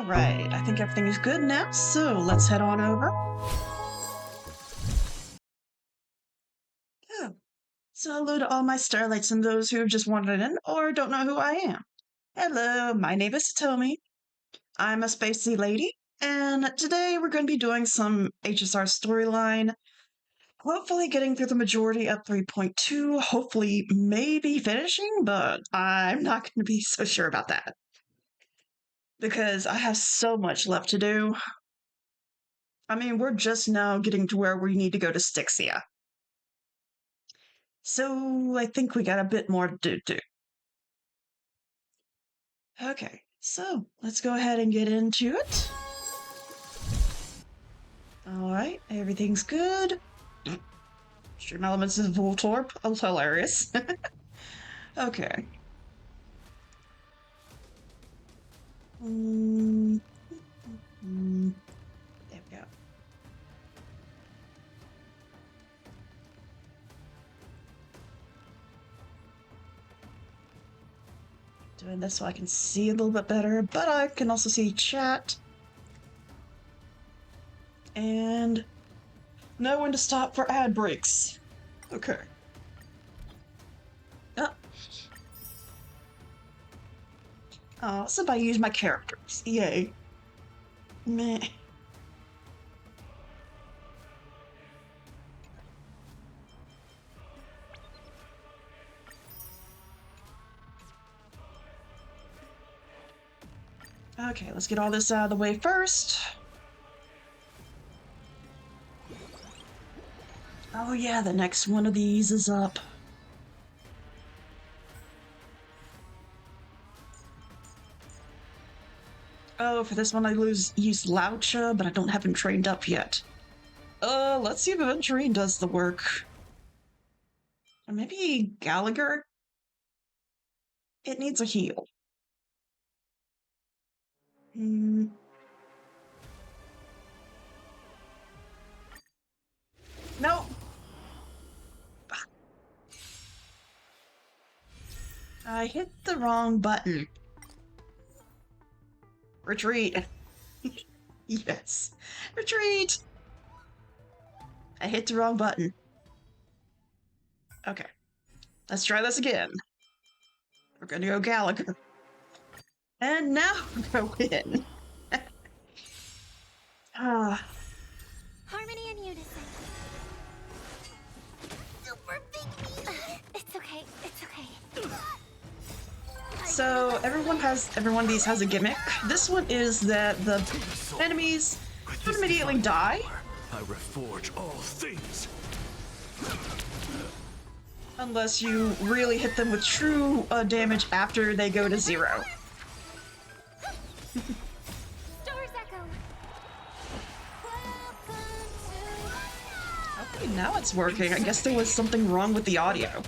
Alright, I think everything is good now, so let's head on over. Oh, so hello to all my starlights and those who have just wandered in or don't know who I am. Hello, my name is Satomi. I'm a spacey lady, and today we're going to be doing some HSR storyline. Hopefully getting through the majority of 3.2, hopefully maybe finishing, but I'm not going to be so sure about that. Because I have so much left to do. I mean, we're just now getting to where we need to go to Styxia. So I think we got a bit more to do. Okay, so let's go ahead and get into it. Alright, everything's good. Stream Elements is Voltorb. Oh, hilarious. Okay. There we go. Doing this so I can see a little bit better, but I can also see chat. And know when to stop for ad breaks. Okay. Oh, somebody used my characters. Yay. Meh. Okay, let's get all this out of the way first. Oh yeah, the next one of these is up. Oh, for this one I use Laucha, but I don't have him trained up yet. Let's see if Aventurine does the work. Or maybe Gallagher? It needs a heal. No. I hit the wrong button. Retreat. Yes. Retreat! I hit the wrong button. Okay. Let's try this again. We're gonna go Gallagher. And now we're gonna win. Harmony and unison. Super big. It's okay. It's okay. So every one of these has a gimmick. This one is that the enemies don't immediately die. I reforge all things. Unless you really hit them with true damage after they go to 0. Okay, now it's working. I guess there was something wrong with the audio.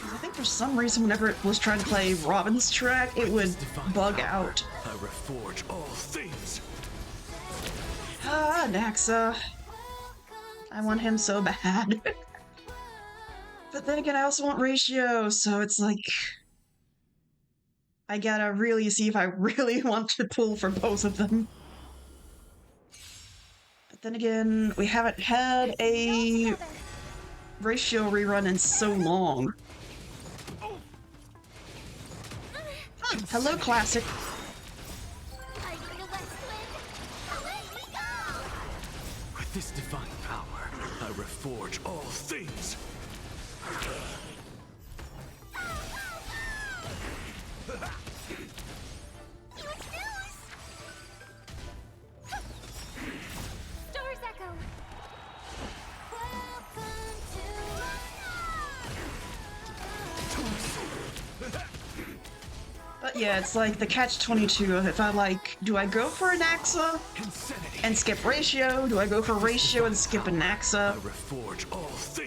I think for some reason whenever it was trying to play Robin's track, it would bug out. I reforge all things. Ah, Naxa. I want him so bad. But then again, I also want Ratio, so it's like... I gotta really see if I really want to pull for both of them. But then again, we haven't had a Ratio rerun in so long. Hello, Classic. With this divine power, I reforge all things. Stars echo. But yeah, it's like the catch-22. If I like, do I go for an Naxa and skip Ratio? Do I go for Ratio and skip a Naxa?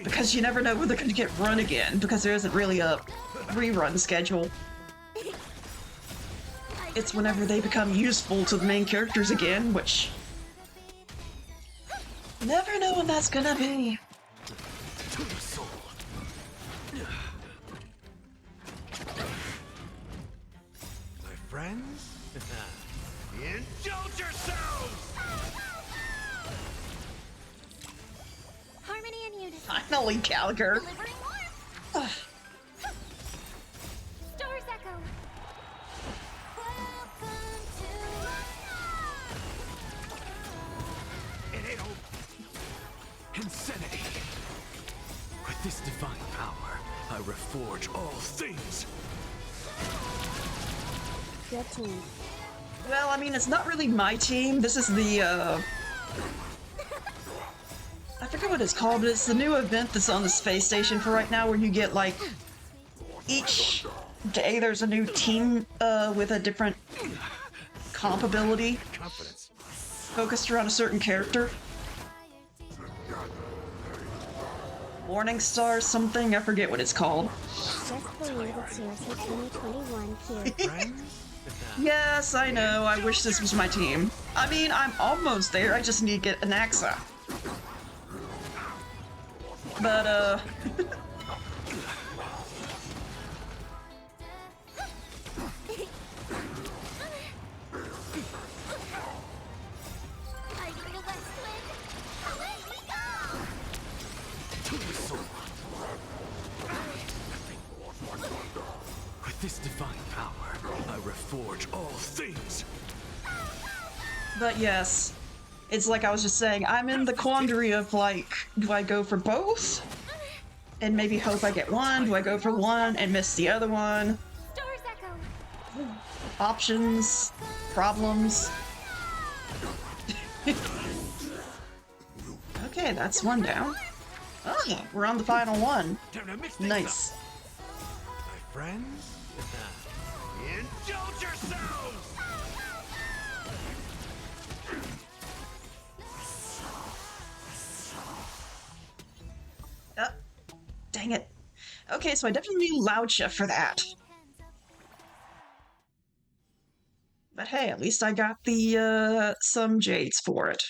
Because you never know when they're going to get run again, because there isn't really a rerun schedule. It's whenever they become useful to the main characters again, which... never know when that's gonna be. friends? Indulge yourselves! Harmony and unity. Finally, Gallagher. Delivering warmth. Stars echo. Welcome to It ain't over. Insanity. With this divine power, I reforge all things. Your team. Well, I mean, it's not really my team. This is the, I forget what it's called, but it's the new event that's on the space station for right now where you get, like, each day there's a new team, with a different comp ability Confidence. focused around a certain character. Morning Star something, I forget what it's called. Just believe it's seriously 2021 here. Friends? Yes, I know, I wish this was my team. I mean, I'm almost there, I just need to get an AXA. But, Fighting the west wind. Away we go. To the sword. With this divine power, I reforge all things. But yes, it's like I was just saying, I'm in the quandary of like, do I go for both? And maybe hope I get one? Do I go for one and miss the other one? Stars echo. Options, problems. Okay, that's one down. Oh, we're on the final one. Time to mix things Nice. up. My friends? Indulge yourselves! Oh, dang it. Okay, so I definitely need Laucha for that. But hey, at least I got the, some jades for it.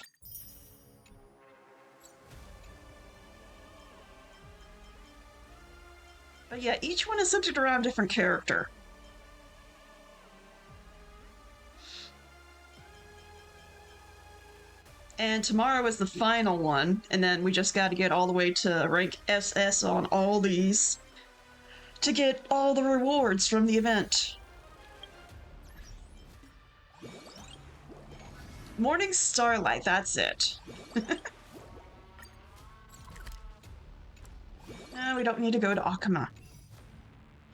But yeah, each one is centered around a different character. And tomorrow is the final one, and then we just gotta get all the way to rank SS on all these to get all the rewards from the event. Morning Starlight, that's it. No, we don't need to go to Akama.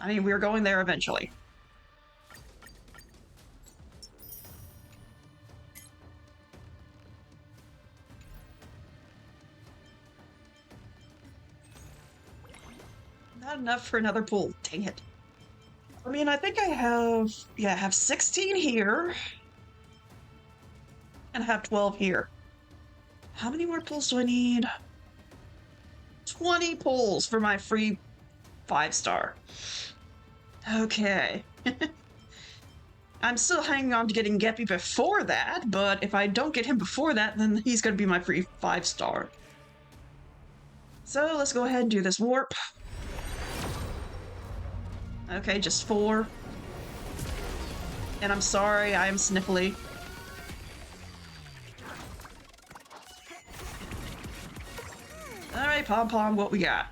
I mean, we're going there eventually. Not enough for another pool. Dang it. I mean, I think I have... Yeah, I have 16 here. And I have 12 here. How many more pulls do I need? 20 pulls for my free 5-star. Okay. I'm still hanging on to getting Geppy before that, but if I don't get him before that, then he's gonna be my free 5-star. So let's go ahead and do this warp. Okay, just 4. And I'm sorry, I am sniffly. Alright, Pom Pom, what we got?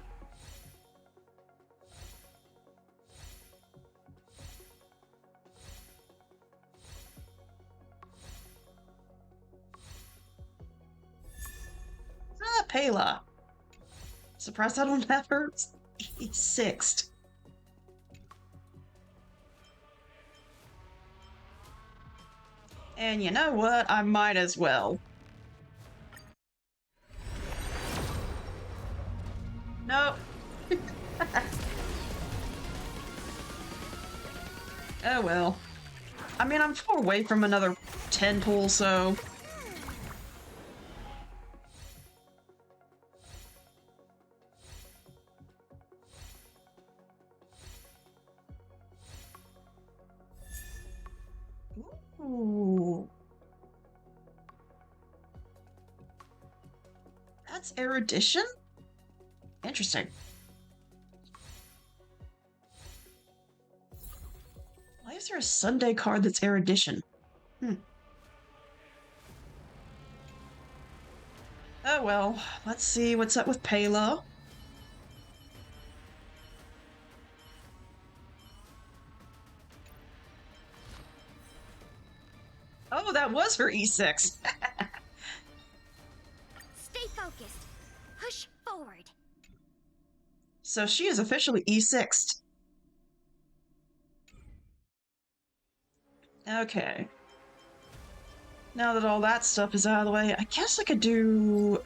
Ah, Pela. Surprised I don't have her 6th. And you know what? I might as well. Nope. Oh well. I mean, I'm far away from another 10 pull, so... Ooh. That's erudition? Interesting. Why is there a Sunday card that's erudition? Oh well, let's see what's up with Payla. Oh, that was her E6. Stay focused. Push forward. So she is officially E6'd. Okay. Now that all that stuff is out of the way, I guess I could do...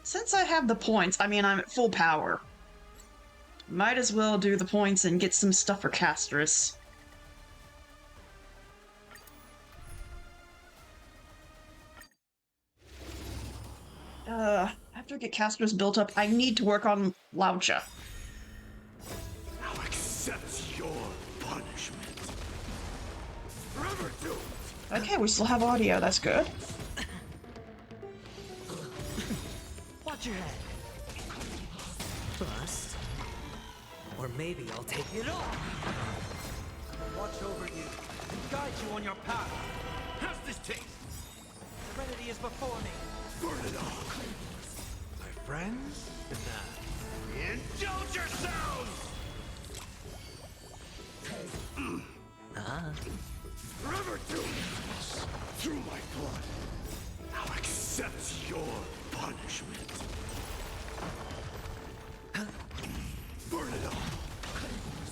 Since I have the points, I mean, I'm at full power. Might as well do the points and get some stuff for Castrus. After I get Castrus built up, I need to work on Laucha. Now accept your punishment. Forever do. Okay, we still have audio, that's good. Watch your head. Bust. Or maybe I'll take it all. Watch over you and guide you on your path. How's this taste? Serenity is before me. Burn it all. My friends? Nah. Indulge yourselves! Forever do this through my blood. Now accept your punishment. Burn it all.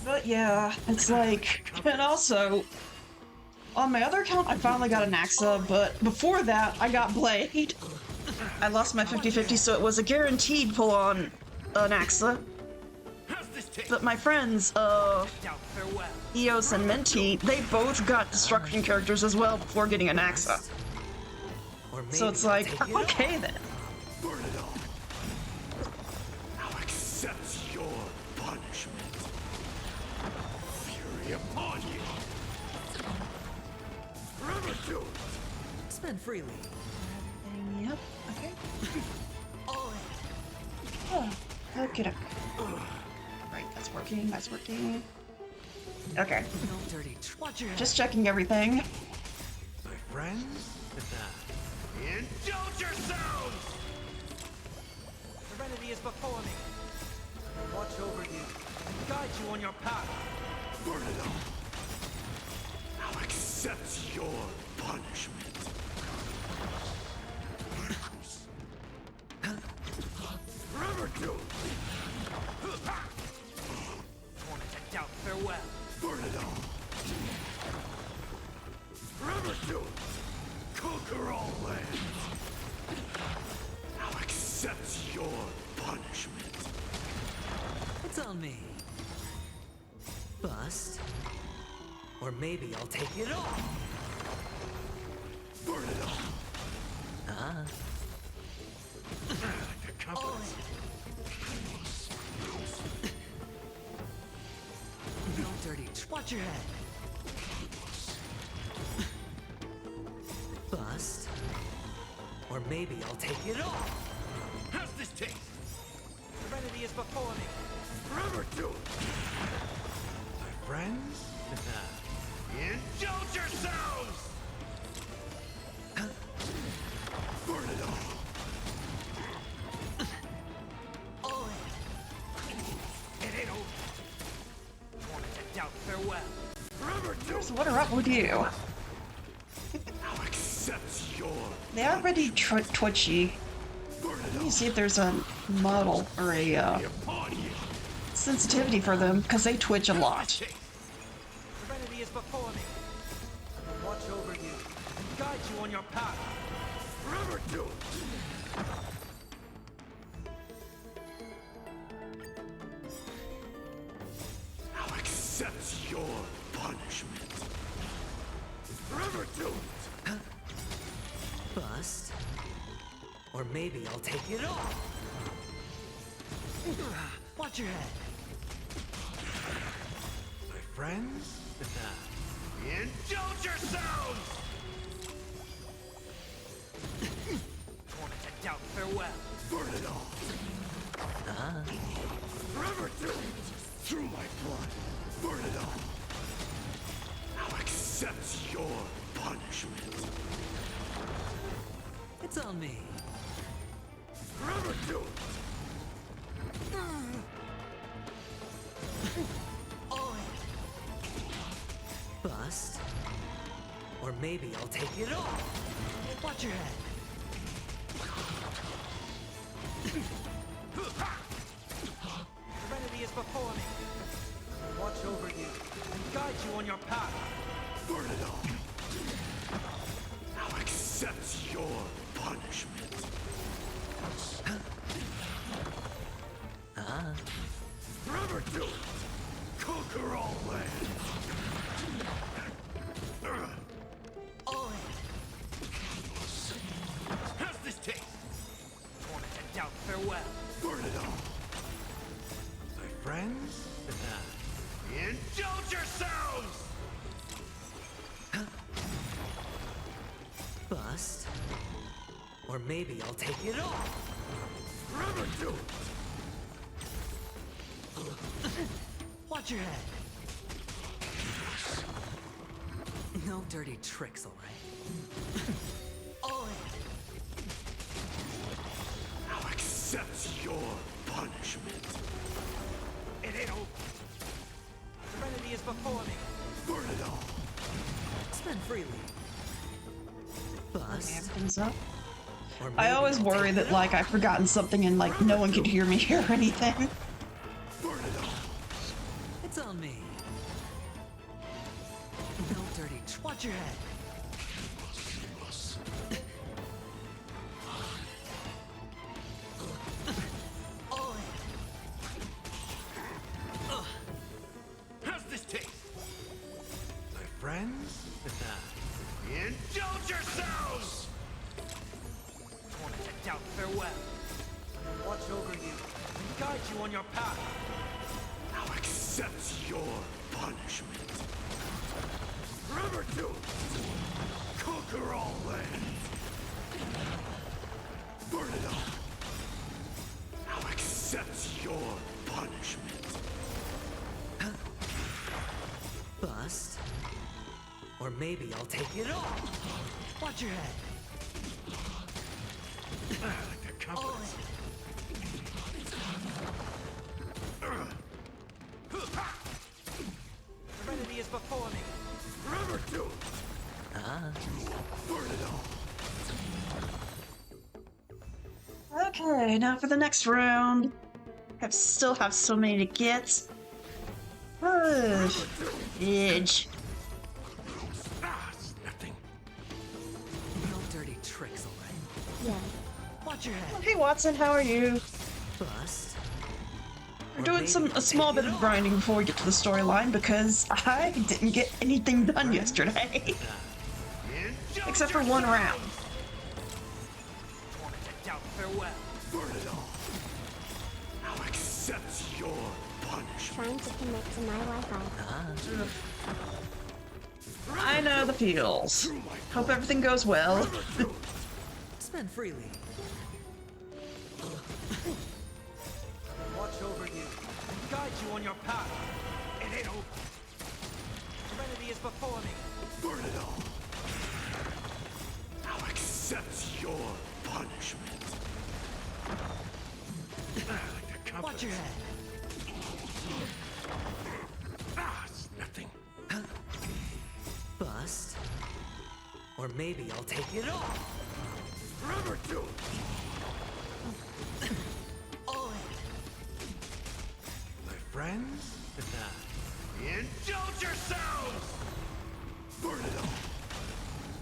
But yeah, it's like... And also... On my other account, I finally got an Axa, but before that, I got Blade. I lost my 50-50, so it was a guaranteed pull on an Axa. How's this taste? But my friends, Doubt farewell. Eos and Menti, they both got destruction characters as well before getting an Axa. Or maybe So it's I'll like, take it all. okay then. Burn it all. Now accept your punishment. Fury upon you. Forever do it. Spend freely. Yep, okay. All in. Oh, okay. Right, that's working, that's working. Okay, No dirty. Watch your head. just checking everything. My friends? Nah. Indulge yourselves! Serenity is before me. Watch over you and guide you on your path. Burn it all. Now accept your punishment. Forever do it. Wanted to doubt farewell. Burn it all. Forever do it. Conquer all lands. Now accept your punishment. It's on me. Bust. Or maybe I'll take it all. Burn it all. Like the company. No dirty. Watch your head. Bust. Or maybe I'll take it all. How's this taste? Serenity is before me. Forever do it. My friends? Indulge yourselves! Burn it all. All in. It ain't over. Wanted to doubt farewell. Forever do it. So what are up with you? Now accept your... They are pretty twitchy. Burn it Let all. me see if there's a model or a Upon you. sensitivity for them, because they twitch a lot. Taste. Serenity is before me. Watch over you and guide you on your path. Forever do it. Now accept your punishment. Forever do it. Bust. Or maybe I'll take it all. Watch your head. My friends? Indulge yourselves! Wanted to doubt farewell. Burn it all. Forever do it. Through my blood. Burn it all. accept your punishment. It's on me. Forever do it. Bust. Or maybe I'll take it all. Watch your head. Serenity is before me. Watch over you and guide you on your path. Burn it all. Now accept your punishment. Forever do it. Conquer all lands. How's this taste? Torment and doubt, farewell. Burn it all. My friends? Indulge yourselves! Bust. Or maybe I'll take it all. Forever do it. Watch your head. No dirty tricks, all right? All in. Now accept your punishment. It ain't over. Serenity is before me. Burn it all. Spend freely. Bust. Everything's up. Or I maybe always I'll worry take that, it like, I've forgotten something and, like, no one could hear me or anything. Burn it all. all. It's on me. No dirty watch your head. All in. How's this taste? My friends? Indulge yourselves! Torment and doubt, farewell. Watch over you and guide you on your path. Now accept your punishment. Forever do it. Conquer all lands. Burn it all. Now accept your punishment. Bust. Or maybe I'll take it all. Watch your head. I like that confidence. Serenity is before me. Forever do it. Burn it all. Okay, now for the next round. Still have so many to get. Ugh. Edge. It's nothing. No dirty tricks, all right? Yeah. Watch your head. Hey Watson, how are you? Bust. We're doing a small bit of grinding before we get to the storyline because I didn't get anything done yesterday. Except for one round. Torment and doubt, farewell. Burn it all. Now accept your punishment. Trying to connect to my Wi-Fi. I know the feels. Hope everything goes well. Spend freely. Watch over you and guide you on your path. It ain't over. Serenity is before me. Burn it all. Now accept your punishment. I like that Watch your confidence. head. It's nothing. Bust. Or maybe I'll take it all. Forever do it. All in. My friends? Indulge yourselves! Burn it all.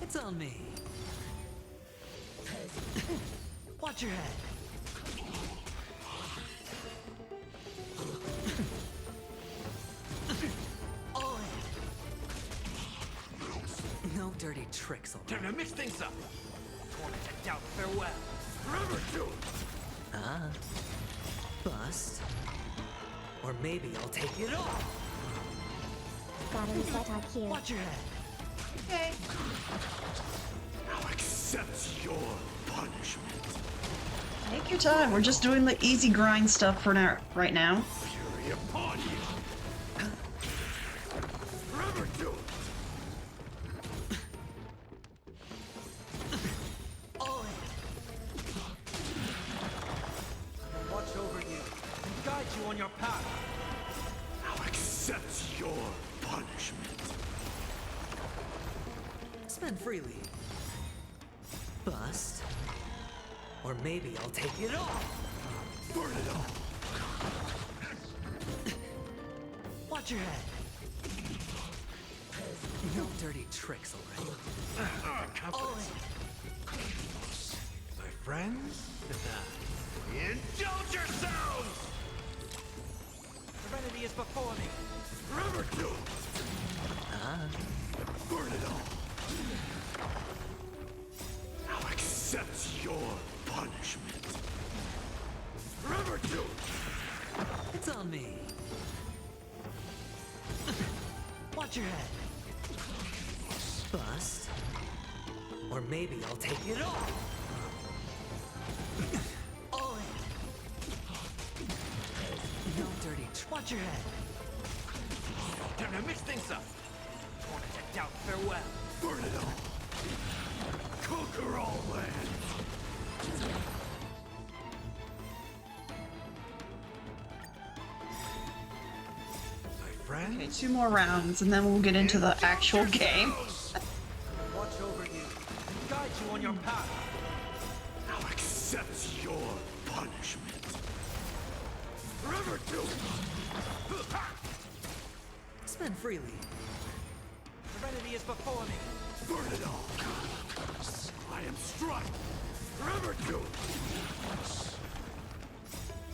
It's on me. Watch your head. All in. No dirty tricks, all right? Time to mix things up. Torment and doubt, farewell. Forever do it. Bust. Or maybe I'll take it all. Gotta reset our queue. Watch your head. Okay. Now accept your punishment. Take your time. We're just doing the easy grind stuff for now, right now. Fury upon you. Forever do it. you on your path. Now accept your punishment. Spend freely. Bust. Or maybe I'll take it all. Burn it all. Watch your head. No dirty tricks, alright? Confidence. My friends? Indulge yourselves! Serenity is before me. Forever do! Burn it all! Now accept your punishment. Forever do! It's on me. Watch your head. Bust. Or maybe I'll take it all. All in. No dirty. Watch your head. Time to mix things up. Torn to doubt farewell. Burn it all! Conquer all lands! My friend? Okay, 2 more rounds, and then we'll get into the actual game. Watch over you and guide you on your path. Now accept your punishment. Forever do! Spend freely. Serenity is before me. Burn it all! I am struck! Forever do!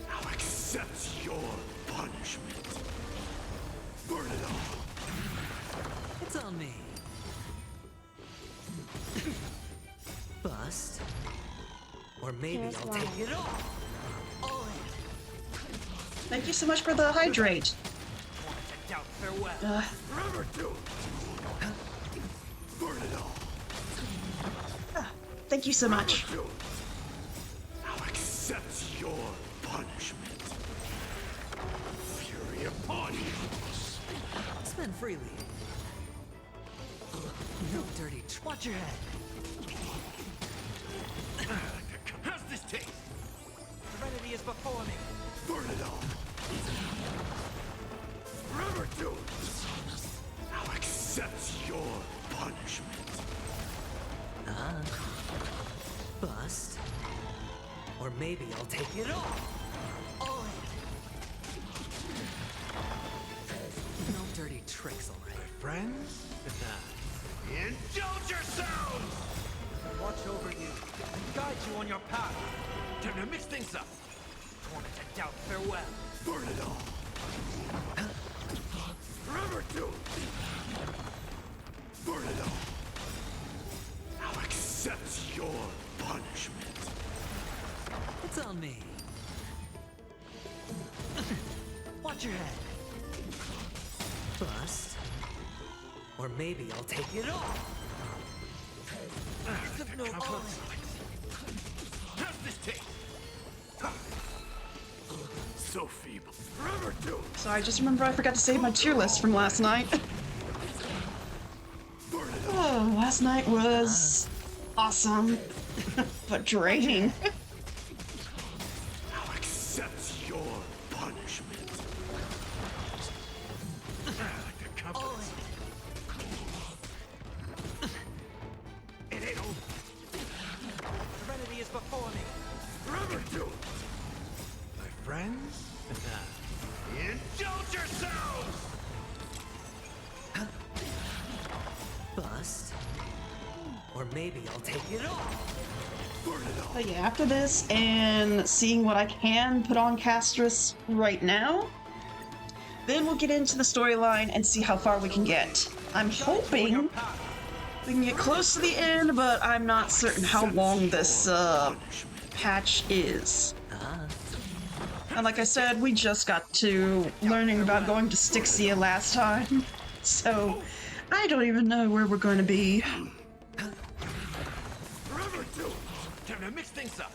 Now accept your punishment. Burn it all! It's on me. Bust. Or maybe Here's I'll one. take it all. All in. Thank you so much for the hydrate. Torn to doubt farewell. Forever do! Burn it all! Thank you so much. Forever do! Now accept your punishment. Fury upon you! Spend freely. No dirty. Watch your head. How's this taste? Serenity is before me. Burn it all! Forever do! Now accept your punishment. Bust. Or maybe I'll take it all. All in. No dirty tricks, alright? My friends? Indulge yourselves! Watch over you and guide you on your path. Time to mix things up. Torn to doubt farewell. Burn it all! Forever do! Burn it all! Now accept your punishment. It's on me. Watch your head. Bust. Or maybe I'll take it all. No consequence. How's this taste? So feeble. Forever do! So I just remember I forgot to save my tier list from last night. Burn it all! Oh, last night was awesome, but draining. Now accept your punishment. Like the confidence. It ain't over. Serenity is before me. Forever do! My friends? Indulge yourselves! Bust. Or maybe I'll take it all. Burn it all! But yeah, after this and seeing what I can put on Castris right now, then we'll get into the storyline and see how far we can get. I'm hoping we can get close to the end, but I'm not certain how long this patch is. And like I said, we just got to learning about going to Styxia last time, so I don't even know where we're going to be. Forever do! Time to mix things up.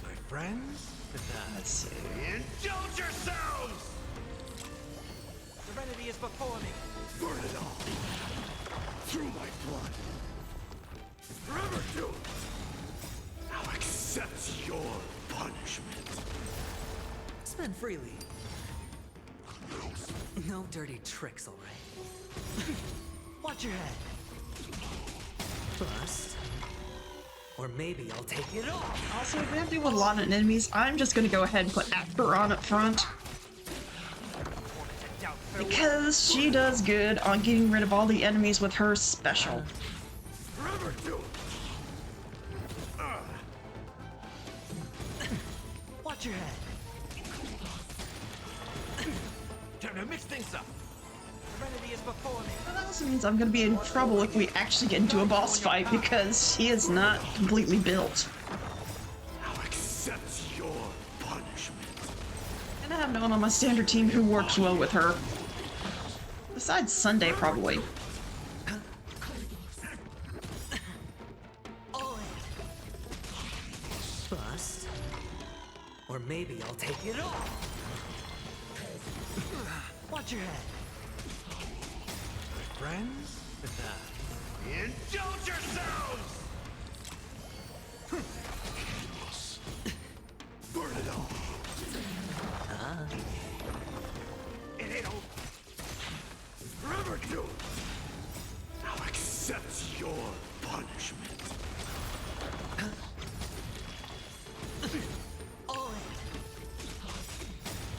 My friends? Let's see. Indulge yourselves! Serenity is before me. Burn it all! Through my blood! Forever do! Now accept your punishment. Spend freely. No dirty tricks, all right? Watch your head. Bust. Or maybe I'll take it off. Also, if we have to deal with a lot of enemies, I'm just gonna go ahead and put Actor on up front. Because she does good on getting rid of all the enemies with her special. Forever do it. Watch your head. Time to mix things up. Serenity is before me. That also means I'm gonna be in trouble if we actually get into a boss fight because she is not completely built. Now accept your punishment. And I have no one on my standard team who works well with her. Besides Sunday, probably. Bust. Or maybe I'll take it off. Watch your head. Friends? Indulge yourselves! Chaos. Burn it all. It ain't over. Forever do it. Now accept your punishment.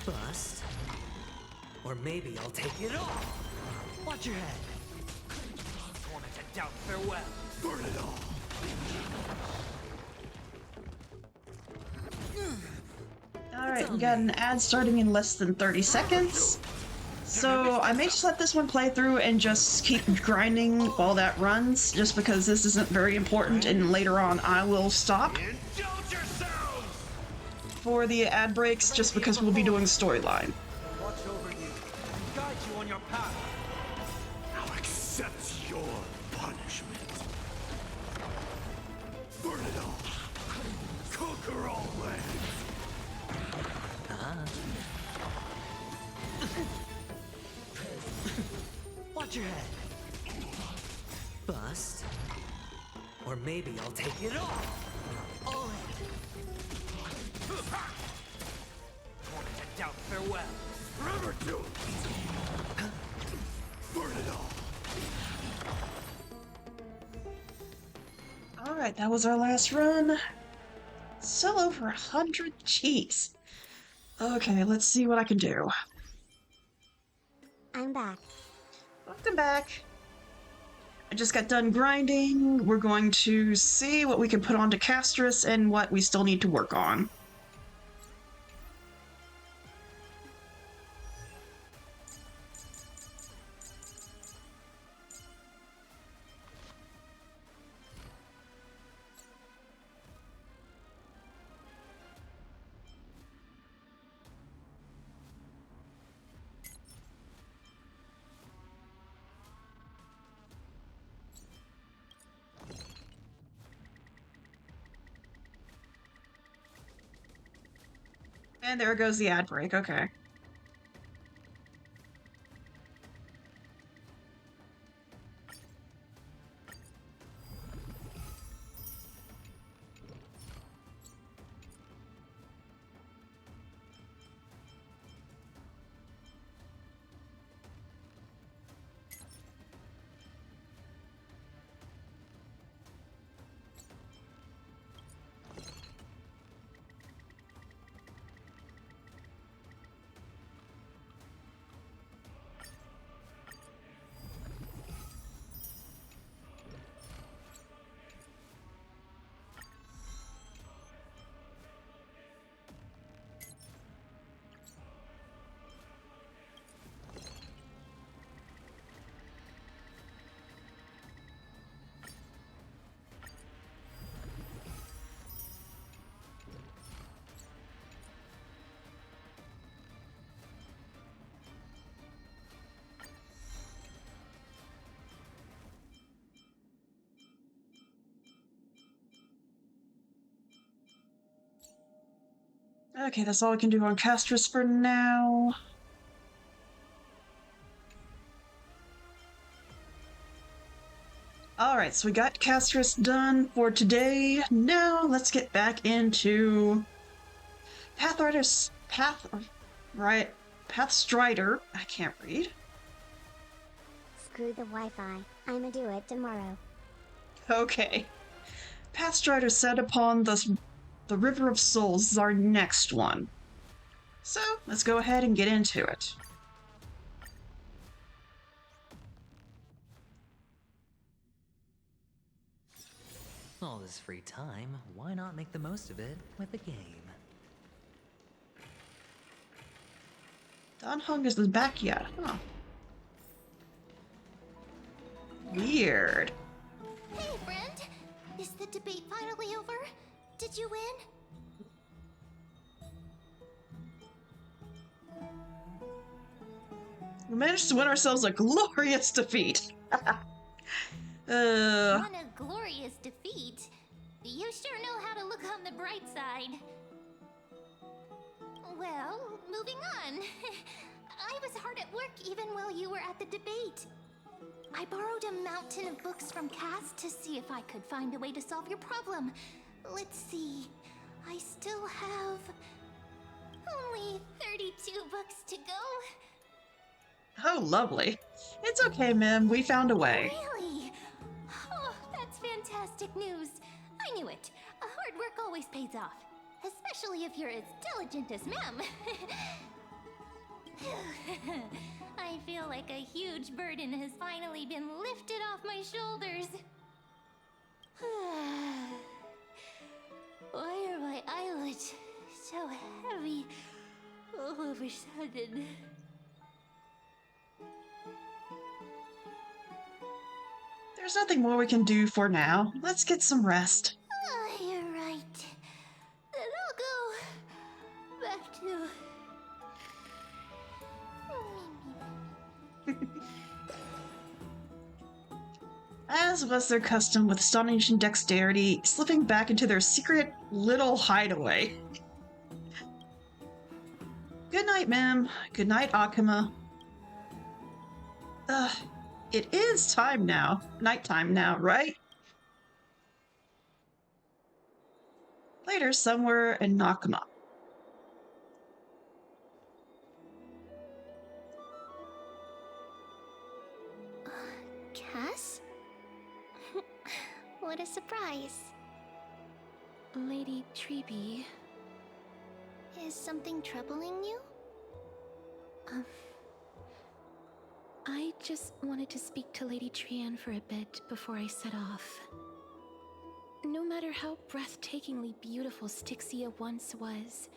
Bust. Or maybe I'll take it off. Watch your head. Torment and doubt, farewell. Burn it all. Alright, we got an ad starting in less than 30 seconds. So I may just let this one play through and just keep grinding while that runs, just because this isn't very important, and later on I will stop Indulge yourselves! for the ad breaks, just because we'll be doing storyline. Watch over you and guide you on your path. Now accept your punishment. Burn it all. Conquer all lands. Watch your head. Bust. Or maybe I'll take it off. Torment and doubt, farewell. Forever do it. Burn it all. Alright, that was our last run. Still over 100 cheeks. Okay, let's see what I can do. I'm back. Welcome back. I just got done grinding. We're going to see what we can put onto Castrus and what we still need to work on. And there goes the ad break, okay. Okay, that's all we can do on Castrus for now. Alright, so we got Castrus done for today. Now let's get back into Pathfinder Right. Pathstrider. I can't read. Screw the Wi-Fi. I'ma do it tomorrow. Okay. Pathstrider set upon the River of Souls is our next one. So let's go ahead and get into it. All this free time, why not make the most of it with a game? Don Hung isn't back yet, huh? Weird. Hey, friend! Is the debate finally over? Did you win? We managed to win ourselves a glorious defeat. Won a glorious defeat? You sure know how to look on the bright side. Well, moving on. I was hard at work even while you were at the debate. I borrowed a mountain of books from Cass to see if I could find a way to solve your problem. Let's see. I still have only 32 books to go. Oh, lovely. It's okay, Mim. We found a way. Really? Oh, that's fantastic news. I knew it. Hard work always pays off. Especially if you're as diligent as Mem. I feel like a huge burden has finally been lifted off my shoulders. Why are my eyelids so heavy all of a sudden? There's nothing more we can do for now. Let's get some rest. You're right. Then I'll go back to... As was their custom with astonishing dexterity, slipping back into their secret little hideaway. Good night, Mem. Good night, Akuma. It is time now. Nighttime now, right? Later, somewhere in Nakama. Cass? What a surprise. Lady Treeby. Is something troubling you? I just wanted to speak to Lady Trian for a bit before I set off. No matter how breathtakingly beautiful Styxia once was,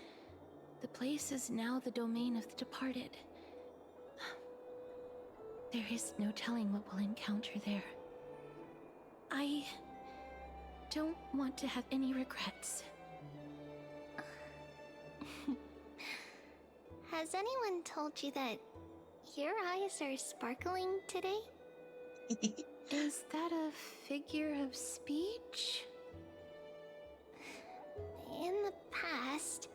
the place is now the domain of the departed. There is no telling what we'll encounter there. I don't want to have any regrets. Has anyone told you that your eyes are sparkling today? Is that a figure of speech? In the past,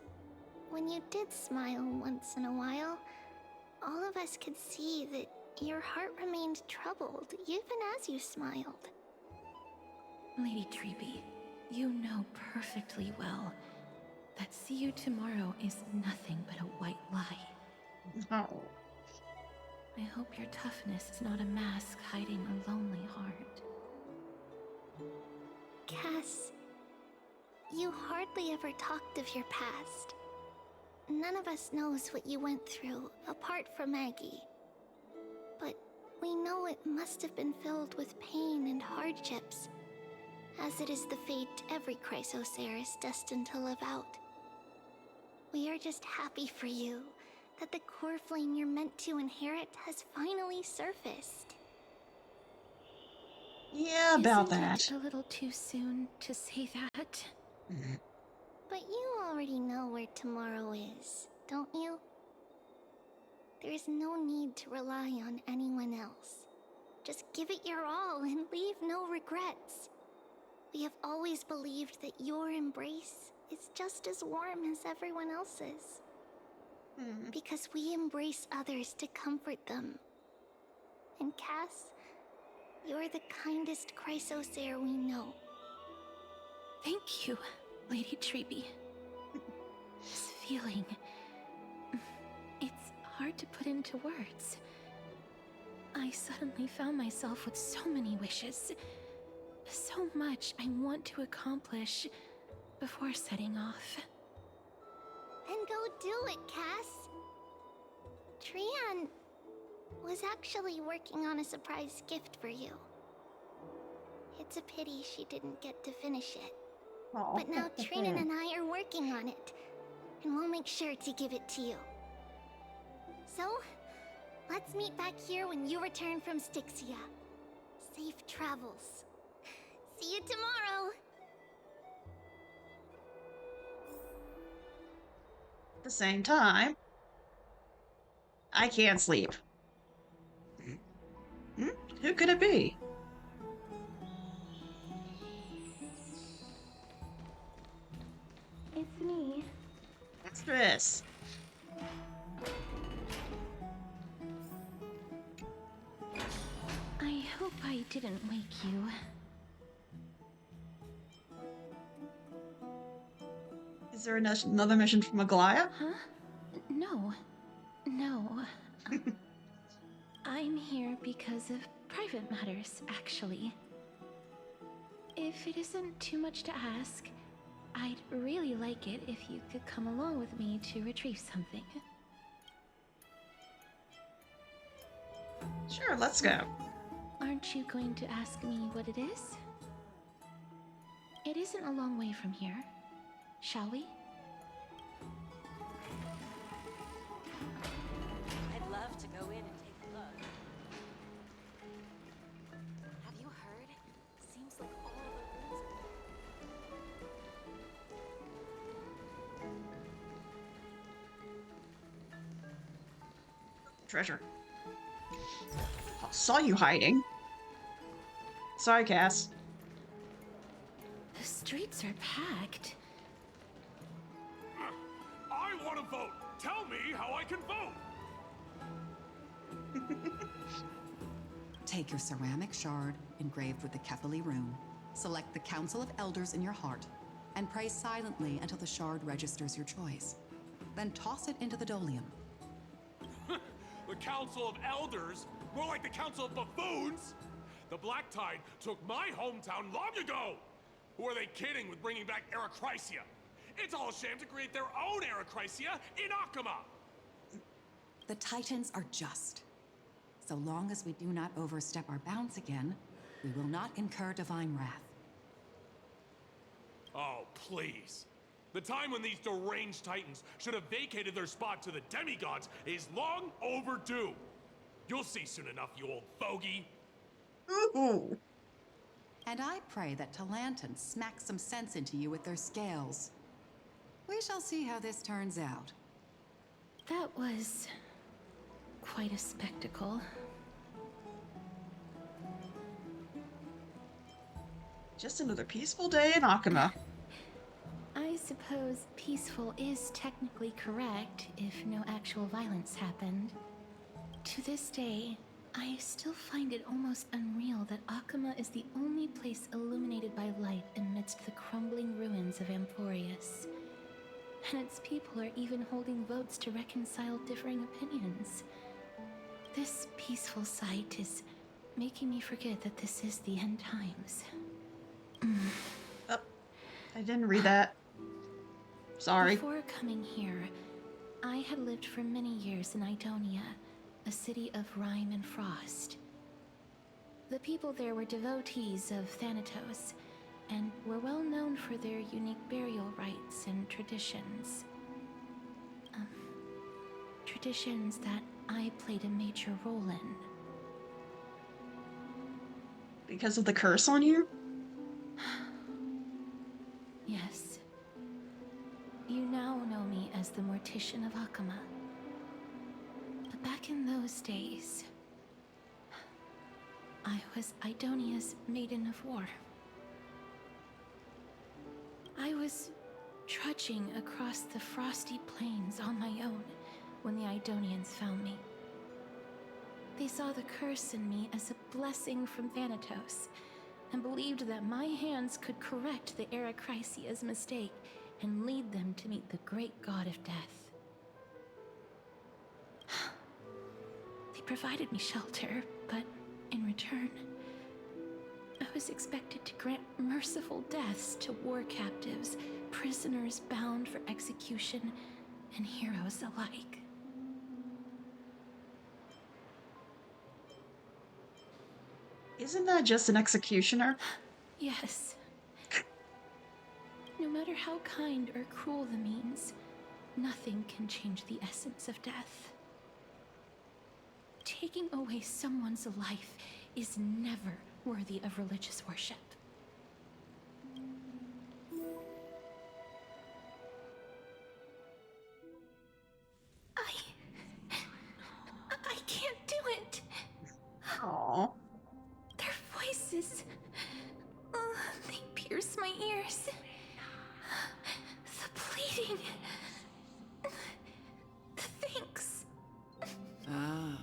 when you did smile once in a while, all of us could see that your heart remained troubled even as you smiled. Lady Treeby, you know perfectly well that see you tomorrow is nothing but a white lie. Oh. I hope your toughness is not a mask hiding a lonely heart. Cass, you hardly ever talked of your past. None of us knows what you went through, apart from Maggie. But we know it must have been filled with pain and hardships, as it is the fate every Chrysosaur is destined to live out. We are just happy for you that the core flame you're meant to inherit has finally surfaced. Yeah, about Isn't that. it a little too soon to say that? But you already know where tomorrow is, don't you? There is no need to rely on anyone else. Just give it your all and leave no regrets. We have always believed that your embrace is just as warm as everyone else's. Because we embrace others to comfort them. And Cass, you're the kindest Chrysosaur we know. Thank you, Lady Treeby. This feeling... hard to put into words. I suddenly found myself with so many wishes. So much I want to accomplish before setting off. Then go do it, Cass. Trian was actually working on a surprise gift for you. It's a pity she didn't get to finish it. Oh. But now Trinan and I are working on it, and we'll make sure to give it to you. So, let's meet back here when you return from Styxia. Safe travels. See you tomorrow! At the same time, I can't sleep. Who could it be? It's me. Mistress. I hope I didn't wake you. Is there another mission from Aglaya? Huh? No. No. I'm here because of private matters, actually. If it isn't too much to ask, I'd really like it if you could come along with me to retrieve something. Sure, let's go. Aren't you going to ask me what it is? It isn't a long way from here. Shall we? I'd love to go in and take a look. Have you heard? Seems like all the rooms Treasure. I saw you hiding. Sorry, Cass. The streets are packed. I want to vote! Tell me how I can vote! Take your ceramic shard engraved with the Kefali rune, select the Council of Elders in your heart, and pray silently until the shard registers your choice. Then toss it into the Dolium. The Council of Elders? More like the Council of Buffoons? The Black Tide took my hometown long ago! Who are they kidding with bringing back Erechrysia? It's all a sham to create their own Erechrysia in Akama! The Titans are just. So long as we do not overstep our bounds again, we will not incur divine wrath. Oh, please. The time when these deranged Titans should have vacated their spot to the demigods is long overdue. You'll see soon enough, you old fogey. Ooh. And I pray that Talanton smacks some sense into you with their scales. We shall see how this turns out. That was quite a spectacle. Just another peaceful day in Akama. I suppose peaceful is technically correct if no actual violence happened. To this day, I still find it almost unreal that Akama is the only place illuminated by light amidst the crumbling ruins of Amphoreus. And its people are even holding votes to reconcile differing opinions. This peaceful sight is making me forget that this is the end times. Oh, I didn't read that. Sorry. Before coming here, I had lived for many years in Idonia, a city of rime and frost. The people there were devotees of Thanatos, and were well known for their unique burial rites and traditions. Traditions that I played a major role in. Because of the curse on you? Yes. You now know me as the Mortician of Akama. But back in those days, I was Idonia's Maiden of War. I was trudging across the frosty plains on my own when the Idonians found me. They saw the curse in me as a blessing from Thanatos, and believed that my hands could correct the Erechrysia's mistake and lead them to meet the great god of death. provided me shelter, but in return, I was expected to grant merciful deaths to war captives, prisoners bound for execution, and heroes alike. Isn't that just an executioner? Yes. No matter how kind or cruel the means, nothing can change the essence of death. Taking away someone's life is never worthy of religious worship. I can't do it. Aw. Their voices, they pierce my ears. The pleading, the thanks. Ah,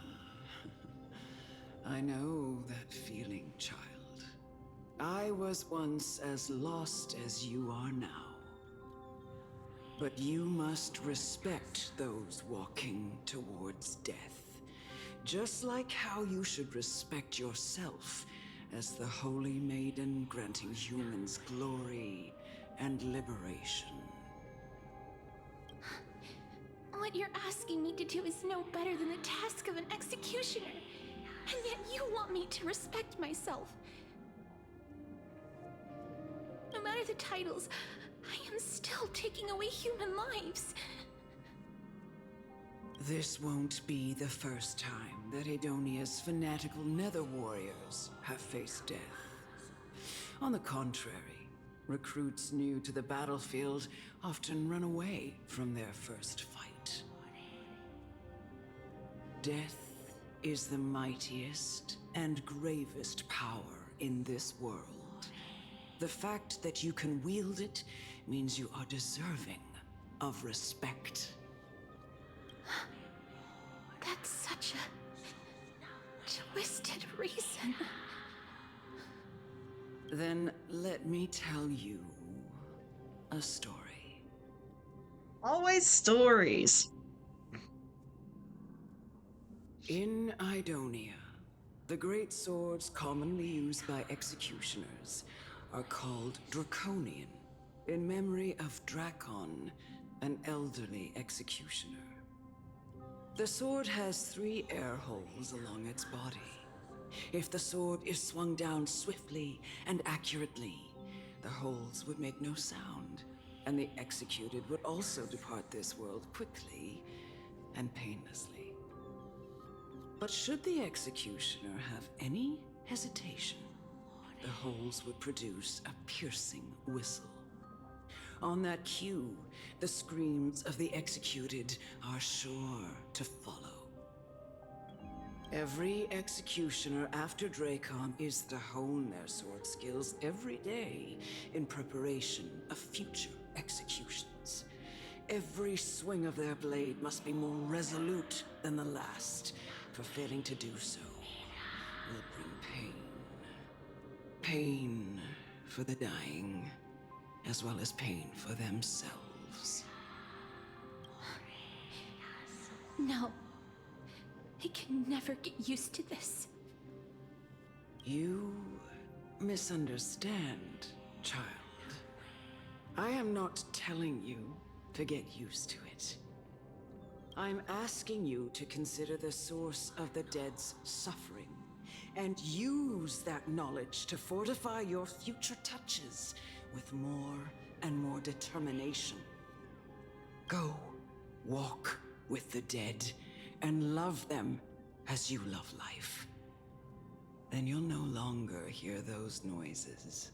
I know that feeling, child. I was once as lost as you are now. But you must respect those walking towards death, just like how you should respect yourself as the Holy Maiden granting humans glory and liberation. What you're asking me to do is no better than the task of an executioner. And yet you want me to respect myself. No matter the titles, I am still taking away human lives. This won't be the first time that Edonia's fanatical nether warriors have faced death. On the contrary, recruits new to the battlefield often run away from their first fight. Death is the mightiest and gravest power in this world. The fact that you can wield it means you are deserving of respect. That's such a twisted reason. Then let me tell you a story. Always stories. In Idonia, the great swords commonly used by executioners are called Draconian, in memory of Drakon, an elderly executioner. The sword has 3 air holes along its body. If the sword is swung down swiftly and accurately, the holes would make no sound, and the executed would also depart this world quickly and painlessly. But should the executioner have any hesitation, the holes would produce a piercing whistle. On that cue, the screams of the executed are sure to follow. Every executioner after Drakon is to hone their sword skills every day in preparation of future executions. Every swing of their blade must be more resolute than the last, for failing to do so will bring pain. Pain for the dying, as well as pain for themselves. No. I can never get used to this. You misunderstand, child. I am not telling you to get used to it. I'm asking you to consider the source of the dead's suffering and use that knowledge to fortify your future touches with more and more determination. Go, walk with the dead and love them as you love life. Then you'll no longer hear those noises.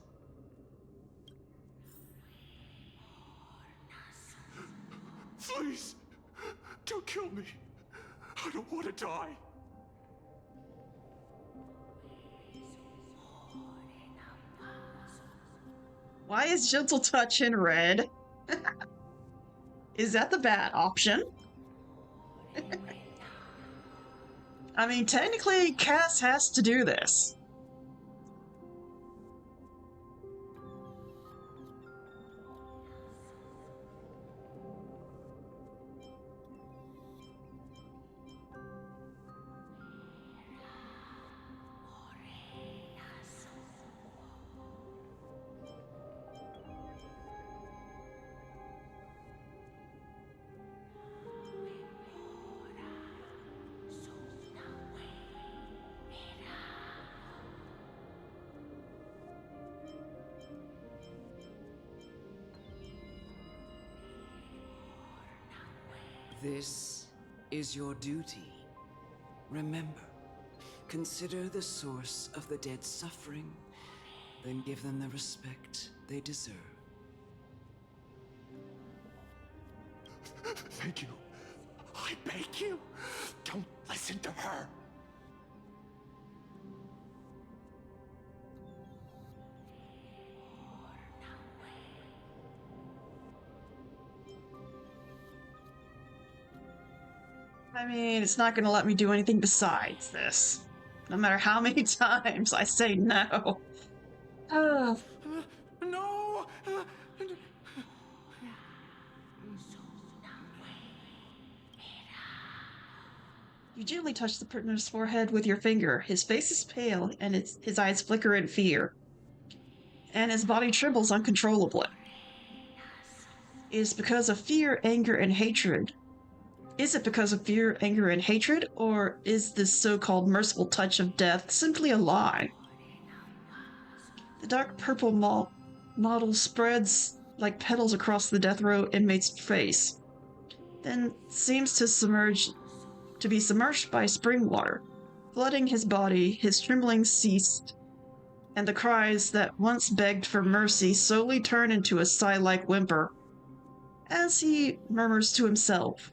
Please, don't kill me. I don't want to die. Why is Gentle Touch in red? Is that the bad option? I mean, technically, Cass has to do this. This is your duty. Remember, consider the source of the dead's suffering, then give them the respect they deserve. Thank you. I beg you, don't listen to her. I mean, it's not going to let me do anything besides this. No matter how many times I say no. Oh. No! You gently touch the prisoner's forehead with your finger. His face is pale, and his eyes flicker in fear. And his body trembles uncontrollably. It is because of fear, anger, and hatred. Is it because of fear, anger, and hatred, or is this so-called merciful touch of death simply a lie? The dark purple model spreads like petals across the death row inmate's face, then seems to be submerged by spring water. Flooding his body, his trembling ceased, and the cries that once begged for mercy slowly turn into a sigh-like whimper, as he murmurs to himself.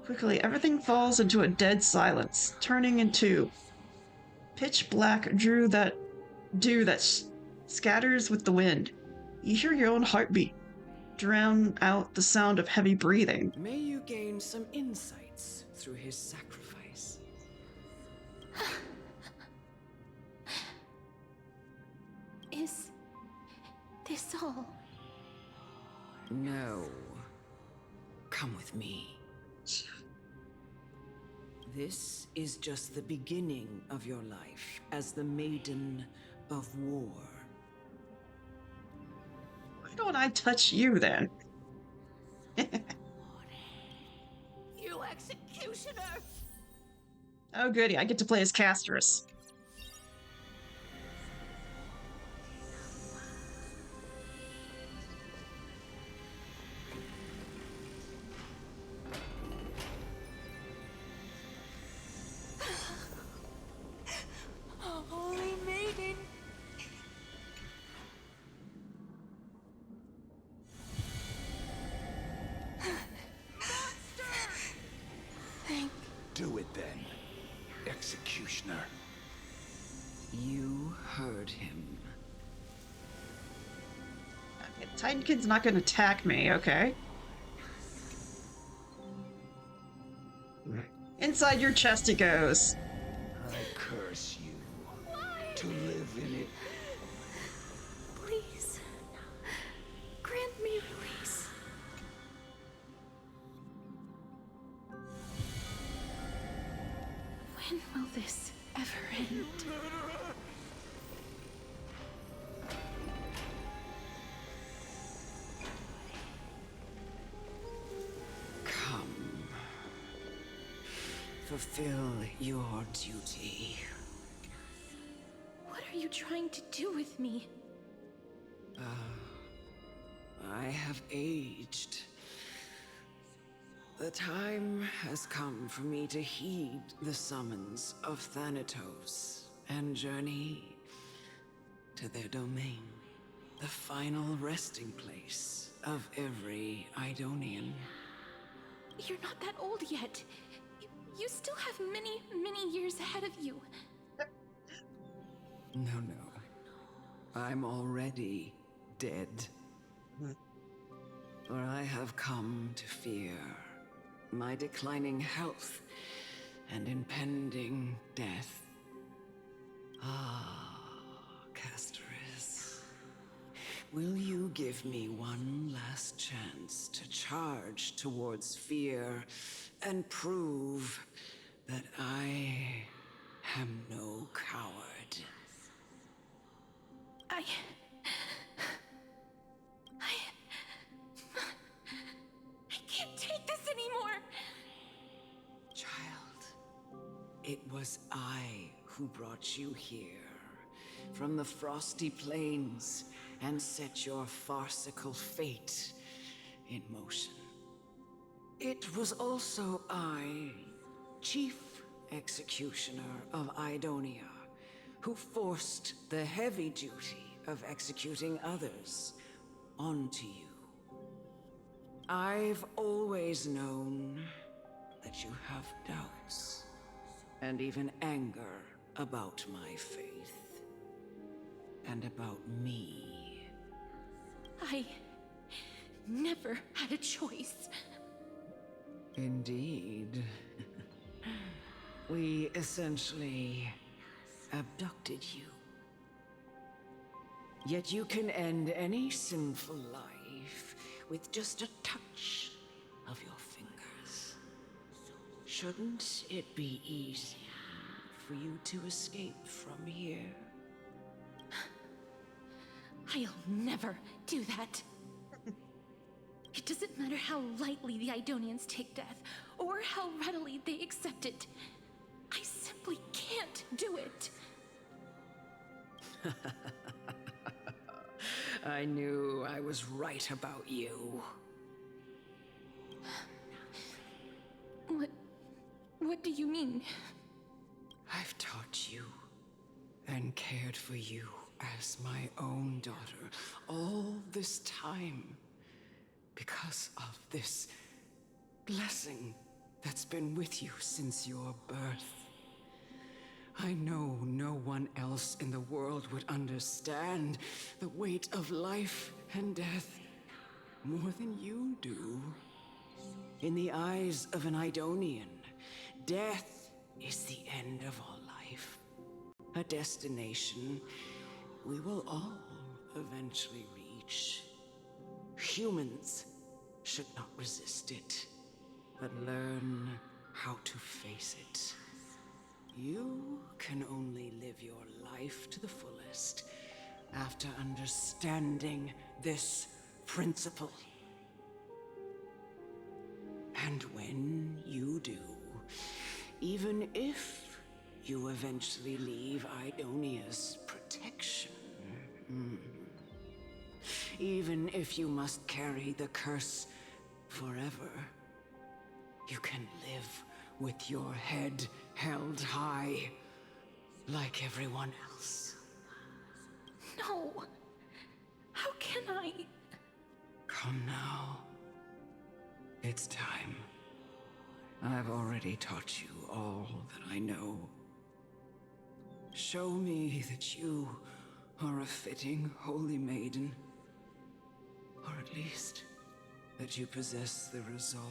Quickly, everything falls into a dead silence, turning into pitch black dew that scatters with the wind. You hear your own heartbeat drown out the sound of heavy breathing. May you gain some insights through his sacrifice. Is this all? No. Come with me. This is just the beginning of your life as the Maiden of War. Why don't I touch you then? You executioner! Oh goody, I get to play as Castress. Holy maiden! Do it then, executioner. You heard him. Okay, Titankin's not gonna attack me, okay? Inside your chest it goes. I curse you to live in it. Please, grant me release. When will this ever end? Come. Fulfill your duty. What are you trying to do with me? I have aged. The time has come for me to heed the summons of Thanatos and journey to their domain, the final resting place of every Idonian. You're not that old yet. You still have many, many years ahead of you. No. I'm already dead. For I have come to fear my declining health and impending death. Ah, Castress. Will you give me one last chance to charge towards fear and prove that I am no coward? I can't take this anymore. Child, it was I who brought you here from the frosty plains and set your farcical fate in motion. It was also I, Chief Executioner of Idonia, who forced the heavy duty of executing others onto you. I've always known that you have doubts and even anger about my faith and about me. I never had a choice. Indeed. We essentially abducted you. Yet you can end any sinful life with just a touch of your fingers. Shouldn't it be easy for you to escape from here? I'll never do that. It doesn't matter how lightly the Idonians take death, or how readily they accept it. I simply can't do it. I knew I was right about you. What do you mean? I've taught you and cared for you as my own daughter all this time because of this blessing that's been with you since your birth. I know no one else in the world would understand the weight of life and death more than you do. In the eyes of an Idonian, death is the end of all life. A destination we will all eventually reach. Humans should not resist it, but learn how to face it. You can only live your life to the fullest after understanding this principle. And when you do, even if you eventually leave Idonia's protection, even if you must carry the curse forever, you can live with your head held high, like everyone else. No! How can I? Come now. It's time. I've already taught you all that I know. Show me that you are a fitting holy maiden. Or at least, that you possess the resolve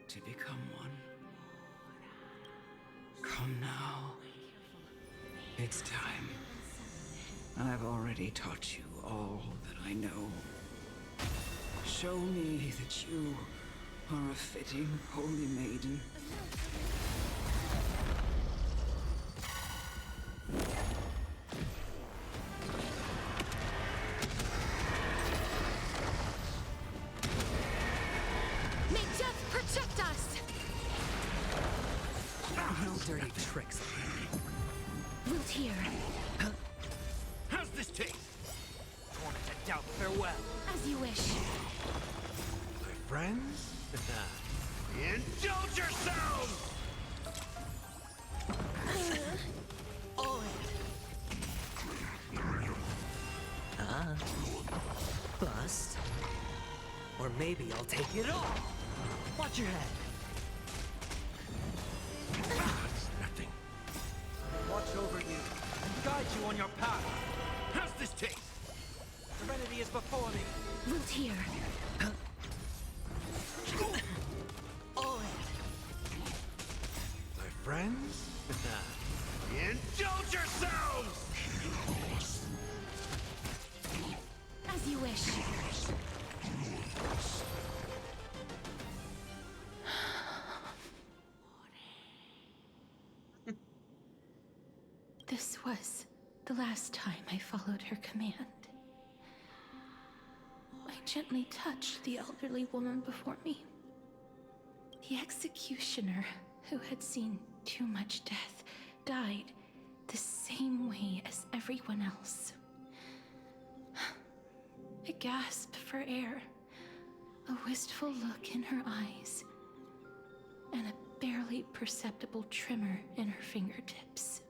to become one. Come now. It's time. I've already taught you all that I know. Show me that you are a fitting holy maiden. May death protect us! No dirty tricks. Wilt here. How's this taste? Torment and doubt, farewell. As you wish. My friends? Indulge yourselves! Bust. Or maybe I'll take it all. Watch your head. It's nothing. Watch over you and guide you on your path. How's this taste? Serenity is before me. Wilt here. My friends? Indulge yourselves! As you wish. This was the last time I followed her command. I gently touched the elderly woman before me. The executioner, who had seen too much death, died the same way as everyone else. A gasp for air, a wistful look in her eyes, and a barely perceptible tremor in her fingertips.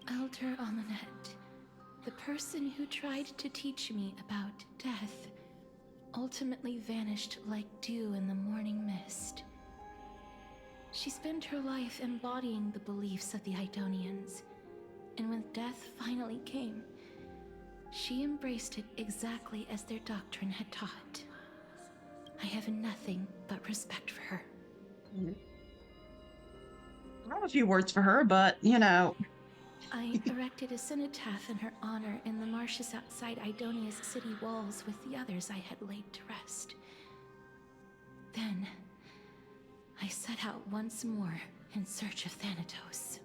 Elder Amunet, the person who tried to teach me about death, ultimately vanished like dew in the morning mist. She spent her life embodying the beliefs of the Idonians, and when death finally came, she embraced it exactly as their doctrine had taught. I have nothing but respect for her. I have a few words for her, but, you know. I erected a cenotaph in her honor in the marshes outside Idonia's city walls with the others I had laid to rest. Then, I set out once more in search of Thanatos.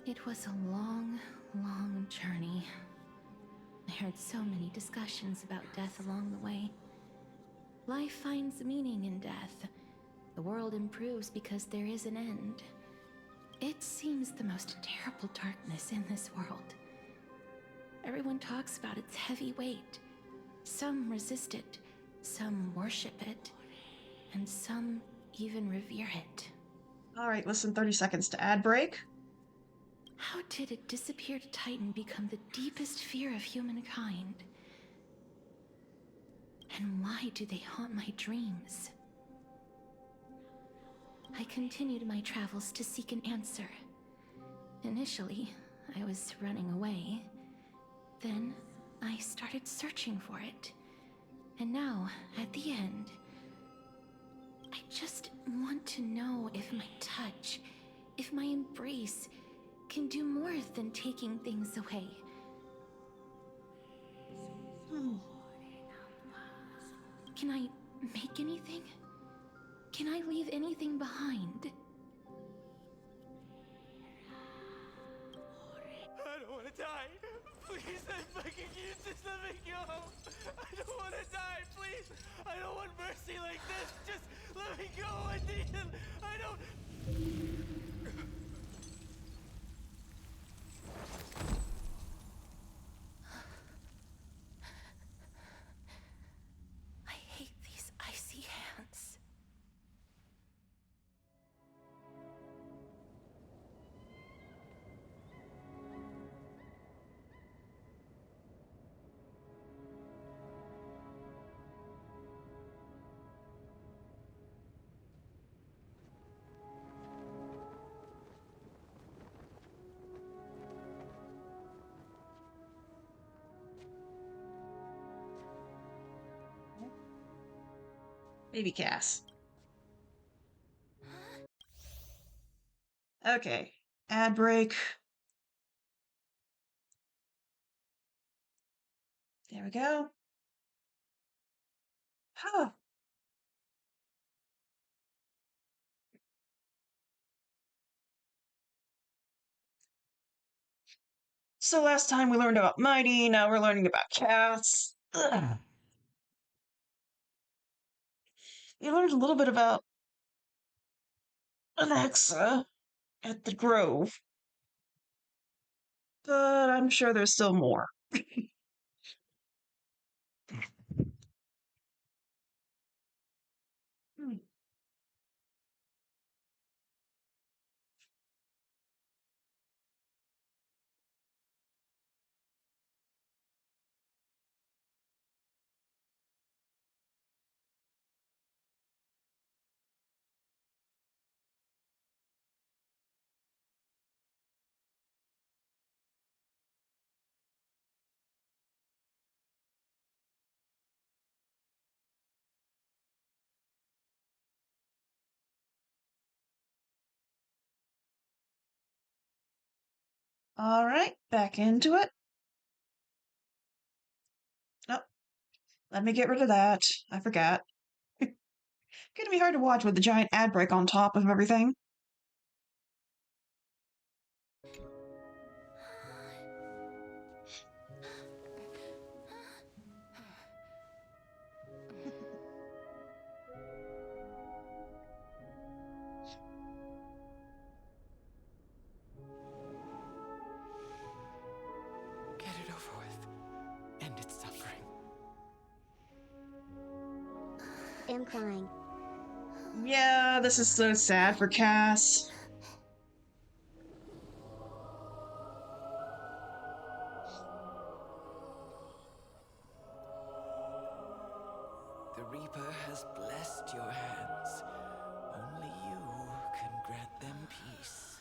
It was a long, long journey. I heard so many discussions about death along the way. Life finds meaning in death. The world improves because there is an end. It seems the most terrible darkness in this world. Everyone talks about its heavy weight. Some resist it, some worship it, and some even revere it. All right, listen, 30 seconds to ad break. How did a disappeared titan become the deepest fear of humankind? And why do they haunt my dreams? I continued my travels to seek an answer. Initially, I was running away. Then, I started searching for it. And now, at the end, I just want to know if my touch, if my embrace, can do more than taking things away. Can I make anything? Can I leave anything behind? I don't want to die. Please, I'm begging you, just let me go. I don't want to die, please. I don't want mercy like this. Just let me go. I don't. I hate these icy hands. Baby Cass. Okay, ad break. There we go. Huh. So last time we learned about Mighty, now we're learning about Cass. Ugh. We learned a little bit about Alexa at the Grove, but I'm sure there's still more. Hmm. All right, back into it. Oh, let me get rid of that. I forgot. Gonna be hard to watch with the giant ad break on top of everything. Get it over with. End its suffering. am crying. Yeah, this is so sad for Cass. The Reaper has blessed your hands. Only you can grant them peace.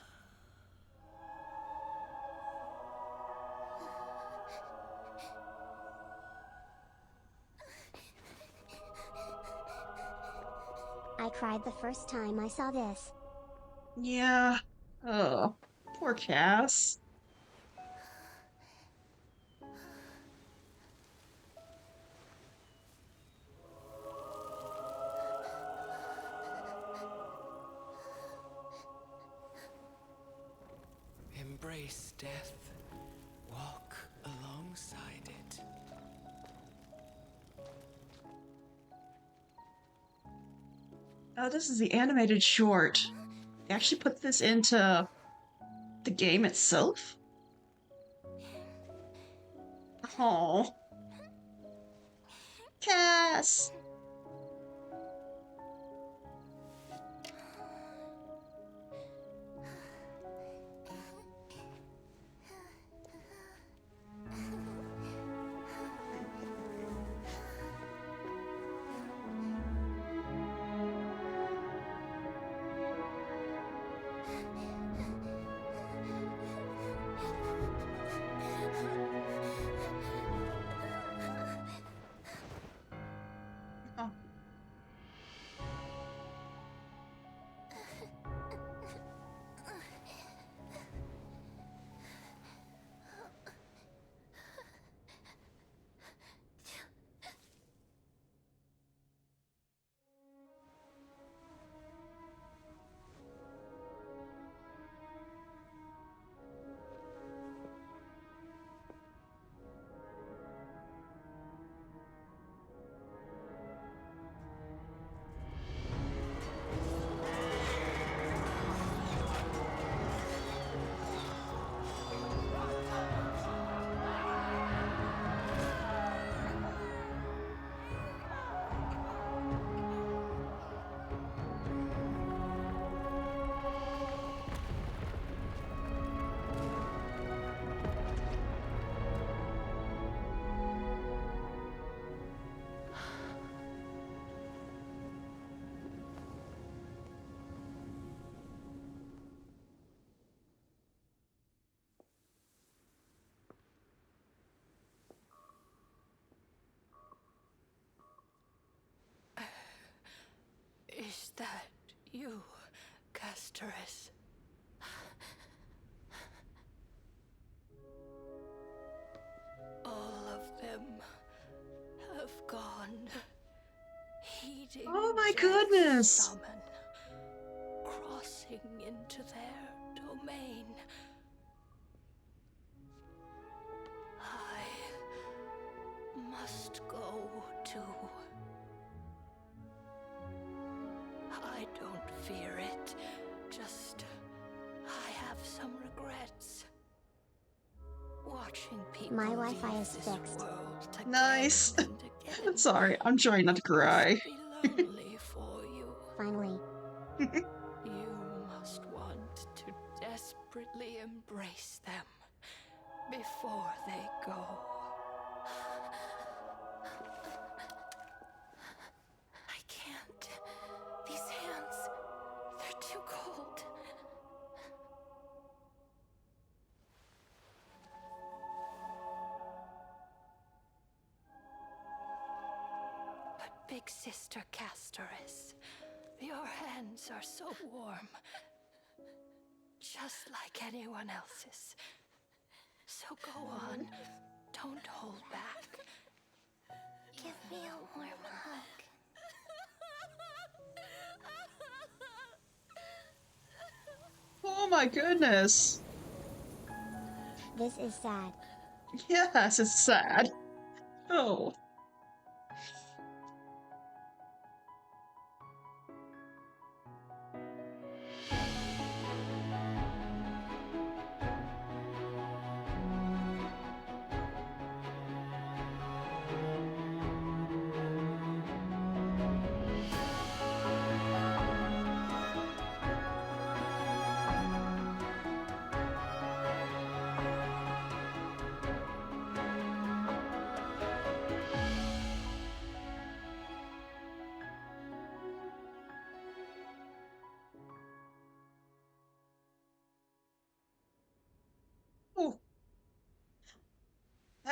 I cried the first time I saw this. Yeah. Oh, poor Cass. Embrace death. Walk alongside it. Oh, this is the animated short. They actually put this into the game itself? Oh. Cass! Oh. Is that you, Castoris? All of them have gone, heeding Oh my Death's goodness! summon, crossing into their domain. I must go too. I don't fear it, just I have some regrets. Watching people My Wi-Fi leave is this fixed. world again Nice. and again Sorry, I'm trying not to cry. must be lonely for you. Finally. You must want to desperately embrace them before they go. I can't. These hands, they're too cold. But Big Sister Castoris, your hands are so warm. Just like anyone else's. So go on. Don't hold back. Give me a warm hug. Oh my goodness. This is sad. Yes, it's sad. Oh.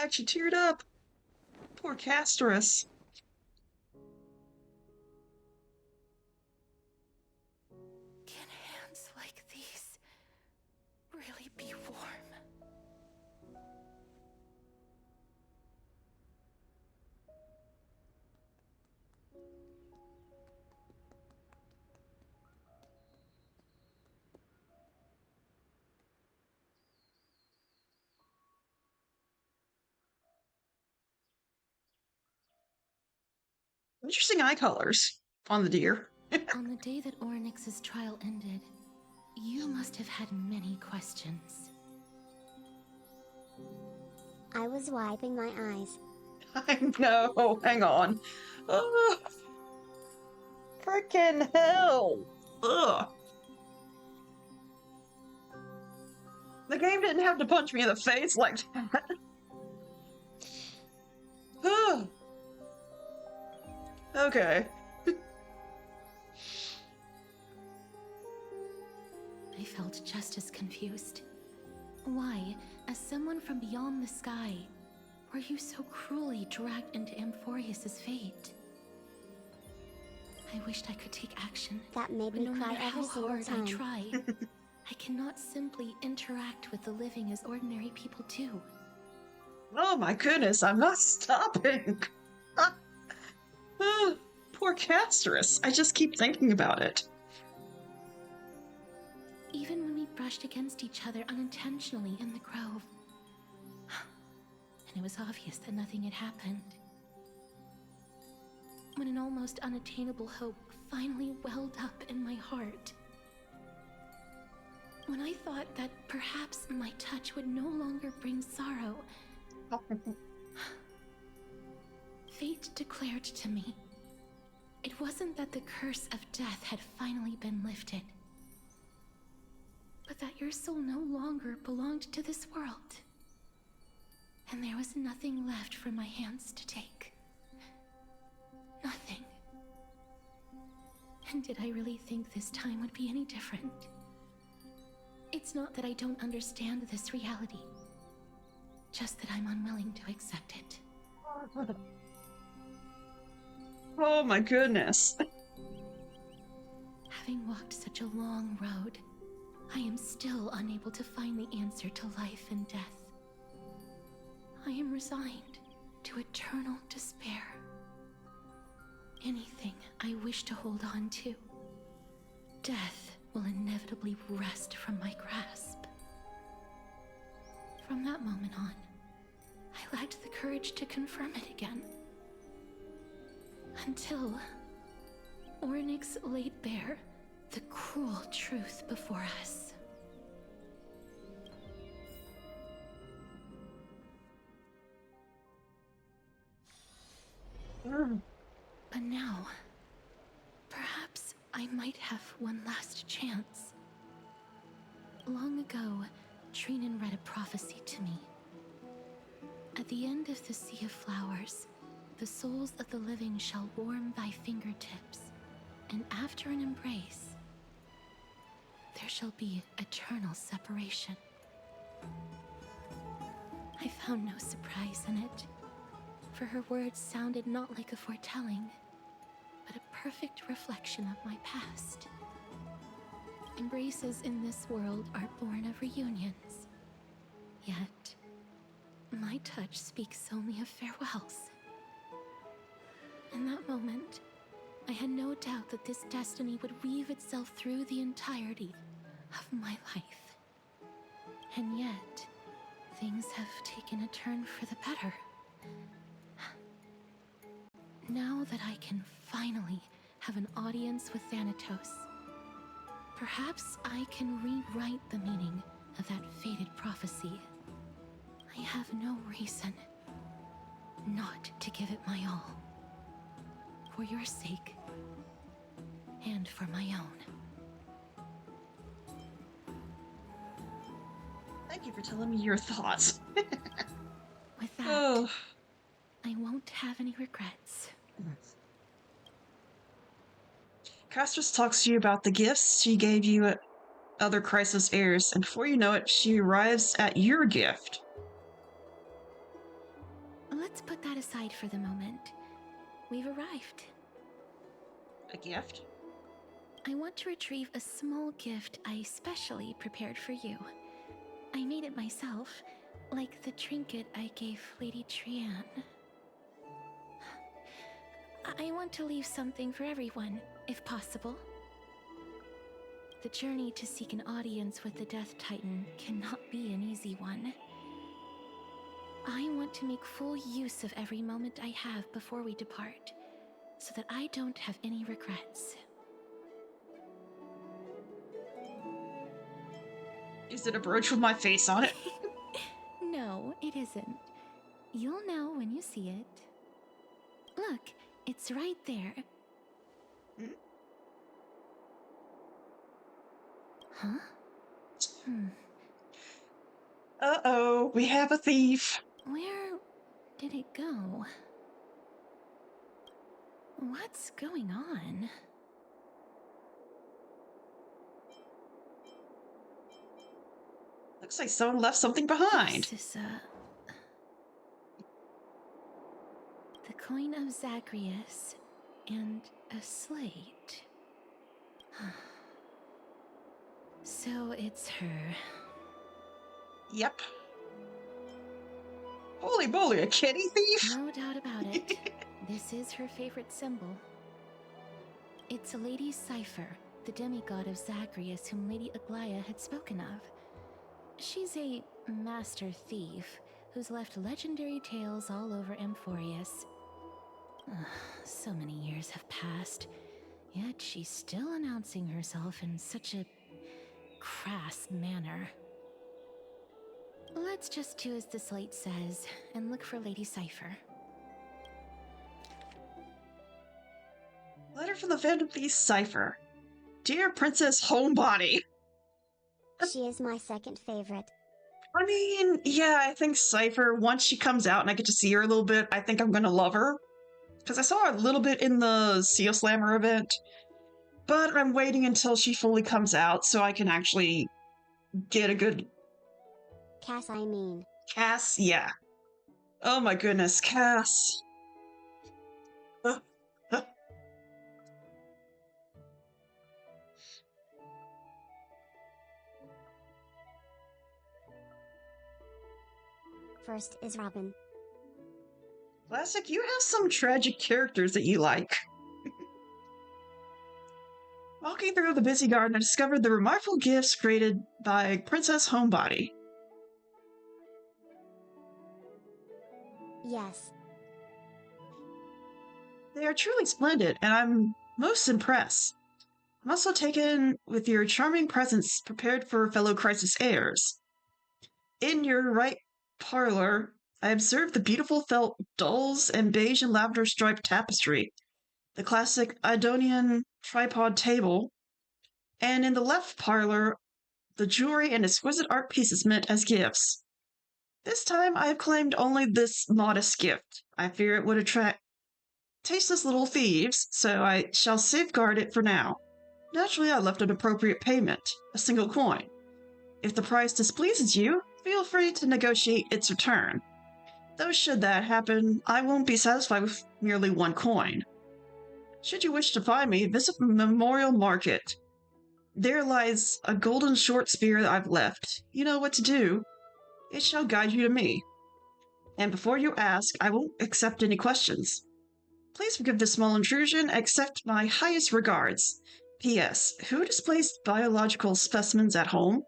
actually teared up. Poor Casterus. Can hands like these really be warm? Interesting eye colors on the deer. On the day that Orynyx's trial ended, you must have had many questions. I was wiping my eyes. I know. Hang on. Ugh. Frickin' hell. Ugh. The game didn't have to punch me in the face like that. Ugh. Okay. I felt just as confused. Why, as someone from beyond the sky, were you so cruelly dragged into Amphoreus' fate? I wished I could take action. That made but me no cry matter every how single hard time. I try, I cannot simply interact with the living as ordinary people do. Oh my goodness, I'm not stopping. Poor Casterus. I just keep thinking about it. Even when we brushed against each other unintentionally in the grove, and it was obvious that nothing had happened. When an almost unattainable hope finally welled up in my heart. When I thought that perhaps my touch would no longer bring sorrow, fate declared to me, it wasn't that the curse of death had finally been lifted, but that your soul no longer belonged to this world. And there was nothing left for my hands to take. Nothing. And did I really think this time would be any different? It's not that I don't understand this reality, just that I'm unwilling to accept it. Oh my goodness. Having walked such a long road, I am still unable to find the answer to life and death. I am resigned to eternal despair. Anything I wish to hold on to, death will inevitably wrest from my grasp. From that moment on, I lacked the courage to confirm it again. Until Orynyx laid bare the cruel truth before us. But now, perhaps I might have one last chance. Long ago, Trinan read a prophecy to me. At the end of the Sea of Flowers, the souls of the living shall warm thy fingertips, and after an embrace, there shall be eternal separation. I found no surprise in it, for her words sounded not like a foretelling, but a perfect reflection of my past. Embraces in this world are born of reunions, yet my touch speaks only of farewells. In that moment, I had no doubt that this destiny would weave itself through the entirety of my life. And yet, things have taken a turn for the better. Now that I can finally have an audience with Thanatos, perhaps I can rewrite the meaning of that fated prophecy. I have no reason not to give it my all. For your sake, and for my own. Thank you for telling me your thoughts. With that, I won't have any regrets. Castrus talks to you about the gifts she gave you at other Crisis heirs, and before you know it, she arrives at your gift. let's put that aside for the moment. We've arrived. A gift? I want to retrieve a small gift I specially prepared for you. I made it myself, like the trinket I gave Lady Trian. I want to leave something for everyone, if possible. The journey to seek an audience with the Death Titan cannot be an easy one. I want to make full use of every moment I have before we depart, so that I don't have any regrets. Is it a brooch with my face on it? No, it isn't. You'll know when you see it. Look, it's right there. Huh? Uh-oh, we have a thief. Where did it go? What's going on? Looks like someone left something behind. This is the coin of Zagreus and a slate. So it's her. Yep. Holy moly, a kitty thief? No doubt about it. This is her favorite symbol. It's Lady Cypher, the demigod of Zagreus whom Lady Aglaia had spoken of. She's a master thief who's left legendary tales all over Amphoreus. So many years have passed, yet she's still announcing herself in such a crass manner. Let's just do as the slate says and look for Lady Cypher. Letter from the Phantom Thief Cypher. Dear Princess Homebody. She is my second favorite. I mean, yeah, I think Cypher, once she comes out and I get to see her a little bit, I think I'm gonna love her. Because I saw her a little bit in the Seal Slammer event. But I'm waiting until she fully comes out so I can actually get a good... Cass, I mean. Cass, yeah. Oh my goodness, Cass. First is Robin. Classic, you have some tragic characters that you like. Walking through the busy garden, I discovered the remarkable gifts created by Princess Homebody. Yes. They are truly splendid, and I'm most impressed. I'm also taken with your charming presence prepared for fellow Crisis heirs. In your right parlor, I observed the beautiful felt dulls and beige and lavender striped tapestry, the classic Idonian tripod table, and in the left parlor, the jewelry and exquisite art pieces meant as gifts. This time I have claimed only this modest gift. I fear it would attract tasteless little thieves, so I shall safeguard it for now. Naturally, I left an appropriate payment, a single coin. If the price displeases you, feel free to negotiate its return. Though should that happen, I won't be satisfied with merely one coin. Should you wish to find me, visit the Memorial Market. There lies a golden short spear that I've left. You know what to do. It shall guide you to me. And before you ask, I won't accept any questions. Please forgive this small intrusion, accept my highest regards. P.S. Who displays biological specimens at home?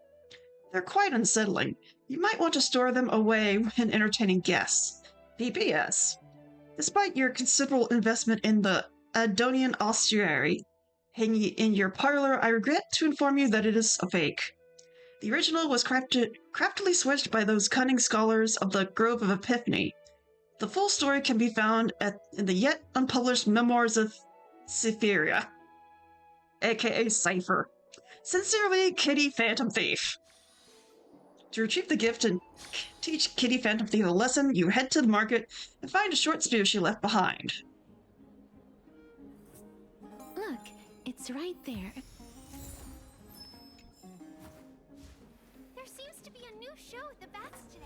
They're quite unsettling. You might want to store them away when entertaining guests. P.P.S. Despite your considerable investment in the Adonian ossuary hanging in your parlor, I regret to inform you that it is a fake. The original was craftily switched by those cunning scholars of the Grove of Epiphany. The full story can be found in the yet unpublished Memoirs of Cytherea, aka Cypher. Sincerely, Kitty Phantom Thief. To retrieve the gift and teach Kitty Phantom Thief a lesson, you head to the market and find a short spear she left behind. Look, it's right there. There seems to be a new show at the bats today.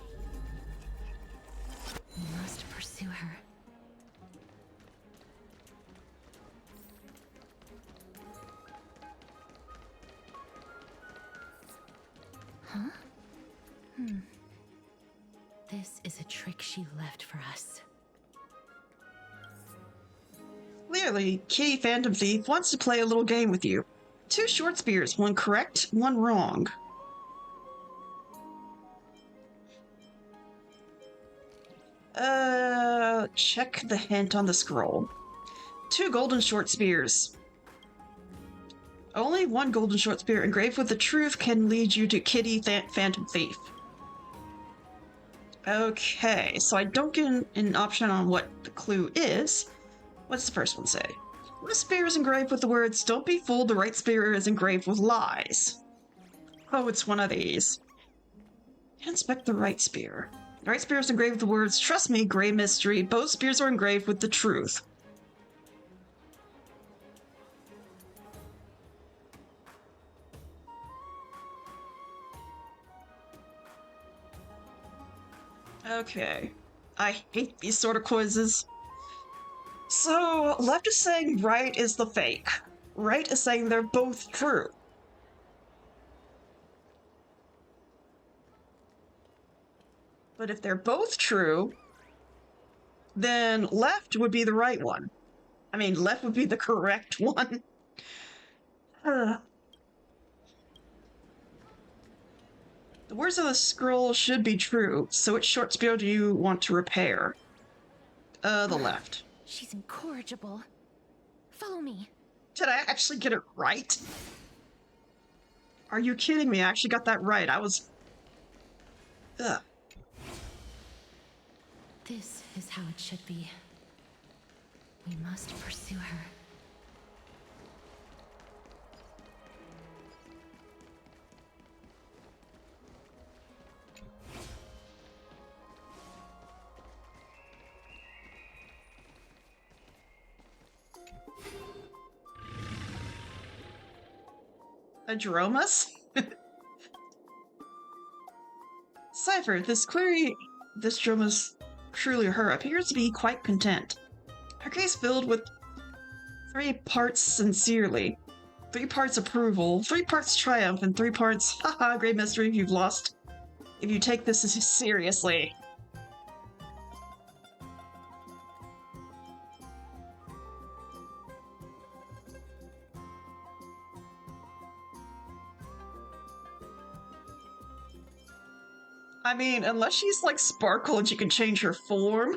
We must pursue pursue her. Huh? This is a trick she left for us. Clearly, Kitty Phantom Thief wants to play a little game with you. 2 short spears, 1 correct, 1 wrong. Check the hint on the scroll. 2 golden short spears. Only 1 golden short spear engraved with the truth can lead you to Kitty Phantom Thief. Okay, so I don't get an option on what the clue is. What's the first one say? The spear is engraved with the words, "Don't be fooled, the right spear is engraved with lies." Oh, it's one of these. Inspect the right spear. The right spear is engraved with the words, "Trust me, Grey Mystery." Both spears are engraved with the truth. Okay. I hate these sort of quizzes. So, left is saying right is the fake. Right is saying they're both true. But if they're both true, then left would be the right one. I mean, left would be the correct one. The words of the scroll should be true, so which short spear do you want to repair? The left. She's incorrigible. Follow me. Did I actually get it right? Are you kidding me? I actually got that right. I was... Ugh. This is how it should be. We must pursue her. Adromas? Cypher, this Droma's truly her, appears to be quite content. Her case filled with 3 parts sincerely, 3 parts approval, 3 parts triumph, and 3 parts, haha, great mystery if you've lost. If you take this seriously. I mean, unless she's like Sparkle and she can change her form.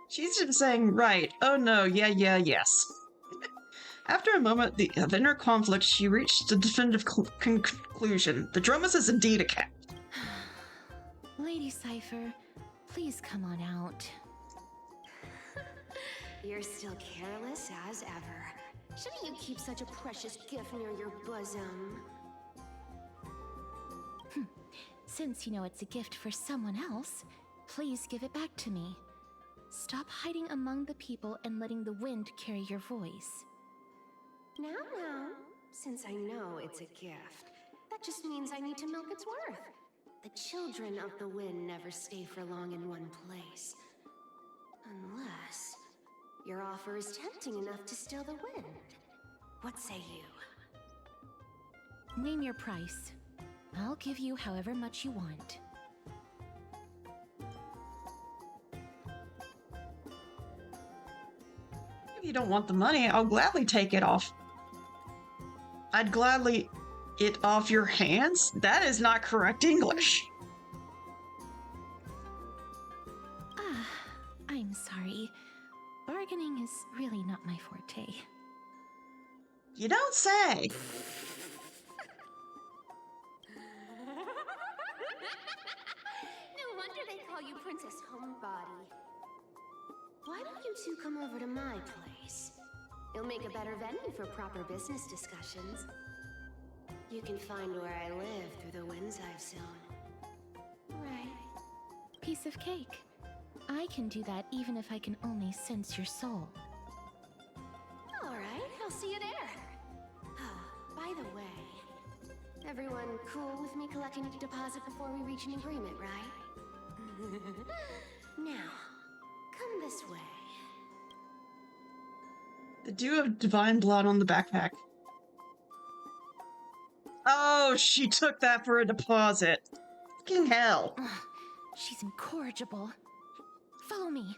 She's just saying, right, oh no, yeah, yes. After a moment of inner conflict, she reached a definitive conclusion. The Dromas is indeed a cat. Lady Cypher, please come on out. You're still careless as ever. Shouldn't you keep such a precious gift near your bosom? Since you know it's a gift for someone else, please give it back to me. Stop hiding among the people and letting the wind carry your voice. Now, since I know it's a gift, that just means I need to milk its worth. The children of the wind never stay for long in one place. Unless your offer is tempting enough to still the wind. What say you? Name your price. I'll give you however much you want. If you don't want the money, I'll gladly take it off. I'd gladly it off your hands? That is not correct English. I'm sorry. Bargaining is really not my forte. You don't say. No wonder they call you Princess Homebody. Why don't you two come over to my place? It'll make a better venue for proper business discussions. You can find where I live through the winds I've sown. Right. Piece of cake. I can do that even if I can only sense your soul. All right, I'll see you there. By the way, Everyone cool with me collecting a deposit before we reach an agreement, right? Now, come this way. The dew of divine blood on the backpack. Oh, she took that for a deposit. Fucking hell. Ugh, she's incorrigible. Follow me.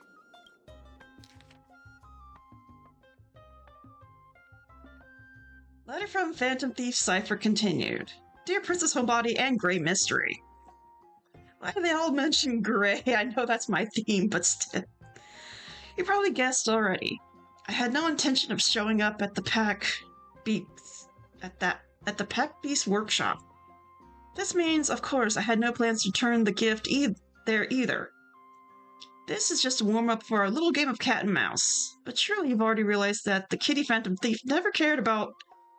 Letter from Phantom Thief Cipher continued. Dear Princess Homebody and Grey Mystery. Why do they all mention Grey? I know that's my theme, but still. You probably guessed already. I had no intention of showing up at the Pack Beast at the Pack Beast workshop. This means, of course, I had no plans to turn the gift there either. This is just a warm-up for our little game of cat and mouse. But surely you've already realized that the kitty Phantom Thief never cared about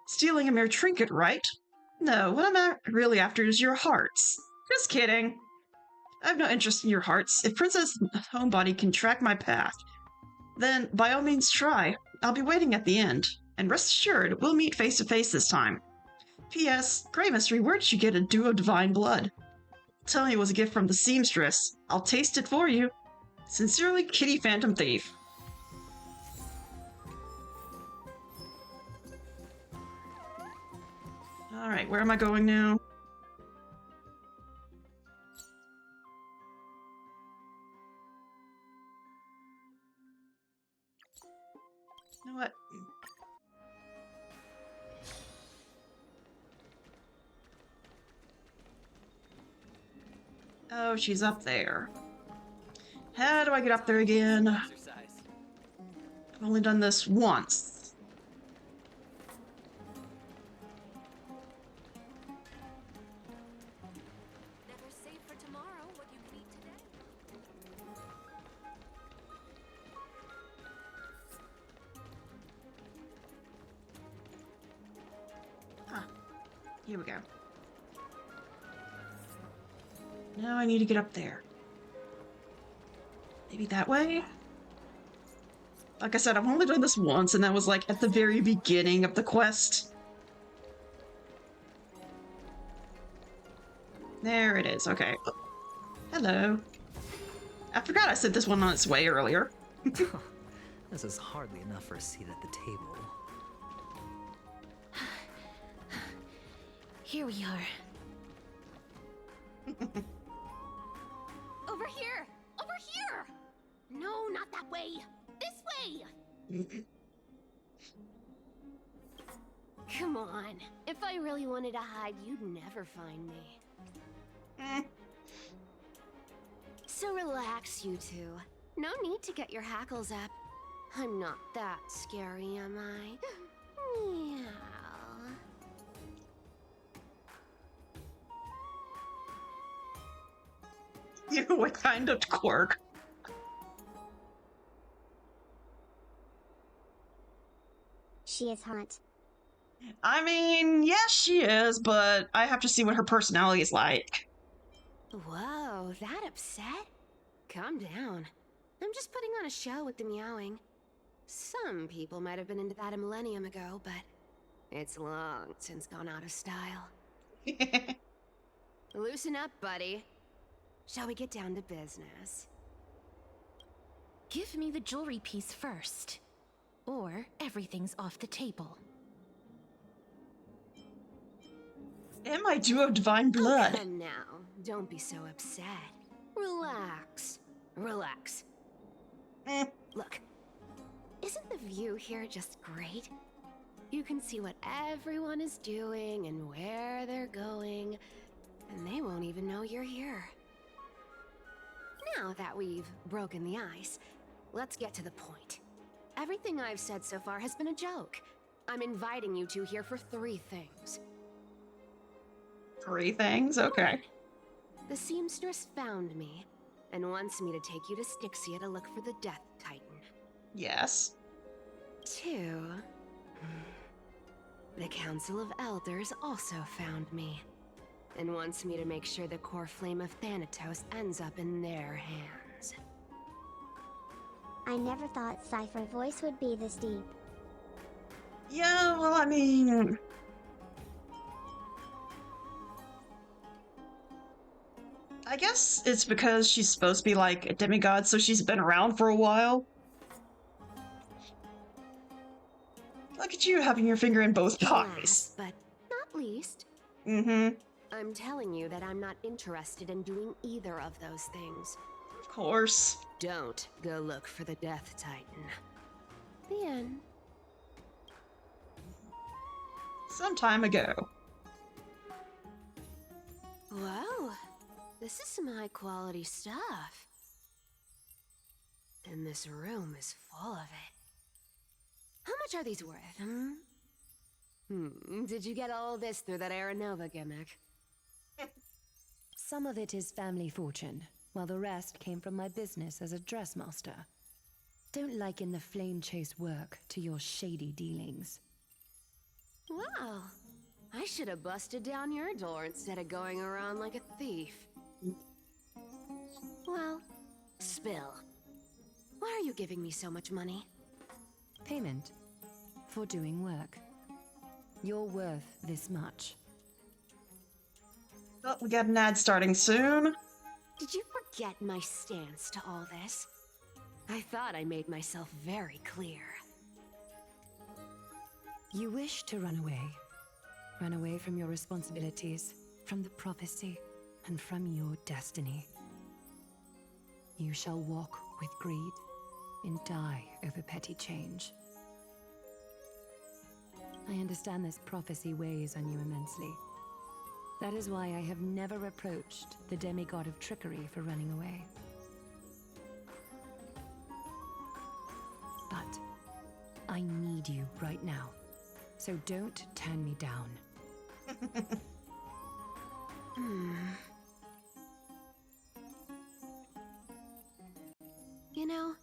stealing a mere trinket, right? No, what I'm really after is your hearts. Just kidding. I have no interest in your hearts. If Princess Homebody can track my path, then by all means try. I'll be waiting at the end. And rest assured, we'll meet face to face this time. P.S. Grey Mystery, where did you get a dew of divine blood? Tell me it was a gift from the seamstress. I'll taste it for you. Sincerely, Kitty Phantom Thief. Alright, where am I going now? You know what? Oh, she's up there. How do I get up there again? I've only done this once. Never save for tomorrow what you can eat today. Ah, here we go. Now I need to get up there. Maybe that way? Like I said, I've only done this once, and that was like at the very beginning of the quest. There it is, okay. Oh, hello. I forgot I said this one on its way earlier. This is hardly enough for a seat at the table. Here we are. Over here! Over here! No, not that way! This way! Come on. If I really wanted to hide, you'd never find me. So relax, you two. No need to get your hackles up. I'm not that scary, am I? Meow. You kind of quirk. She is hot. I mean, yes, she is, but I have to see what her personality is like. Whoa, that upset? Calm down. I'm just putting on a show with the meowing. Some people might have been into that a millennium ago, but it's long since gone out of style. Loosen up, buddy. Shall we get down to business? Give me the jewelry piece first, or everything's off the table. Am I dew of divine blood? Oh, come now. Don't be so upset. Relax. Relax. Look, isn't the view here just great? You can see what everyone is doing and where they're going, and they won't even know you're here. Now that we've broken the ice, let's get to the point. Everything I've said so far has been a joke. I'm inviting you two here for 3 things. 3 things? Okay. The seamstress found me and wants me to take you to Styxia to look for the Death Titan. Yes. 2. The Council of Elders also found me and wants me to make sure the core flame of Thanatos ends up in their hands. I never thought Cypher voice would be this deep. Yeah, well, I mean... guess it's because she's supposed to be like a demigod, so she's been around for a while. Look at you having your finger in both pies. Last, but not least, Mm-hmm. I'm telling you that I'm not interested in doing either of those things. Of course. Don't go look for the Death Titan. The end. Some time ago. Whoa, this is some high-quality stuff. And this room is full of it. How much are these worth, Did you get all this through that Aranova gimmick? Some of it is family fortune, while the rest came from my business as a dressmaster. Don't liken the flame chase work to your shady dealings. Wow, I should have busted down your door instead of going around like a thief. Well, spill. Why are you giving me so much money? Payment for doing work. You're worth this much. Oh, we got an ad starting soon. Did you forget my stance to all this? I thought I made myself very clear. You wish to run away. Run away from your responsibilities, from the prophecy, and from your destiny. You shall walk with greed and die over petty change. I understand this prophecy weighs on you immensely. That is why I have never approached the demigod of trickery for running away. But I need you right now, so don't turn me down. You know,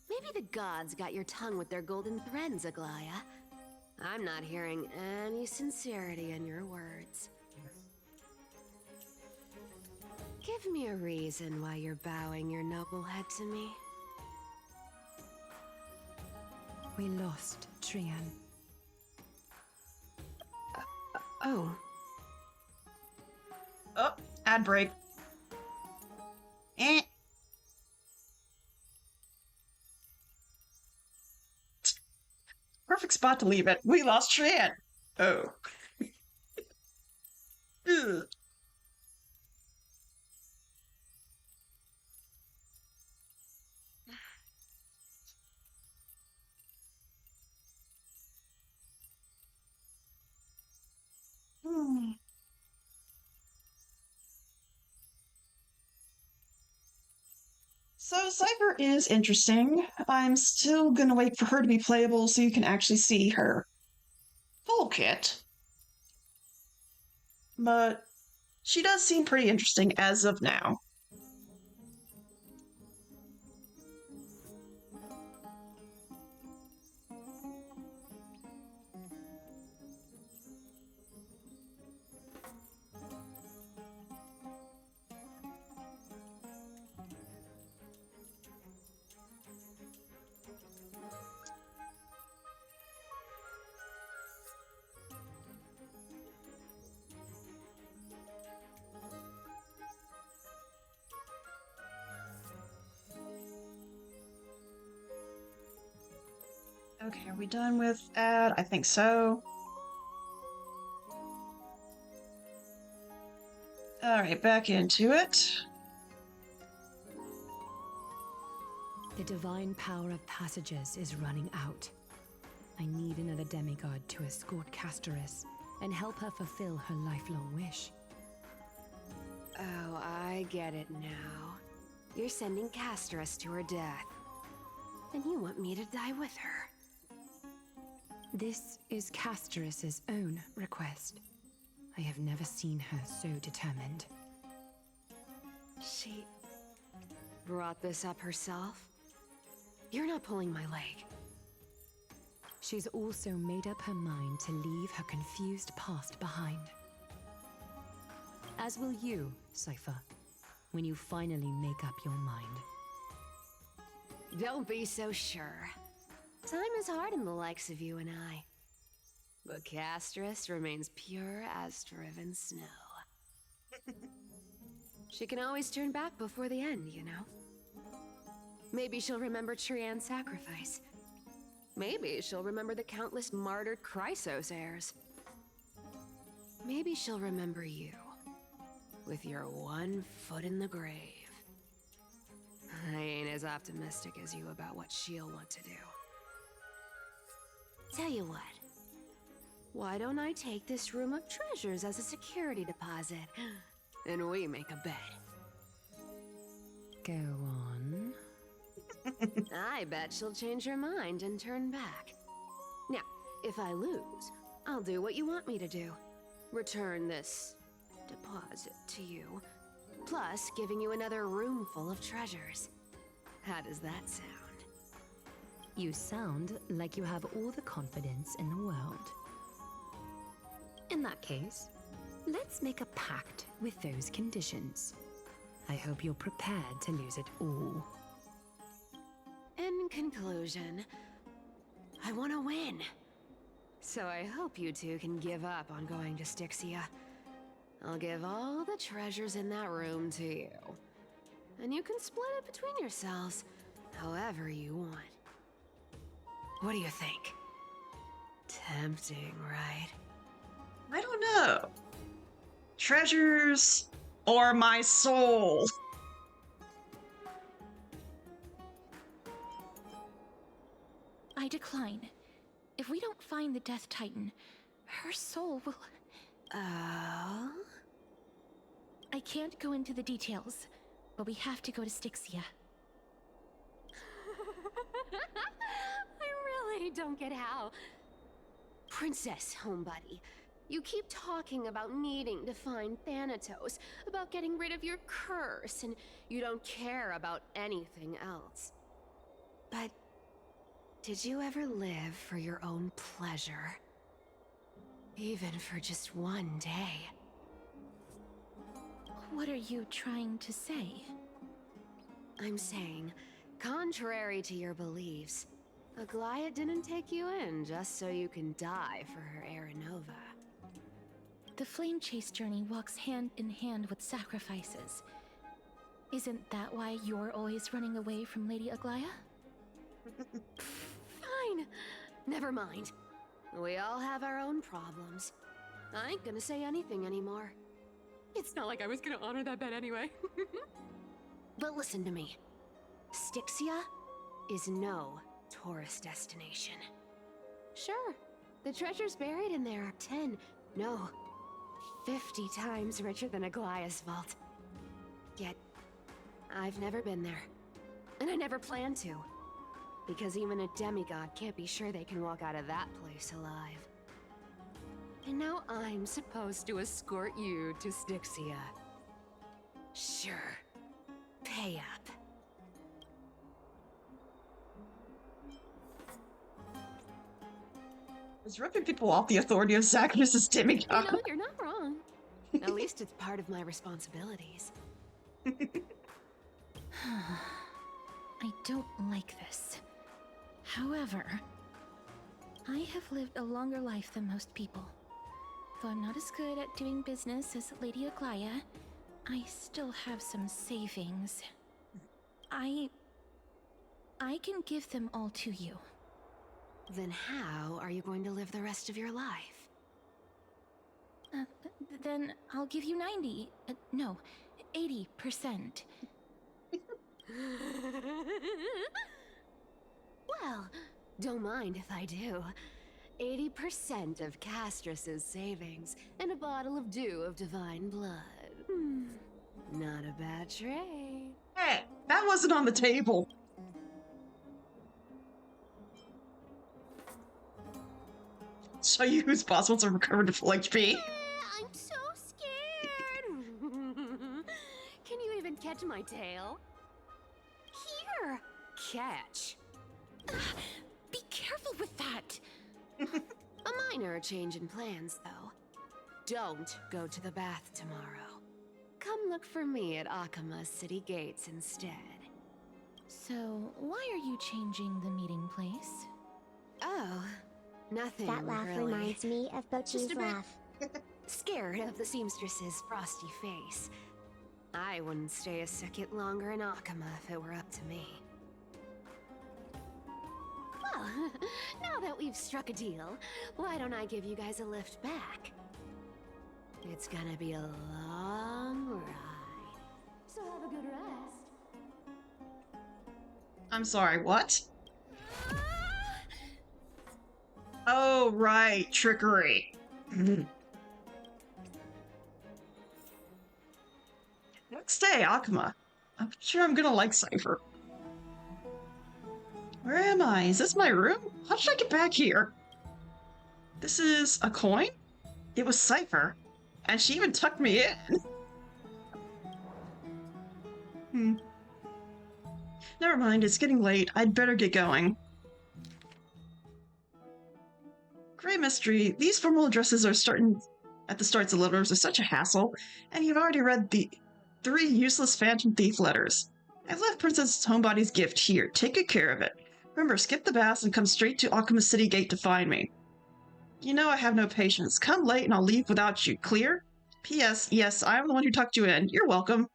maybe the gods got your tongue with their golden threads, Aglaya. I'm not hearing any sincerity in your words. Give me a reason why you're bowing your noble head to me. We lost Trian. Oh. Oh, ad break. Eh. Perfect spot to leave it. We lost Tran. Oh. Ugh. So Cypher is interesting. I'm still gonna wait for her to be playable so you can actually see her full kit. But she does seem pretty interesting as of now. Okay, are we done with ad? I think so. Alright, back into it. The divine power of passages is running out. I need another demigod to escort Castorus and help her fulfill her lifelong wish. Oh, I get it now. You're sending Castorus to her death. And you want me to die with her. This is Castorus's own request. I have never seen her so determined. She brought this up herself? You're not pulling my leg. She's also made up her mind to leave her confused past behind. As will you, Cypher, when you finally make up your mind. Don't be so sure. Time is hard in the likes of you and I. But Castorus remains pure as driven snow. She can always turn back before the end, you know? Maybe she'll remember Trian's sacrifice. Maybe she'll remember the countless martyred Chrysos heirs. Maybe she'll remember you, with your one foot in the grave. I ain't as optimistic as you about what she'll want to do. Tell you what, why don't I take this room of treasures as a security deposit, and we make a bet? Go on. I bet she'll change her mind and turn back. Now, if I lose, I'll do what you want me to do. Return this deposit to you, plus giving you another room full of treasures. How does that sound? You sound like you have all the confidence in the world. In that case, let's make a pact with those conditions. I hope you're prepared to lose it all. In conclusion, I want to win. So I hope you two can give up on going to Styxia. I'll give all the treasures in that room to you. And you can split it between yourselves, however you want. What do you think? Tempting, right? I don't know. Treasures or my soul? I decline. If we don't find the Death Titan, her soul will... Oh? I can't go into the details, but we have to go to Styxia. I really don't get how. Princess, homebuddy, you keep talking about needing to find Thanatos, about getting rid of your curse, and you don't care about anything else. But did you ever live for your own pleasure? Even for just one day? What are you trying to say? I'm saying, contrary to your beliefs, Aglaia didn't take you in just so you can die for her Aranova. The flame chase journey walks hand in hand with sacrifices. Isn't that why you're always running away from Lady Aglaia? Fine. Never mind. We all have our own problems. I ain't gonna say anything anymore. It's not like I was gonna honor that bet anyway. But listen to me. Styxia is no tourist destination. Sure, the treasures buried in there are 10, no, 50 times richer than Aglaia's vault. Yet, I've never been there. And I never plan to. Because even a demigod can't be sure they can walk out of that place alive. And now I'm supposed to escort you to Styxia. Sure. Pay up. Is ripping people off the authority of Zacchaeus' demigod? You know, you're not wrong. At least it's part of my responsibilities. I don't like this. However, I have lived a longer life than most people. Though I'm not as good at doing business as Lady Aglaia, I still have some savings. I can give them all to you. Then how are you going to live the rest of your life? Then I'll give you 90. No, 80%. Well, don't mind if I do. 80% of Castrus's savings and a bottle of dew of divine blood. Not a bad trade. Hey, that wasn't on the table. Show you who's boss once I recovered to full HP. I'm so scared. Can you even catch my tail? Here. Catch. Be careful with that. A minor change in plans, though. Don't go to the bath tomorrow. Come look for me at Akama's city gates instead. So, why are you changing the meeting place? Oh, nothing That laugh really. reminds me of Just Bochi's a bit laugh. scared of the seamstress's frosty face. I wouldn't stay a second longer in Akama if it were up to me. Well, now that we've struck a deal, why don't I give you guys a lift back? It's gonna be a long ride. So have a good rest. I'm sorry, what? Oh, right, trickery. Next day, Akuma. I'm sure I'm gonna like Cypher. Where am I? Is this my room? How did I get back here? This is a coin? It was Cypher. And she even tucked me in. Never mind, it's getting late. I'd better get going. Great mystery. These formal addresses are starting at the starts of letters are such a hassle, and you've already read the 3 useless Phantom Thief letters. I've left Princess Homebody's gift here. Take good care of it. Remember, skip the baths and come straight to Akuma City Gate to find me. You know I have no patience. Come late and I'll leave without you. Clear? P.S. Yes, I'm the one who tucked you in. You're welcome.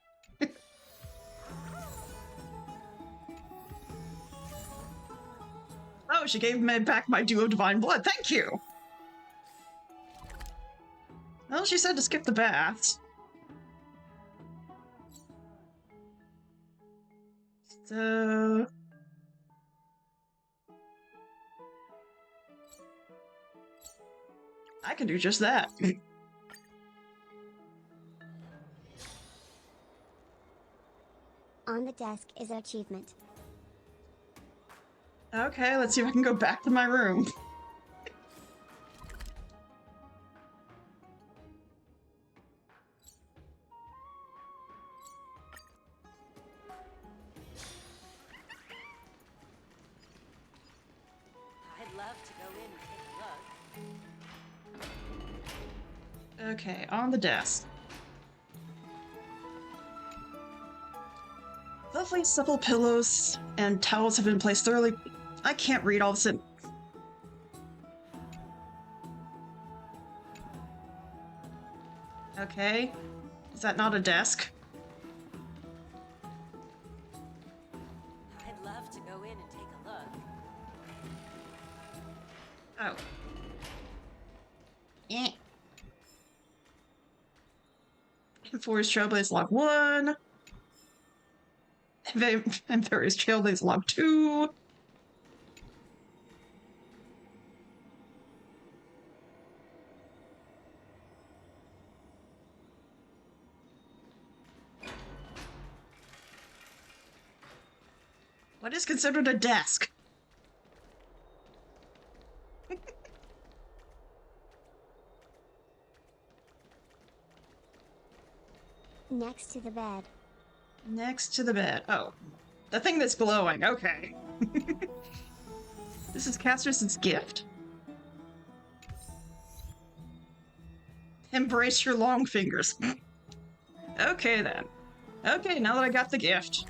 Oh, she gave me back my due of divine blood. Thank you! Well, she said to skip the baths. So... I can do just that. On the desk is an achievement. Okay, let's see if I can go back to my room. I'd love to go in and take a look. Okay, on the desk. Lovely supple pillows and towels have been placed thoroughly. I can't read all this. Okay. Is that not a desk? I'd love to go in and take a look. Oh. Eh. Amphoreus Trailblaze Log 1. Amphoreus Trailblaze Log 2. What is considered a desk? Next to the bed. Next to the bed. Oh. The thing that's glowing. Okay. This is Caster's gift. Embrace your long fingers. Okay then. Okay, now that I got the gift.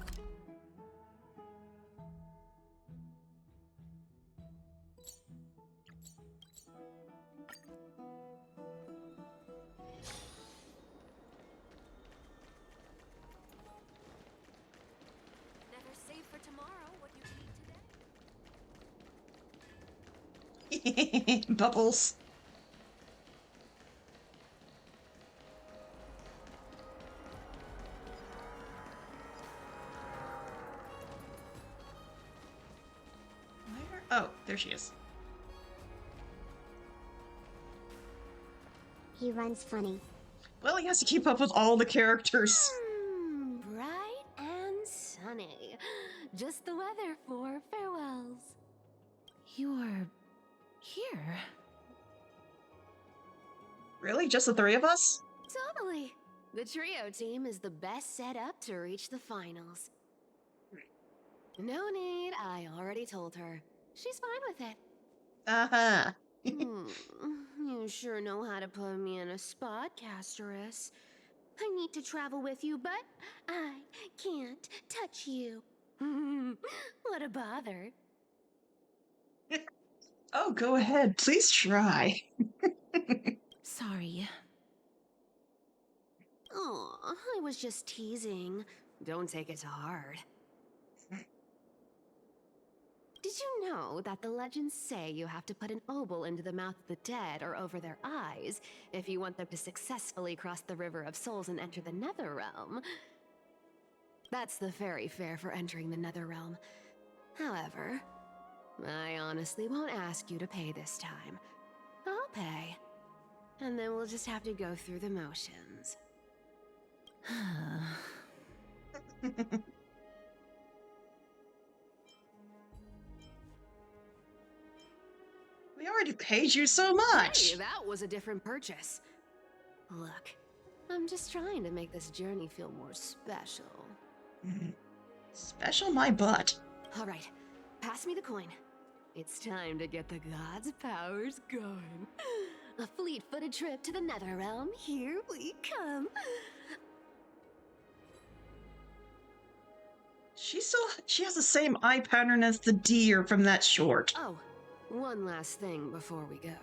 Never save for tomorrow what you eat today. Bubbles. Where? Oh, there she is. He runs funny. Well, he has to keep up with all the characters. Bright and sunny. Just the weather for farewells. You're here. Really? Just the 3 of us? Totally. The trio team is the best set up to reach the finals. No need, I already told her. She's fine with it. Uh-huh. You sure know how to put me in a spot, Casterus. I need to travel with you, but I can't touch you. What a bother. Oh, go ahead. Please try. Sorry. Aw, I was just teasing. Don't take it to heart. Did you know that the legends say you have to put an obol into the mouth of the dead or over their eyes if you want them to successfully cross the River of Souls and enter the Netherrealm? That's the fairy fare for entering the Netherrealm. However, I honestly won't ask you to pay this time. I'll pay. And then we'll just have to go through the motions. We already paid you so much. Hey, that was a different purchase. Look, I'm just trying to make this journey feel more special. Special my butt. All right, pass me the coin. It's time to get the gods' powers going. A fleet-footed trip to the Netherrealm. Here we come. She has the same eye pattern as the deer from that short. Oh, one last thing before we go.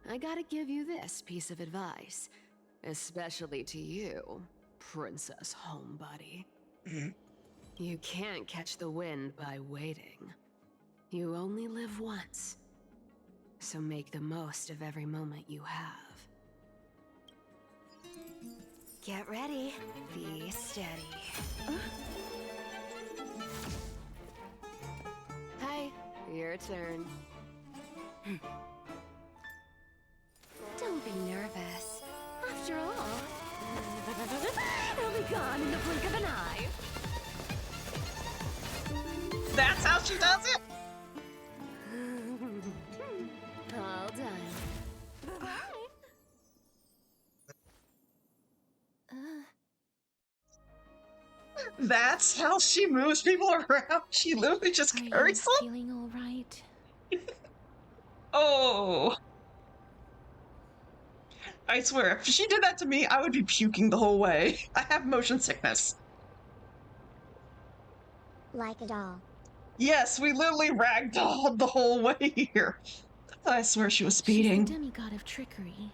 I gotta give you this piece of advice, especially to you, Princess Homebody. You can't catch the wind by waiting. You only live once, so make the most of every moment you have. Get ready. Be steady. Hi, your turn. Don't be nervous. After all, it'll be gone in the blink of an eye. That's how she does it? All done. That's how she moves people around. She literally just carries them. Feeling all right? Oh. I swear, if she did that to me, I would be puking the whole way. I have motion sickness. Like a doll. Yes, we literally ragdolled the whole way here. I swear she was speeding. She's the demigod of trickery.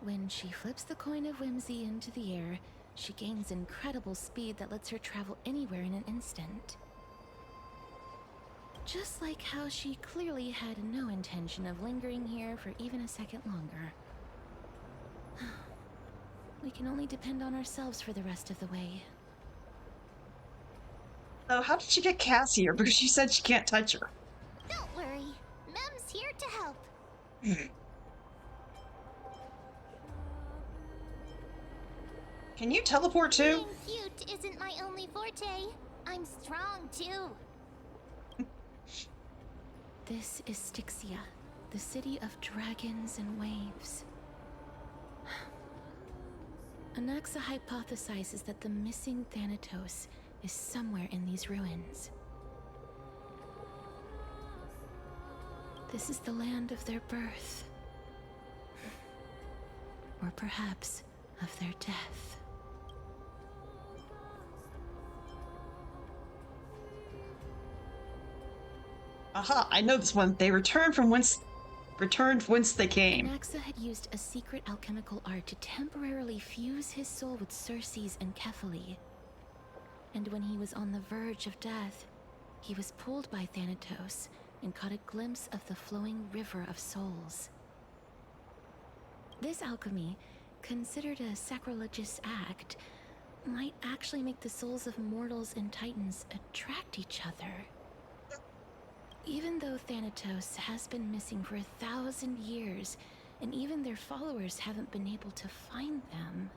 When she flips the coin of whimsy into the air, she gains incredible speed that lets her travel anywhere in an instant. Just like how she clearly had no intention of lingering here for even a second longer. We can only depend on ourselves for the rest of the way. So how did she get Cassie here? Because she said she can't touch her. Don't worry. Mem's here to help. Can you teleport too? Being cute isn't my only forte. I'm strong too. This is Styxia, the city of dragons and waves. Anaxa hypothesizes that the missing Thanatos is somewhere in these ruins. This is the land of their birth. Or perhaps of their death. Aha, I know this one. They returned whence they came. Anaxa had used a secret alchemical art to temporarily fuse his soul with Circe's and Kephae. And when he was on the verge of death, he was pulled by Thanatos and caught a glimpse of the flowing river of souls. This alchemy, considered a sacrilegious act, might actually make the souls of mortals and titans attract each other. Even though Thanatos has been missing for 1,000 years, and even their followers haven't been able to find them,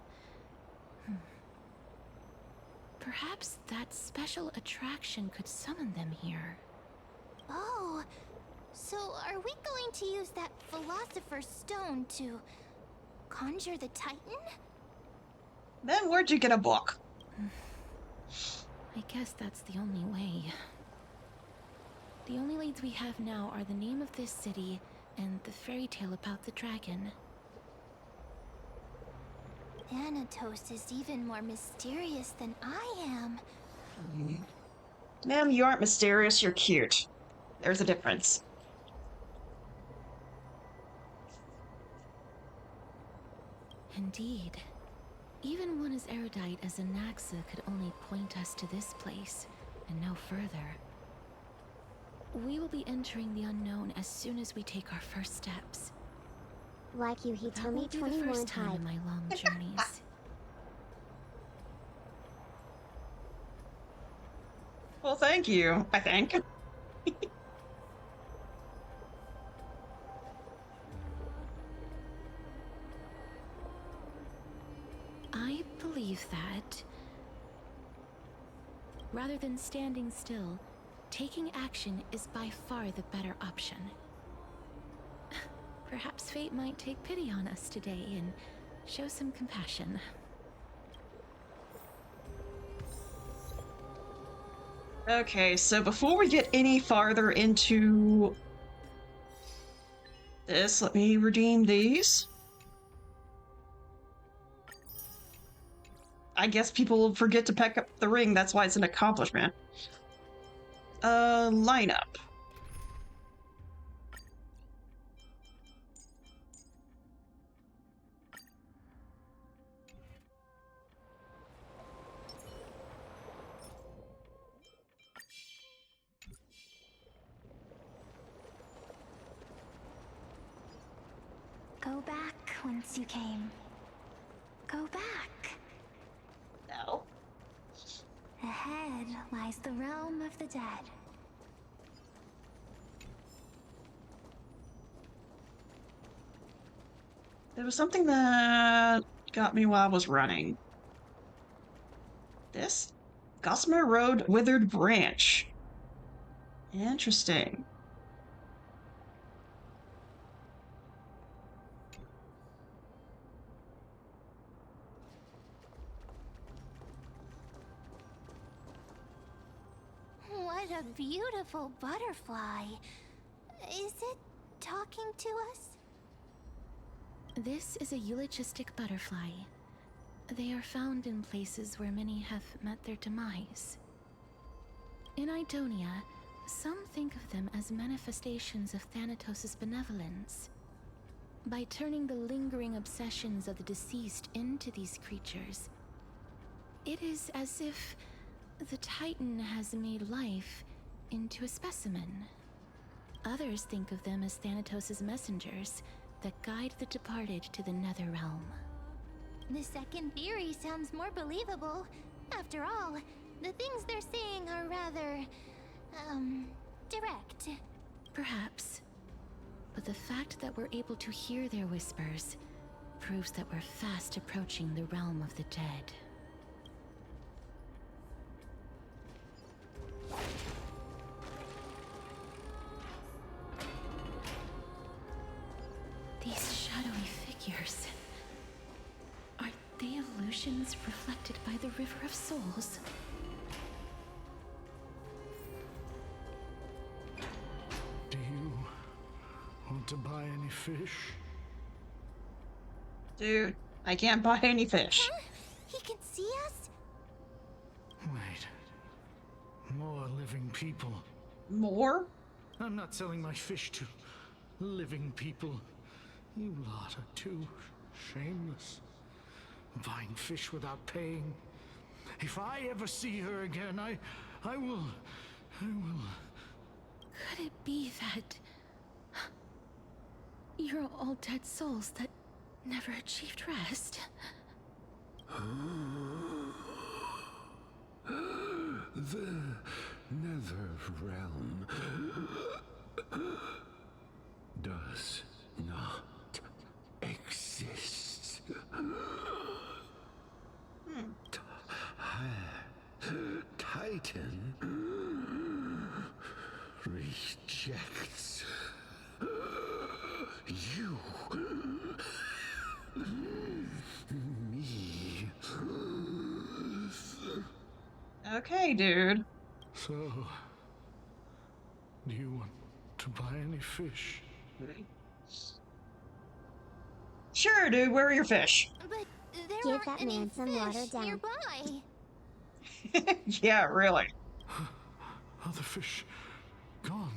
perhaps that special attraction could summon them here. Oh, so are we going to use that Philosopher's Stone to conjure the Titan? Then where'd you get a book? I guess that's the only way. The only leads we have now are the name of this city and the fairy tale about the dragon. Thanatos is even more mysterious than I am. Ma'am, you aren't mysterious, you're cute. There's a difference. Indeed. Even one as erudite as Anaxa could only point us to this place, and no further. We will be entering the unknown as soon as we take our first steps. Like you, That won't be the 21 first time type. in my long journeys. Well, thank you, I think. I believe that, rather than standing still, taking action is by far the better option. Perhaps fate might take pity on us today and show some compassion. Okay, so before we get any farther into this, let me redeem these. I guess people forget to pick up the ring, that's why it's an accomplishment. Lineup. Go back whence you came. Go back. No. Ahead lies the realm of the dead. There was something that got me while I was running. This? Gossamer Road Withered Branch. Interesting. What a beautiful butterfly. Is it talking to us? This is a eulogistic butterfly. They are found in places where many have met their demise. In Idonia, some think of them as manifestations of Thanatos' benevolence. By turning the lingering obsessions of the deceased into these creatures, it is as if the Titan has made life into a specimen. Others think of them as Thanatos' messengers that guide the departed to the nether realm. The second theory sounds more believable. After all, the things they're saying are rather, direct. Perhaps. But the fact that we're able to hear their whispers proves that we're fast approaching the realm of the dead. These shadowy figures. Are they illusions reflected by the River of Souls? Do you want to buy any fish? Dude, I can't buy any fish. Huh? He can see us? Wait. More living people. More? I'm not selling my fish to living people. You lot are too shameless. Buying fish without paying. If I ever see her again, I will... Could it be that you're all dead souls that never achieved rest? The nether realm does not exist. Titan rejects you. Me. Okay, dude. So, do you want to buy any fish? Sure, dude, where are your fish? But there Give aren't that any man some fish water down. nearby. Yeah, really. Are the fish gone?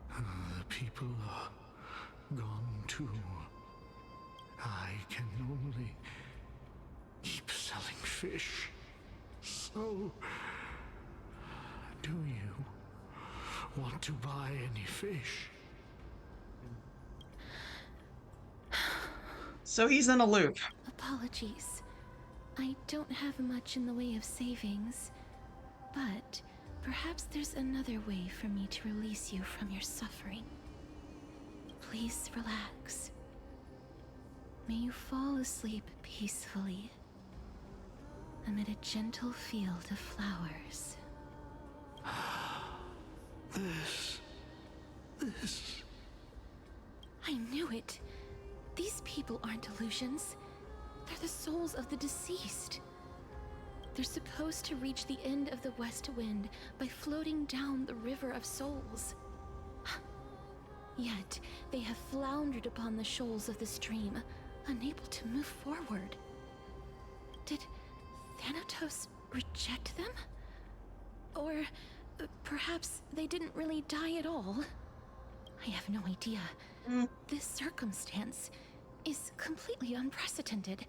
The people are gone too. I can only keep selling fish. So, do you want to buy any fish? So he's in a loop. Apologies. I don't have much in the way of savings, but perhaps there's another way for me to release you from your suffering. Please relax. May you fall asleep peacefully amid a gentle field of flowers. This. I knew it. These people aren't illusions. They're the souls of the deceased. They're supposed to reach the end of the West Wind by floating down the River of Souls. Yet, they have floundered upon the shoals of the stream, unable to move forward. Did Thanatos reject them? Or perhaps they didn't really die at all? I have no idea. This circumstance is completely unprecedented.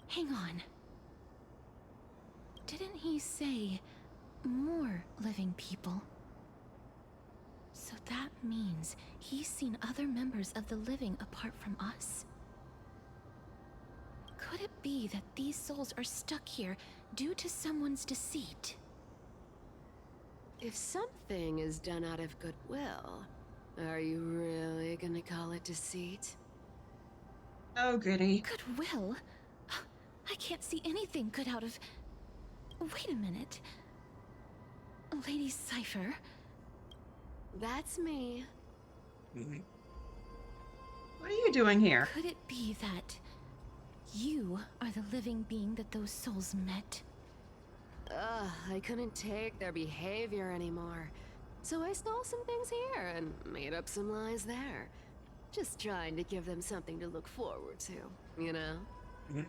Hang on. Didn't he say more living people? So that means he's seen other members of the living apart from us? Could it be that these souls are stuck here due to someone's deceit? If something is done out of goodwill, are you really gonna call it deceit? Oh, goody. Goodwill? I can't see anything good out of... Wait a minute. Lady Cypher? That's me. What are you doing here? Could it be that you are the living being that those souls met? Ugh, I couldn't take their behavior anymore. So I stole some things here and made up some lies there. Just trying to give them something to look forward to, you know? It's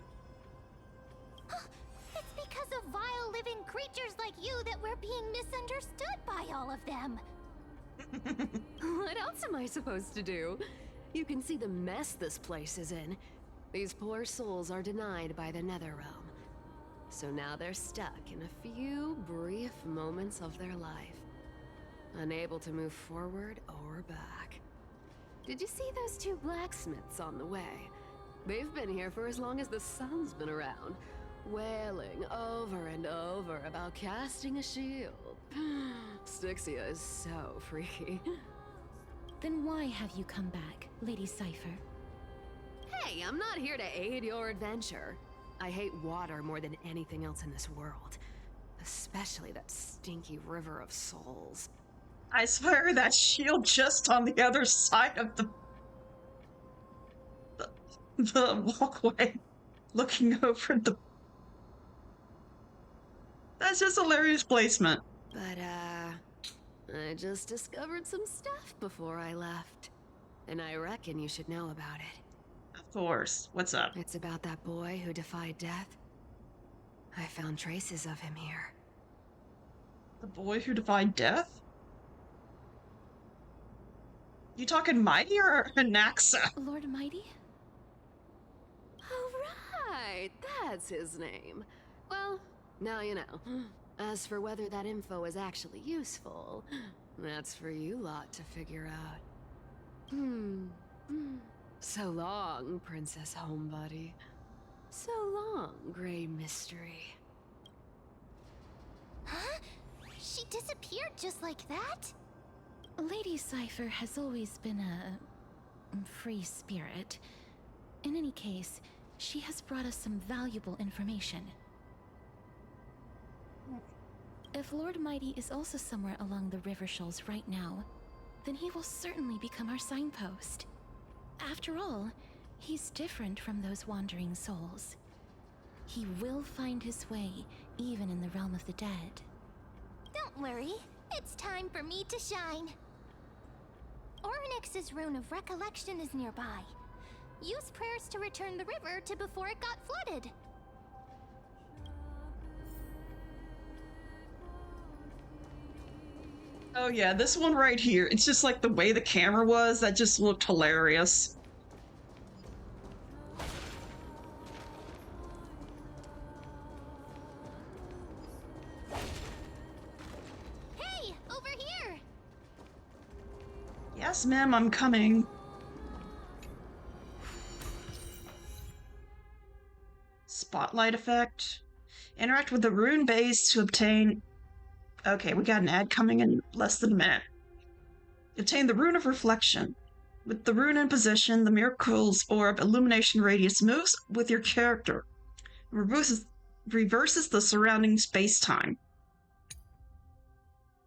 because of vile living creatures like you that we're being misunderstood by all of them. What else am I supposed to do? You can see the mess this place is in. These poor souls are denied by the Netherrealm. So now they're stuck in a few brief moments of their life. Unable to move forward or back. Did you see those two blacksmiths on the way? They've been here for as long as the sun's been around, wailing over and over about casting a shield. Styxia is so freaky. Then why have you come back, Lady Cypher? Hey, I'm not here to aid your adventure. I hate water more than anything else in this world. Especially that stinky river of souls. I swear that shield just on the other side of the walkway, looking over the... That's just hilarious placement. But, I just discovered some stuff before I left. And I reckon you should know about it. Of course. What's up? It's about that boy who defied death. I found traces of him here. The boy who defied death? You talking Mighty or Naxa? Lord Mighty? Oh, right! That's his name. Well, now you know. As for whether that info is actually useful, that's for you lot to figure out. So long, Princess Homebody. So long, Grey Mystery. Huh? She disappeared just like that? Lady Cypher has always been a free spirit. In any case, she has brought us some valuable information. If Lord Mighty is also somewhere along the river shoals right now, then he will certainly become our signpost. After all, he's different from those wandering souls. He will find his way, even in the realm of the dead. Don't worry, it's time for me to shine. Ornyx's rune of recollection is nearby. Use prayers to return the river to before it got flooded. Oh yeah, this one right here. It's just like the way the camera was, that just looked hilarious. Yes, ma'am, I'm coming. Spotlight effect. Interact with the rune base to obtain... Okay, we got an ad coming in less than a minute. Obtain the Rune of Reflection. With the rune in position, the Miracle's Orb illumination radius moves with your character. Reverses the surrounding space-time.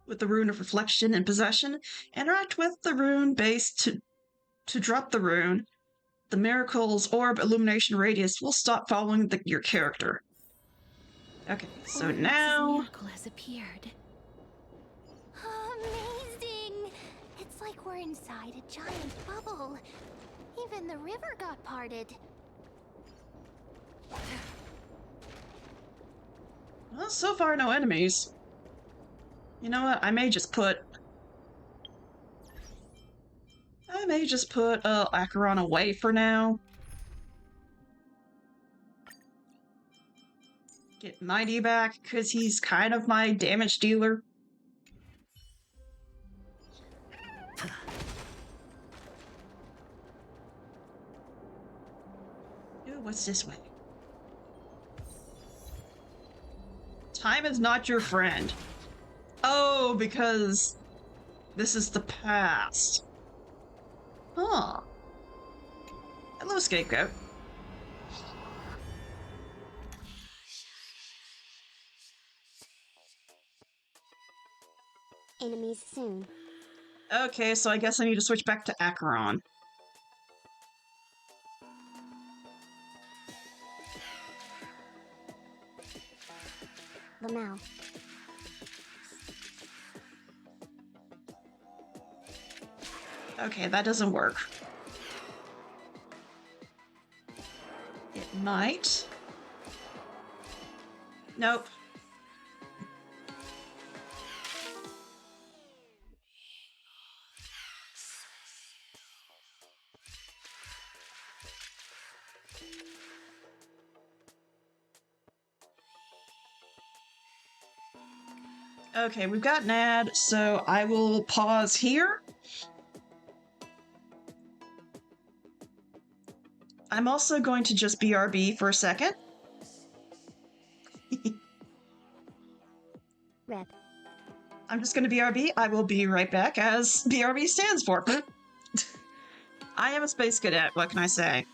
With the Rune of Reflection in possession, interact with the rune base to drop the rune. The Miracle's Orb illumination radius will stop following your character. Okay, so Orpheus's now... miracle has appeared. Amazing! It's like we're inside a giant bubble. Even the river got parted. Well, so far no enemies. You know what? I may just put Acheron away for now. Get Mighty back, because he's kind of my damage dealer. Ooh, what's this way? Time is not your friend. Oh, because this is the past. Huh. Hello, Scapegoat. Enemies soon. Okay, so I guess I need to switch back to Acheron. Lamau. Okay, that doesn't work. It might. Nope. Okay, we've got an ad, so I will pause here. I'm also going to just BRB for a second. Rep. I'm just going to BRB. I will be right back, as BRB stands for. I am a space cadet, what can I say?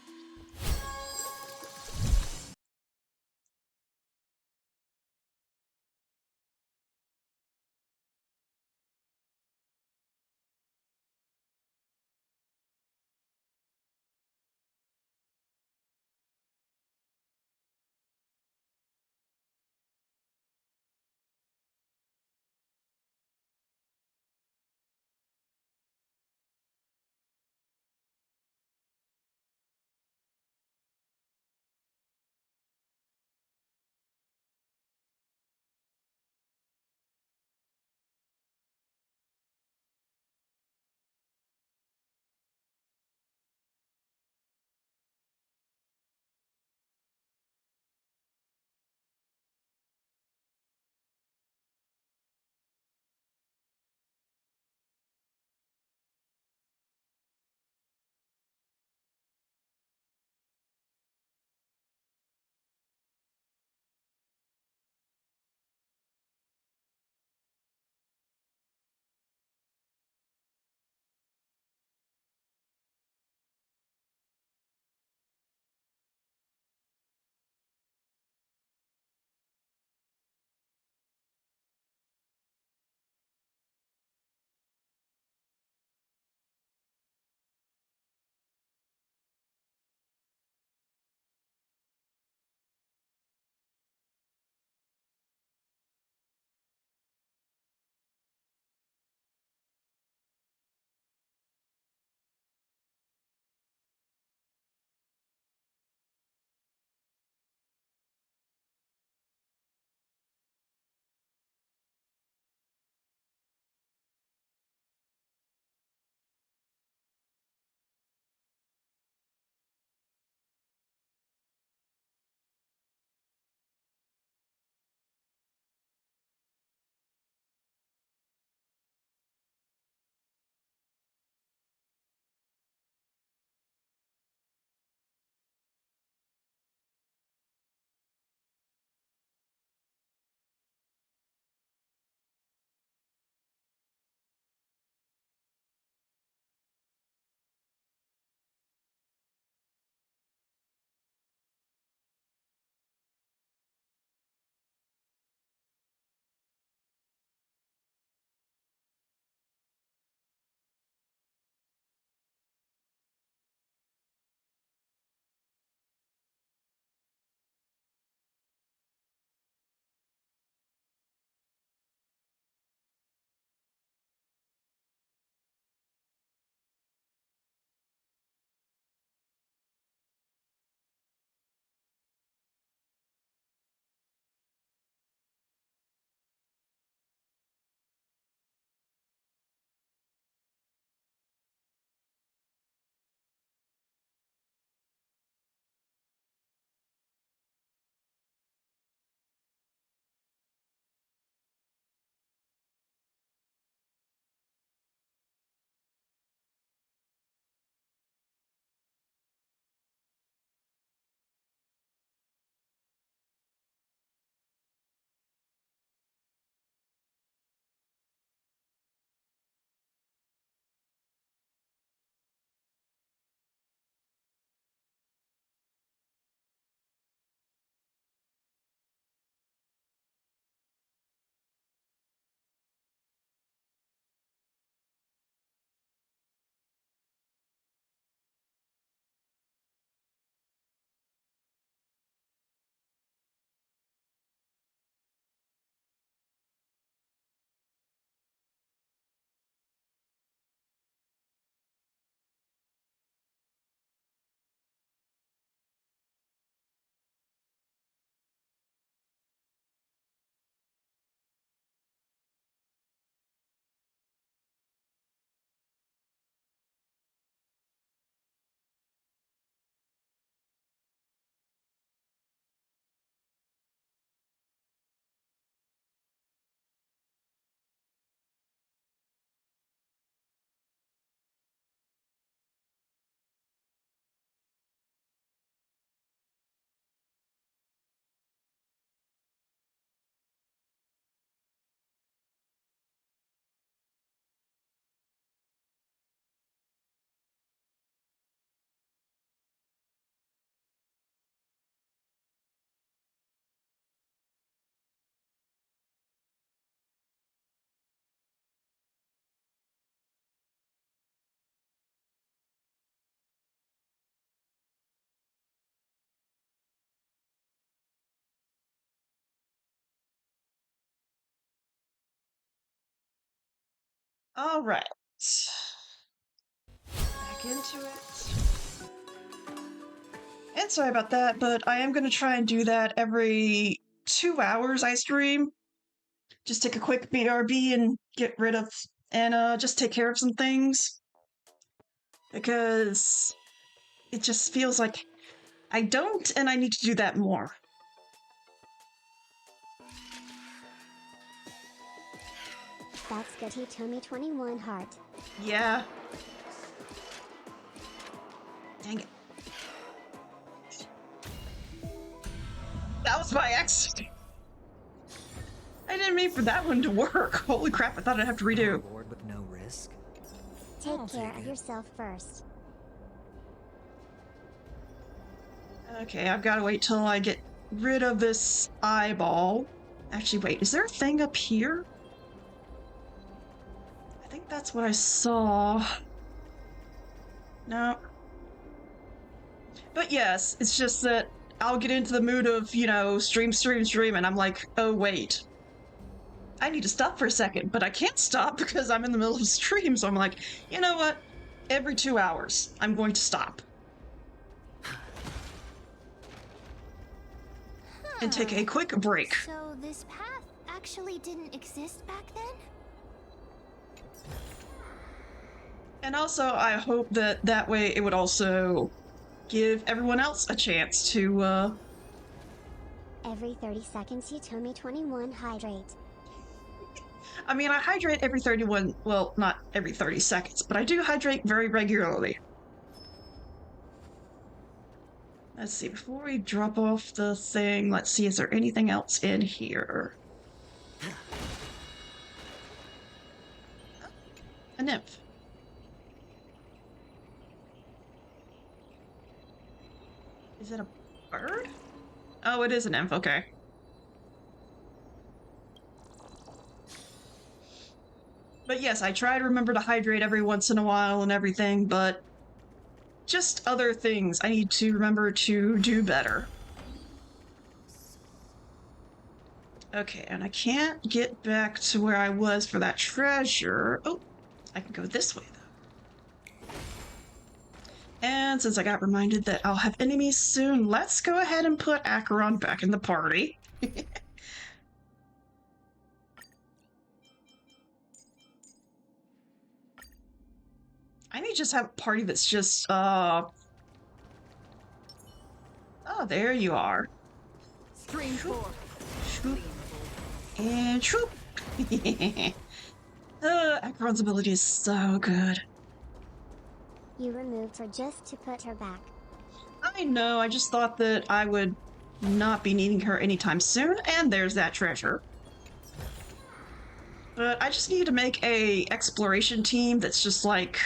All right. Back into it. And sorry about that, but I am going to try and do that every 2 hours I stream. Just take a quick BRB and get rid of, and just take care of some things. Because it just feels like I don't, and I need to do that more. That's good. He told me 21 heart. Yeah. Dang it. That was my accident. I didn't mean for that one to work. Holy crap, I thought I'd have to redo. Board with no risk. Take care of yourself first. Okay, I've got to wait till I get rid of this eyeball. Actually, wait, is there a thing up here? I think that's what I saw. No. But yes, it's just that I'll get into the mood of, stream, and I'm like, oh, wait. I need to stop for a second, but I can't stop because I'm in the middle of a stream, so I'm like, you know what? Every 2 hours, I'm going to stop. And take a quick break. So this path actually didn't exist back then? And also, I hope that way it would also give everyone else a chance to, Every 30 seconds you told me 21 hydrate. I mean, I hydrate every 31, well, not every 30 seconds, but I do hydrate very regularly. Let's see, before we drop off the thing, let's see, is there anything else in here? A nymph. Is it a bird? Oh, it is a nymph, okay. But yes, I try to remember to hydrate every once in a while and everything, but just other things I need to remember to do better. Okay, and I can't get back to where I was for that treasure. Oh, I can go this way, though. And since I got reminded that I'll have enemies soon, let's go ahead and put Acheron back in the party. I may just have a party that's just, Oh, there you are. Stream 4. Shoop. And shoop. Acheron's ability is so good. You removed her just to put her back. I know, I just thought that I would not be needing her anytime soon, and there's that treasure. But I just need to make a exploration team that's just like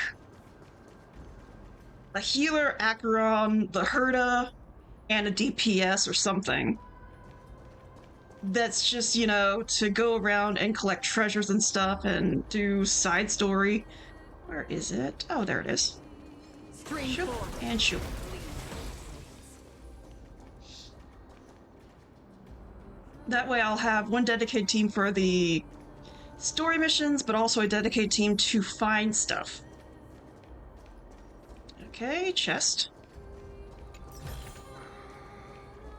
a healer, Acheron, the Herda, and a DPS or something. That's just, to go around and collect treasures and stuff and do side story. Where is it? Oh, there it is. Shoop and shoop. That way I'll have one dedicated team for the story missions, but also a dedicated team to find stuff. Okay, chest.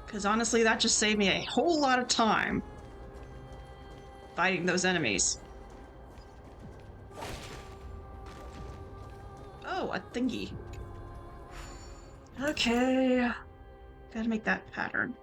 Because honestly, that just saved me a whole lot of time fighting those enemies. Oh, a thingy. Okay. Gotta make that pattern.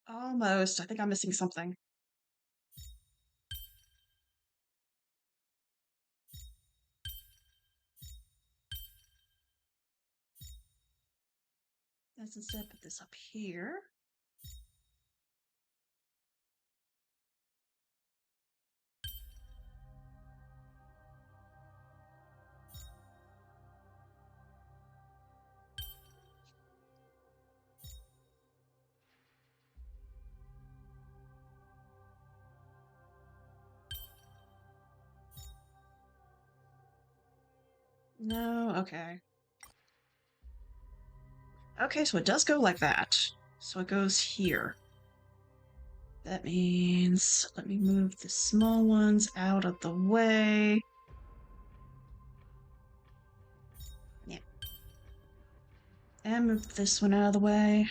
Almost. I think I'm missing something. Let's instead put this up here. No, okay. Okay, so it does go like that. So it goes here. That means, let me move the small ones out of the way. Yeah. And move this one out of the way.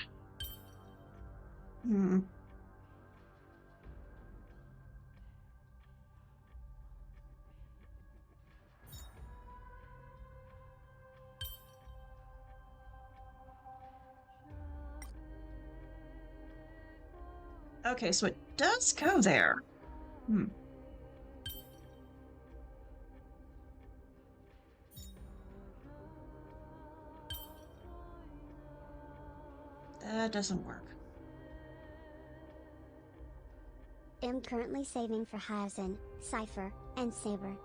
Hmm. Okay, so it does go there. Hmm. That doesn't work. Am currently saving for Hyacinth, Cypher, and Saber.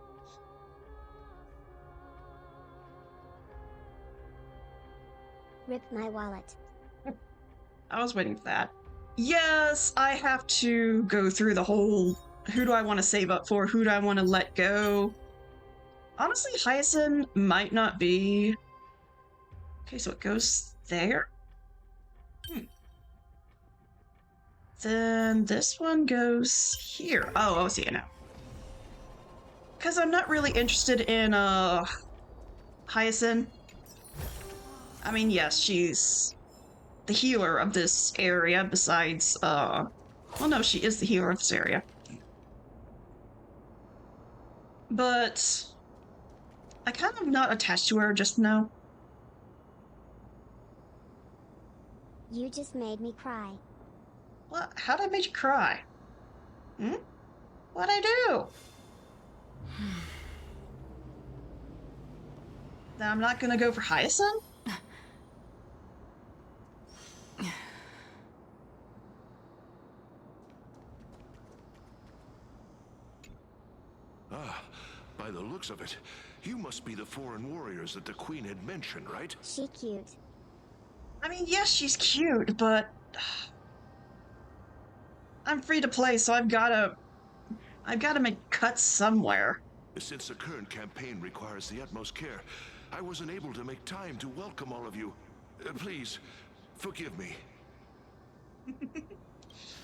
Rip my wallet. I was waiting for that. Yes, I have to go through the whole who do I want to save up for, who do I want to let go. Honestly, Hyacinth might not be. Okay, so it goes there. Then this one goes here. Oh, I see it now. Because I'm not really interested in Hyacinth. I mean, yes, she's the healer of this area besides well, no, she is the healer of this area. But I kind of not attached to her just now. You just made me cry. What? How'd I make you cry? Hmm? What'd I do? Then I'm not gonna go for Hyacinth? Ah, by the looks of it, you must be the foreign warriors that the Queen had mentioned, right? She cute. I mean, yes, she's cute, but I'm free to play, so I've gotta make cuts somewhere. Since the current campaign requires the utmost care, I wasn't able to make time to welcome all of you. Please, forgive me.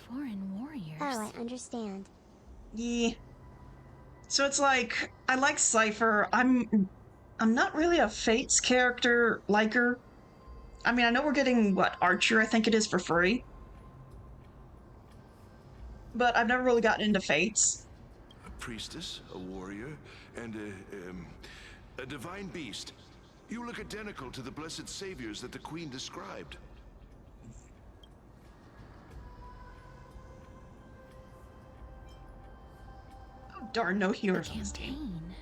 Foreign warriors? Oh, I understand. Yeah. So it's like, I like Cypher. I'm not really a Fates character liker. I mean, I know we're getting, what, Archer, I think it is, for free. But I've never really gotten into Fates. A priestess, a warrior, and a divine beast. You look identical to the blessed saviors that the Queen described. Oh, darn, no healers on this team. Campaign?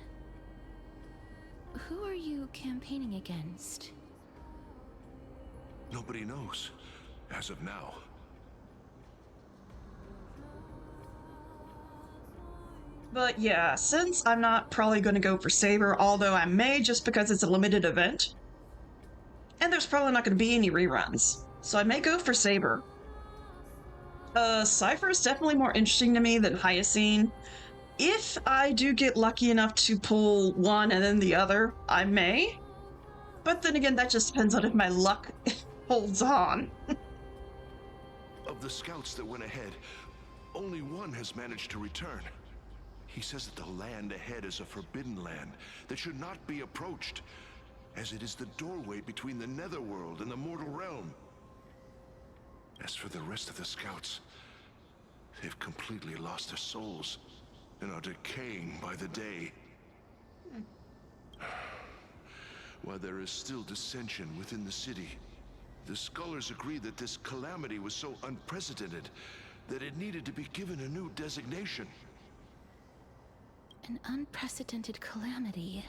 Who are you campaigning against? Nobody knows, as of now. But yeah, since I'm not probably going to go for Saber, although I may just because it's a limited event, and there's probably not going to be any reruns, so I may go for Saber. Cypher is definitely more interesting to me than Hyacinth. If I do get lucky enough to pull one and then the other, I may. But then again, that just depends on if my luck holds on. Of the scouts that went ahead, only one has managed to return. He says that the land ahead is a forbidden land that should not be approached, as it is the doorway between the netherworld and the mortal realm. As for the rest of the scouts, they've completely lost their souls and are decaying by the day. While there is still dissension within the city, the scholars agree that this calamity was so unprecedented that it needed to be given a new designation. An unprecedented calamity.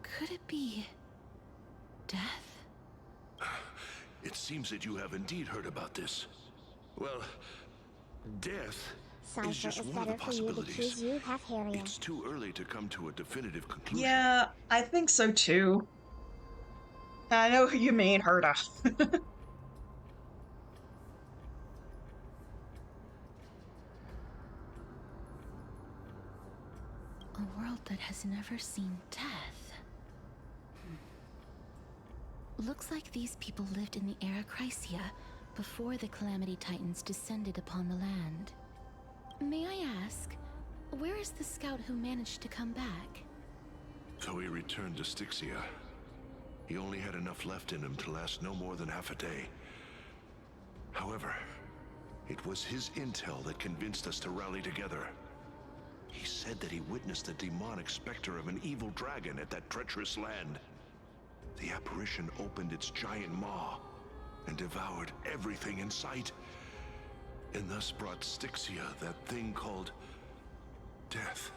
Could it be death? It seems that you have indeed heard about this. Well, death is just one of the possibilities. It's too early to come to a definitive conclusion. Yeah, I think so too. I know who you mean, Herda. A world that has never seen death. Looks like these people lived in the era Chrysia before the Calamity Titans descended upon the land. May I ask, where is the scout who managed to come back? So he returned to Styxia. He only had enough left in him to last no more than half a day. However, it was his intel that convinced us to rally together. He said that he witnessed the demonic specter of an evil dragon at that treacherous land. The apparition opened its giant maw and devoured everything in sight, and thus brought Styxia that thing called death.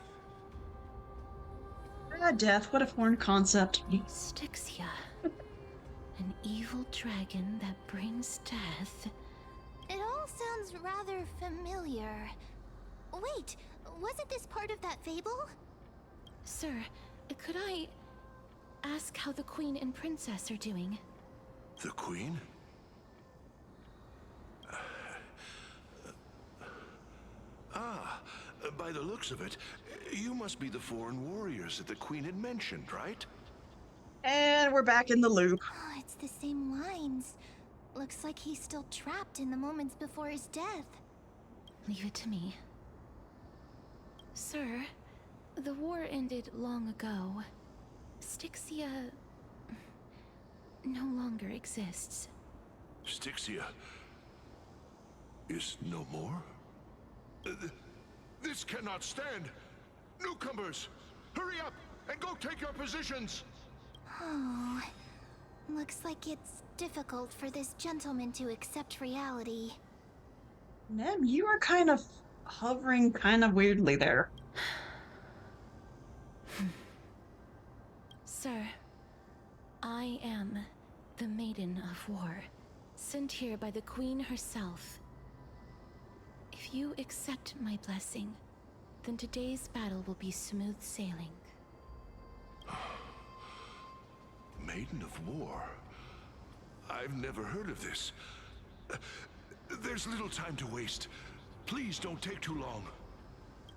Ah, death, what a foreign concept. Styxia. An evil dragon that brings death. It all sounds rather familiar. Wait, wasn't this part of that fable? Sir, could I ask how the Queen and Princess are doing? The Queen? By the looks of it, you must be the foreign warriors that the Queen had mentioned, right? And we're back in the loop. Oh, it's the same lines. Looks like he's still trapped in the moments before his death. Leave it to me. Sir, the war ended long ago. Styxia no longer exists. Styxia is no more? This cannot stand! Newcomers, hurry up and go take your positions! Oh, looks like it's difficult for this gentleman to accept reality. Nem, you are kind of hovering kind of weirdly there. Sir, I am the Maiden of War, sent here by the Queen herself. If you accept my blessing, then today's battle will be smooth sailing. Maiden of War? I've never heard of this. There's little time to waste. Please don't take too long.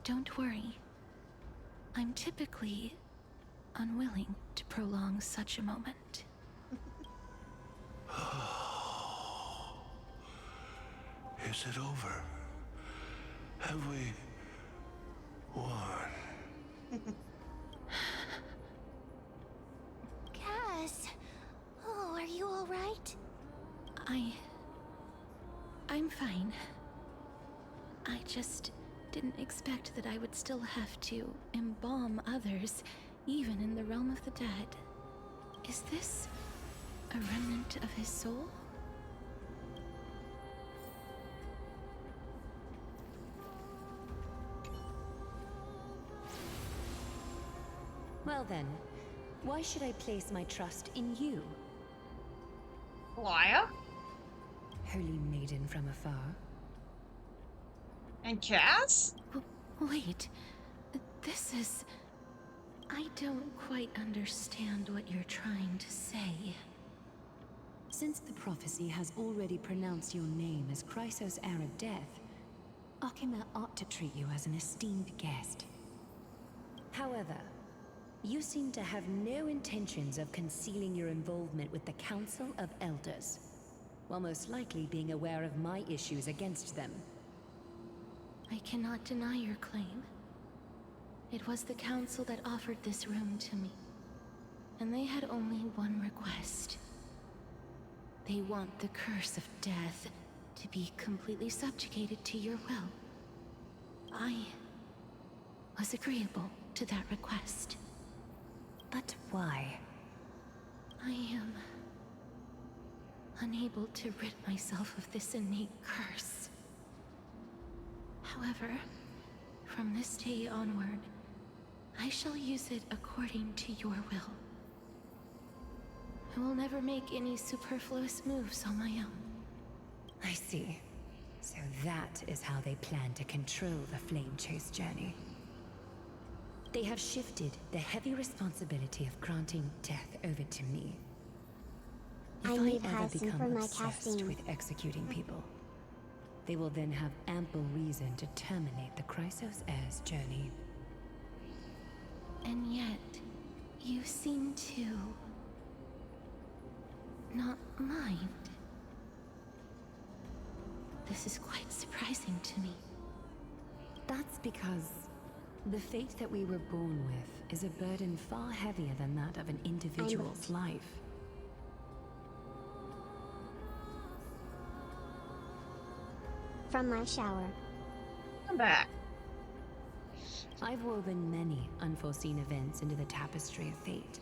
Don't worry. I'm typically unwilling to prolong such a moment. Is it over? Have we won? Cass, oh, are you all right? I'm fine. I just didn't expect that I would still have to embalm others, even in the realm of the dead. Is this a remnant of his soul? Well then, why should I place my trust in you? Liar? Holy maiden from afar. And Cass? Wait, this is... I don't quite understand what you're trying to say. Since the prophecy has already pronounced your name as Chrysos' heir of death, Arkema ought to treat you as an esteemed guest. However, you seem to have no intentions of concealing your involvement with the Council of Elders, while most likely being aware of my issues against them. I cannot deny your claim. It was the Council that offered this room to me, and they had only one request. They want the curse of death to be completely subjugated to your will. I was agreeable to that request. But why? I am unable to rid myself of this innate curse. However, from this day onward, I shall use it according to your will. I will never make any superfluous moves on my own. I see. So that is how they plan to control the Flame Chase journey. They have shifted the heavy responsibility of granting death over to me. If I I need ever Hudson become for my obsessed casting. with executing people, they will then have ample reason to terminate the Chrysos heir's journey. And yet, you seem to not mind. This is quite surprising to me. That's because the fate that we were born with is a burden far heavier than that of an individual's life. From my shower. I'm back. I've woven many unforeseen events into the tapestry of fate.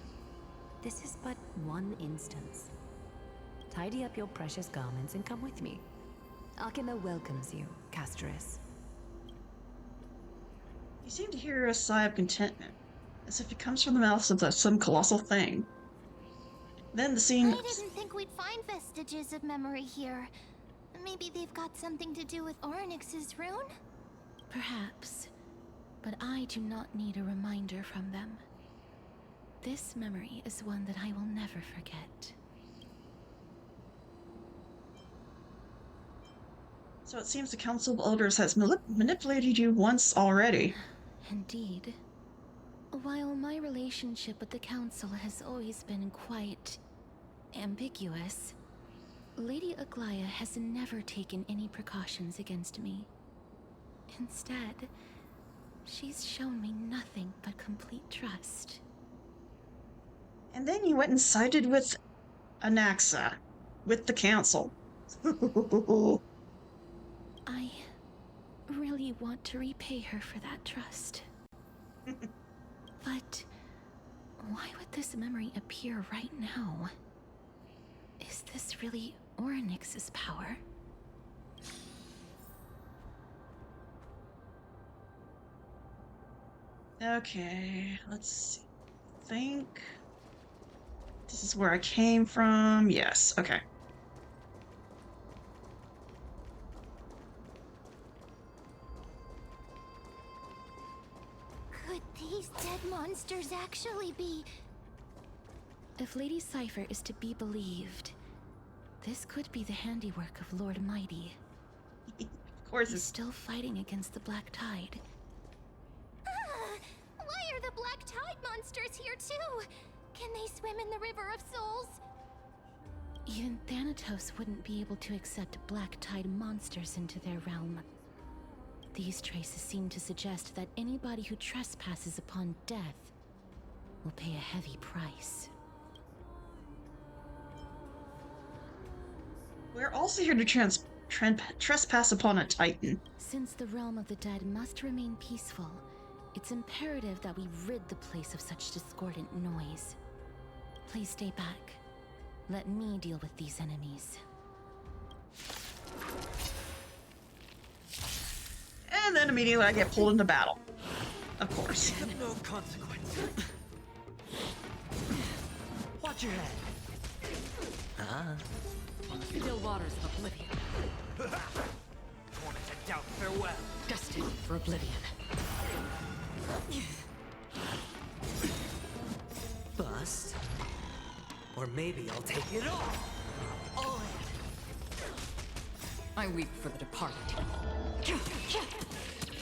This is but one instance. Tidy up your precious garments and come with me. Akima welcomes you, Casterus. You seem to hear a sigh of contentment, as if it comes from the mouths of some colossal thing. Then the scene... I didn't think we'd find vestiges of memory here. Maybe they've got something to do with Orynyx's rune? Perhaps, but I do not need a reminder from them. This memory is one that I will never forget. So it seems the Council of Elders has manipulated you once already. Indeed. While my relationship with the Council has always been quite ambiguous, Lady Aglaya has never taken any precautions against me. Instead, she's shown me nothing but complete trust. And then you went and sided with Anaxa, with the Council. I really want to repay her for that trust. But why would this memory appear right now? Is this really Orynyx's power? Okay, let's see. Think this is where I came from. Yes, okay. Could these dead monsters actually be... If Lady Cypher is to be believed, this could be the handiwork of Lord Mighty. Of course, he's still fighting against the Black Tide. Why are the Black Tide monsters here too? Can they swim in the River of Souls? Even Thanatos wouldn't be able to accept Black Tide monsters into their realm. These traces seem to suggest that anybody who trespasses upon death will pay a heavy price. We're also here to trespass upon a Titan. Since the realm of the dead must remain peaceful, it's imperative that we rid the place of such discordant noise. Please stay back. Let me deal with these enemies. And then immediately I get pulled into battle. Of course. No consequence. Watch your head. Still waters of oblivion. Torment and doubt, farewell. Destined for oblivion. Bust. Or maybe I'll take it all. All in. I weep for the departed.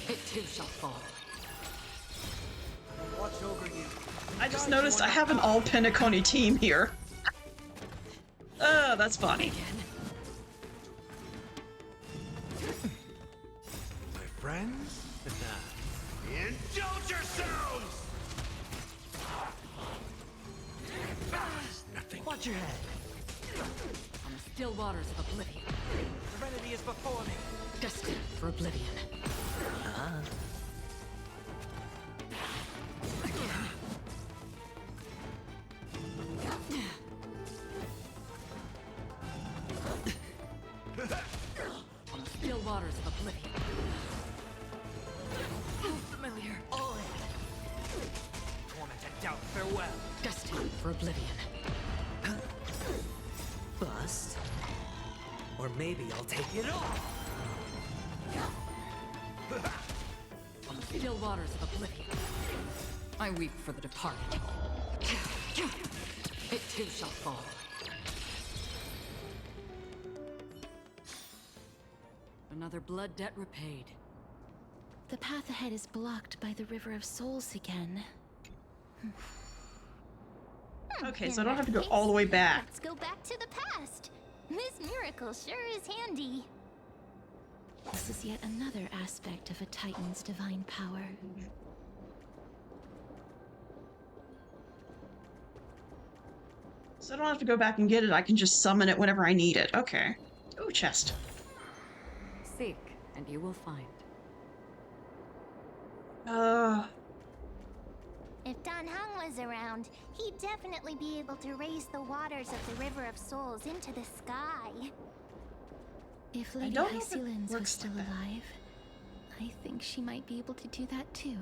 It too shall fall. Watch over you. I just noticed I have an all Penacony team here. Oh, that's funny. My friends? Indulge yourselves! Nothing. Watch your head. On the still waters of oblivion. Serenity is before me. Destined for oblivion. On the still waters of oblivion. Familiar. All in. Torment and doubt, farewell. Destined for oblivion. Bust. Or maybe I'll take it all. On the still waters of oblivion. I weep for the departed. It too shall fall. Another blood debt repaid. The path ahead is blocked by the River of Souls again. Okay, so I In don't have that to go case, all the way back. let's go back to the past. This miracle sure is handy. This is yet another aspect of a Titan's divine power. So I don't have to go back and get it, I can just summon it whenever I need it. Okay. Ooh, chest. Seek, and you will find. If Don Hung was around, he'd definitely be able to raise the waters of the River of Souls into the sky. If Lady Hycelens was still alive, I think she might be able to do that too.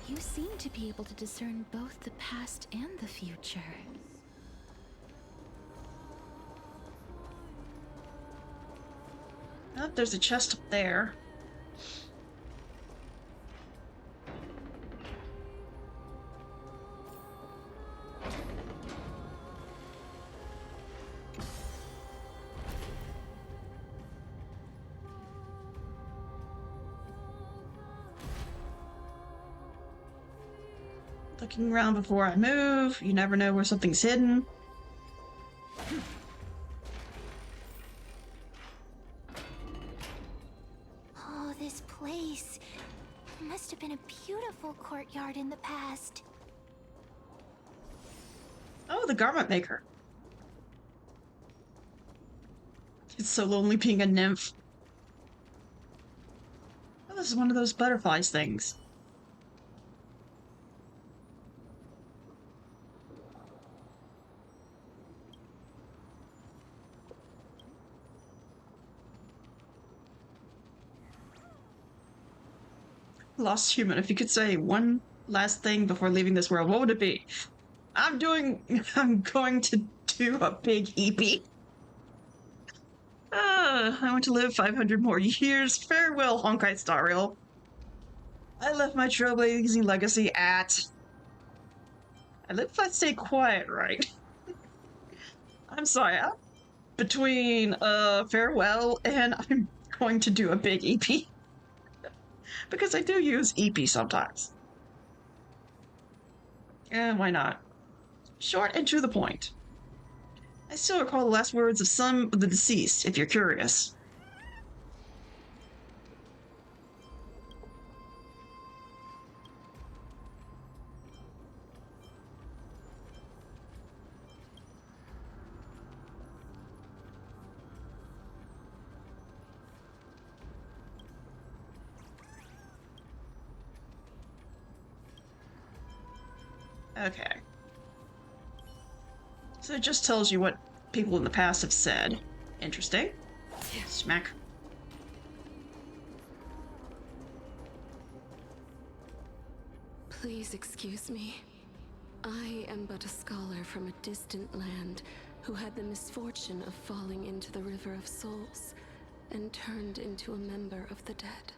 You seem to be able to discern both the past and the future. Oh, there's a chest up there. Looking around before I move. You never know where something's hidden. Oh, this place. Must have been a beautiful courtyard in the past. Oh, the garment maker. It's so lonely being a nymph. Oh, this is one of those butterflies things. Lost human, if you could say one last thing before leaving this world, what would it be? I'm going to do a big EP. I want to live 500 more years. Farewell, Honkai Star Rail. I left my trailblazing legacy at... I live if I stay quiet, right? I'm sorry, I'm between farewell and I'm going to do a big EP. Because I do use EP sometimes. Why not? Short and to the point. I still recall the last words of some of the deceased, if you're curious. Okay. So it just tells you what people in the past have said. Interesting. Smack. Please excuse me. I am but a scholar from a distant land who had the misfortune of falling into the River of Souls and turned into a member of the dead.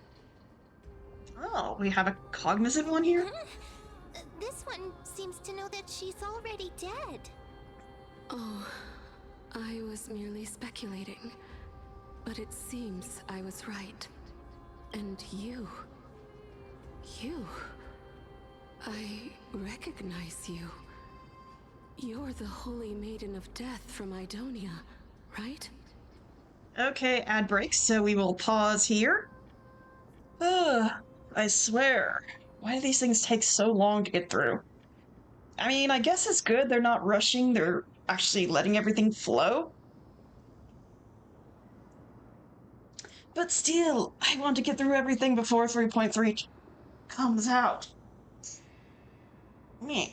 Oh, we have a cognizant one here? This one seems to know that she's already dead. Oh, I was merely speculating. But it seems I was right. And you... I recognize you. You're the Holy Maiden of Death from Idonia, right? Okay, ad break, so we will pause here. I swear. Why do these things take so long to get through? I mean, I guess it's good they're not rushing, they're actually letting everything flow. But still, I want to get through everything before 3.3 comes out. Meh.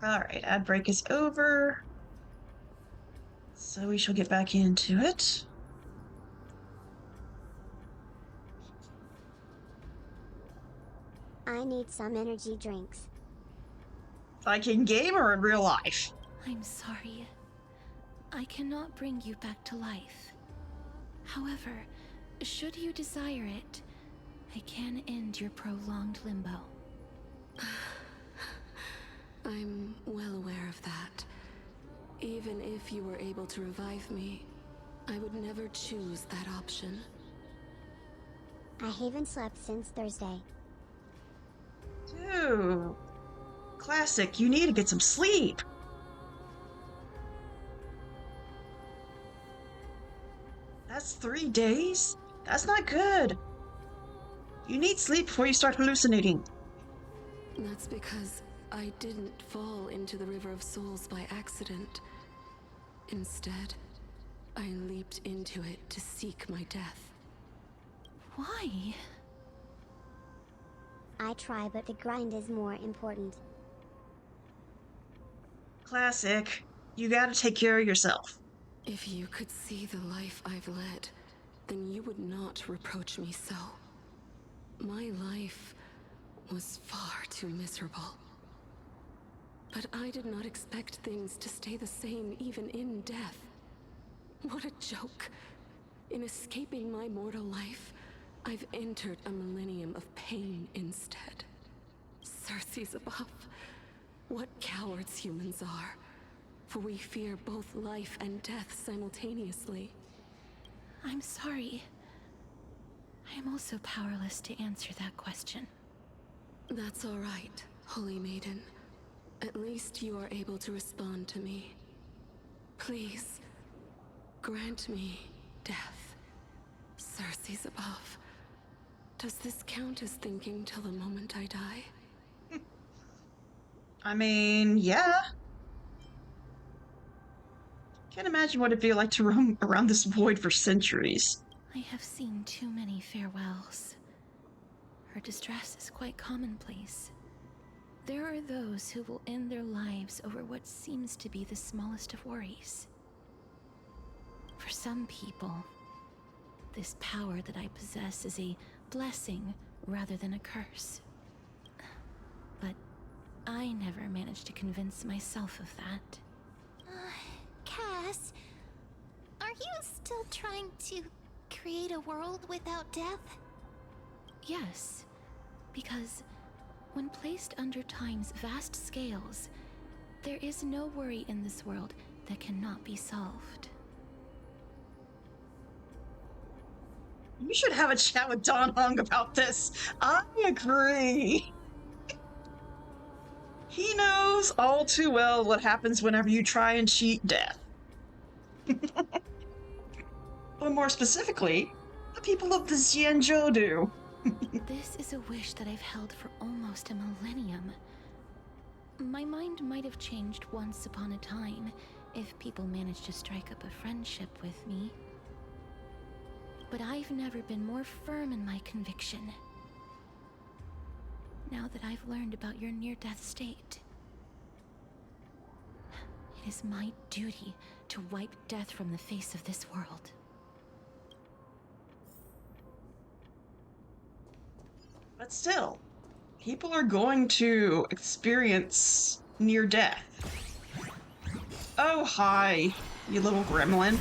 Alright, ad break is over. So we shall get back into it. I need some energy drinks. Like in game or in real life? I'm sorry. I cannot bring you back to life. However, should you desire it, I can end your prolonged limbo. I'm well aware of that. Even if you were able to revive me, I would never choose that option. I haven't slept since Thursday. Dude. Classic, you need to get some sleep. That's 3 days? That's not good. You need sleep before you start hallucinating. That's because I didn't fall into the River of Souls by accident. Instead, I leaped into it to seek my death. Why? I try, but the grind is more important. Classic. You gotta take care of yourself. If you could see the life I've led, then you would not reproach me so. My life was far too miserable. But I did not expect things to stay the same even in death. What a joke. In escaping my mortal life, I've entered a millennium of pain instead. Circe's above. What cowards humans are. For we fear both life and death simultaneously. I'm sorry. I am also powerless to answer that question. That's all right, Holy Maiden. At least you are able to respond to me. Please, grant me death. Circe's above. Does this count as thinking till the moment I die? I mean, yeah. Can't imagine what it'd feel like to roam around this void for centuries. I have seen too many farewells. Her distress is quite commonplace. There are those who will end their lives over what seems to be the smallest of worries. For some people, this power that I possess is a blessing rather than a curse. But I never managed to convince myself of that. Cass, are you still trying to create a world without death? Yes, because when placed under time's vast scales, there is no worry in this world that cannot be solved. You should have a chat with Don Hung about this. I agree. He knows all too well what happens whenever you try and cheat death. Or more specifically, the people of the Xianzhou do. This is a wish that I've held for almost a millennium. My mind might have changed once upon a time if people managed to strike up a friendship with me. But I've never been more firm in my conviction. Now that I've learned about your near-death state, it is my duty to wipe death from the face of this world. But still, people are going to experience near death. Oh, hi, you little gremlin.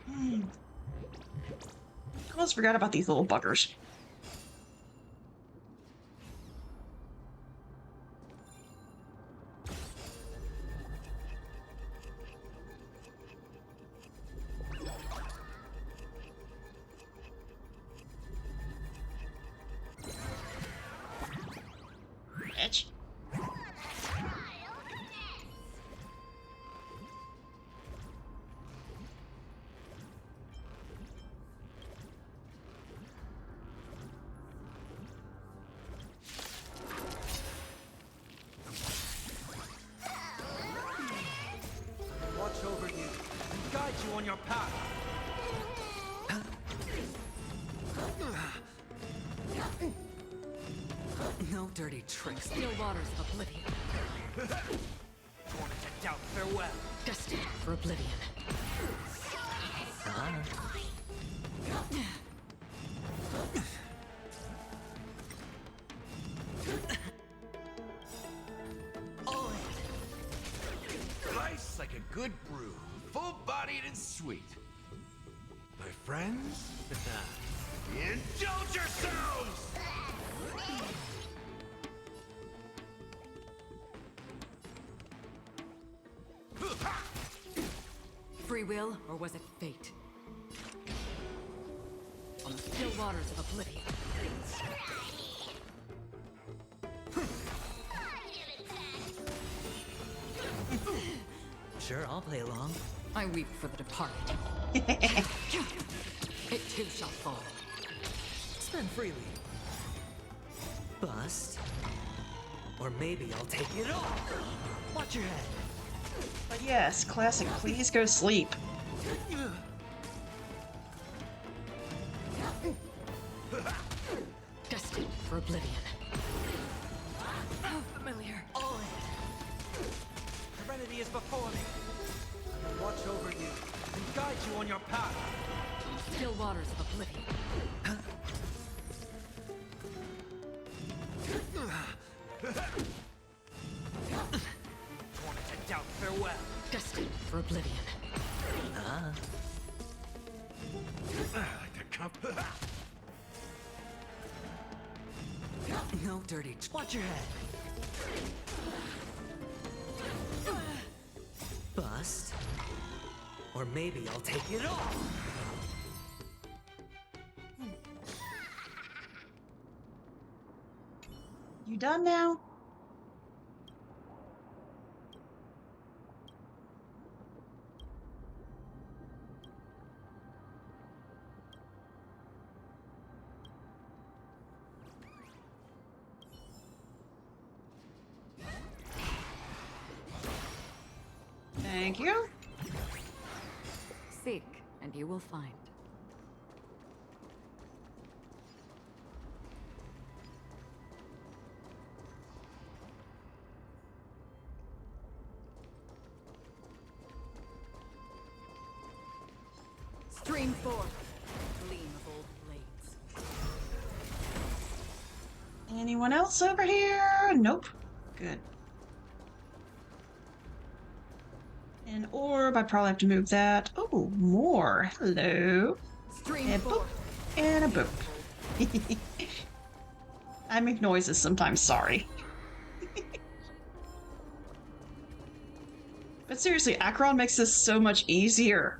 I almost forgot about these little buggers. Bitch. Watch over you and guide you on your path. No. No dirty tricks. Still waters of oblivion. Torment and doubt, farewell. Destined for oblivion. Nice like a good brew, full-bodied and sweet. My friends, indulge yourselves! Free will, or was it fate? On the still waters of oblivion. Sure, I'll play along. I weep for the departed. It too shall fall. Spend freely. Bust. Or maybe I'll take it all. Watch your head. But yes, classic. Please go sleep. Destined for oblivion. How familiar. All in. Serenity is before me. I will watch over you and guide you on your path. Still waters of oblivion. Torment and doubt, farewell. Destined for oblivion. Like to come. No dirty. Watch your head. Bust. Or maybe I'll take it all. You done now? Thank you. Seek, and you will find. Stream forth, gleam of old blades. Anyone else over here? Nope. Good. An orb. I probably have to move that. Oh, more. Hello. Stream And boop. forth. And a boop. I make noises sometimes, sorry. But seriously, Acheron makes this so much easier.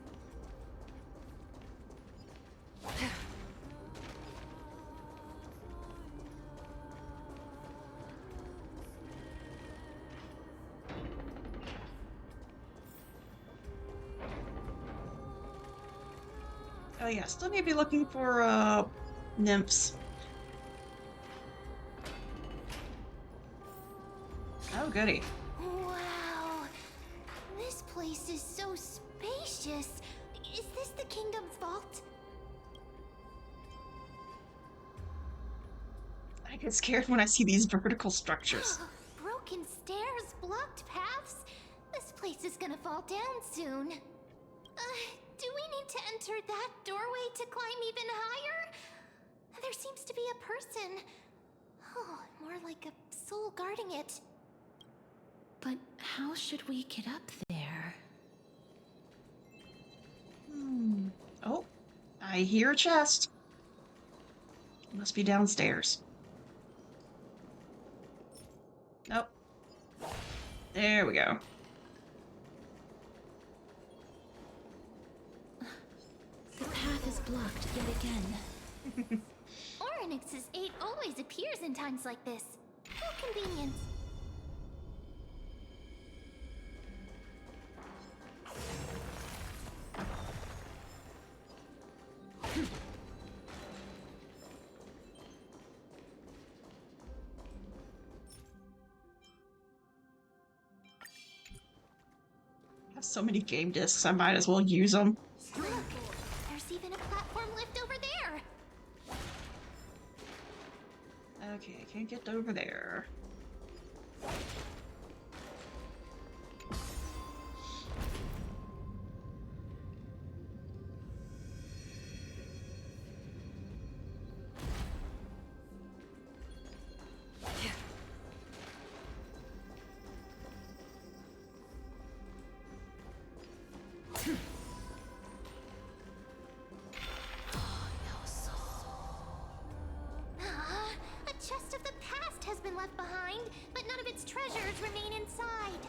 Oh yeah, still need to be looking for nymphs. Oh goody. Wow. This place is so spacious. Is this the kingdom's vault? I get scared when I see these vertical structures. Broken stairs, blocked paths. This place is gonna fall down soon. Do we need to enter that doorway to climb even higher? There seems to be a person. Oh, more like a soul guarding it. But how should we get up there? Oh, I hear a chest. It must be downstairs. Nope. There we go. The path is blocked yet again. Oryx's 8 always appears in times like this. How convenient. I have so many game discs, I might as well use them. Look, there's even a platform lift over there. Okay, I can't get over there. A chest of the past has been left behind, but none of its treasures remain inside.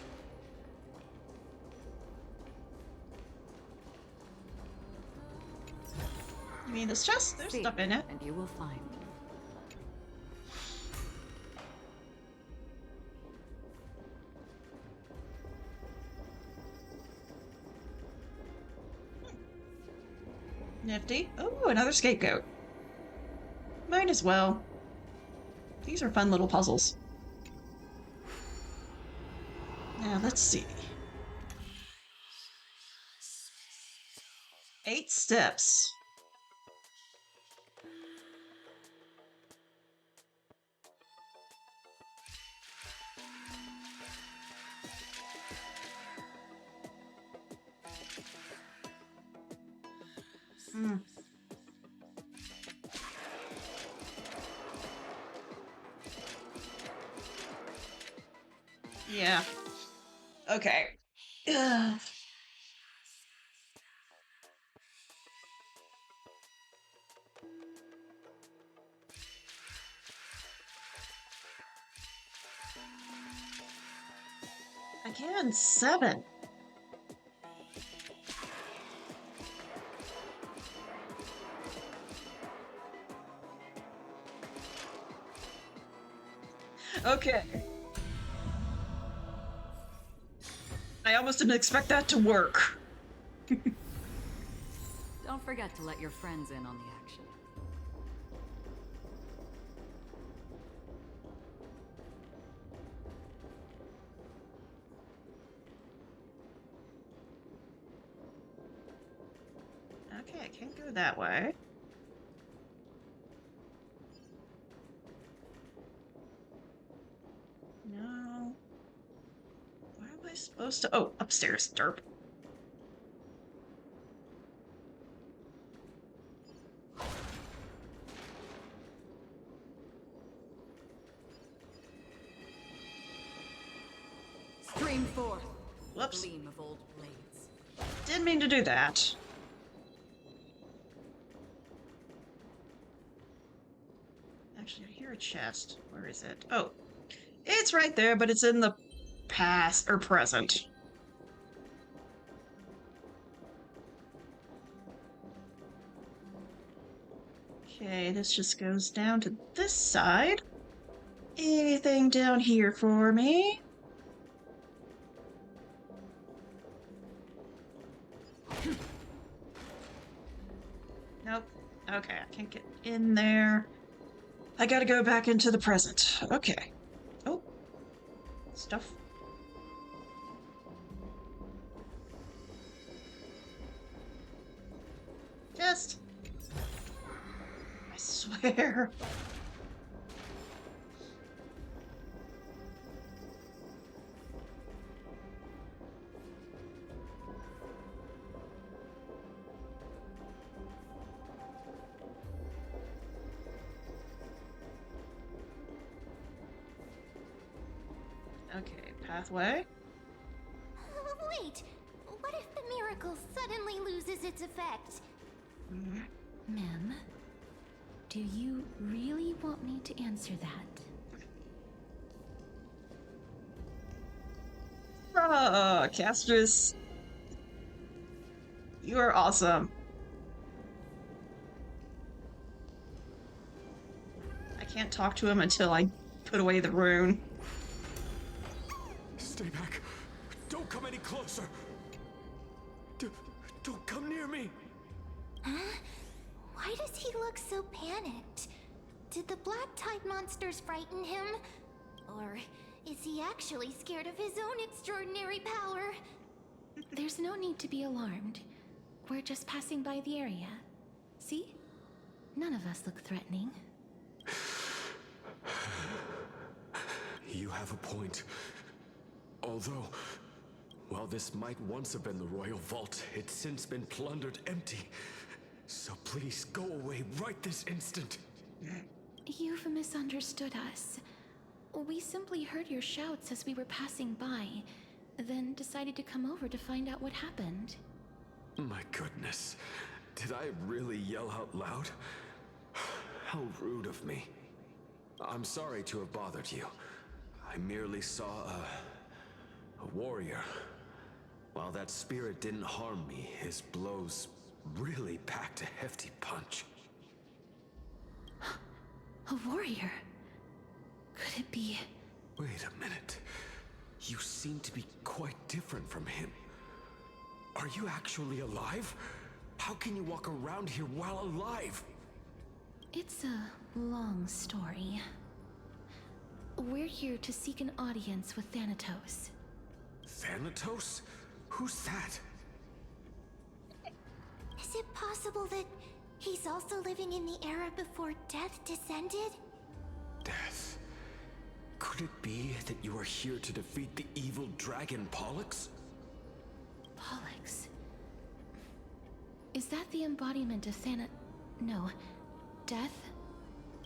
You mean this chest? There's stuff in it. And you will find. Nifty. Oh, another scapegoat. Might as well. These are fun little puzzles. Now, let's see. 8 steps. Yeah. Okay. Ugh. Again, 7. Okay. I almost didn't expect that to work. Don't forget to let your friends in on the action. Okay, I can't go that way. No. Where am I supposed to? Oh, upstairs. Derp. Stream forth. Whoops. Gleam of old blades. Didn't mean to do that. Actually, I hear a chest. Where is it? Oh. It's right there, but it's in the past or present. Okay, this just goes down to this side. Anything down here for me? Nope. Okay, I can't get in there. I gotta go back into the present. Okay. Oh. Stuff. Just. I swear. Okay, pathway. Wait, what if the miracle suddenly loses its effect? Ma'am, do you really want me to answer that? Oh, Castrus. You are awesome. I can't talk to him until I put away the rune. Stay back. Don't come any closer. Don't come near me. Huh? Why does he look so panicked? Did the black tide monsters frighten him? Or is he actually scared of his own extraordinary power? There's no need to be alarmed. We're just passing by the area. See? None of us look threatening. have a point. Although, while this might once have been the royal vault, it's since been plundered empty. So please go away right this instant. You've misunderstood us. We simply heard your shouts as we were passing by, then decided to come over to find out what happened. My goodness. Did I really yell out loud? How rude of me. I'm sorry to have bothered you. I merely saw a warrior. While that spirit didn't harm me, his blows really packed a hefty punch. A warrior? Could it be... Wait a minute. You seem to be quite different from him. Are you actually alive? How can you walk around here while alive? It's a long story. We're here to seek an audience with Thanatos. Thanatos? Who's that? Is it possible that he's also living in the era before death descended? Death? Could it be that you are here to defeat the evil dragon Pollux? Pollux? Is that the embodiment of No. Death?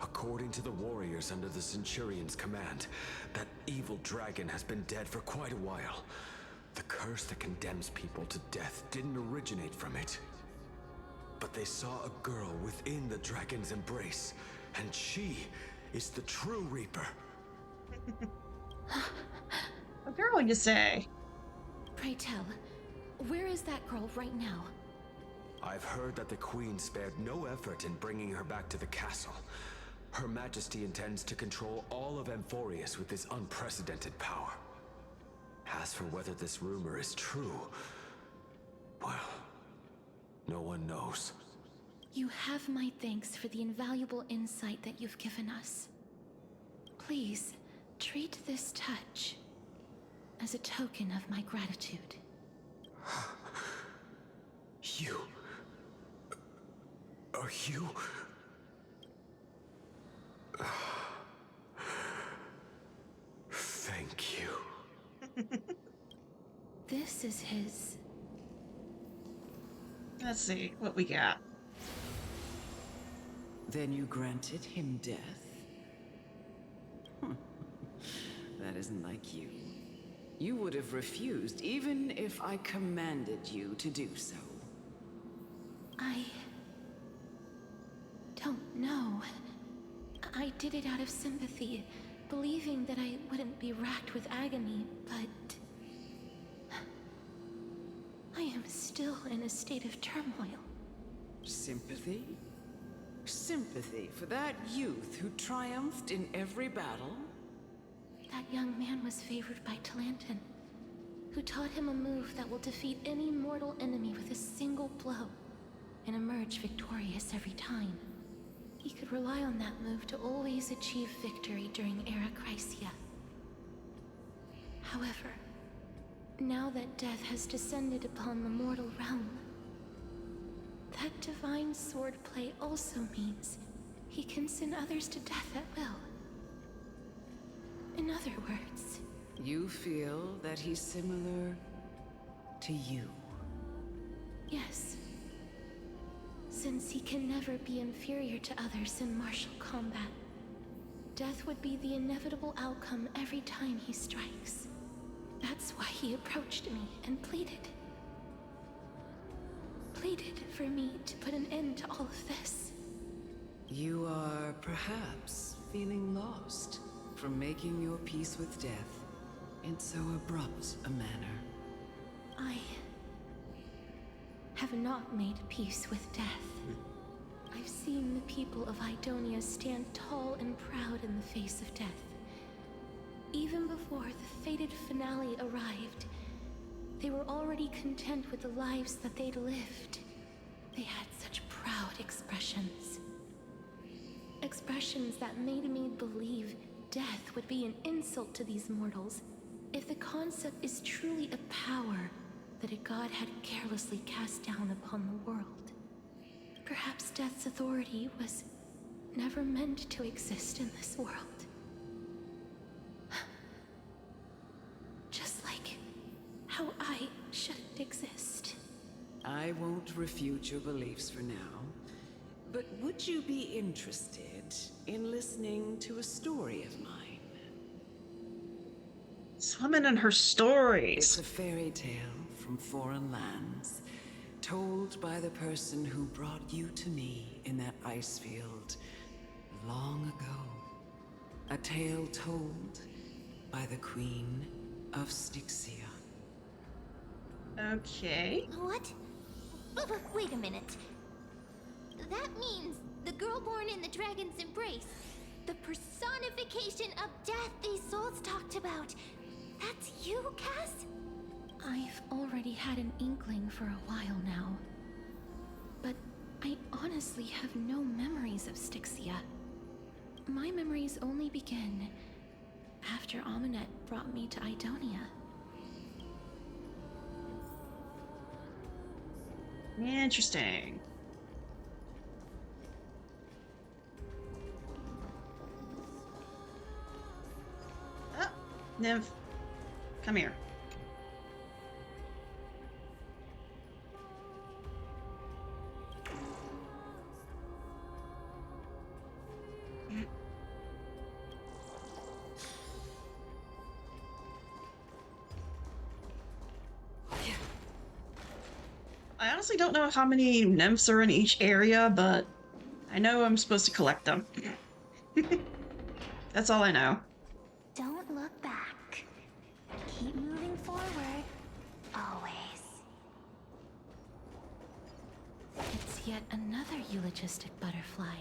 According to the warriors under the Centurion's command, that evil dragon has been dead for quite a while. The curse that condemns people to death didn't originate from it. But they saw a girl within the dragon's embrace, and she is the true Reaper. A girl, you say? Pray tell, where is that girl right now? I've heard that the Queen spared no effort in bringing her back to the castle. Her Majesty intends to control all of Amphoreus with this unprecedented power. As for whether this rumor is true, well, no one knows. You have my thanks for the invaluable insight that you've given us. Please, treat this touch as a token of my gratitude. You... Are you... Thank you. This is his... Let's see what we got. Then you granted him death? That isn't like you. You would have refused even if I commanded you to do so. I... don't know. I did it out of sympathy, believing that I wouldn't be racked with agony, but... I am still in a state of turmoil. Sympathy? Sympathy for that youth who triumphed in every battle? That young man was favored by Talantin, who taught him a move that will defeat any mortal enemy with a single blow and emerge victorious every time. He could rely on that move to always achieve victory during Era Chrysia. However, now that death has descended upon the mortal realm, that divine swordplay also means he can send others to death at will. In other words... You feel that he's similar to you? Yes. Since he can never be inferior to others in martial combat, death would be the inevitable outcome every time he strikes. That's why he approached me and pleaded. Pleaded for me to put an end to all of this. You are perhaps feeling lost from making your peace with death in so abrupt a manner. I have not made peace with death. I've seen the people of Idonia stand tall and proud in the face of death. Even before the fated finale arrived, they were already content with the lives that they'd lived. They had such proud expressions. Expressions that made me believe death would be an insult to these mortals if the concept is truly a power that a god had carelessly cast down upon the world. Perhaps death's authority was never meant to exist in this world. I won't refute your beliefs for now, but would you be interested in listening to a story of mine? Swimming in her stories. It's a fairy tale from foreign lands, told by the person who brought you to me in that ice field long ago. A tale told by the Queen of Styxia. Okay. What? Wait a minute. That means the girl born in the dragon's embrace, the personification of death these souls talked about. That's you, Cass? I've already had an inkling for a while now. But I honestly have no memories of Styxia. My memories only begin after Amunet brought me to Idonia. Interesting. Oh, nymph. Come here. I honestly don't know how many nymphs are in each area, but I know I'm supposed to collect them. That's all I know. Don't look back. Keep moving forward. Always. It's yet another eulogistic butterfly.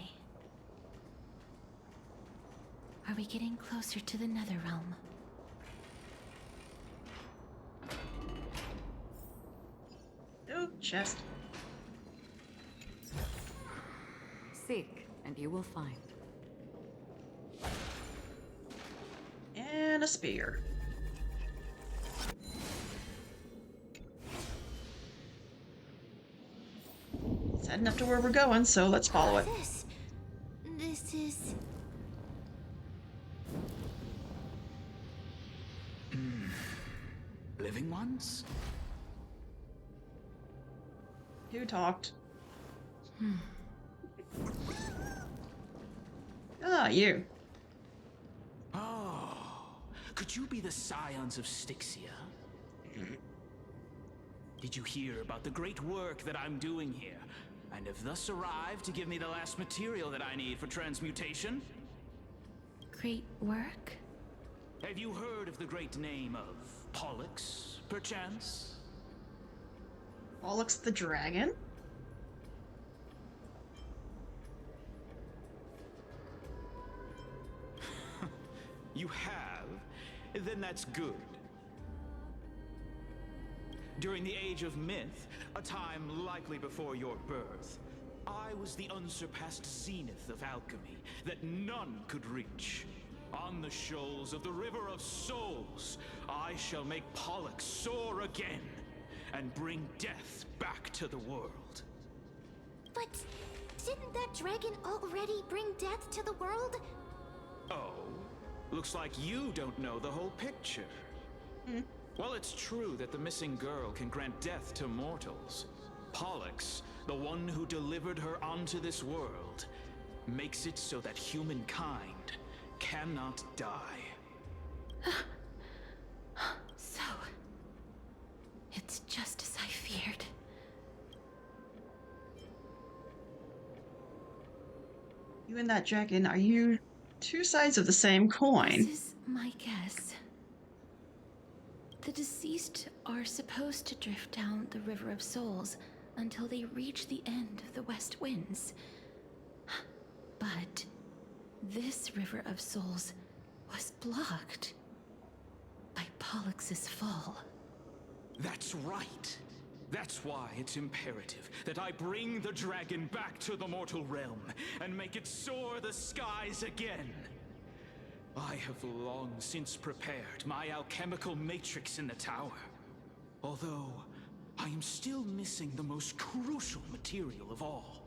Are we getting closer to the Netherrealm? Oh, chest. Seek, and you will find. And a spear. It's heading up to where we're going, so let's follow it. This is... Living ones? Who talked? Ah, you. Oh, could you be the scions of Styxia? Did you hear about the great work that I'm doing here, and have thus arrived to give me the last material that I need for transmutation? Great work? Have you heard of the great name of Pollux, perchance? Pollux the dragon? You have? Then that's good. During the Age of Myth, a time likely before your birth, I was the unsurpassed zenith of alchemy that none could reach. On the shoals of the River of Souls, I shall make Pollux soar again and bring death back to the world. But didn't that dragon already bring death to the world? Oh, looks like you don't know the whole picture. Well, it's true that the missing girl can grant death to mortals. Pollux, the one who delivered her onto this world, makes it so that humankind cannot die. So, it's just as I feared. You and that dragon, are you two sides of the same coin? This is my guess. The deceased are supposed to drift down the River of Souls until they reach the end of the West Winds. But this River of Souls was blocked by Pollux's fall. That's right. That's why it's imperative that I bring the dragon back to the mortal realm and make it soar the skies again. I have long since prepared my alchemical matrix in the tower. Although, I am still missing the most crucial material of all.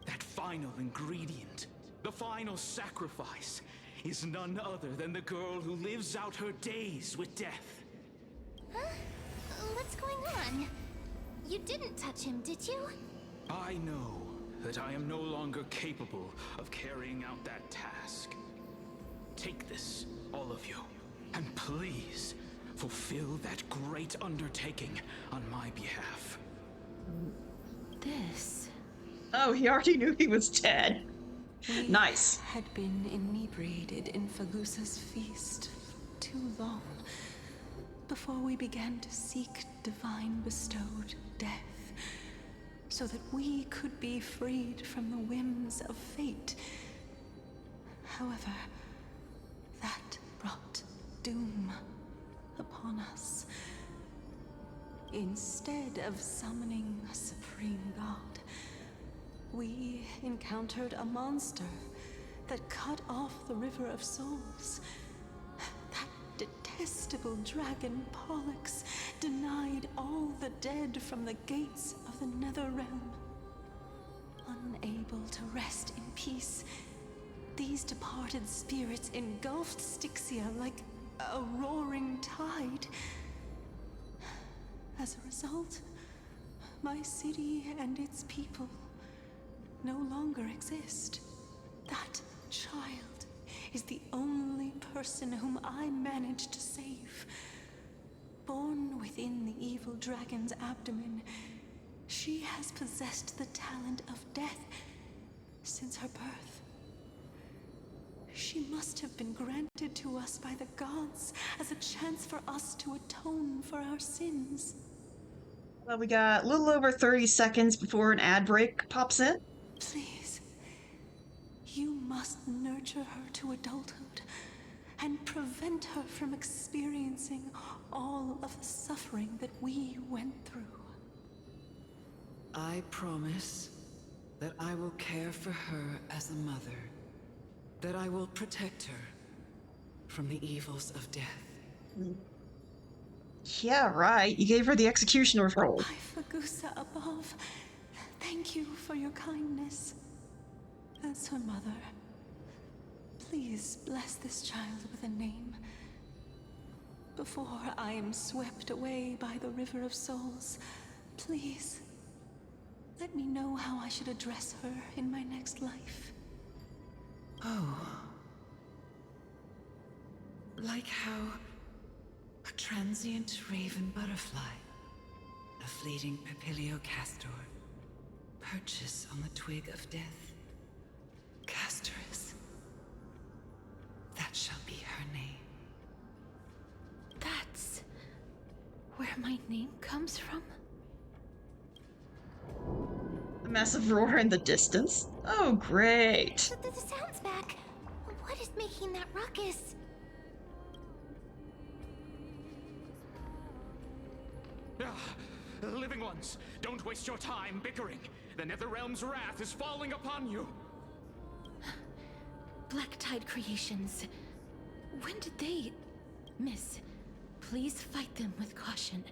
That final ingredient, the final sacrifice, is none other than the girl who lives out her days with death. Huh? What's going on? You didn't touch him, did you? I know that I am no longer capable of carrying out that task. Take this, all of you, and please fulfill that great undertaking on my behalf. This. Oh, he already knew he was dead. We Nice. had been inebriated in Fagusa's feast for too long before we began to seek divine bestowed death, so that we could be freed from the whims of fate. However, that brought doom upon us. Instead of summoning a supreme god, we encountered a monster that cut off the River of Souls. That detestable dragon Pollux denied all the dead from the gates of the Nether Realm. Unable to rest in peace, these departed spirits engulfed Styxia like a roaring tide. As a result, my city and its people no longer exist. That child is the only person whom I managed to save. Born within the evil dragon's abdomen, she has possessed the talent of death since her birth. She must have been granted to us by the gods as a chance for us to atone for our sins. Well, we got a little over 30 seconds before an ad break pops in. Please, you must nurture her to adulthood and prevent her from experiencing all of the suffering that we went through. I promise that I will care for her as a mother, that I will protect her from the evils of death. Yeah, right. You gave her the executioner's role. My Fagusa above, thank you for your kindness. As her mother, please bless this child with a name. Before I am swept away by the River of Souls, please, let me know how I should address her in my next life. Oh. Like how a transient raven butterfly, a fleeting papilio castor, perches on the twig of death. Castorus. That shall be her name. That's where my name comes from? A massive roar in the distance. Oh, great. The sound's back. What is making that ruckus? Living ones, don't waste your time bickering. The Netherrealm's wrath is falling upon you. Black Tide creations. When did they... Miss, please fight them with caution.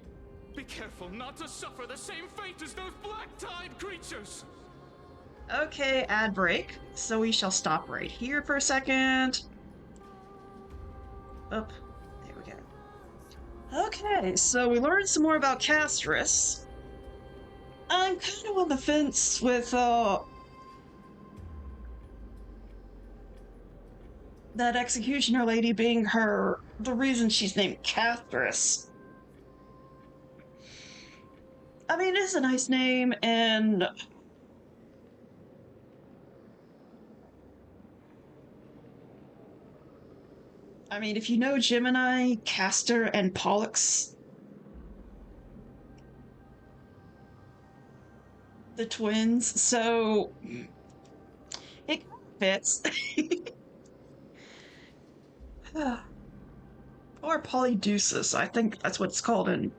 Be careful not to suffer the same fate as those Black Tide creatures! Okay, ad break. So we shall stop right here for a second. Up. There we go. Okay, so we learned some more about Castorus. I'm kind of on the fence with, that executioner lady being the reason she's named Castorus. I mean, it's a nice name, and I mean, if you know Gemini, Castor, and Pollux, the twins, so it fits. Or Polydeuces, I think that's what it's called in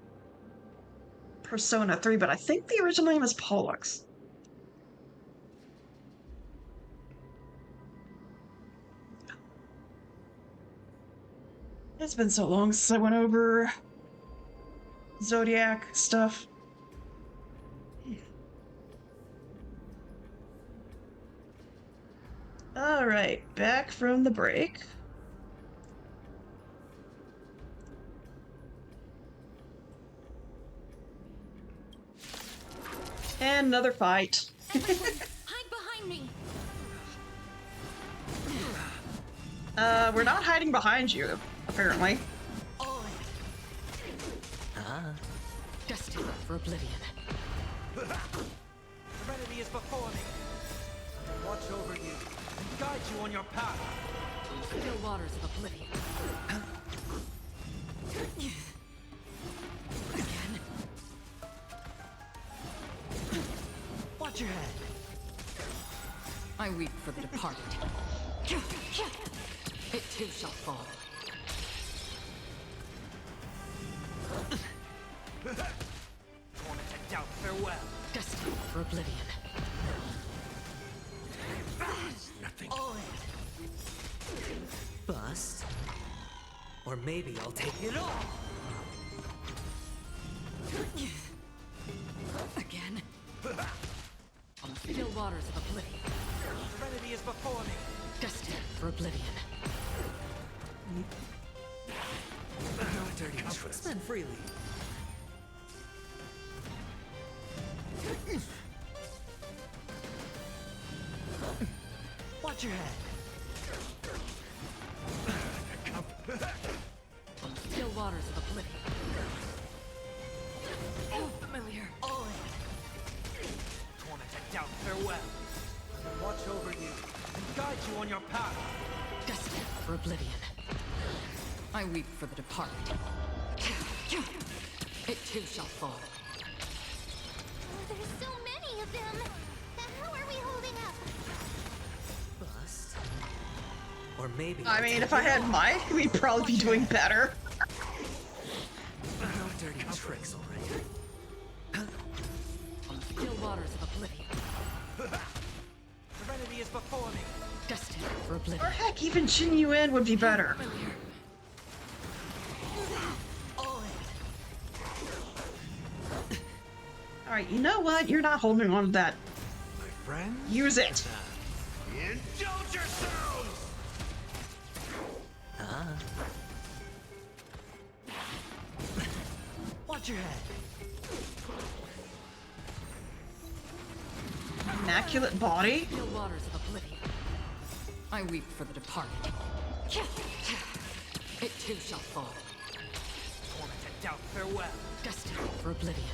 Persona 3, but I think the original name is Pollux. It's been so long since I went over Zodiac stuff. Alright, back from the break. And another fight. Hide behind me. We're not hiding behind you, apparently. Destined for oblivion. Serenity is before me. Watch over you. Guide you on your path. Still waters of oblivion. Again. Watch your head. I weep for the departed. It too shall fall. Torment and doubt, farewell. Destined for oblivion. Nothing. Bust. Or maybe I'll take it all. Again. On the still waters of oblivion. Serenity is before me. Destined for oblivion. No dirty tricks. Spend freely. Watch your head. On the still waters of oblivion. Oh, familiar. Torment and doubt, farewell. Watch over you and guide you on your path. Destined for oblivion. I weep for the departed. It too shall fall. There's so many of them. How are we holding up? Bust. Or maybe I mean, if I had Mike, we'd probably be doing better. no dirty tricks already. On the still waters of oblivion. Serenity is before me. Destined for oblivion. Or heck, even chin you in would be better. Alright, you know what? You're not holding on to that. My friend? Use it. Indulge yourselves! Watch your head. Immaculate body? Still waters of oblivion. I weep for the departed. It too shall fall. Torment and doubt, farewell. Destined for oblivion.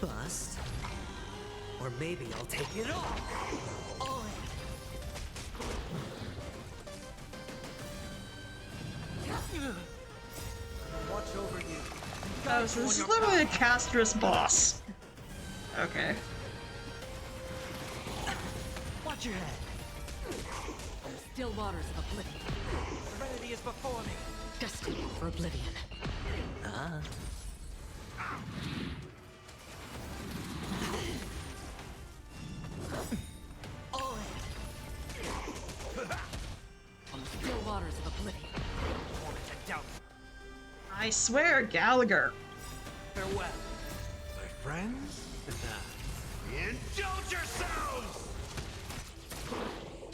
Bust. Or maybe I'll take it all. Watch over you. Oh, so this is literally a castress boss. Okay. Watch your head. On the still waters of oblivion. Serenity is before me. Destined for oblivion. On the still waters of oblivion. Torment and doubt, I swear, Gallagher. farewell. My friends? Indulge yourselves!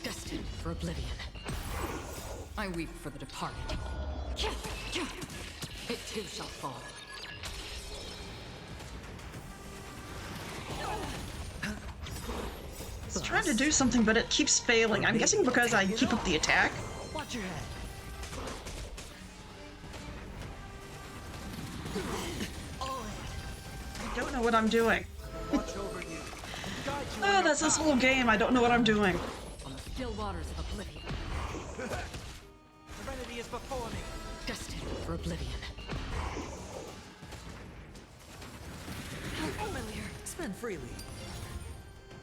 Destined for oblivion. I weep for the departed. It too shall fall. It's trying to do something, but it keeps failing. I'm guessing because I keep up the attack. Watch your head. I don't know what I'm doing. Watch over you. Guide you Oh, on that's your this path. whole game. I don't know what I'm doing. On the still waters of oblivion. Serenity is before me. Destined for oblivion. How familiar. Spend freely.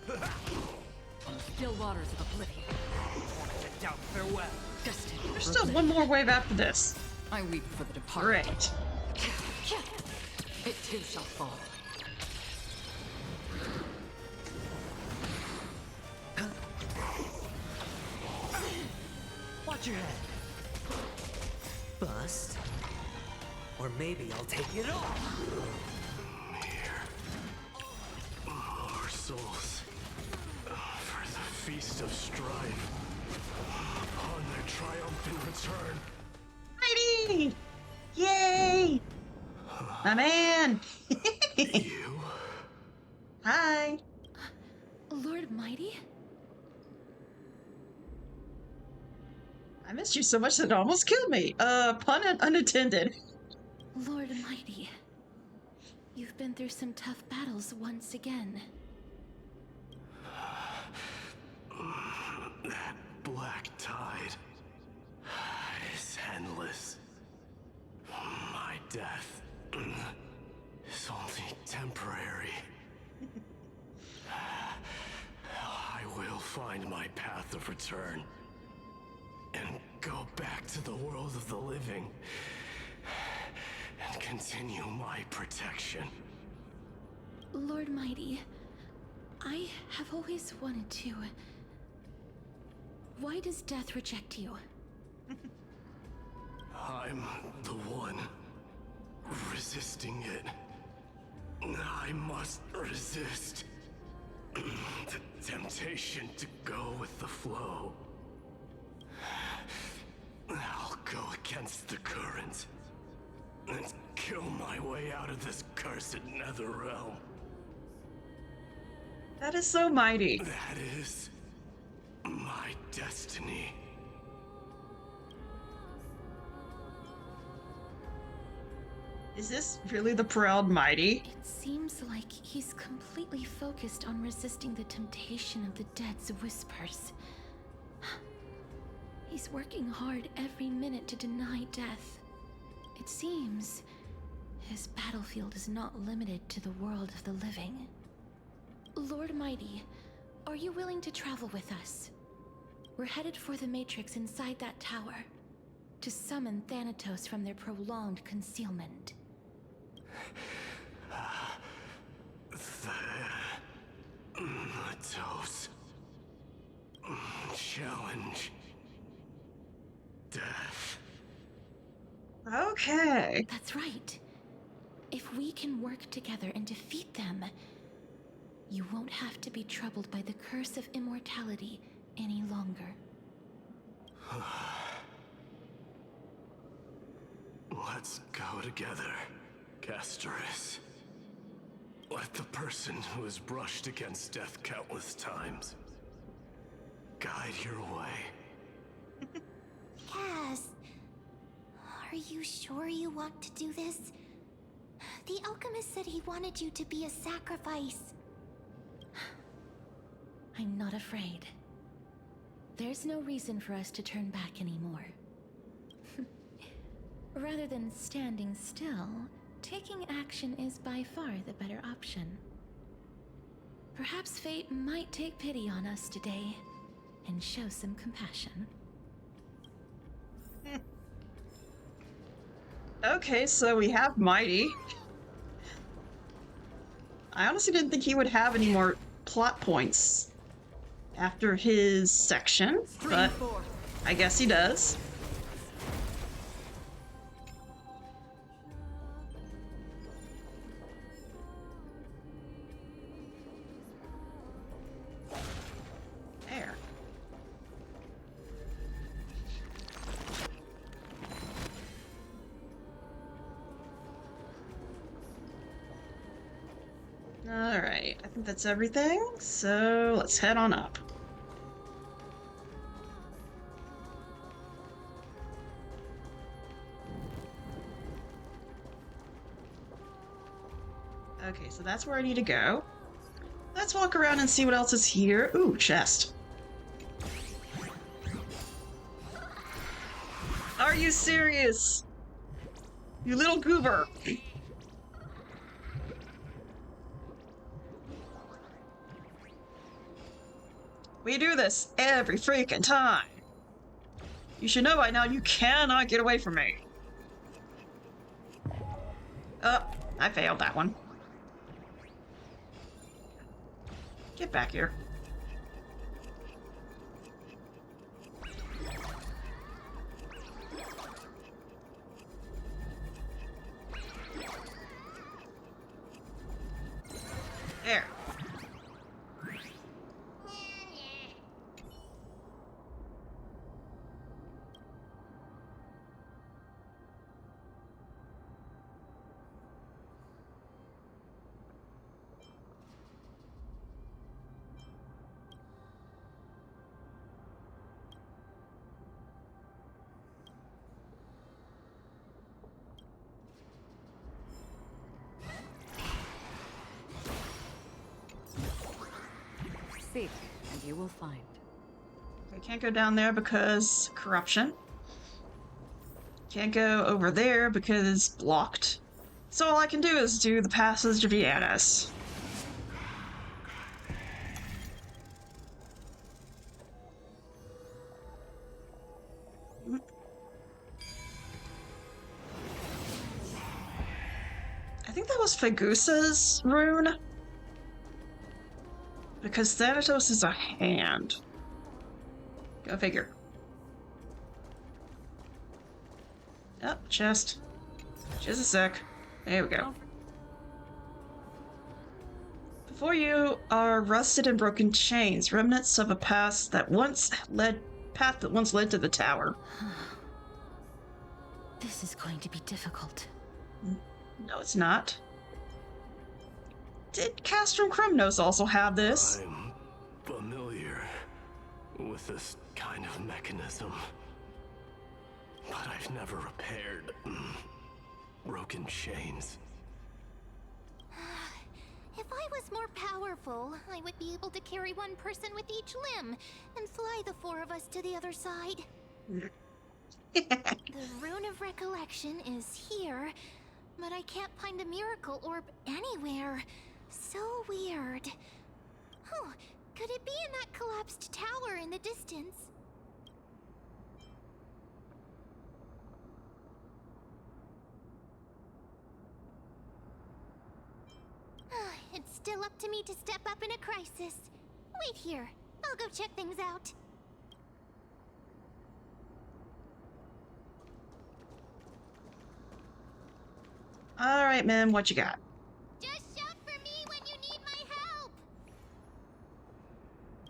On the still waters of oblivion. Torment and doubt, farewell. Destined There's for still oblivion. one more wave after this. I weep for the departed. Great. It too shall fall. Watch your head. Bust. Or maybe I'll take it all. Our souls. For the feast of strife. On their triumphant return. Mighty! Yay! My man! You Hi. Lord Mighty? I missed you so much that it almost killed me. Pun unintended. Lord Mighty. You've been through some tough battles once again. That black tide is endless. My death is only temporary. I will find my path of return and go back to the world of the living and continue my protection. Lord Mighty, I have always wanted to. Why does death reject you? I'm the one resisting it. I must resist the temptation to go with the flow. I'll go against the current and kill my way out of this cursed nether realm. That is so mighty. That is my destiny. Is this really the proud mighty? It seems like he's completely focused on resisting the temptation of the dead's whispers. He's working hard every minute to deny death. It seems his battlefield is not limited to the world of the living. Lord Mighty, are you willing to travel with us? We're headed for the Matrix inside that tower, to summon Thanatos from their prolonged concealment. Thanatos. Challenge. Death. Okay. That's right. If we can work together and defeat them, you won't have to be troubled by the curse of immortality any longer. Let's go together, Castorus. Let the person who has brushed against death countless times guide your way. Cass, are you sure you want to do this? The alchemist said he wanted you to be a sacrifice. I'm not afraid. There's no reason for us to turn back anymore. Rather than standing still, taking action is by far the better option. Perhaps fate might take pity on us today and show some compassion. Okay, so we have Mighty. I honestly didn't think he would have any more plot points after his section, but I guess he does. There. Alright, I think that's everything, so let's head on up. Okay, so that's where I need to go. Let's walk around and see what else is here. Ooh, chest. Are you serious? You little goober. We do this every freaking time. You should know by now you cannot get away from me. Oh, I failed that one. Get back here. There. You will find. I can't go down there because corruption. Can't go over there because blocked. So all I can do is do the Passage of Yanis. I think that was Fagusa's rune. Because Thanatos is a hand. Go figure. Oh, chest. Just a sec. There we go. Before you are rusted and broken chains, remnants of a path that once led to the tower. This is going to be difficult. No, it's not. Did Castrum Krumnos also have this? I'm familiar with this kind of mechanism, but I've never repaired broken chains. If I was more powerful, I would be able to carry one person with each limb and fly the four of us to the other side. The Rune of Recollection is here, but I can't find a miracle orb anywhere. So weird. Oh, could it be in that collapsed tower in the distance? It's still up to me to step up in a crisis. Wait here. I'll go check things out. Alright, man, what you got? Just shout for me when you need my help!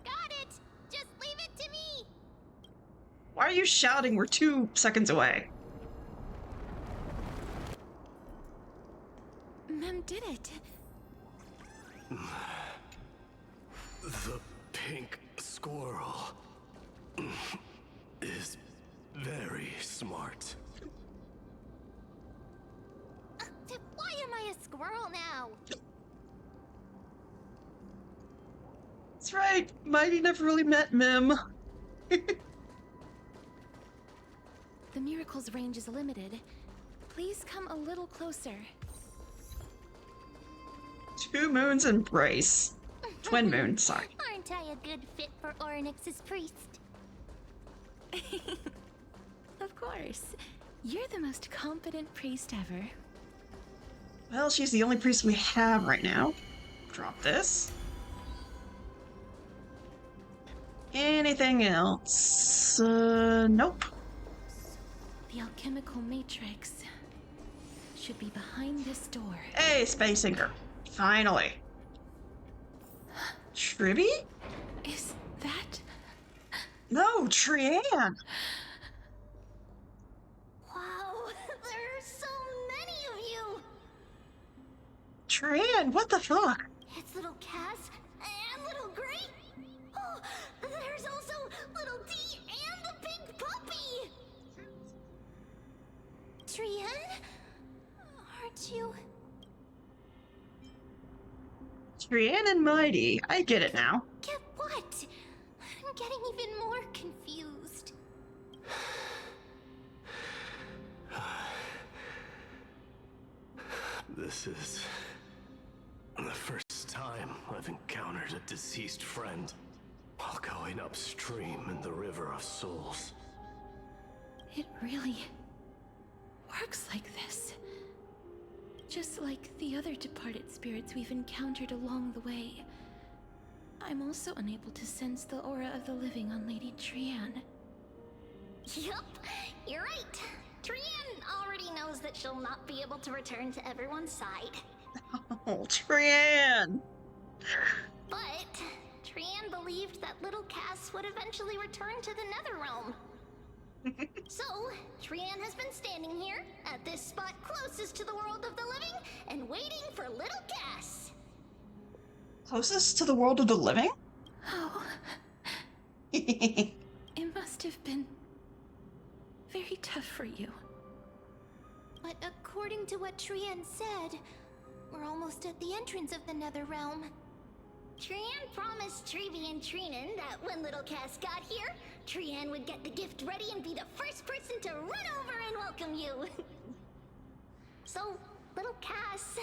Got it! Just leave it to me! Why are you shouting? We're 2 seconds away. Mem did it. The pink squirrel is very smart. Why am I a squirrel now? That's right. Mighty never really met Mim. The miracle's range is limited. Please come a little closer. 2 moons embrace. Twin moon, sorry. Aren't I a good fit for Orynyx's priest? Of course. You're the most competent priest ever. Well, she's the only priest we have right now. Drop this. Anything else? Nope. The alchemical matrix should be behind this door. Hey, Space Inker. Finally. Tribby? Is that... No, Trianne! Wow, there are so many of you! Trianne, what the fuck? It's little Cass and little Gray. Oh, there's also little D and the pink puppy! Trianne? Aren't you... Trianne and Mighty. I get it now. Get what? I'm getting even more confused. This is the first time I've encountered a deceased friend while going upstream in the River of Souls. It really works like this. Just like the other departed spirits we've encountered along the way. I'm also unable to sense the aura of the living on Lady Trianne. Yup, you're right. Trianne already knows that she'll not be able to return to everyone's side. Oh, Trianne! But Trianne believed that little Cass would eventually return to the Netherrealm. So, Trianne has been standing here, at this spot closest to the world of the living, and waiting for little Cass. Closest to the world of the living? Oh. It must have been very tough for you. But according to what Trianne said, we're almost at the entrance of the Netherrealm. Trian promised Treevy and Treenan that when little Cass got here, Trian would get the gift ready and be the first person to run over and welcome you. So, little Cass,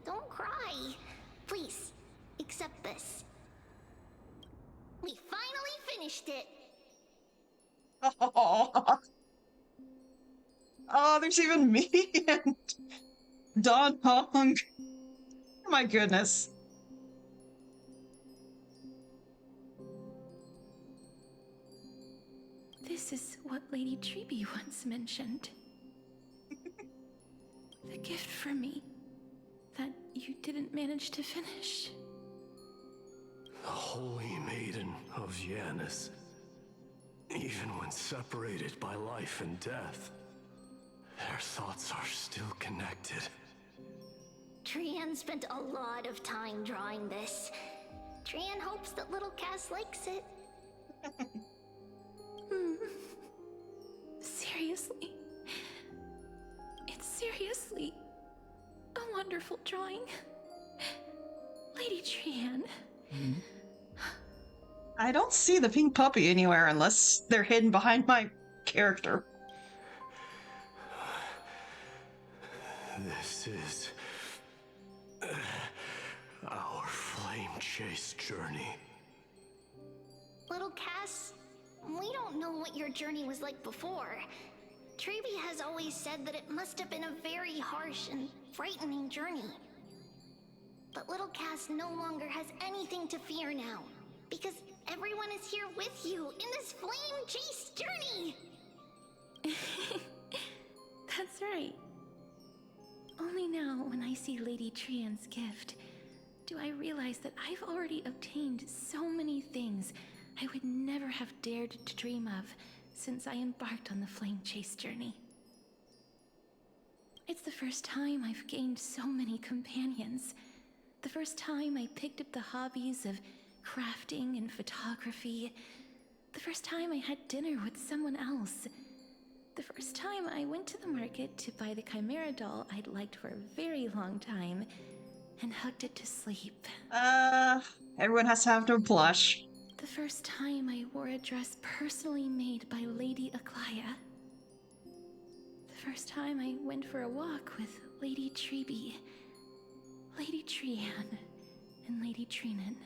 don't cry. Please, accept this. We finally finished it. Oh, oh, there's even me and Don Hong. Oh my goodness. This is what Lady Treeby once mentioned. The gift for me that you didn't manage to finish. The Holy Maiden of Janus. Even when separated by life and death, their thoughts are still connected. Trian spent a lot of time drawing this. Trian hopes that little Cass likes it. Seriously. It's seriously a wonderful drawing. Lady Trian. I don't see the pink puppy anywhere unless they're hidden behind my character. This is our flame chase journey. Little Cass, we don't know what your journey was like before. Treevy has always said that it must have been a very harsh and frightening journey. But little Cass no longer has anything to fear now, because everyone is here with you in this flame chase journey! That's right. Only now, when I see Lady Trian's gift, do I realize that I've already obtained so many things I would never have dared to dream of since I embarked on the flame chase journey. It's the first time I've gained so many companions. The first time I picked up the hobbies of crafting and photography. The first time I had dinner with someone else. The first time I went to the market to buy the Chimera doll I'd liked for a very long time and hugged it to sleep. Everyone has to have their blush. The first time I wore a dress personally made by Lady Aglaya. The first time I went for a walk with Lady Treeby, Lady Trian, and Lady Treenan.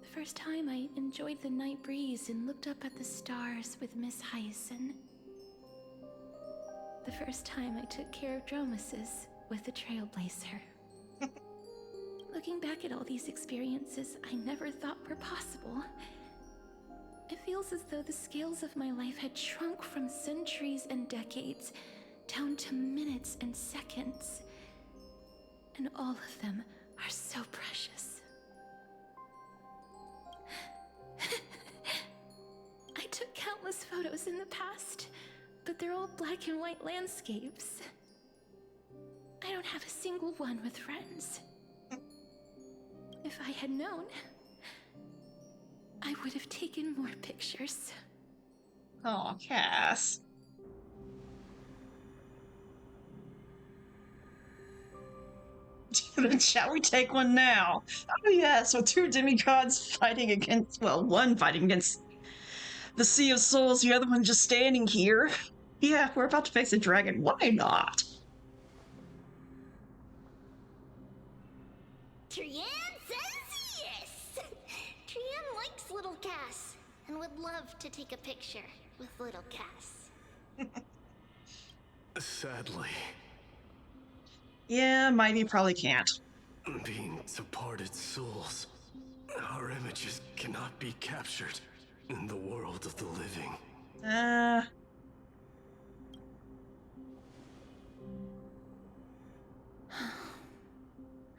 The first time I enjoyed the night breeze and looked up at the stars with Miss Hyacin. The first time I took care of Dromasis with the Trailblazer. Looking back at all these experiences I never thought were possible, it feels as though the scales of my life had shrunk from centuries and decades down to minutes and seconds. And all of them are so precious. I took countless photos in the past, but they're all black and white landscapes. I don't have a single one with friends. If I had known, I would have taken more pictures. Oh, Cass. Shall we take one now? Oh yes, with two demigods fighting against, well, one fighting against the Sea of Souls, the other one just standing here. Yeah, we're about to face a dragon. Why not? Trian says yes! Trian likes little Cass and would love to take a picture with little Cass. Sadly. Yeah, Mighty probably can't. Being departed souls, our images cannot be captured in the world of the living.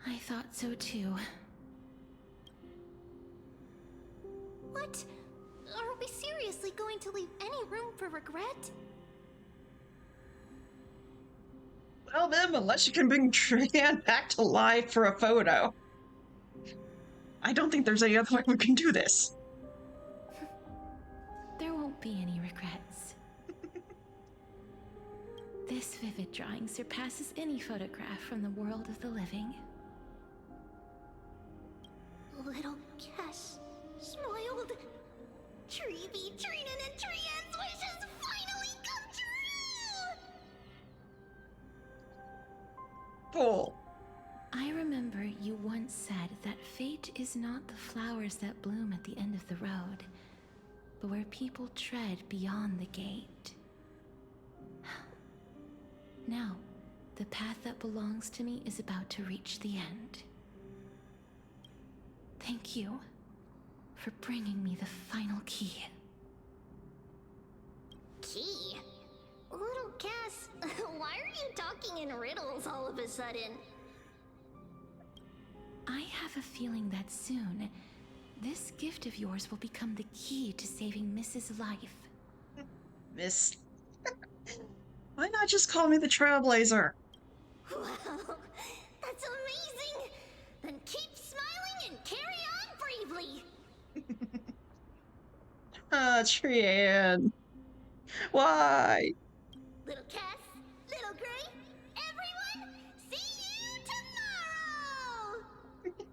I thought so too. What? Are we seriously going to leave any room for regret? Well then, unless you can bring Trian back to life for a photo. I don't think there's any other way we can do this. There won't be any regrets. This vivid drawing surpasses any photograph from the world of the living. Cool. I remember you once said that fate is not the flowers that bloom at the end of the road, but where people tread beyond the gate. Now, the path that belongs to me is about to reach the end. Thank you for bringing me the final key. Key? Little Cass, why are you talking in riddles all of a sudden? I have a feeling that soon, this gift of yours will become the key to saving Miss's life. Miss. Why not just call me the Trailblazer? Wow, that's amazing! Then keep smiling and carry on bravely! Trian. Why? Little Cass, Little Gray, everyone, see you tomorrow!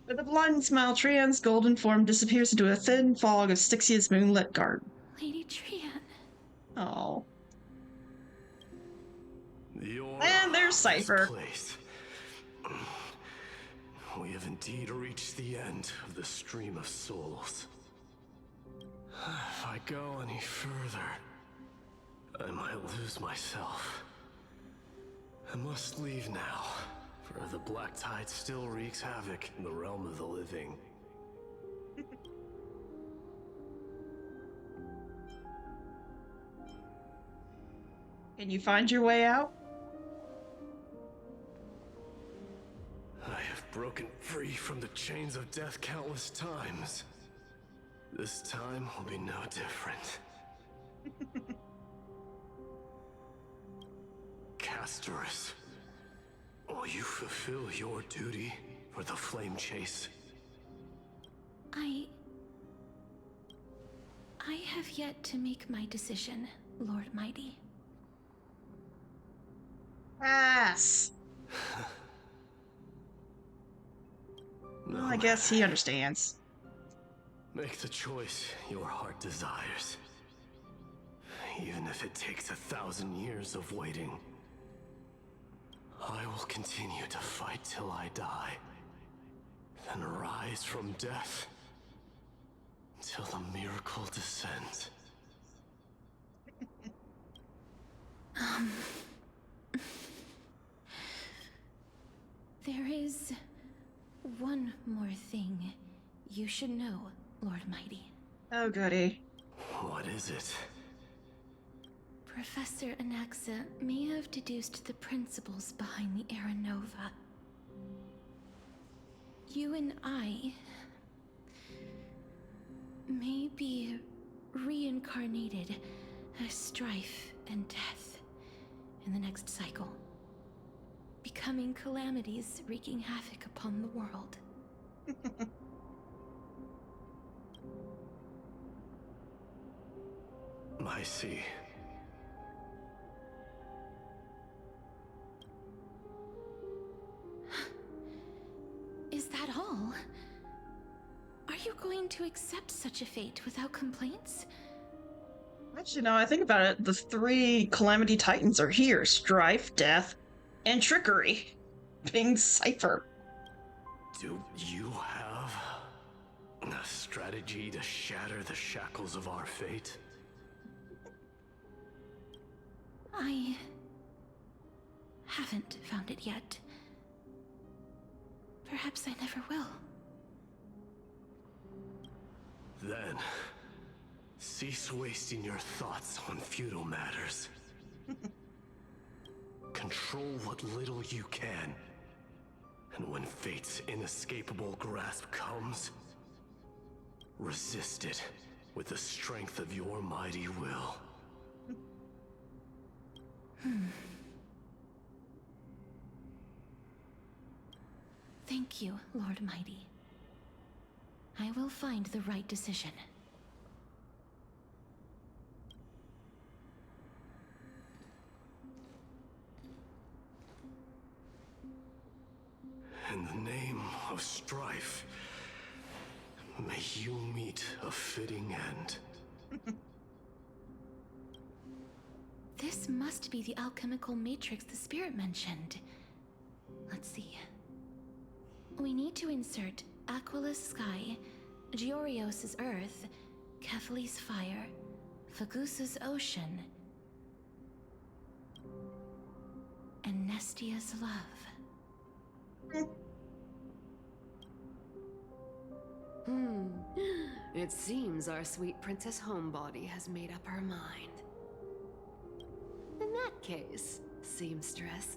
With a blind smile, Trian's golden form disappears into a thin fog of Styxia's moonlit garden. Lady Trian. Oh. And there's Cypher. We have indeed reached the end of the stream of souls. If I go any further, I might lose myself. I must leave now, for the black tide still wreaks havoc in the realm of the living. Can you find your way out? I have broken free from the chains of death countless times. This time will be no different. Castorus, will you fulfill your duty for the flame chase? I have yet to make my decision, Lord Mighty. Pass. Well, I guess he understands. Make the choice your heart desires. Even if it takes 1,000 years of waiting. I will continue to fight till I die. Then rise from death. Till the miracle descends. There is one more thing you should know, Lord Mighty. Oh, goody. What is it? Professor Anaxa may have deduced the principles behind the Era Nova. You and I may be reincarnated as strife and death in the next cycle, becoming calamities wreaking havoc upon the world. I see. Is that all? Are you going to accept such a fate without complaints? Actually, no, I think about it. The 3 Calamity Titans are here. Strife, Death, and Trickery. Being Cypher. Do you have a strategy to shatter the shackles of our fate? I haven't found it yet. Perhaps I never will. Then, cease wasting your thoughts on futile matters. Control what little you can. And when fate's inescapable grasp comes, resist it with the strength of your mighty will. Thank you, Lord Mighty. I will find the right decision. In the name of strife, may you meet a fitting end. This must be the alchemical matrix the spirit mentioned. Let's see. We need to insert Aquila's sky, Georios' earth, Kethali's fire, Fagusa's ocean, and Nestia's love. It seems our sweet Princess Homebody has made up her mind. In that case, seamstress,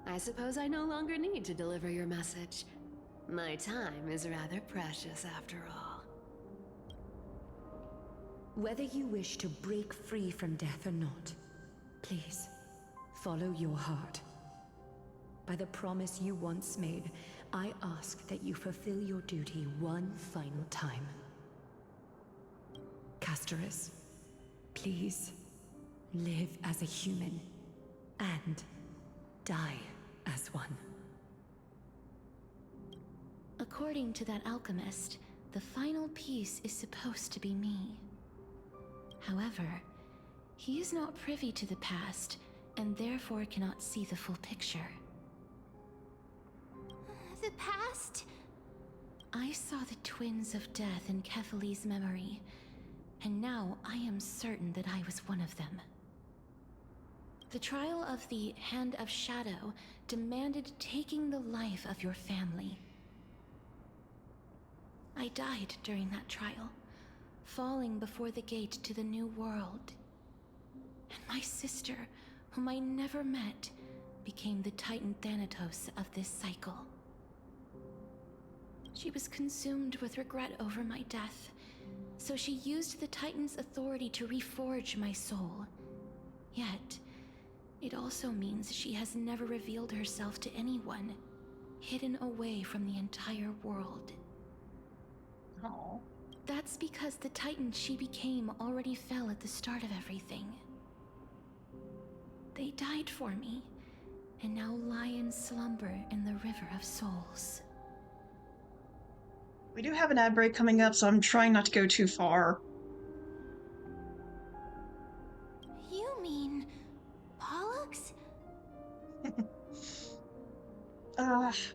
I suppose I no longer need to deliver your message. My time is rather precious after all. Whether you wish to break free from death or not, please, follow your heart. By the promise you once made, I ask that you fulfill your duty one final time. Castorus, please, live as a human, and die as one. According to that alchemist, the final piece is supposed to be me. However, he is not privy to the past, and therefore cannot see the full picture. The past? I saw the twins of death in Kethali's memory, and now I am certain that I was one of them. The trial of the Hand of Shadow demanded taking the life of your family. I died during that trial, falling before the gate to the new world. And my sister, whom I never met, became the Titan Thanatos of this cycle. She was consumed with regret over my death, so she used the Titan's authority to reforge my soul. Yet, it also means she has never revealed herself to anyone, hidden away from the entire world. Oh. That's because the Titan she became already fell at the start of everything. They died for me, and now lie in slumber in the River of Souls. We do have an ad break coming up, so I'm trying not to go too far. You mean Pollux?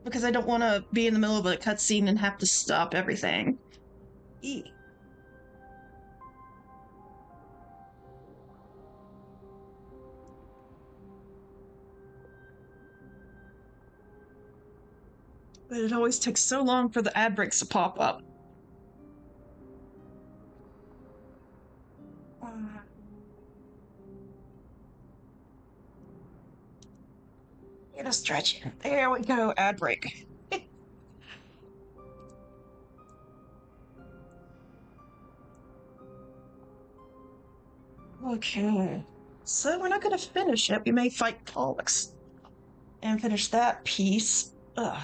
Because I don't want to be in the middle of a cutscene and have to stop everything. Eek. But it always takes so long for the ad breaks to pop up. Get a stretch. There we go, ad break. Okay. So we're not gonna finish it. We may fight Pollux. And finish that piece. Ugh.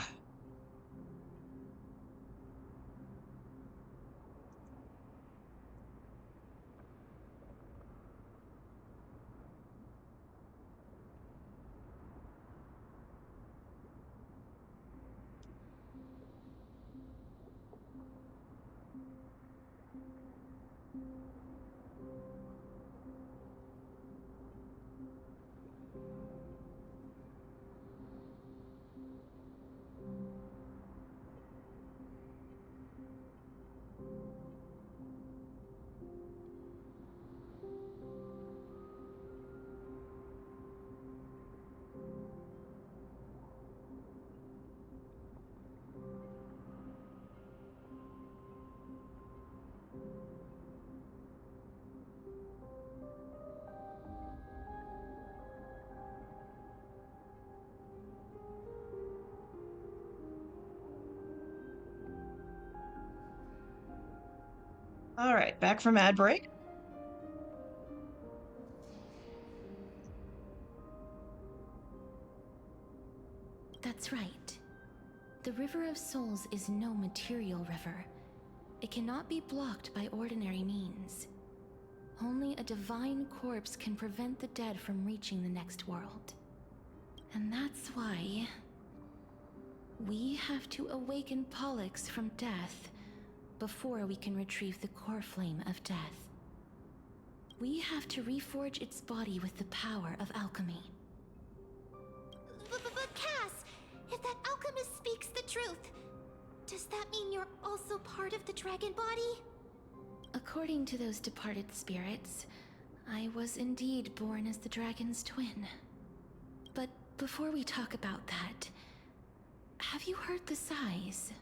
Alright, back from ad break. That's right. The River of Souls is no material river. It cannot be blocked by ordinary means. Only a divine corpse can prevent the dead from reaching the next world. And that's why we have to awaken Pollux from death before we can retrieve the core flame of death. We have to reforge its body with the power of alchemy. But Cass, if that alchemist speaks the truth, does that mean you're also part of the dragon body? According to those departed spirits, I was indeed born as the dragon's twin. But before we talk about that, have you heard the sighs?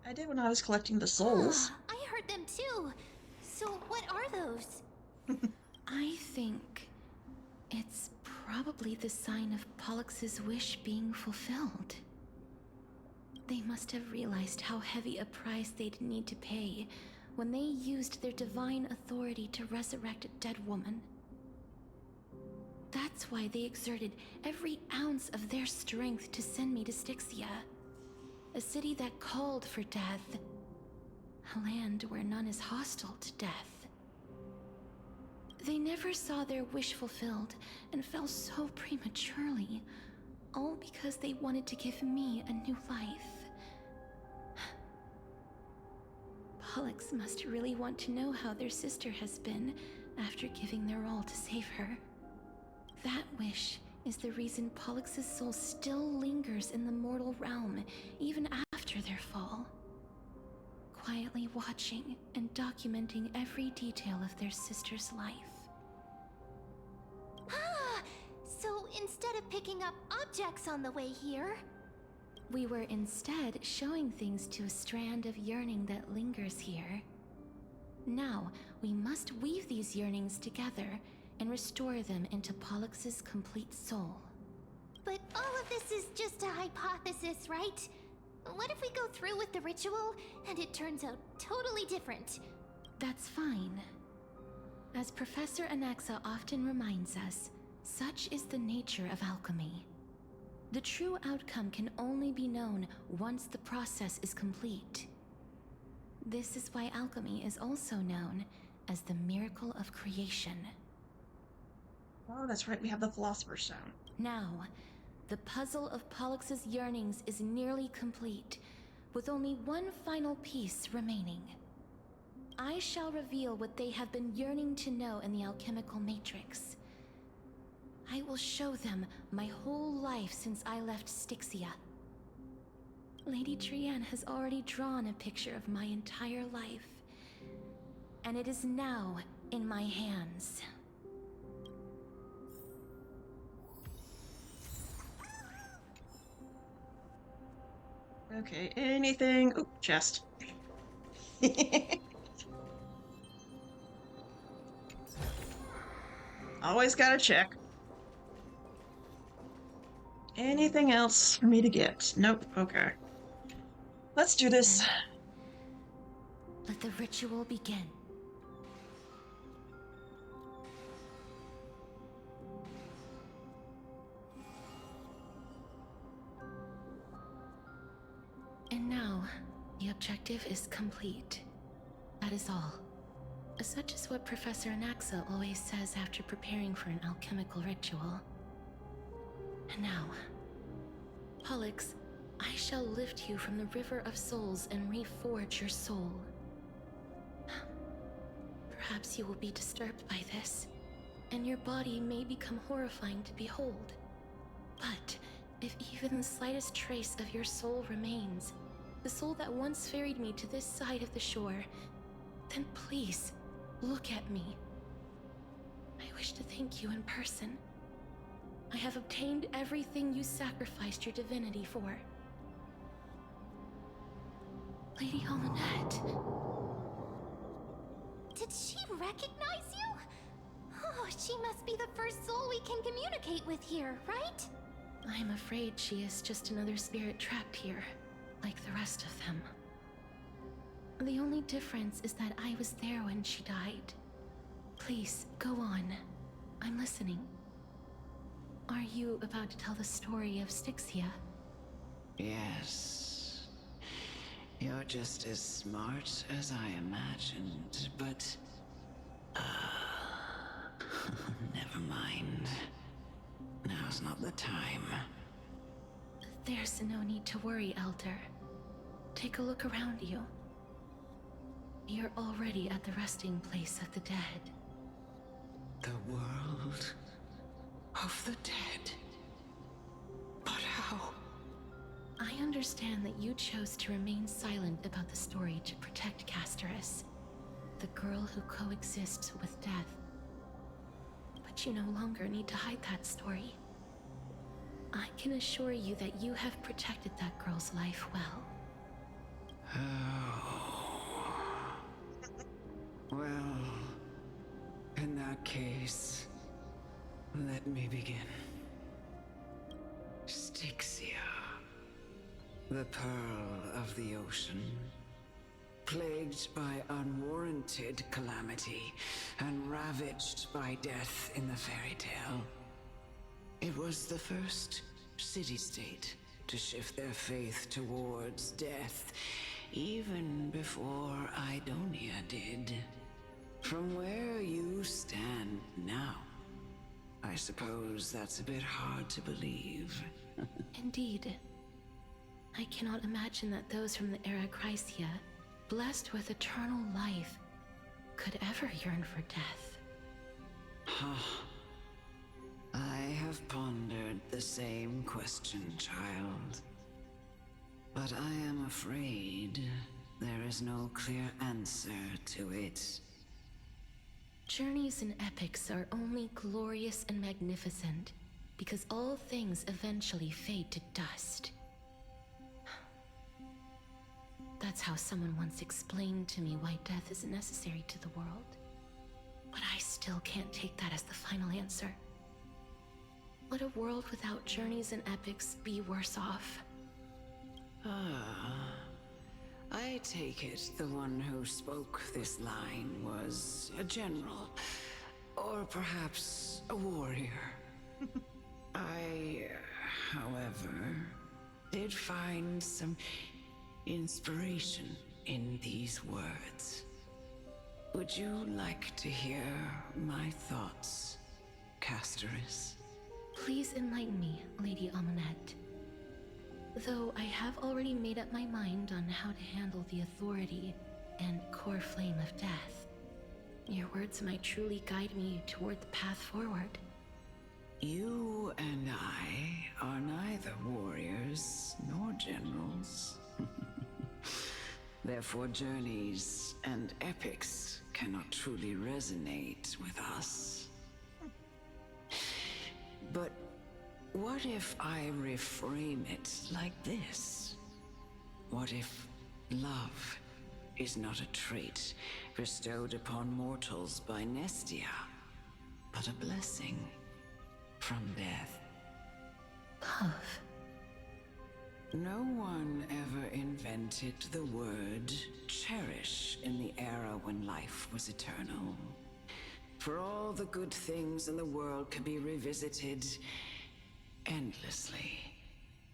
I did when I was collecting the souls. I heard them too. So what are those? I think it's probably the sign of Pollux's wish being fulfilled. They must have realized how heavy a price they'd need to pay when they used their divine authority to resurrect a dead woman. That's why they exerted every ounce of their strength to send me to Styxia, a city that called for death, a land where none is hostile to death. They never saw their wish fulfilled and fell so prematurely, all because they wanted to give me a new life. Pollux must really want to know how their sister has been after giving their all to save her. That wish is the reason Pollux's soul still lingers in the mortal realm, even after their fall. Quietly watching and documenting every detail of their sister's life. So instead of picking up objects on the way here, we were instead showing things to a strand of yearning that lingers here. Now, we must weave these yearnings together and restore them into Pollux's complete soul. but all of this is just a hypothesis, right? What if we go through with the ritual and it turns out totally different? That's fine. As Professor Anaxa often reminds us, such is the nature of alchemy. The true outcome can only be known once the process is complete. This is why alchemy is also known as the miracle of creation. Oh, that's right, we have the Philosopher's Stone. Now, the puzzle of Pollux's yearnings is nearly complete, with only one final piece remaining. I shall reveal what they have been yearning to know in the alchemical matrix. I will show them my whole life since I left Styxia. Lady Trianne has already drawn a picture of my entire life, and it is now in my hands. Okay, anything... Oop, chest. Always gotta check. Anything else for me to get? Nope, okay. Let's do this. Let the ritual begin. And now, the objective is complete. That is all. Such is what Professor Anaxa always says after preparing for an alchemical ritual. And now, Pollux, I shall lift you from the river of souls and reforge your soul. Perhaps you will be disturbed by this, and your body may become horrifying to behold. But if even the slightest trace of your soul remains, the soul that once ferried me to this side of the shore, then please, look at me. I wish to thank you in person. I have obtained everything you sacrificed your divinity for. Lady Almanette. Did she recognize you? Oh, she must be the first soul we can communicate with here, right? I'm afraid she is just another spirit trapped here, like the rest of them. The only difference is that I was there when she died. Please, go on. I'm listening. Are you about to tell the story of Styxia? Yes. You're just as smart as I imagined, but... never mind. Now's not the time. There's no need to worry, Elder. Take a look around you. You're already at the resting place of the dead. The world of the dead? But how? I understand that you chose to remain silent about the story to protect Casterus, the girl who coexists with death. But you no longer need to hide that story. I can assure you that you have protected that girl's life well. Oh. Well, in that case, let me begin. Styxia, the pearl of the ocean, plagued by unwarranted calamity and ravaged by death in the fairy tale. It was the first city-state to shift their faith towards death, even before Idonia did. From where you stand now, I suppose that's a bit hard to believe. Indeed. I cannot imagine that those from the Era Chrysia, blessed with eternal life, could ever yearn for death. I have pondered the same question, child. But I am afraid there is no clear answer to it. Journeys and epics are only glorious and magnificent because all things eventually fade to dust. That's how someone once explained to me why death is necessary to the world. But I still can't take that as the final answer. Would a world without journeys and epics be worse off? I take it the one who spoke this line was a general, or perhaps a warrior. I, however, did find some inspiration in these words. Would you like to hear my thoughts, Casterus? Please enlighten me, Lady Amonette. Though I have already made up my mind on how to handle the authority and core flame of death, your words might truly guide me toward the path forward. You and I are neither warriors nor generals. Therefore, journeys and epics cannot truly resonate with us. But what if I reframe it like this? What if love is not a trait bestowed upon mortals by Nestia, but a blessing from death? Love. No one ever invented the word cherish in the era when life was eternal. For all the good things in the world could be revisited endlessly,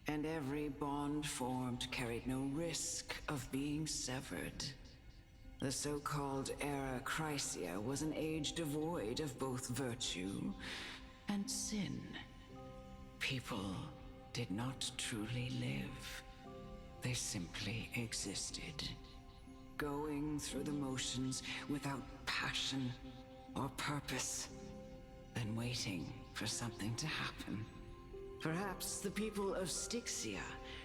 and every bond formed carried no risk of being severed. The so-called Era Chrysia was an age devoid of both virtue and sin. People did not truly live. They simply existed, going through the motions without passion or purpose, then waiting for something to happen. Perhaps the people of Styxia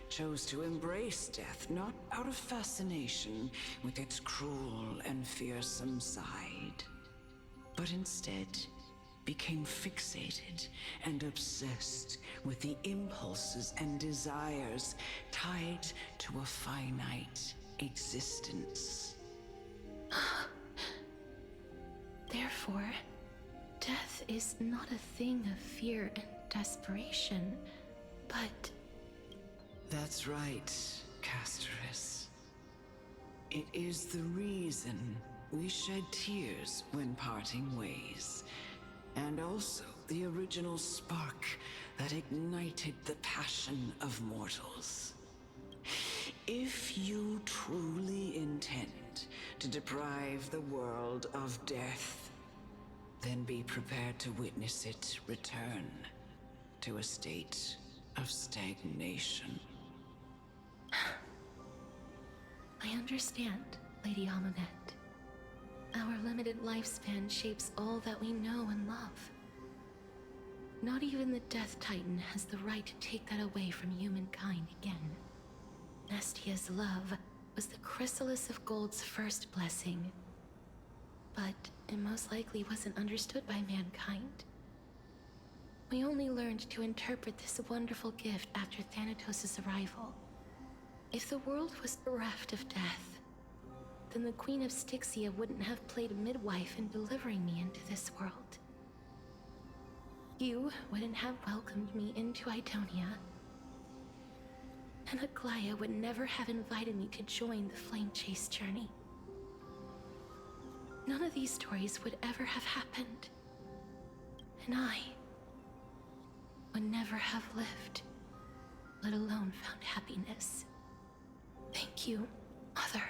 chose to embrace death not out of fascination with its cruel and fearsome side, but instead became fixated and obsessed with the impulses and desires tied to a finite existence. Therefore, death is not a thing of fear and desperation, but... That's right, Casterus. It is the reason we shed tears when parting ways, and also the original spark that ignited the passion of mortals. If you truly intend to deprive the world of death, then be prepared to witness it return to a state of stagnation. I understand, Lady Amonette. Our limited lifespan shapes all that we know and love. Not even the Death Titan has the right to take that away from humankind again. Nestia's love was the chrysalis of Gold's first blessing, but it most likely wasn't understood by mankind. We only learned to interpret this wonderful gift after Thanatos' arrival. If the world was bereft of death, then the Queen of Styxia wouldn't have played a midwife in delivering me into this world. You wouldn't have welcomed me into Idonia, and Aglaia would never have invited me to join the Flame Chase journey. None of these stories would ever have happened, and I would never have lived, let alone found happiness. Thank you, Mother.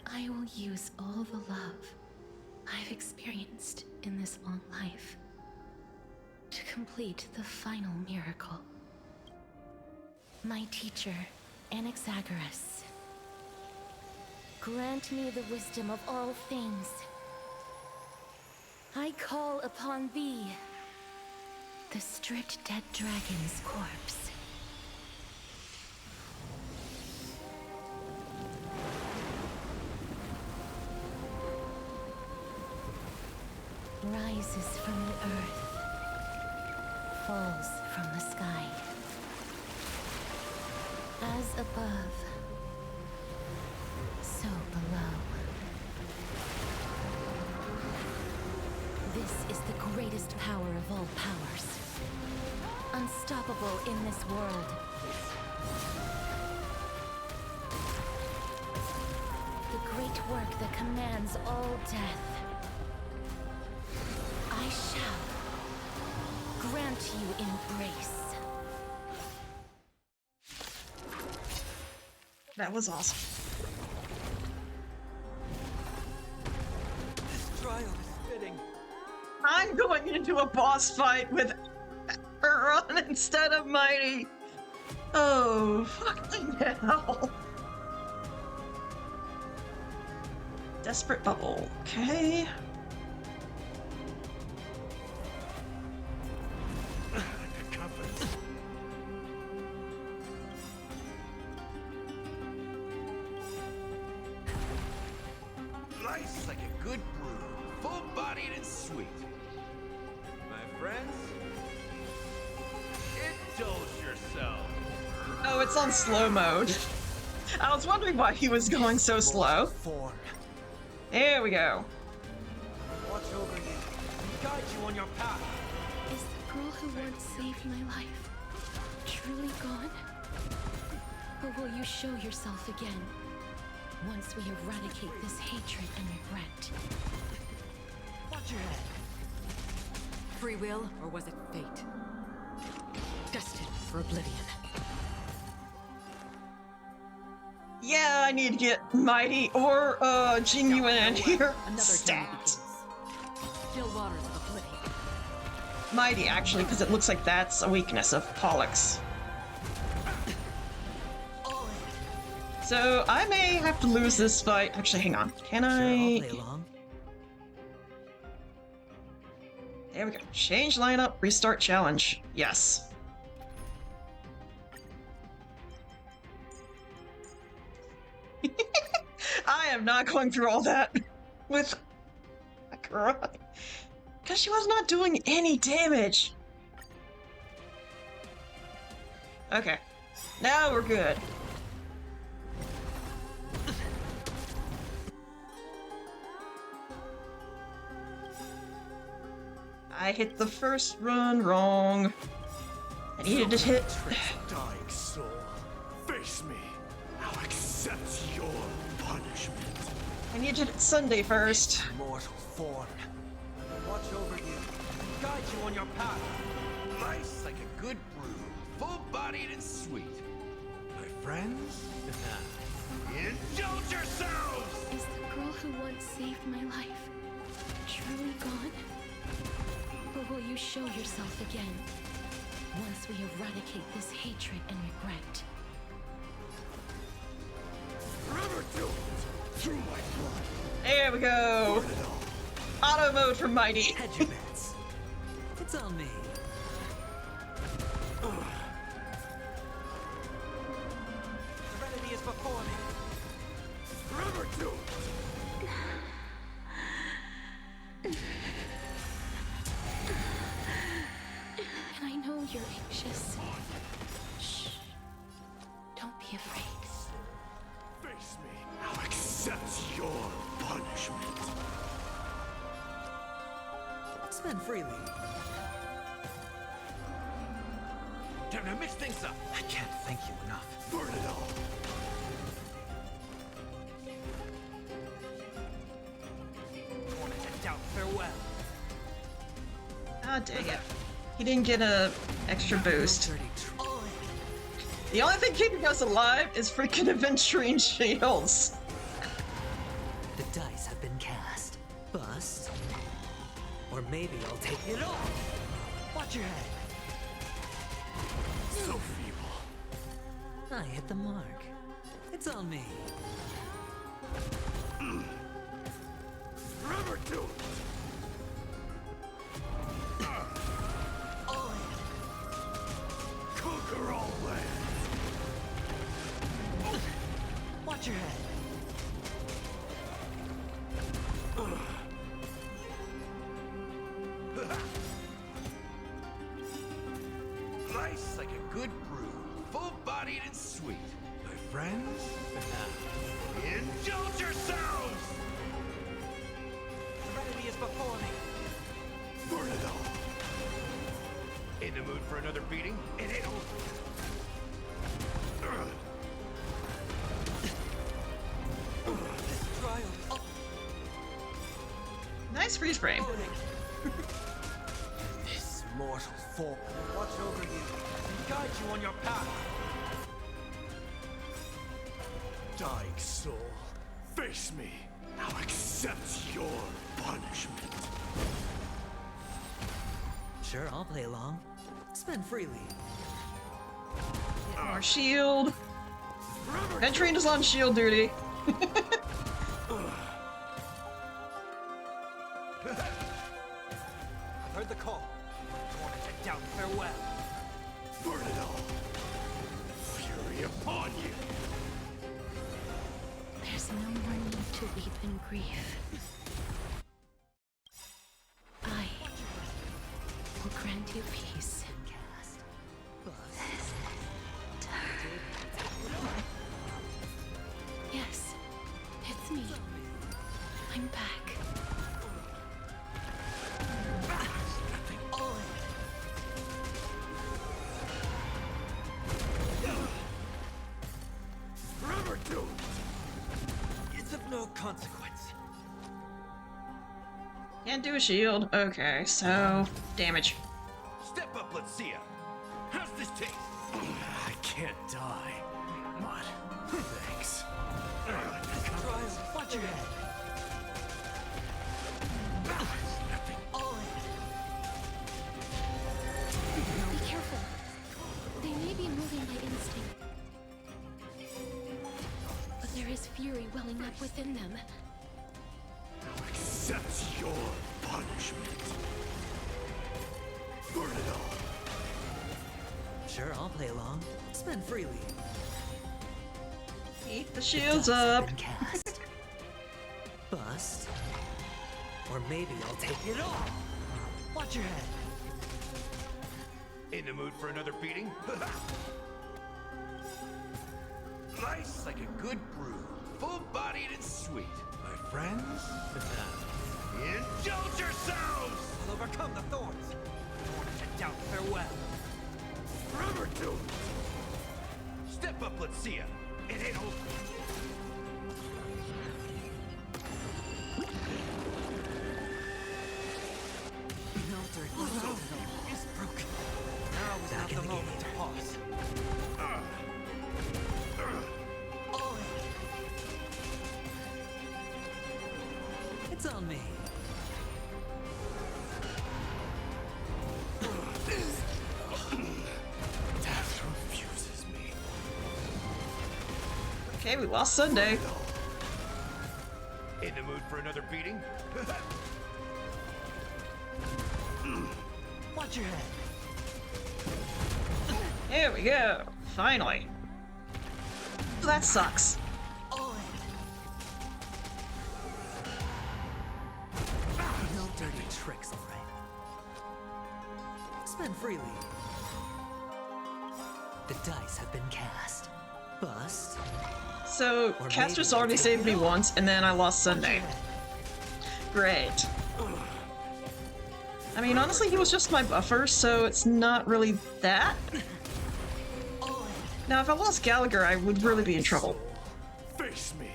I will use all the love I've experienced in this long life to complete the final miracle. My teacher, Anaxagoras, grant me the wisdom of all things. I call upon thee, the stripped dead dragon's corpse. Rises from the earth, falls from the sky. As above, so below. This is the greatest power of all powers. Unstoppable in this world. The great work that commands all death. I shall grant you embrace. That was awesome. This trial is fitting. I'm going into a boss fight with Aaron instead of Mighty. Oh, fucking hell. Desperate bubble. Okay. Nice like a good brew, full-bodied and sweet. My friends, indulge yourself. Oh, it's on slow mode. I was wondering why he was going so slow. There we go. Watch over you and guide you on your path. Is the girl who once saved my life truly gone? Or will you show yourself again? Once we eradicate this hatred and regret. Watch your head. Free will, or was it fate? Destined for oblivion. Yeah, I need to get Mighty or Genuine in here. Stat. Still waters of oblivion. Mighty, actually, because it looks like that's a weakness of Pollux. So I may have to lose this fight. Actually, hang on. Can I? Play along. There we go. Change lineup, restart challenge. Yes. I am not going through all that with Akira. Because she was not doing any damage. Okay. Now we're good. I hit the first run wrong. I needed to hit. Dying soul, face me. I'll accept your punishment. I needed to hit Sunday first. Mortal form. Watch over you and guide you on your path. Nice like a good brew, full-bodied and sweet. My friends, indulge yourselves! Is the girl who once saved my life truly gone? Or will you show yourself again, once we eradicate this hatred and regret? There we go. Auto mode for Mighty. Hedge your bets. It's on me. Serenity is before me. Forever do And I know you're anxious. Shh. Don't be afraid. Face me. I'll accept your punishment. Spend freely. Time to mix things up. I can't thank you enough. Burn it all. Tormented doubt, farewell. Ah, dang it. He didn't get a extra boost. The only thing keeping us alive is freaking Aventurine shields. The dice have been cast. Bust. Or maybe I'll take it all. Watch your head. So feeble. I hit the mark. It's on me. Forever do it. Conquer all lands. Watch your head. Nice like a good brew, full-bodied and sweet. My friends, indulge yourselves! Serenity is before me. Burn it all. In the mood for another beating? It ain't over. This trial. Oh. Nice freeze frame. This mortal form will watch over you and guide you on your path. Dying soul, face me. I'll accept your punishment. Sure, I'll play along. Spend freely. More shield. Aventurine is on shield duty. I've heard the call. Tormented doubt, farewell. Burn it all. Fury upon you. There's no more need to weep in grief. I will grant you peace. Yes, it's me. I'm back. Forever do it. It's of no consequence. Can't do a shield. Okay, so damage. Step up, let's see ya. How's this taste? I can't die. What? Thanks. Watch your head. Be careful. They may be moving by instinct. But there is fury welling up within them. I'll accept your punishment. Burn it all. Sure, I'll play along. Spend freely. Keep the shields up. Cast. Bust. Or maybe I'll take it all. Watch your head. In the mood for another beating? Nice like a good brew, full-bodied and sweet. My friends, indulge yourselves! I'll overcome the thorns. Tormented doubt, farewell. Forever do it. Step up, let's see ya. It ain't over. Is broken. Now is not the moment to pause. It's on me. Death refuses me. Okay, we lost Sunday. In the mood for another beating? Watch your head. Here we go. Finally. That sucks. All in. No dirty tricks, all right. Spend freely. The dice have been cast. Bust. So, Caster's already saved me once, and then I lost Sunday. Great. I mean, honestly, he was just my buffer, so it's not really that. Now, if I lost Gallagher, I would really be in trouble. Face me.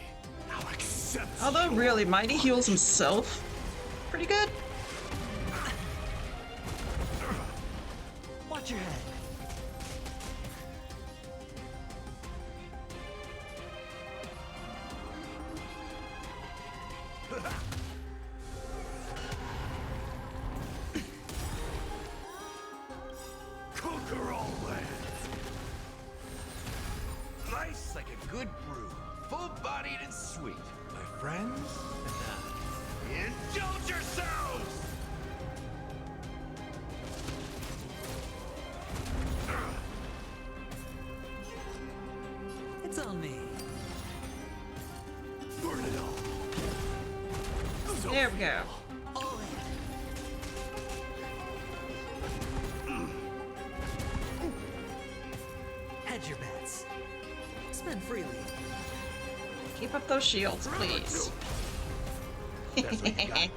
I'll accept. Although, really, Mighty heals himself pretty good. Watch your head. Conquer all lands. Nice like a good brew. Full-bodied and sweet. My friends, indulge yourselves! It's on me. Burn it all. There we go. All in. Hedge your bets. Spend freely. Keep up those shields, please. That's what you got.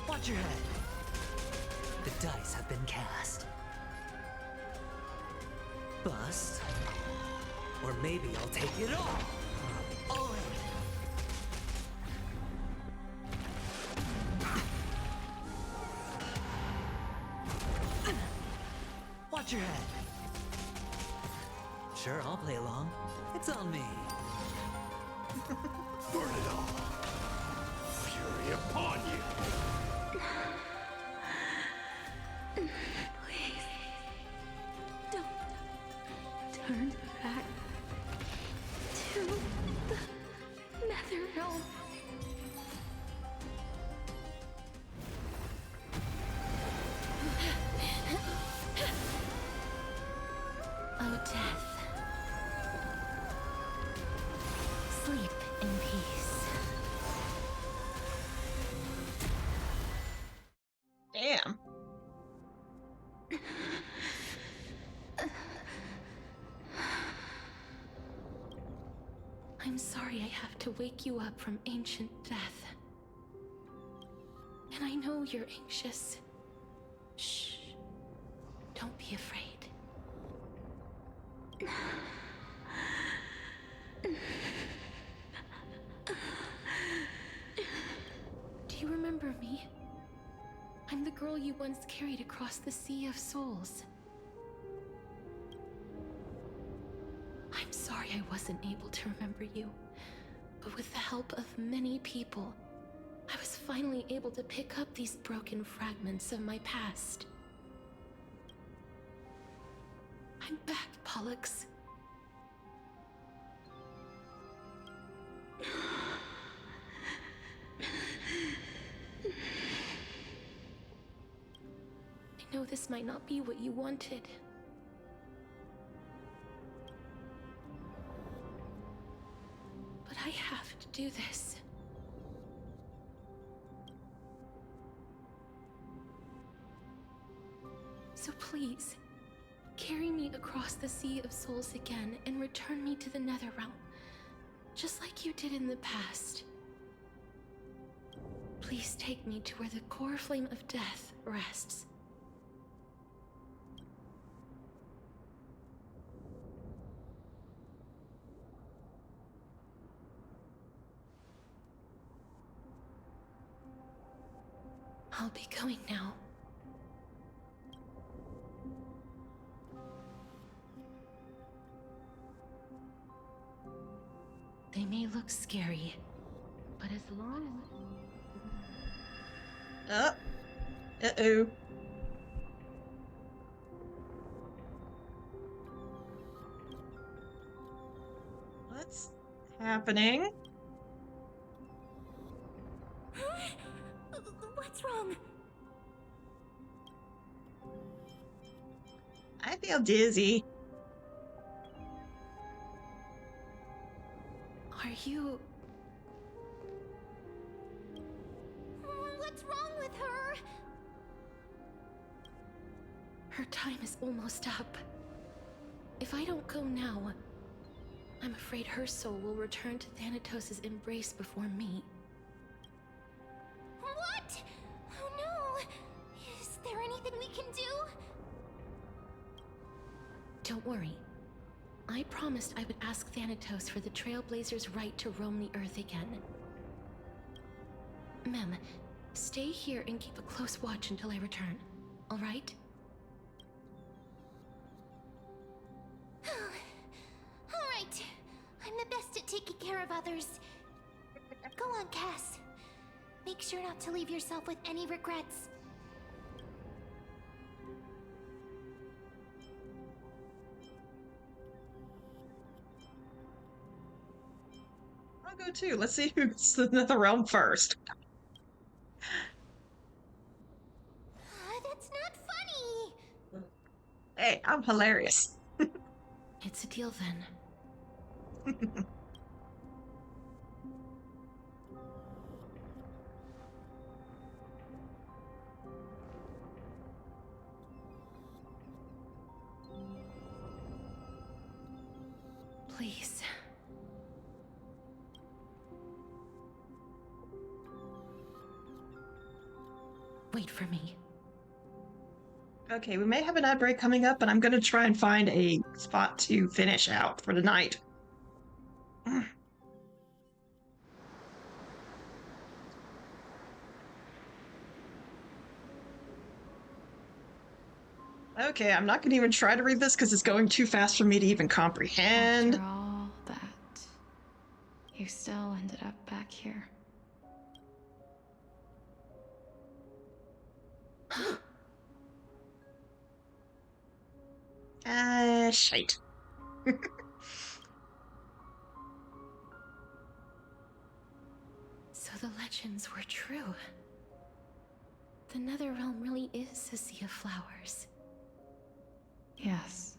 Watch your head. The dice have been cast. Bust. Or maybe I'll take it all. All in. Watch your head. Sure, I'll play along. It's on me. Burn it all. Fury upon you. Please, don't turn back to the Nether Realm. Oh, death. Sleep in peace. Damn. I'm sorry I have to wake you up from ancient death. And I know you're anxious. Shh. Don't be afraid. Do you remember me? I'm the girl you once carried across the Sea of Souls. I'm sorry I wasn't able to remember you, but with the help of many people, I was finally able to pick up these broken fragments of my past. I'm back, Pollux. I know this might not be what you wanted. But I have to do this. So please, carry me across the Sea of Souls again and return me to the Netherrealm, just like you did in the past. Please take me to where the core flame of death rests. I'll be going now. They may look scary, but as long as... Uh-oh. happening? What's wrong? I feel dizzy. Are you... What's wrong with her? Her time is almost up. If I don't go now, I'm afraid her soul will return to Thanatos' embrace before me. What? Oh no! Is there anything we can do? Don't worry. I promised I would ask Thanatos for the Trailblazers' right to roam the Earth again. Mem, stay here and keep a close watch until I return, all right? Alright. I'm the best at taking care of others. Go on, Cass. Make sure not to leave yourself with any regrets. I'll go too. Let's see who's in the realm first. That's not funny! Hey, I'm hilarious. It's a deal then. Please. Wait for me. Okay, we may have an ad break coming up, but I'm gonna try and find a spot to finish out for the night. Okay, I'm not gonna even try to read this because it's going too fast for me to even comprehend. After all that, you still ended up back here. Shite. So the legends were true. The Netherrealm really is a sea of flowers. Yes.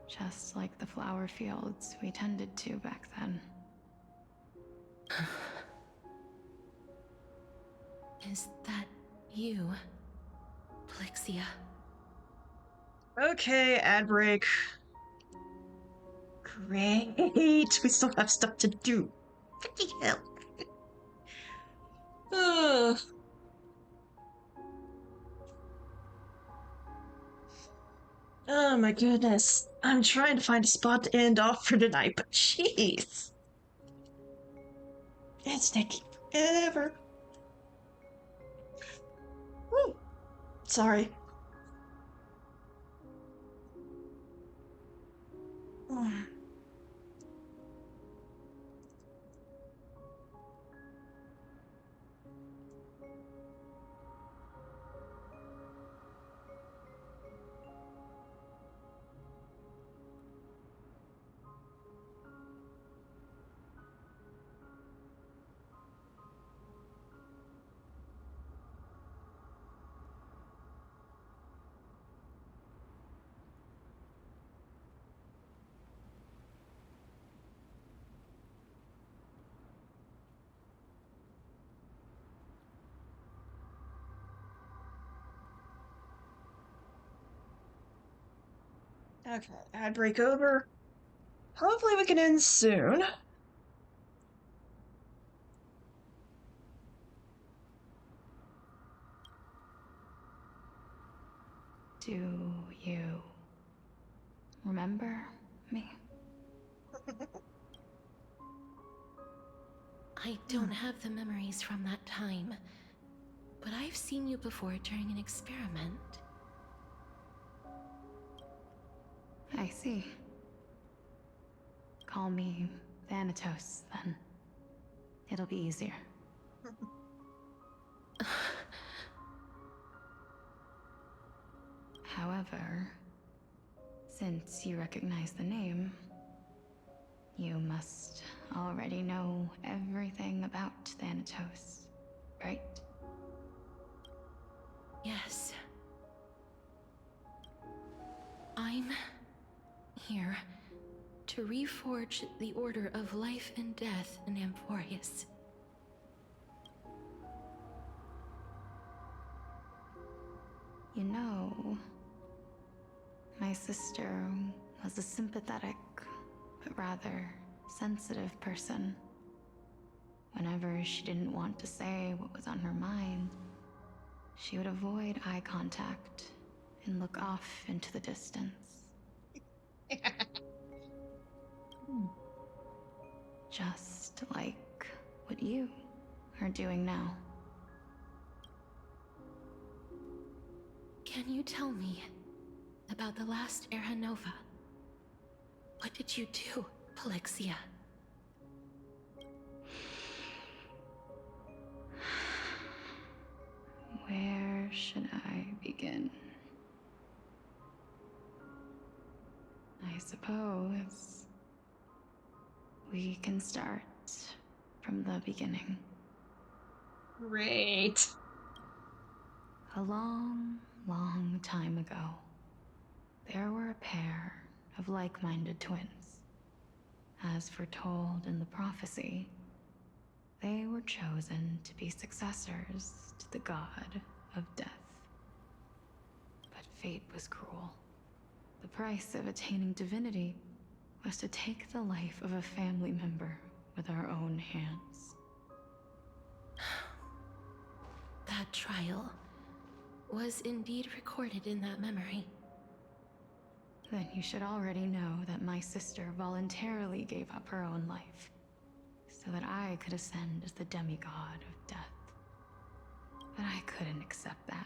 Just like the flower fields we tended to back then. Is that you, Plixia? Okay, ad break. Great. We still have stuff to do. Freaking hell. Ugh. Oh my goodness. I'm trying to find a spot to end off for tonight, but jeez. It's taking forever. Woo. Sorry. Okay, ad break over. Hopefully we can end soon. Do you remember me? I don't have the memories from that time, but I've seen you before during an experiment. I see. Call me Thanatos, then. It'll be easier. However, Since you recognize the name, you must already know everything about Thanatos, right? Yes. I'm here to reforge the order of life and death in Amphoreus. You know, my sister was a sympathetic, but rather sensitive person. Whenever she didn't want to say what was on her mind, she would avoid eye contact and look off into the distance. Just like what you are doing now. Can you tell me about the last Era Nova? What did you do, Polixia? Where should I begin? I suppose we can start from the beginning. Great. A long, long time ago, there were a pair of like-minded twins. As foretold in the prophecy, they were chosen to be successors to the god of death. But fate was cruel. The price of attaining divinity was to take the life of a family member with our own hands. That trial was indeed recorded in that memory. Then you should already know that my sister voluntarily gave up her own life, so that I could ascend as the demigod of death. But I couldn't accept that.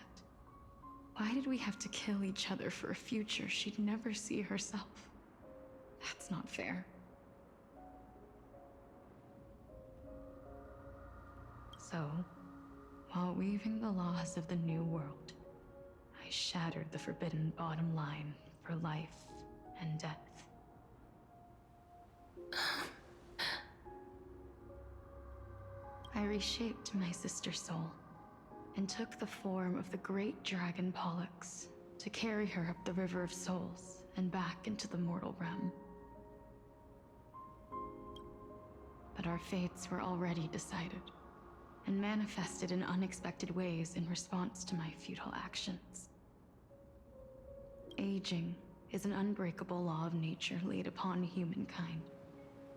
Why did we have to kill each other for a future she'd never see herself? That's not fair. So, while weaving the laws of the new world, I shattered the forbidden bottom line for life and death. I reshaped my sister's soul and took the form of the great dragon Pollux to carry her up the River of Souls and back into the mortal realm. But our fates were already decided and manifested in unexpected ways in response to my futile actions. Aging is an unbreakable law of nature laid upon humankind,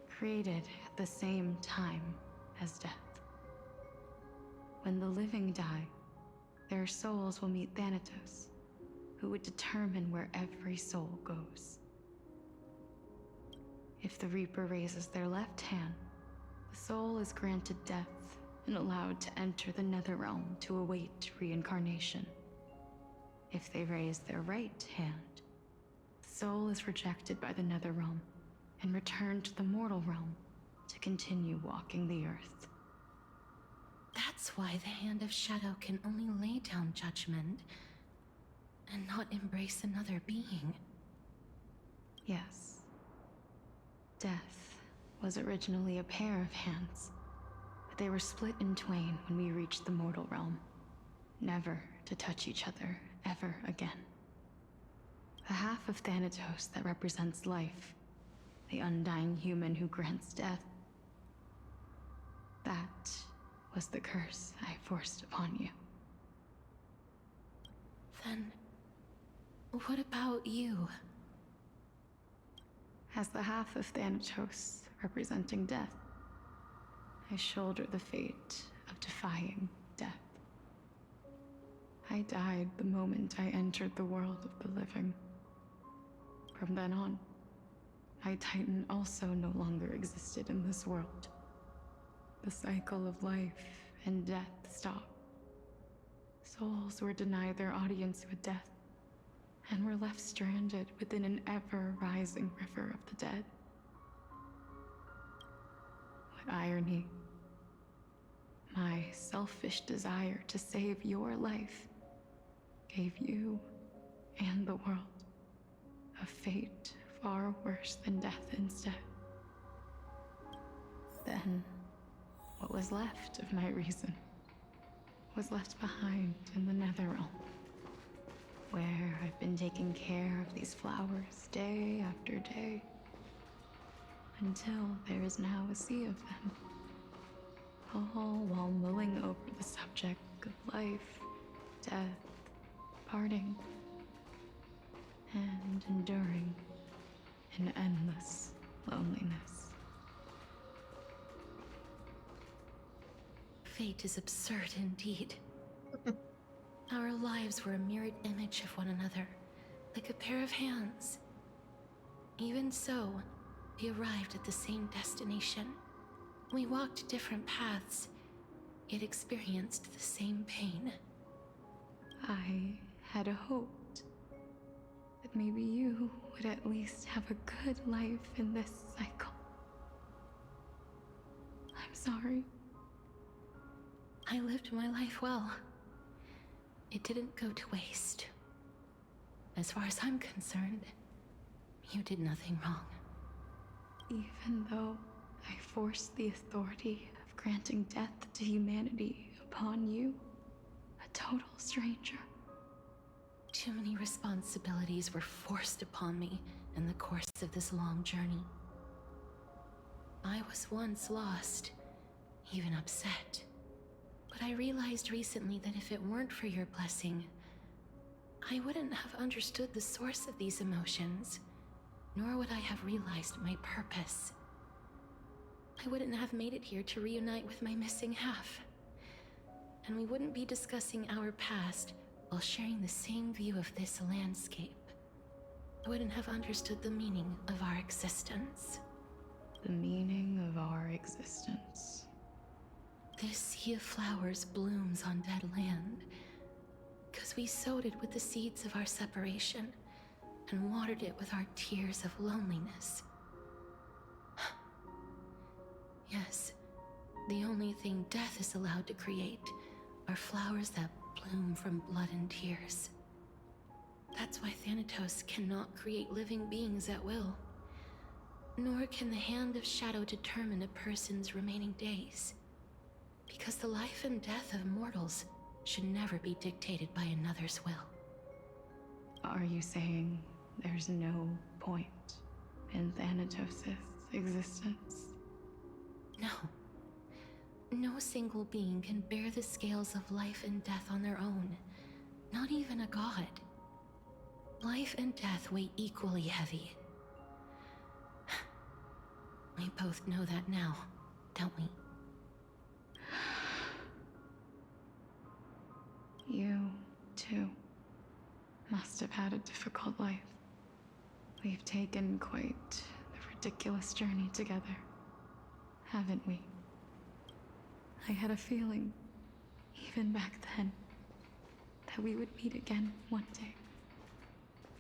created at the same time as death. When the living die, their souls will meet Thanatos, who would determine where every soul goes. If the Reaper raises their left hand, the soul is granted death and allowed to enter the Netherrealm to await reincarnation. If they raise their right hand, the soul is rejected by the Netherrealm and returned to the mortal realm to continue walking the earth. That's why the Hand of Shadow can only lay down judgment and not embrace another being. Yes. Death was originally a pair of hands, but they were split in twain when we reached the mortal realm, never to touch each other ever again. The half of Thanatos that represents life, the undying human who grants death, that was the curse I forced upon you. Then, what about you? As the half of Thanatos representing death, I shoulder the fate of defying death. I died the moment I entered the world of the living. From then on, my Titan also no longer existed in this world. The cycle of life and death stopped. Souls were denied their audience with death, and were left stranded within an ever-rising river of the dead. What irony. My selfish desire to save your life gave you and the world a fate far worse than death instead. Then, what was left of my reason was left behind in the Netherrealm, where I've been taking care of these flowers day after day, until there is now a sea of them, all while mulling over the subject of life, death, parting, and enduring an endless loneliness. Fate is absurd indeed. Our lives were a mirrored image of one another, like a pair of hands. Even so, we arrived at the same destination. We walked different paths, yet experienced the same pain. I had hoped that maybe you would at least have a good life in this cycle. I'm sorry. I lived my life well. It didn't go to waste. As far as I'm concerned, you did nothing wrong. Even though I forced the authority of granting death to humanity upon you, a total stranger. Too many responsibilities were forced upon me in the course of this long journey. I was once lost, even upset. But I realized recently that if it weren't for your blessing, I wouldn't have understood the source of these emotions, nor would I have realized my purpose. I wouldn't have made it here to reunite with my missing half. And we wouldn't be discussing our past while sharing the same view of this landscape. I wouldn't have understood the meaning of our existence. The meaning of our existence. This sea of flowers blooms on dead land, because we sowed it with the seeds of our separation and watered it with our tears of loneliness. Yes, the only thing death is allowed to create are flowers that bloom from blood and tears. That's why Thanatos cannot create living beings at will, nor can the Hand of Shadow determine a person's remaining days. Because the life and death of mortals should never be dictated by another's will. Are you saying there's no point in Thanatos' existence? No. No single being can bear the scales of life and death on their own. Not even a god. Life and death weigh equally heavy. We both know that now, don't we? You, too, must have had a difficult life. We've taken quite the ridiculous journey together, haven't we? I had a feeling, even back then, that we would meet again one day.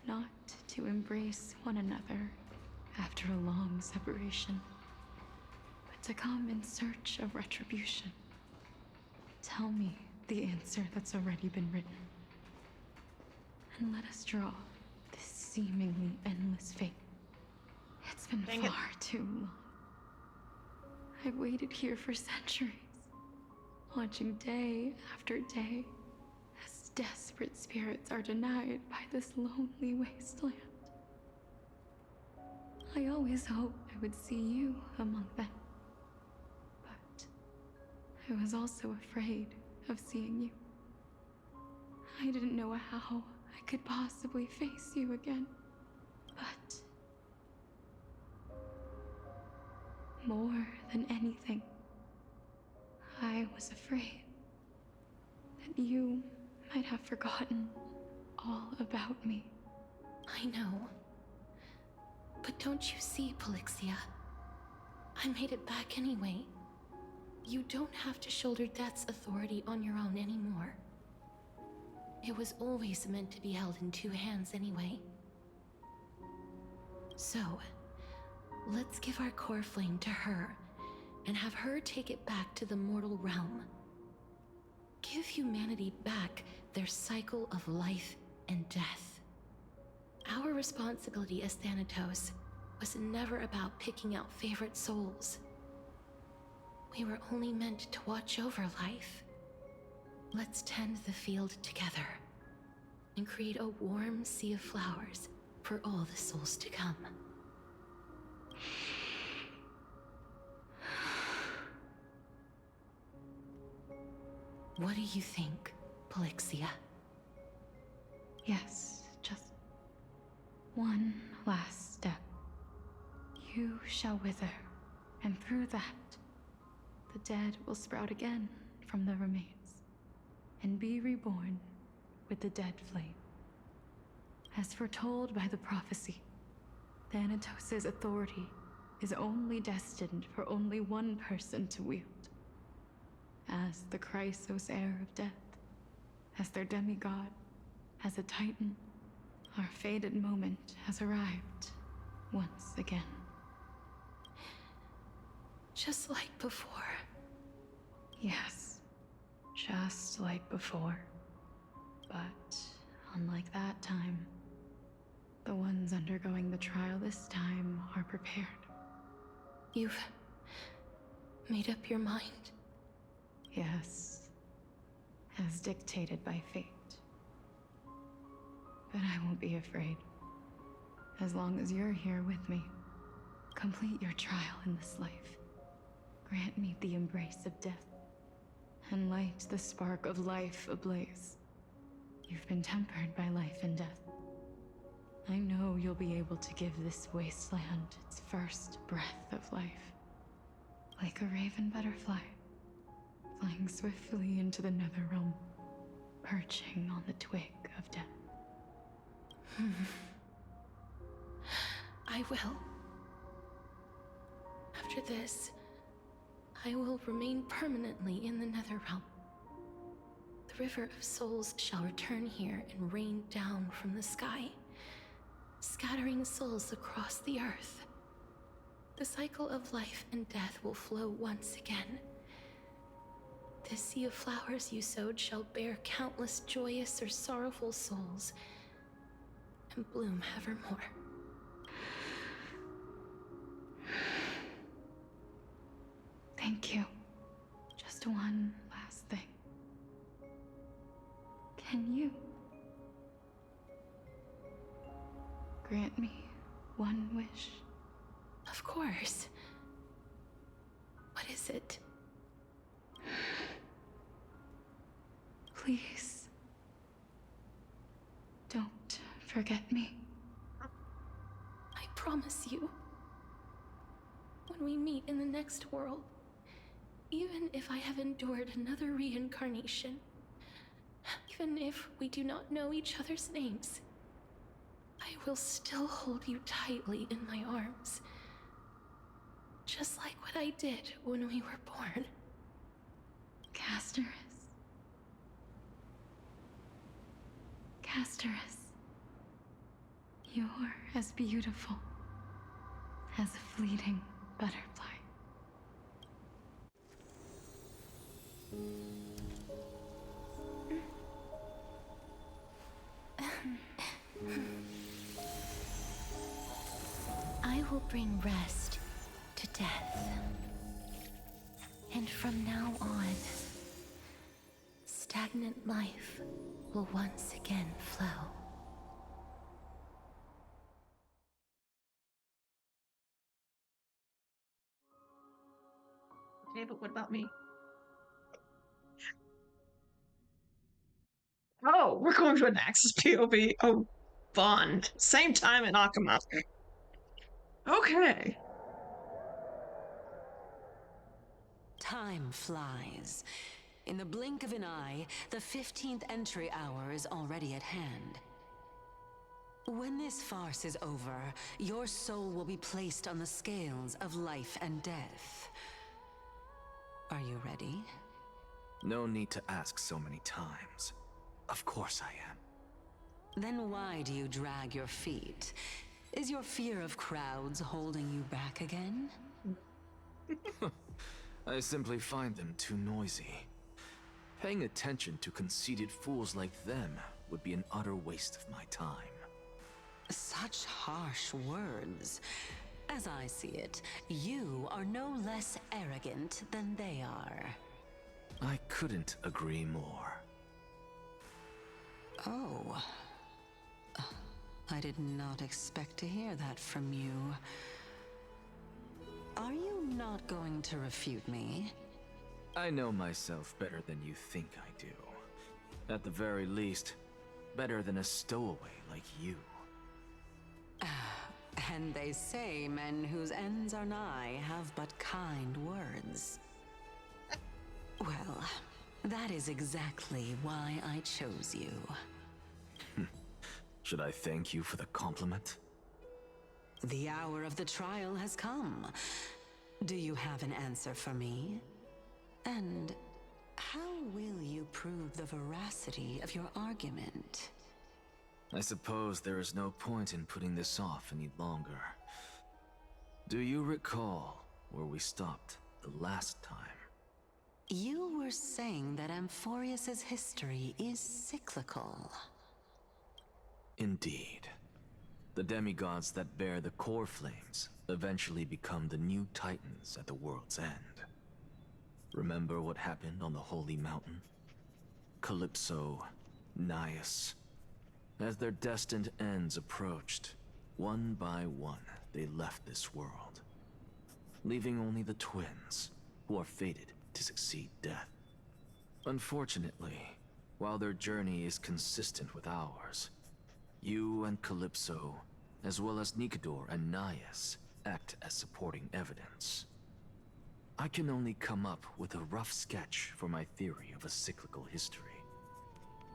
Not to embrace one another after a long separation, but to come in search of retribution. Tell me the answer that's already been written. And let us draw this seemingly endless fate. It's been far too long. I've waited here for centuries, watching day after day as desperate spirits are denied by this lonely wasteland. I always hoped I would see you among them. But I was also afraid of seeing you. I didn't know how I could possibly face you again. But more than anything, I was afraid that you might have forgotten all about me. I know. But don't you see, Polixia? I made it back anyway. You don't have to shoulder death's authority on your own anymore. It was always meant to be held in two hands anyway. So, let's give our core flame to her, and have her take it back to the mortal realm. Give humanity back their cycle of life and death. Our responsibility as Thanatos was never about picking out favorite souls. We were only meant to watch over life. Let's tend the field together and create a warm sea of flowers for all the souls to come. What do you think, Polixia? Yes, just one last step. You shall wither, and through that, the dead will sprout again from the remains, and be reborn with the dead flame. As foretold by the prophecy, Thanatos' authority is only destined for only one person to wield. As the Chrysos heir of death, as their demigod, as a titan, our fated moment has arrived once again. Just like before. Yes, just like before. But unlike that time, the ones undergoing the trial this time are prepared. You've made up your mind? Yes, as dictated by fate. But I won't be afraid. As long as you're here with me, complete your trial in this life. Grant me the embrace of death, and light the spark of life ablaze. You've been tempered by life and death. I know you'll be able to give this wasteland its first breath of life. Like a raven butterfly, flying swiftly into the netherrealm, perching on the twig of death. I will. After this, I will remain permanently in the Netherrealm. The River of Souls shall return here and rain down from the sky, scattering souls across the earth. The cycle of life and death will flow once again. This sea of flowers you sowed shall bear countless joyous or sorrowful souls, and bloom evermore. Thank you. Just one last thing. Can you grant me one wish? Of course. What is it? Please, don't forget me. I promise you. When we meet in the next world, even if I have endured another reincarnation, even if we do not know each other's names, I will still hold you tightly in my arms. Just like what I did when we were born. Casterus. Casterus. You're as beautiful as a fleeting butterfly. I will bring rest to death. And from now on, stagnant life will once again flow. Okay, but what about me? Oh, we're going to an Axis POV. Oh, fun. Same time in Akama. Okay. Time flies. In the blink of an eye, the 15th entry hour is already at hand. When this farce is over, your soul will be placed on the scales of life and death. Are you ready? No need to ask so many times. Of course I am. Then why do you drag your feet? Is your fear of crowds holding you back again? I simply find them too noisy. Paying attention to conceited fools like them would be an utter waste of my time. Such harsh words. As I see it, you are no less arrogant than they are. I couldn't agree more. Oh. I did not expect to hear that from you. Are you not going to refute me? I know myself better than you think I do. At the very least, better than a stowaway like you. And they say men whose ends are nigh have but kind words. Well, that is exactly why I chose you. Should I thank you for the compliment? The hour of the trial has come. Do you have an answer for me? And how will you prove the veracity of your argument? I suppose there is no point in putting this off any longer. Do you recall where we stopped the last time? You were saying that Amphoreus' history is cyclical. Indeed. The demigods that bear the core flames eventually become the new titans at the world's end. Remember what happened on the Holy Mountain? Calypso, Naias. As their destined ends approached, one by one they left this world, leaving only the twins, who are fated to succeed death. Unfortunately, while their journey is consistent with ours, you and Calypso, as well as Nicodor and Naias, act as supporting evidence. I can only come up with a rough sketch for my theory of a cyclical history.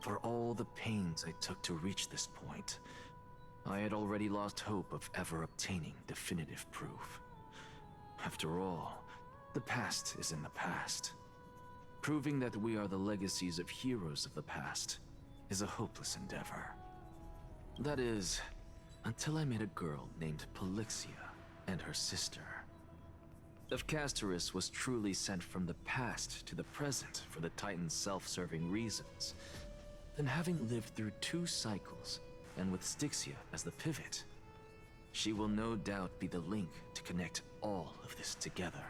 For all the pains I took to reach this point, I had already lost hope of ever obtaining definitive proof. After all, the past is in the past. Proving that we are the legacies of heroes of the past is a hopeless endeavor. That is, until I met a girl named Polixia and her sister. If Castorus was truly sent from the past to the present for the Titan's self-serving reasons, then having lived through 2 cycles, and with Styxia as the pivot, she will no doubt be the link to connect all of this together.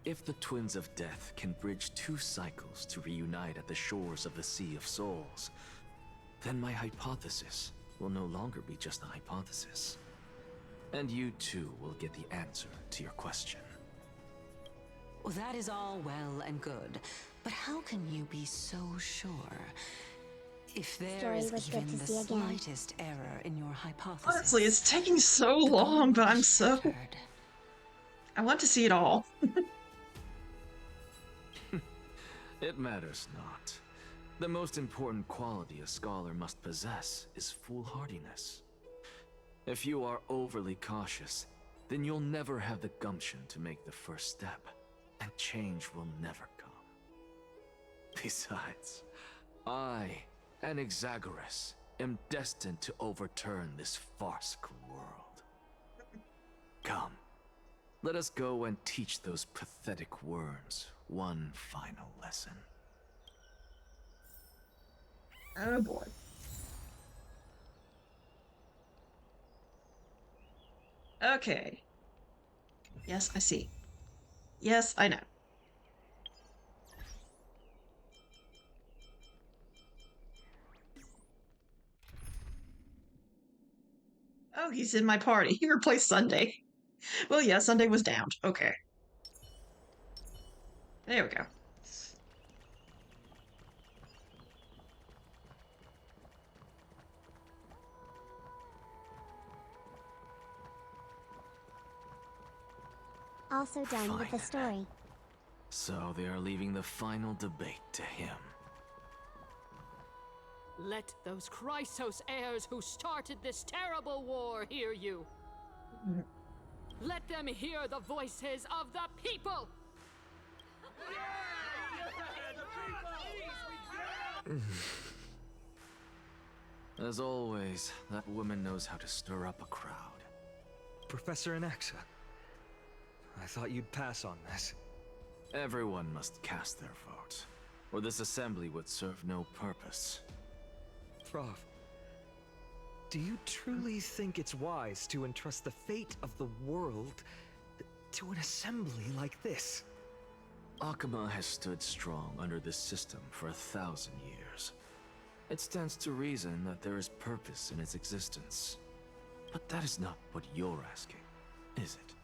If the Twins of Death can bridge 2 cycles to reunite at the shores of the Sea of Souls, then my hypothesis will no longer be just a hypothesis. And you too will get the answer to your question. Well, that is all well and good, but how can you be so sure? If there Story is was even good to the see again. slightest error in your hypothesis... Honestly, it's taking so long, but I'm so... I want to see it all. It matters not. The most important quality a scholar must possess is foolhardiness. If you are overly cautious, then you'll never have the gumption to make the first step, and change will never come. Besides, I, Anaxagoras, am destined to overturn this farcical world. Come, let us go and teach those pathetic worms one final lesson. Oh boy. Okay. Yes, I see. Yes, I know. Oh, he's in my party. He replaced Sunday. Well, yeah, Sunday was downed. Okay. There we go. Also done with the story. So they are leaving the final debate to him. Let those Chrysos heirs who started this terrible war hear you. Let them hear the voices of the people! As always, that woman knows how to stir up a crowd. Professor Anaxa, I thought you'd pass on this. Everyone must cast their vote, or this assembly would serve no purpose. Prof, Do you truly think it's wise to entrust the fate of the world to an assembly like this? Akuma has stood strong under this system for 1,000 years. It stands to reason that there is purpose in its existence. But that is not what you're asking, is it?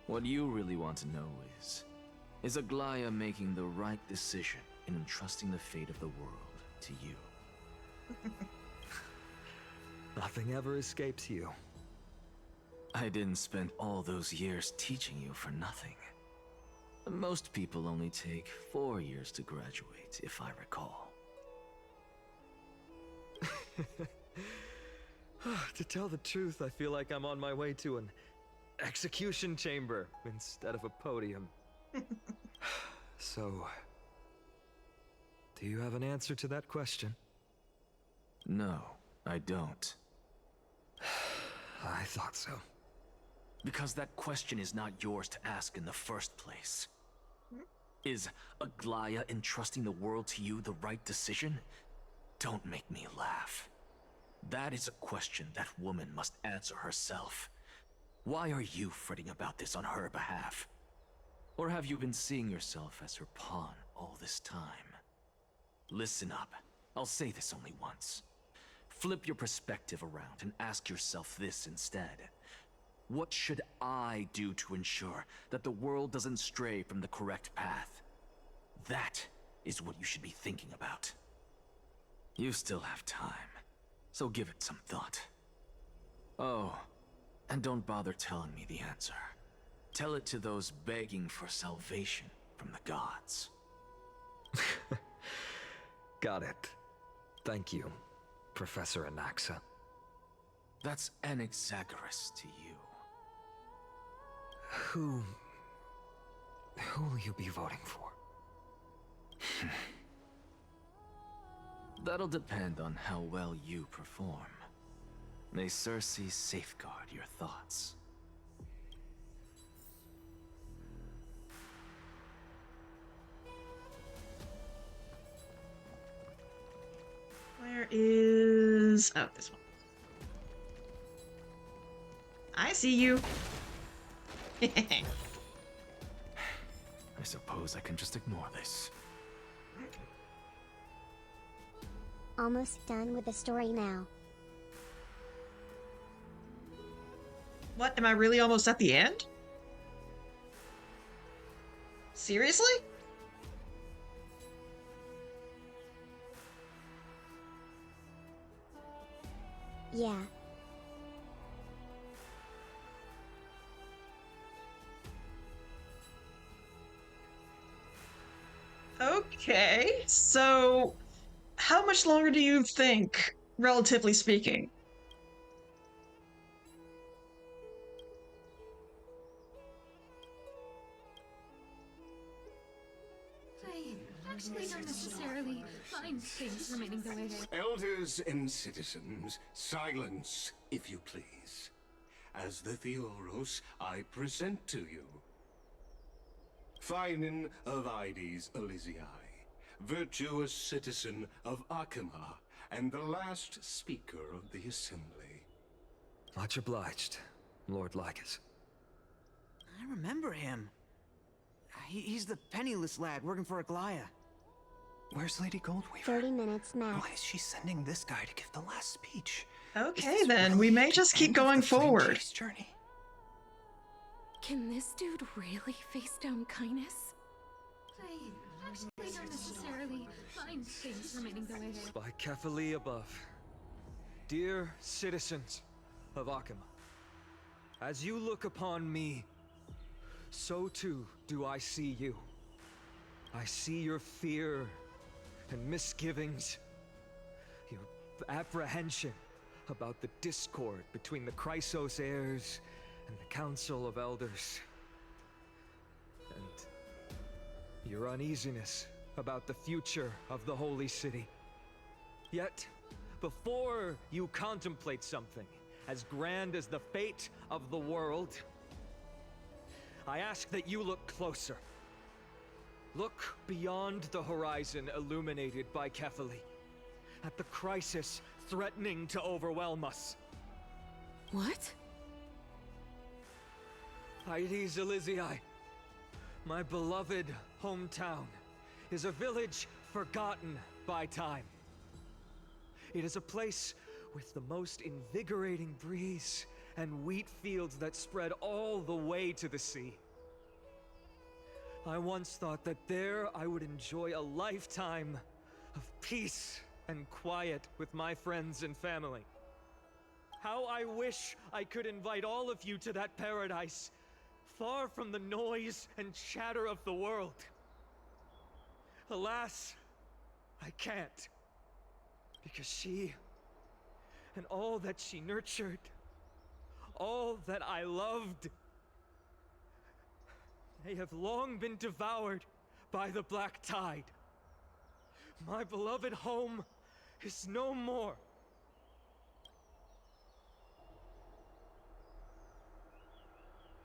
What you really want to know is Aglaya making the right decision in entrusting the fate of the world to you? Nothing ever escapes you. I didn't spend all those years teaching you for nothing. Most people only take 4 years to graduate, if I recall. To tell the truth, I feel like I'm on my way to an execution chamber instead of a podium. So, do you have an answer to that question? No, I don't. I thought so. Because that question is not yours to ask in the first place. Is Aglaya entrusting the world to you the right decision? Don't make me laugh. That is a question that woman must answer herself. Why are you fretting about this on her behalf? Or have you been seeing yourself as her pawn all this time? Listen up. I'll say this only once. Flip your perspective around and ask yourself this instead. What should I do to ensure that the world doesn't stray from the correct path? That is what you should be thinking about. You still have time, so give it some thought. Oh, and don't bother telling me the answer. Tell it to those begging for salvation from the gods. Got it. Thank you, Professor Anaxa. That's Anaxagoras to you. Who will you be voting for? That'll depend on how well you perform. May Circe safeguard your thoughts. Where is... Oh, this one. I see you. I suppose I can just ignore this. Almost done with the story now. What? Am I really almost at the end? Seriously? Yeah. Okay, so how much longer do you think, relatively speaking? I actually don't necessarily mind things remaining the way they are. Elders and citizens, silence, if you please. As the Theoros, I present to you Phinin of Ides Elysiae, virtuous citizen of Akuma, and the last speaker of the assembly. Much obliged, Lord Lycus. I remember him. He's the penniless lad working for Aglaya. Where's Lady Goldweaver? 30 minutes max. Why is she sending this guy to give the last speech? Okay, then we may just keep going forward. Journey? Can this dude really face down kindness? I actually don't necessarily mind things remaining the way they are. By Kephali above, dear citizens of Akuma, as you look upon me, so too do I see you. I see your fear and misgivings, your apprehension about the discord between the Chrysos heirs and the Council of Elders, and your uneasiness about the future of the Holy City. Yet, before you contemplate something as grand as the fate of the world, I ask that you look closer. Look beyond the horizon illuminated by Kephali, at the crisis threatening to overwhelm us. What? Hyades Elysiae, my beloved hometown, is a village forgotten by time. It is a place with the most invigorating breeze and wheat fields that spread all the way to the sea. I once thought that there I would enjoy a lifetime of peace and quiet with my friends and family. How I wish I could invite all of you to that paradise, far from the noise and chatter of the world. Alas, I can't, because she and all that she nurtured, all that I loved, they have long been devoured by the black tide. My beloved home is no more.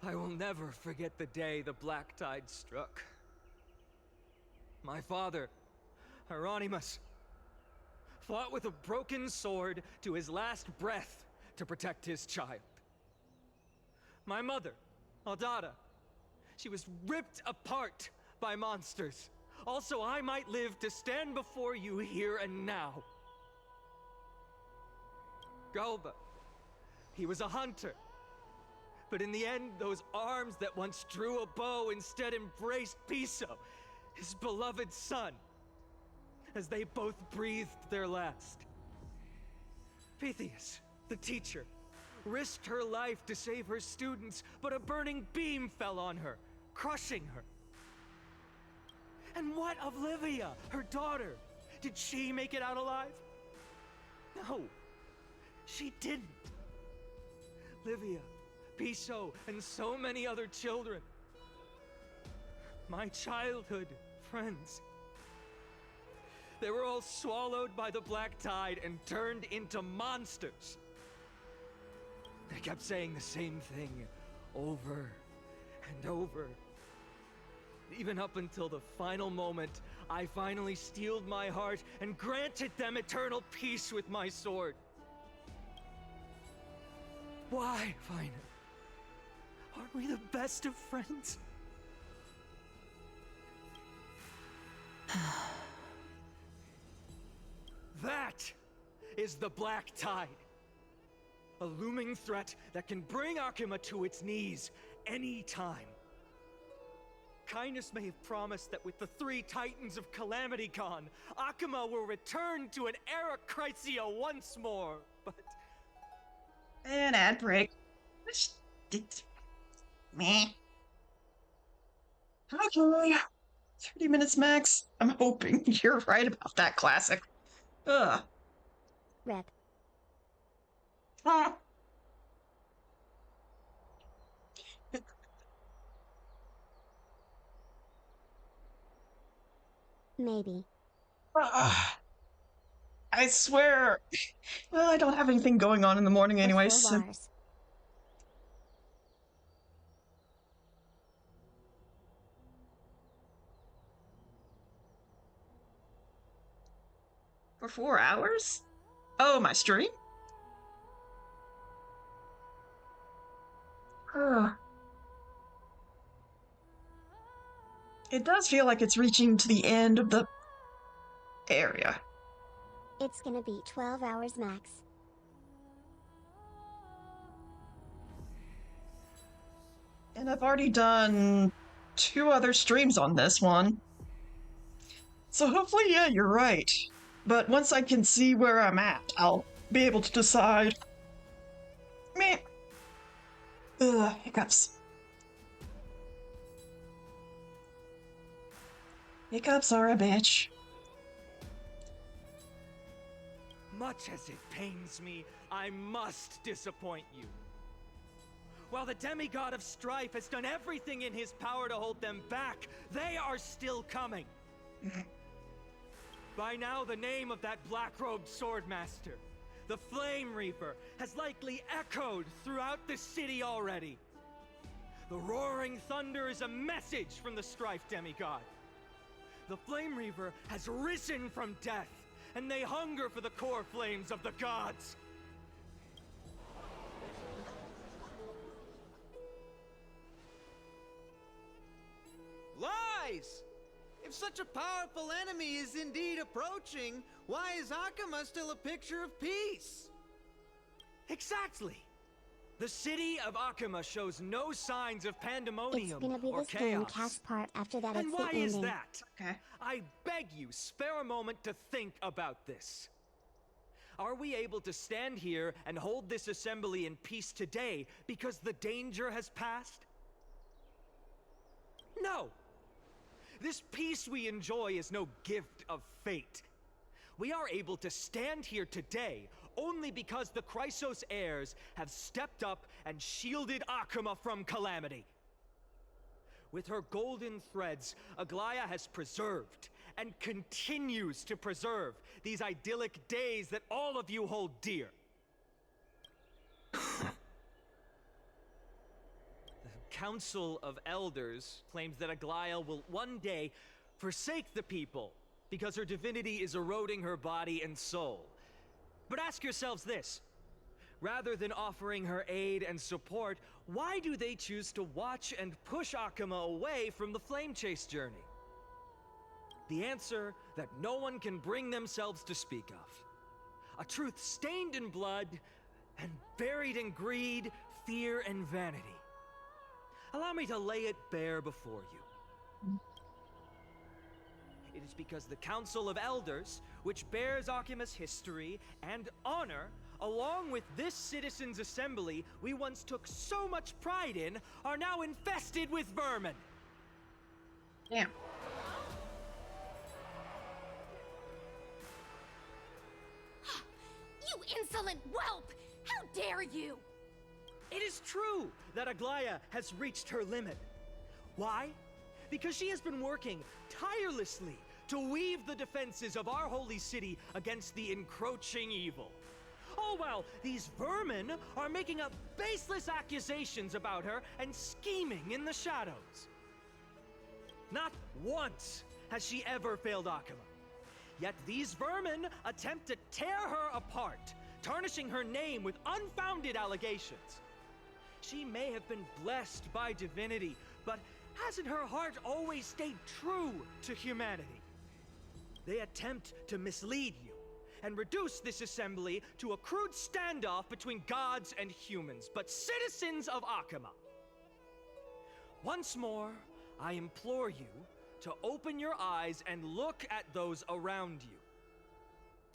I will never forget the day the black tide struck. My father, Hieronymus, fought with a broken sword to his last breath to protect his child. My mother, Aldada, she was ripped apart by monsters. Also, I might live to stand before you here and now. Galba, he was a hunter. But in the end, those arms that once drew a bow instead embraced Piso, his beloved son, as they both breathed their last. Pythias, the teacher, risked her life to save her students, but a burning beam fell on her, crushing her. And what of Livia, her daughter? Did she make it out alive? No, she didn't. Livia, Piso, and so many other children. My childhood friends. They were all swallowed by the black tide and turned into monsters. They kept saying the same thing over and over. Even up until the final moment, I finally steeled my heart and granted them eternal peace with my sword. Why, Fina? Aren't we the best of friends? That is the black tide. A looming threat that can bring Akima to its knees any time. Kindness may have promised that with the 3 Titans of Calamity Con, Akima will return to an era Chrysia once more, but... And ad break. Meh. Okay. 30 minutes max. I'm hoping you're right about that classic. Ugh. Rep. Huh. Maybe. I swear. Well, I don't have anything going on in the morning anyway, so... Wars. For 4 hours? Oh, my stream? It does feel like it's reaching to the end of the area. It's gonna be 12 hours max. And I've already done 2 other streams on this one. So hopefully, yeah, you're right. But once I can see where I'm at, I'll be able to decide. Meh. Ugh, hiccups. Hiccups are a bitch. Much as it pains me, I must disappoint you. While the demigod of strife has done everything in his power to hold them back, they are still coming. By now, the name of that black-robed swordmaster, the Flame Reaper, has likely echoed throughout the city already. The roaring thunder is a message from the strife demigod. The Flame Reaper has risen from death, and they hunger for the core flames of the gods. Lies! If such a powerful enemy is indeed approaching, why is Akama still a picture of peace? Exactly! The city of Akama shows no signs of pandemonium It's gonna be or this game chaos. cast part after that. And It's why the is ending. that? Okay. I beg you, spare a moment to think about this. Are we able to stand here and hold this assembly in peace today because the danger has passed? No! This peace we enjoy is no gift of fate. We are able to stand here today only because the Chrysos heirs have stepped up and shielded Akama from calamity. With her golden threads, Aglaya has preserved and continues to preserve these idyllic days that all of you hold dear. The Council of Elders claims that Aglaya will one day forsake the people because her divinity is eroding her body and soul. But ask yourselves this. Rather than offering her aid and support, why do they choose to watch and push Akama away from the Flame Chase journey? The answer that no one can bring themselves to speak of. A truth stained in blood and buried in greed, fear, and vanity. Allow me to lay it bare before you. It is because the Council of Elders, which bears Akima's history and honor, along with this citizens' assembly we once took so much pride in, are now infested with vermin. Damn. You insolent whelp! How dare you! It is true that Aglaya has reached her limit. Why? Because she has been working tirelessly to weave the defenses of our holy city against the encroaching evil. All while these vermin are making up baseless accusations about her and scheming in the shadows. Not once has she ever failed Akama. Yet these vermin attempt to tear her apart, tarnishing her name with unfounded allegations. She may have been blessed by divinity, but hasn't her heart always stayed true to humanity? They attempt to mislead you and reduce this assembly to a crude standoff between gods and humans, but citizens of Akama. Once more, I implore you to open your eyes and look at those around you.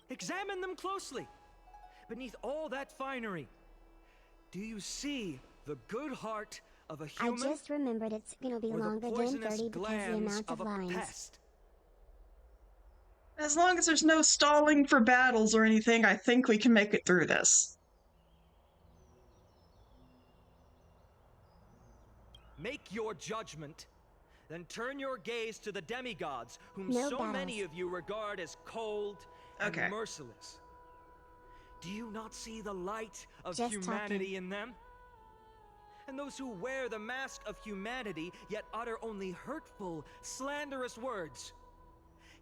Examine them closely. Beneath all that finery, do you see the good heart of a human? I just remembered it's gonna be or the longer than poisonous 30 because the glands amount of of a lines. pest? As long as there's no stalling for battles or anything, I think we can make it through this. Make your judgment, then turn your gaze to the demigods, whom No so battles. many of you regard as cold and Okay. merciless. Do you not see the light of Just humanity talking. in them? And those who wear the mask of humanity yet utter only hurtful, slanderous words.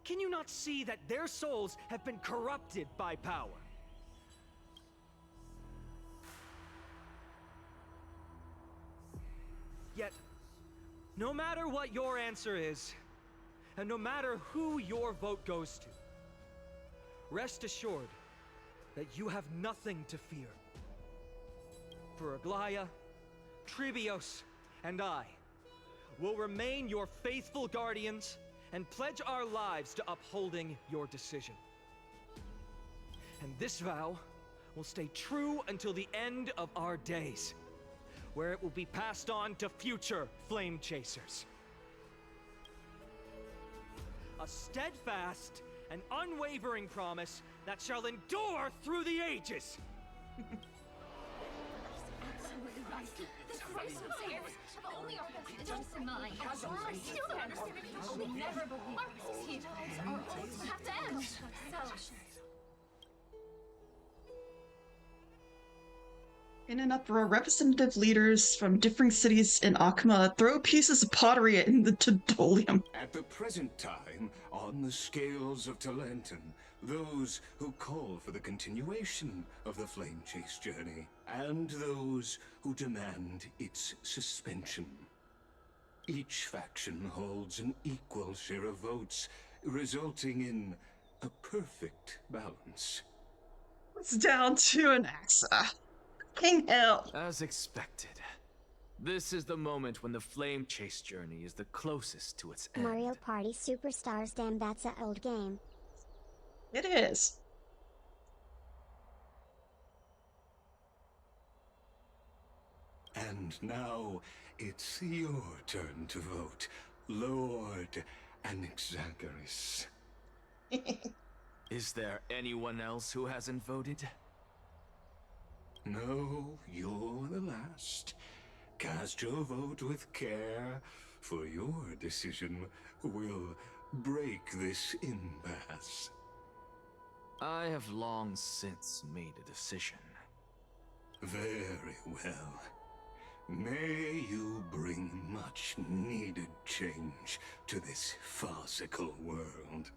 Can you not see that their souls have been corrupted by power? Yet, no matter what your answer is, and no matter who your vote goes to, rest assured that you have nothing to fear. For Aglaya, Tribios, and I will remain your faithful guardians and pledge our lives to upholding your decision. And this vow will stay true until the end of our days, where it will be passed on to future flame chasers. A steadfast and unwavering promise that shall endure through the ages. Absolutely right. The Chrysos heirs have only our best interests in mind. I still don't understand it. I will never believe our prestige are all have to end. So, In an uproar, representative leaders from different cities in Akuma throw pieces of pottery in the Todolium. At the present time, on the scales of Talentum, those who call for the continuation of the Flame Chase journey, and those who demand its suspension. Each faction holds an equal share of votes, resulting in a perfect balance. It's down to an axa. King Hell. As expected. This is the moment when the Flame Chase journey is the closest to its end. Mario Party Superstars, damn, that's an old game. It is. And now, it's your turn to vote, Lord Anaxagoras. Is there anyone else who hasn't voted? No, you're the last. Cast your vote with care, for your decision will break this impasse. I have long since made a decision. Very well. May you bring much needed change to this farcical world.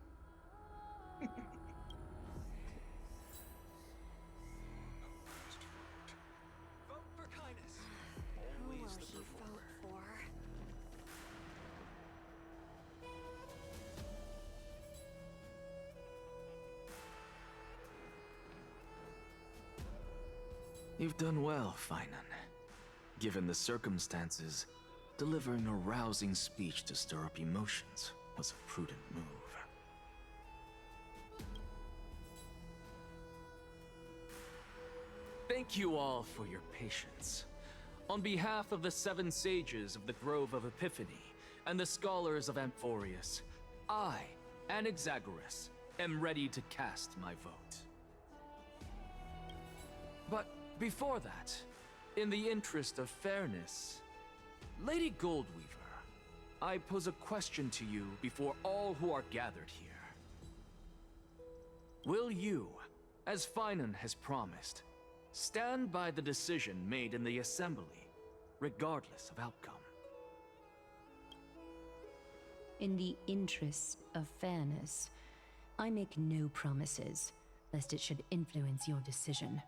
You've done well, Finan. Given the circumstances, delivering a rousing speech to stir up emotions was a prudent move. Thank you all for your patience. On behalf of the 7 sages of the Grove of Epiphany and the scholars of Amphoreus, I, Anaxagoras, am ready to cast my vote. But before that, in the interest of fairness, Lady Goldweaver, I pose a question to you before all who are gathered here. Will you, as Finan has promised, stand by the decision made in the Assembly, regardless of outcome? In the interest of fairness, I make no promises, lest it should influence your decision.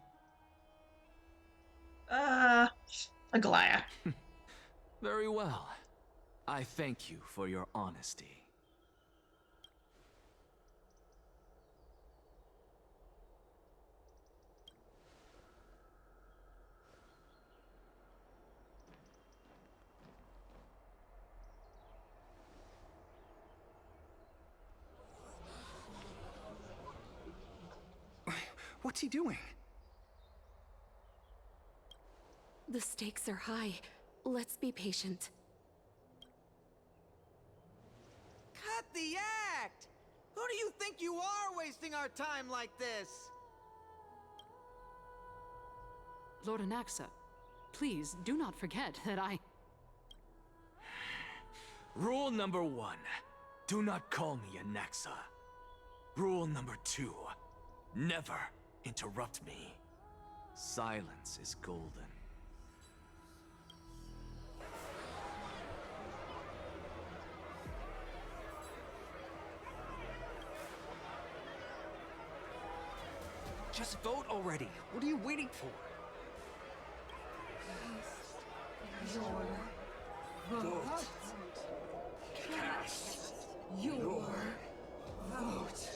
Aglaya. Very well. I thank you for your honesty. What's he doing? The stakes are high. Let's be patient. Cut the act! Who do you think you are, wasting our time like this? Lord Anaxa, please do not forget that I... Rule number 1, do not call me Anaxa. Rule number 2, never interrupt me. Silence is golden. Just vote already. What are you waiting for? Your vote. Cast your vote.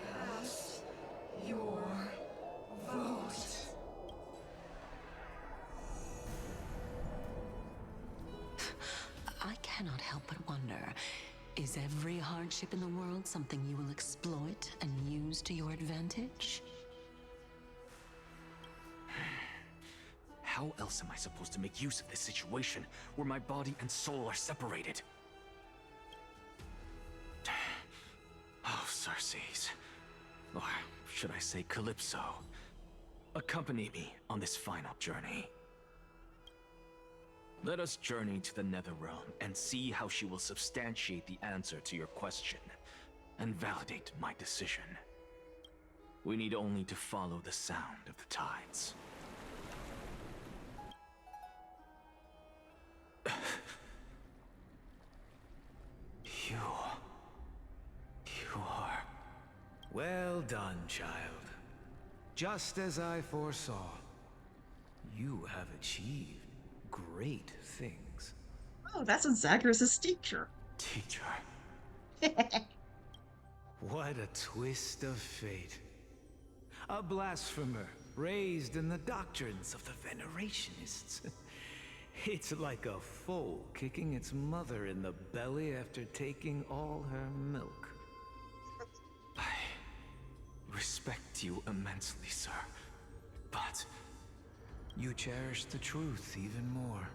Cast your vote. I cannot help but wonder, is every hardship in the world something you will exploit and use to your advantage? How else am I supposed to make use of this situation where my body and soul are separated? Oh, Circes. Or should I say Calypso? Accompany me on this final journey. Let us journey to the Netherrealm and see how she will substantiate the answer to your question and validate my decision. We need only to follow the sound of the tides. You are... Well done, child. Just as I foresaw. You have achieved great things. Oh, that's Zagreus' teacher. Teacher. What a twist of fate. A blasphemer raised in the doctrines of the Venerationists. It's like a foal kicking its mother in the belly after taking all her milk. I respect you immensely, sir. But you cherish the truth even more.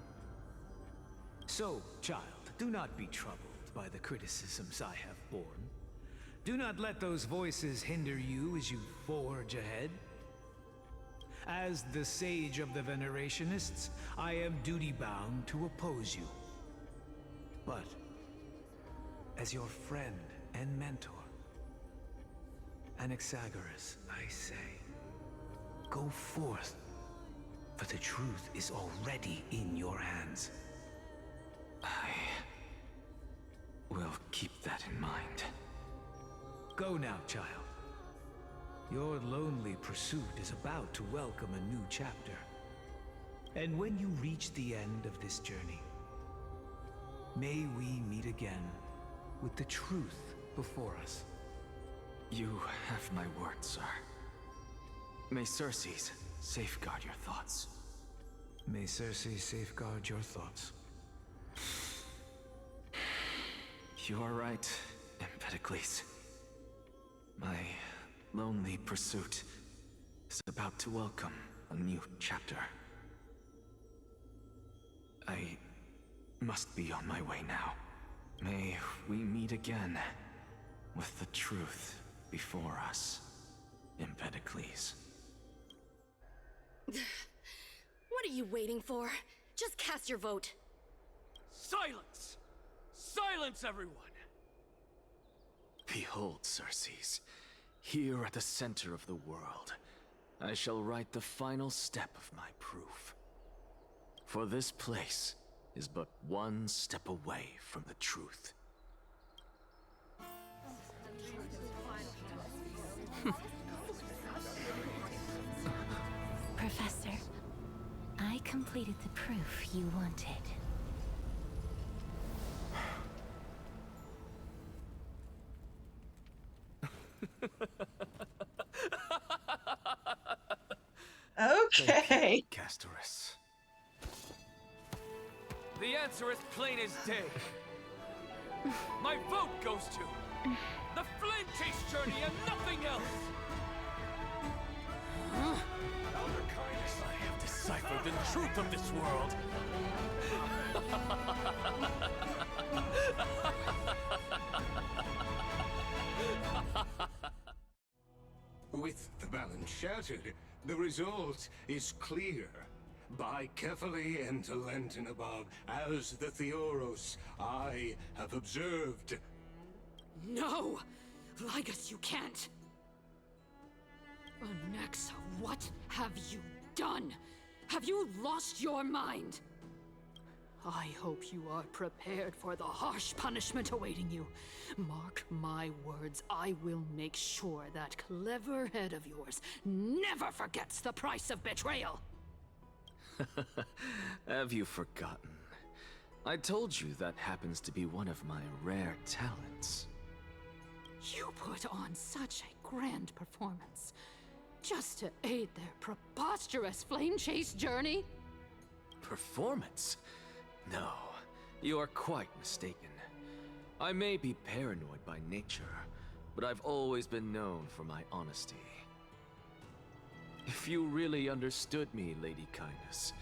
So, child, do not be troubled by the criticisms I have borne. Do not let those voices hinder you as you forge ahead. As the sage of the Venerationists, I am duty-bound to oppose you. But, as your friend and mentor, Anaxagoras, I say, go forth, for the truth is already in your hands. I will keep that in mind. Go now, child. Your lonely pursuit is about to welcome a new chapter. And when you reach the end of this journey, may we meet again with the truth before us. You have my word, sir. May Circe safeguard your thoughts. May Circe safeguard your thoughts. You are right, Empedocles. My lonely pursuit is about to welcome a new chapter. I must be on my way now. May we meet again with the truth before us, Empedocles. What are you waiting for? Just cast your vote. Silence! Silence, everyone! Behold, Circe, here at the center of the world, I shall write the final step of my proof. For this place is but one step away from the truth. Professor, I completed the proof you wanted. Okay. Castorus. The answer is plain as day. My vote goes to the Flame Chase Journey and nothing else! Elder Kindness, I have deciphered the truth of this world. With the balance shattered, the result is clear. Buy carefully and to Lenten above, as the Theoros I have observed. No! Ligus, you can't! Anaxa, what have you done? Have you lost your mind? I hope you are prepared for the harsh punishment awaiting you. Mark my words, I will make sure that clever head of yours never forgets the price of betrayal. Have you forgotten? I told you that happens to be one of my rare talents. You put on such a grand performance, just to aid their preposterous flame chase journey? Performance? No, you are quite mistaken. I may be paranoid by nature, but I've always been known for my honesty. If you really understood me, Lady Kindness,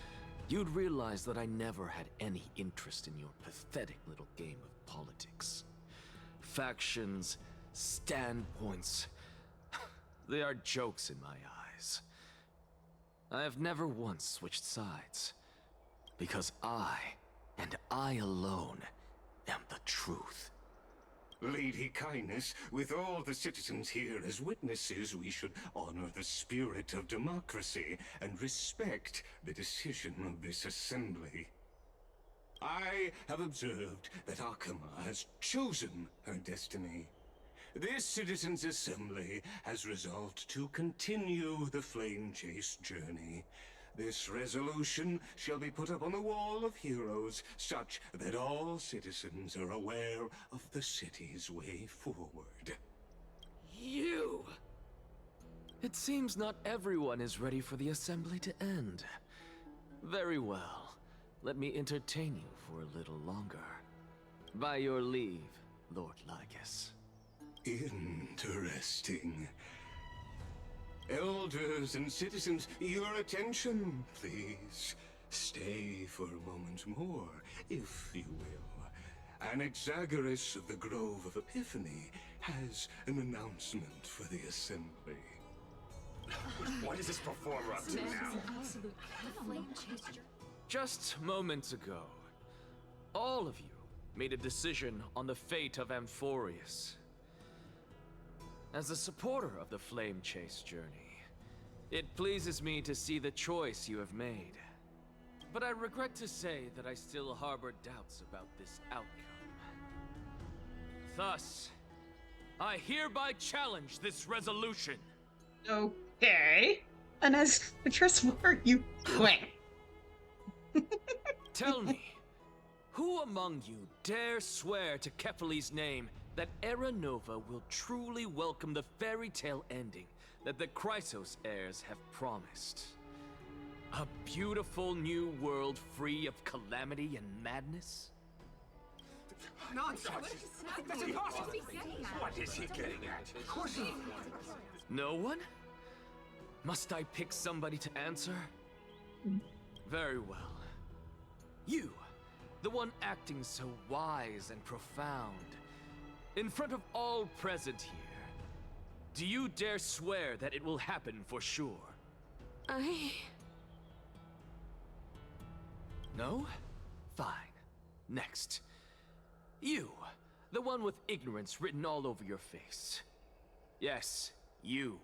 you'd realize that I never had any interest in your pathetic little game of politics. Factions, standpoints, they are jokes in my eyes. I have never once switched sides, because I, and I alone, am the truth. Lady Kindness, with all the citizens here as witnesses, we should honor the spirit of democracy and respect the decision of this assembly. I have observed that Akama has chosen her destiny. This citizens' assembly has resolved to continue the flame chase journey. This resolution shall be put up on the wall of heroes, such that all citizens are aware of the city's way forward. You! It seems not everyone is ready for the assembly to end. Very well. Let me entertain you for a little longer. By your leave, Lord Lycus. Interesting. Elders and citizens, your attention, please. Stay for a moment more, if you will. Anaxagoras of the Grove of Epiphany has an announcement for the assembly. What is this performer up to now? Just moments ago, all of you made a decision on the fate of Amphoreus. As a supporter of the Flame Chase journey, it pleases me to see the choice you have made. But I regret to say that I still harbor doubts about this outcome. Thus, I hereby challenge this resolution. Okay. And as Chris, what are you doing? Tell me, who among you dare swear to Kefali's name that Era Nova will truly welcome the fairy tale ending that the Chrysos heirs have promised? A beautiful new world free of calamity and madness? Nonsense! That's impossible! What is he getting at? Of course he... No one? Must I pick somebody to answer? Very well. You, the one acting so wise and profound, in front of all present here, do you dare swear that it will happen for sure? No? Fine. Next. You, the one with ignorance written all over your face. Yes, you.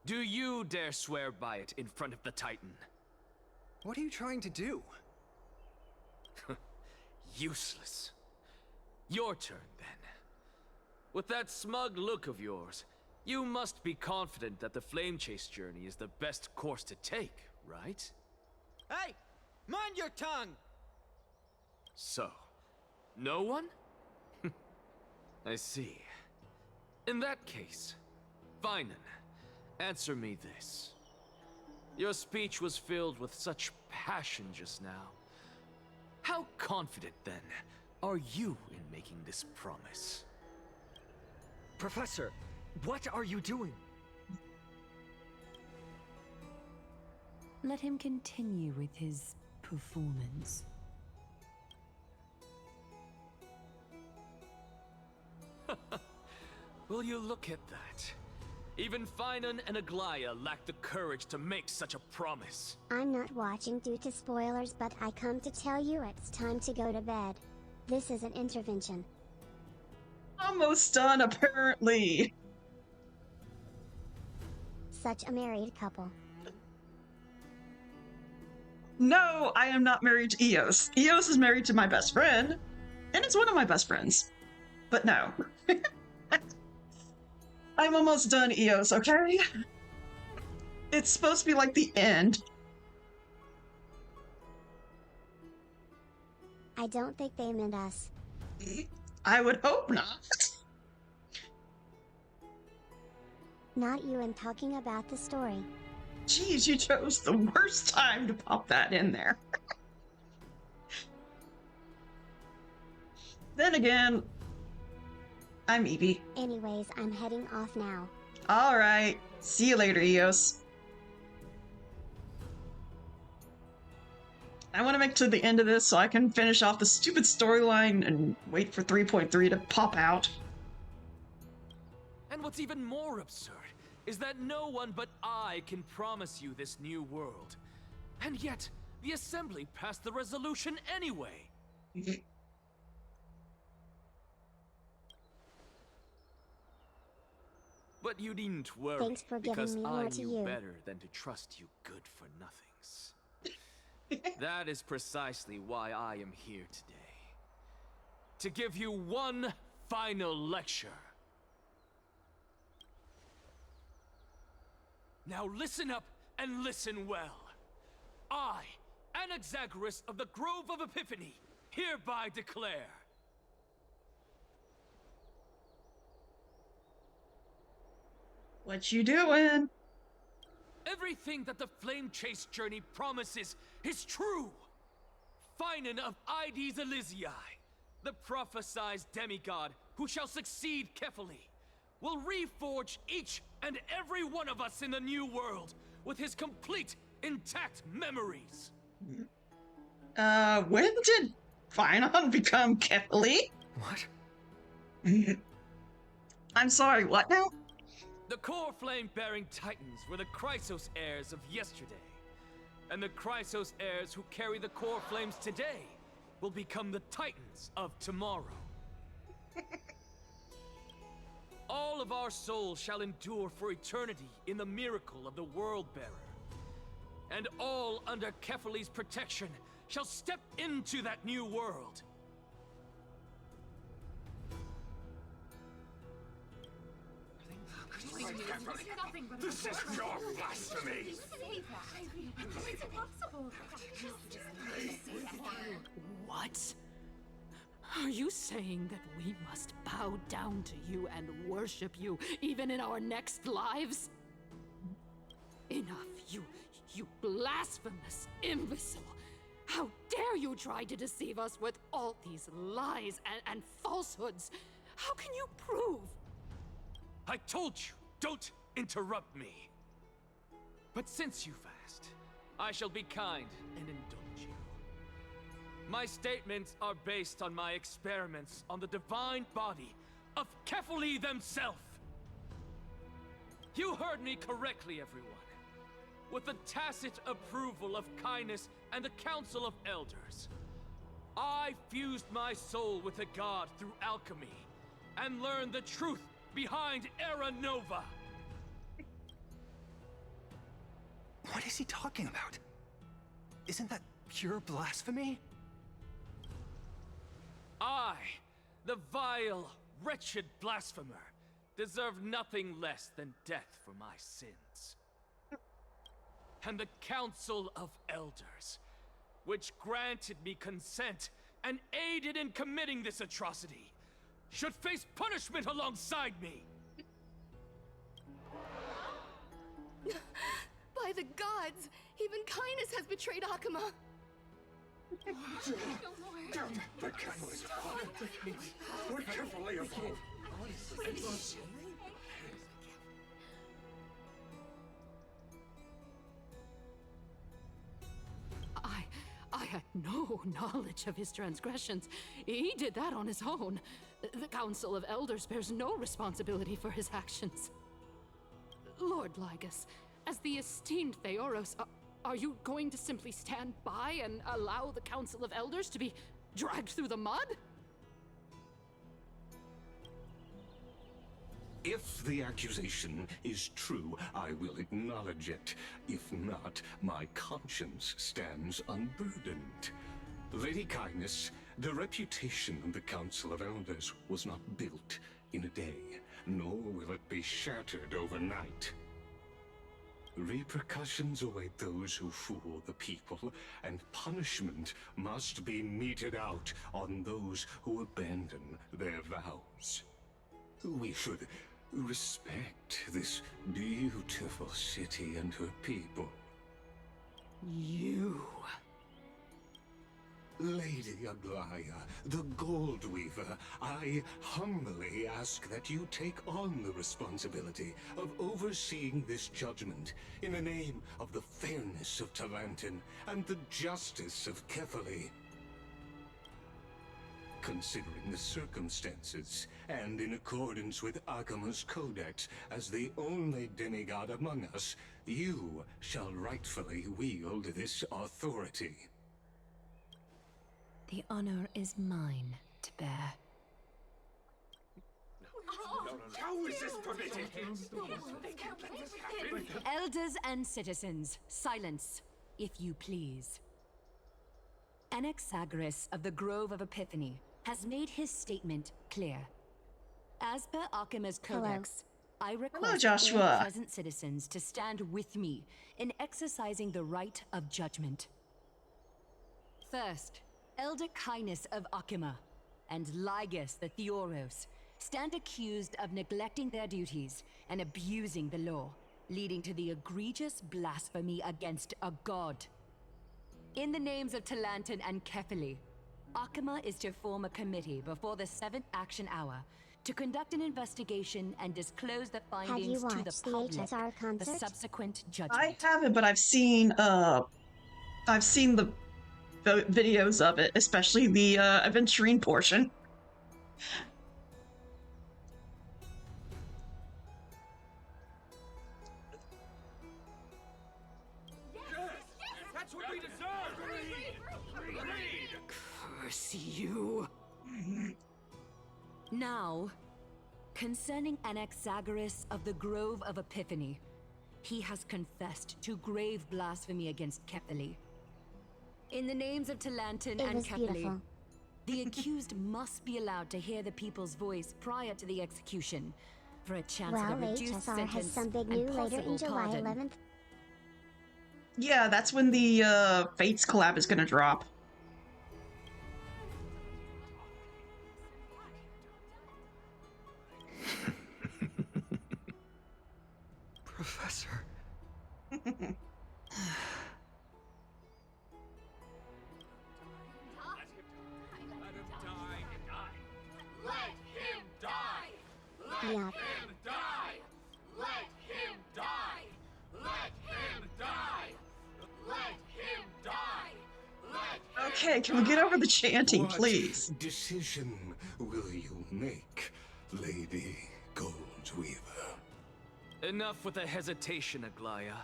Do you dare swear by it in front of the Titan? What are you trying to do? Useless. Your turn, then. With that smug look of yours, you must be confident that the Flame Chase journey is the best course to take, right? Hey! Mind your tongue! So, no one? I see. In that case, Finan, answer me this. Your speech was filled with such passion just now. How confident, then, are you in making this promise? Professor, what are you doing? Let him continue with his performance. Will you look at that? Even Finan and Aglaya lack the courage to make such a promise. I'm not watching due to spoilers, but I come to tell you it's time to go to bed. This is an intervention. Almost done, apparently. Such a married couple. No, I am not married to Eos. Eos is married to my best friend, and it's one of my best friends. But no. I'm almost done, Eos, okay? It's supposed to be like the end. I don't think they meant us. I would hope not. Not you and talking about the story. Jeez, you chose the worst time to pop that in there. Then again, I'm Evie. Anyways, I'm heading off now. Alright, see you later, Eos. I want to make to the end of this so I can finish off the stupid storyline and wait for 3.3 to pop out. And what's even more absurd is that no one but I can promise you this new world. And yet, the Assembly passed the resolution anyway. But you needn't worry, Thanks for giving because me I more to knew you. better than to trust you good-for-nothings. That is precisely why I am here today. To give you one final lecture. Now listen up and listen well. I, Anaxagoras of the Grove of Epiphany, hereby declare. What you doing? Everything that the Flame Chase journey promises is true. Finan of Ides Elysiae, the prophesied demigod who shall succeed Kefali, will reforge each and every one of us in the new world with his complete, intact memories. When did Finon become Kefali? What? I'm sorry, what now? The core flame-bearing titans were the Chrysos heirs of yesterday. And the Chrysos heirs who carry the core flames today will become the titans of tomorrow. All of our souls shall endure for eternity in the miracle of the World-Bearer. And all under Kefali's protection shall step into that new world. This is your blasphemy! It's impossible. What? Are you saying that we must bow down to you and worship you, even in our next lives? Enough, you blasphemous imbecile! How dare you try to deceive us with all these lies and falsehoods? How can you prove? I told you, don't interrupt me. But since you've asked, I shall be kind and indulge you. My statements are based on my experiments on the divine body of Kefali themselves. You heard me correctly, everyone. With the tacit approval of kindness and the Council of Elders, I fused my soul with the god through alchemy and learned the truth behind Era Nova. What is he talking about? Isn't that pure blasphemy? I, the vile, wretched blasphemer, deserve nothing less than death for my sins. And the Council of Elders, which granted me consent and aided in committing this atrocity, should face punishment alongside me! By the gods! Even kindness has betrayed Akuma! The catalyst We're carefully evolved. I had no knowledge of his transgressions. He did that on his own. The Council of Elders bears no responsibility for his actions. Lord Lygus, as the esteemed Theoros, are you going to simply stand by and allow the Council of Elders to be dragged through the mud? If the accusation is true, I will acknowledge it. If not, my conscience stands unburdened. Lady Kindness, the reputation of the Council of Elders was not built in a day, nor will it be shattered overnight. Repercussions await those who fool the people, and punishment must be meted out on those who abandon their vows. We should respect this beautiful city and her people. You... Lady Aglaya, the Gold Weaver, I humbly ask that you take on the responsibility of overseeing this judgment in the name of the fairness of Talantin and the justice of Kefali. Considering the circumstances, and in accordance with Akuma's codex as the only demigod among us, you shall rightfully wield this authority. The honor is mine to bear. How is this permitted? Elders and citizens, silence, if you please. Anaxagoras of the Grove of Epiphany has made his statement clear. As per Akima's Codex, I request all Joshua. present citizens to stand with me in exercising the right of judgment. First, Elder Kainis of Akima and Ligus the Theoros stand accused of neglecting their duties and abusing the law, leading to the egregious blasphemy against a god. In the names of Talantan and Kefili, Akima is to form a committee before the 7th action hour to conduct an investigation and disclose the findings to the public HSR concert? for subsequent judgment. I haven't, but I've seen the videos of it, especially the aventurine portion. That's what we deserve! Curse you! Now, concerning Anaxagoras of the Grove of Epiphany, he has confessed to grave blasphemy against Kefili. In the names of Talantan and Kefili, the accused must be allowed to hear the people's voice prior to the execution for a chance Well, at a reduced HSR sentence has some big and news later possible in July pardon. 11th. Yeah, that's when the Fates collab is gonna drop. Professor. Let him die! Let Yeah. him die! Let him die! Let him die! Let him die! Let Okay, can we get over the chanting, What please? decision will you make, Lady Goldweaver? Enough with the hesitation, Aglaya.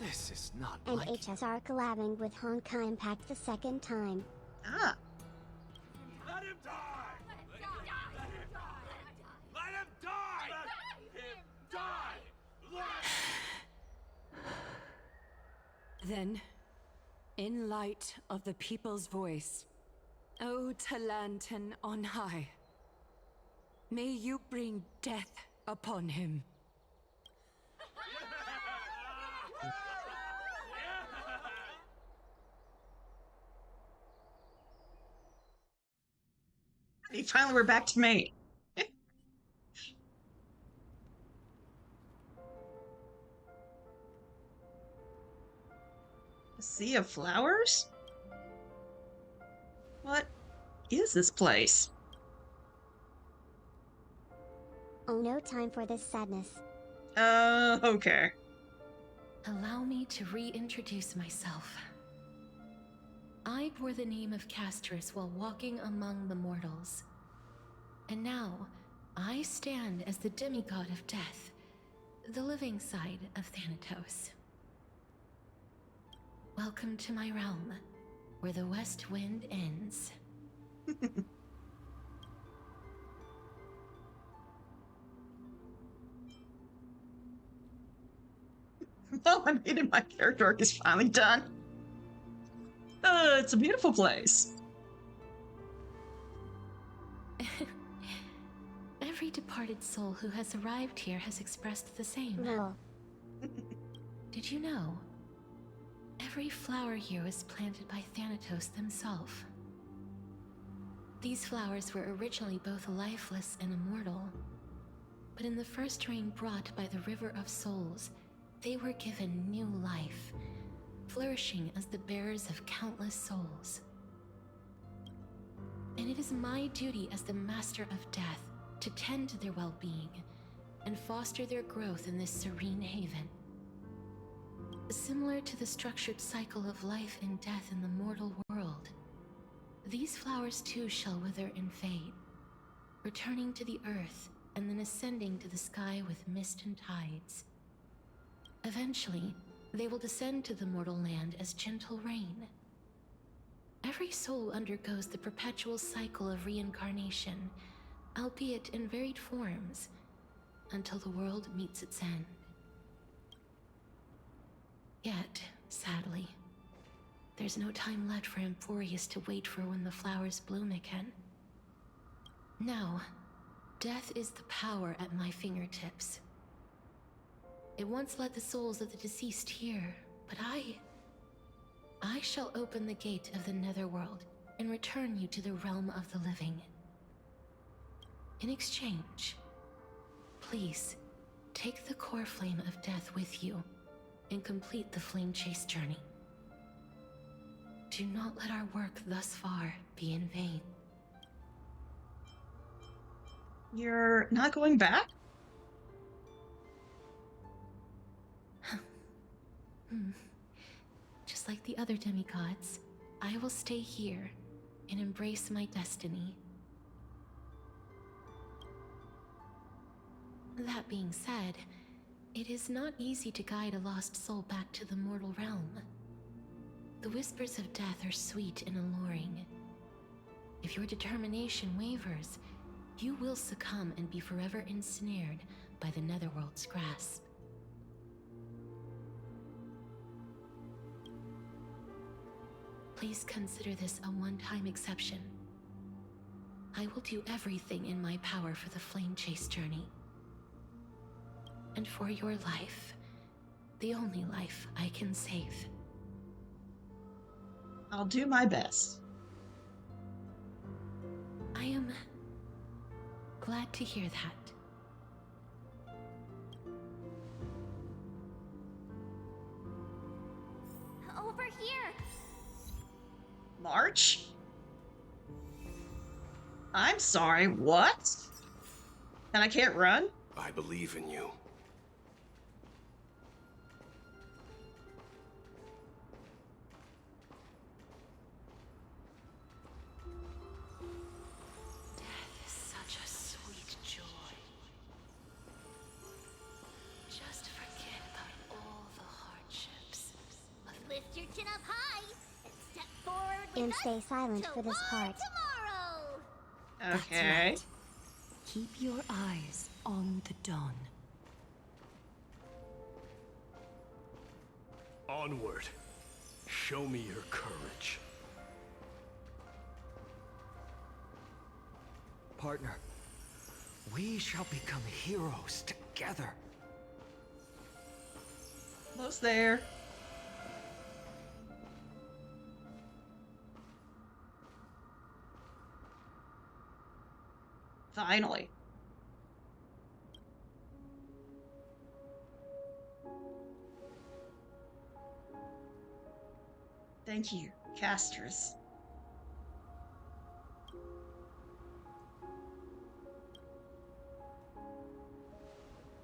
This is not And like HSR collabing with Honkai Impact the second time. Ah. Let him die! Let him die! Let him die! Let him die! Then, in light of the people's voice, O Talantan on high, may you bring death upon him. Finally, we're back to me. A sea of flowers? What is this place? Oh, no time for this sadness. Okay. Allow me to reintroduce myself. I bore the name of Castrus while walking among the mortals. And now, I stand as the demigod of death, the living side of Thanatos. Welcome to my realm, where the west wind ends. Validated, my character arc is finally done. It's a beautiful place. Every departed soul who has arrived here has expressed the same. No. Did you know? Every flower here was planted by Thanatos himself. These flowers were originally both lifeless and immortal, but in the first rain brought by the River of Souls, they were given new life, flourishing as the bearers of countless souls. And it is my duty as the Master of Death to tend to their well-being and foster their growth in this serene haven. Similar to the structured cycle of life and death in the mortal world, these flowers too shall wither and fade, returning to the earth and then ascending to the sky with mist and tides. Eventually, they will descend to the mortal land as gentle rain. Every soul undergoes the perpetual cycle of reincarnation, albeit in varied forms, until the world meets its end. Yet, sadly, There's no time left for Amphoreus to wait for when the flowers bloom again. Now, death is the power at my fingertips. It once led the souls of the deceased here, but I shall open the gate of the Netherworld and return you to the realm of the living. In exchange, please, take the core flame of death with you and complete the flame chase journey. Do not let our work thus far be in vain. You're not going back? Just like the other demigods, I will stay here and embrace my destiny. That being said, it is not easy to guide a lost soul back to the mortal realm. The whispers of death are sweet and alluring. If your determination wavers, you will succumb and be forever ensnared by the Netherworld's grasp. Please consider this a one-time exception. I will do everything in my power for the flame chase journey. And for your life, the only life I can save. I'll do my best. I am glad to hear that. Over here! March? I'm sorry, what? And I can't run? I believe in you. Death is such a sweet joy. Just forget about all the hardships. Lift your chin up high and step forward with And us stay silent to for this war part. tomorrow! That's right. Keep your eyes on the dawn. Onward. Show me your courage. Partner, we shall become heroes together. Almost there. Finally. Thank you, casters.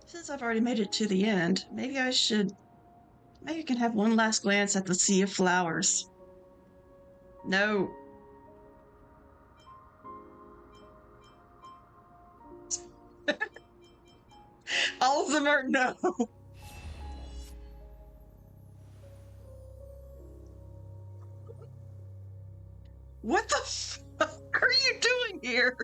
Since I've already made it to the end, maybe I can have one last glance at the sea of flowers. No. All of them are no. What the fuck are you doing here?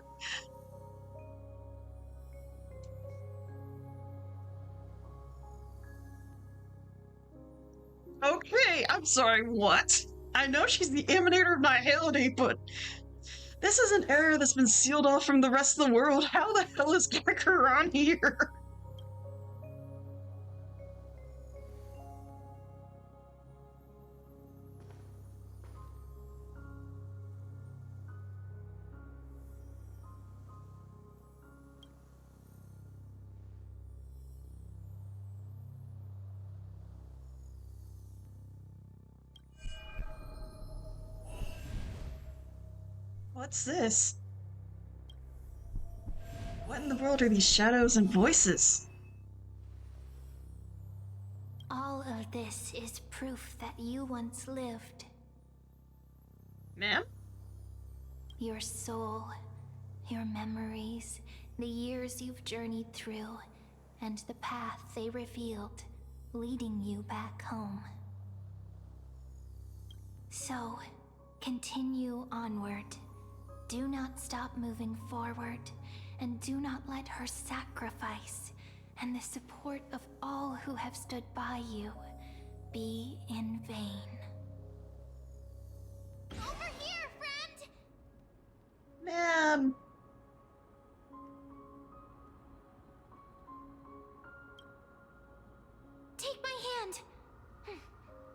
Okay, I'm sorry, what? I know she's the emanator of Nihility, but this is an area that's been sealed off from the rest of the world. How the hell is Gecker on here? What's this? What in the world are these shadows and voices? All of this is proof that you once lived. Ma'am? Your soul, your memories, the years you've journeyed through, and the path they revealed, leading you back home. So, continue onward. Do not stop moving forward, and do not let her sacrifice and the support of all who have stood by you be in vain. Take my hand.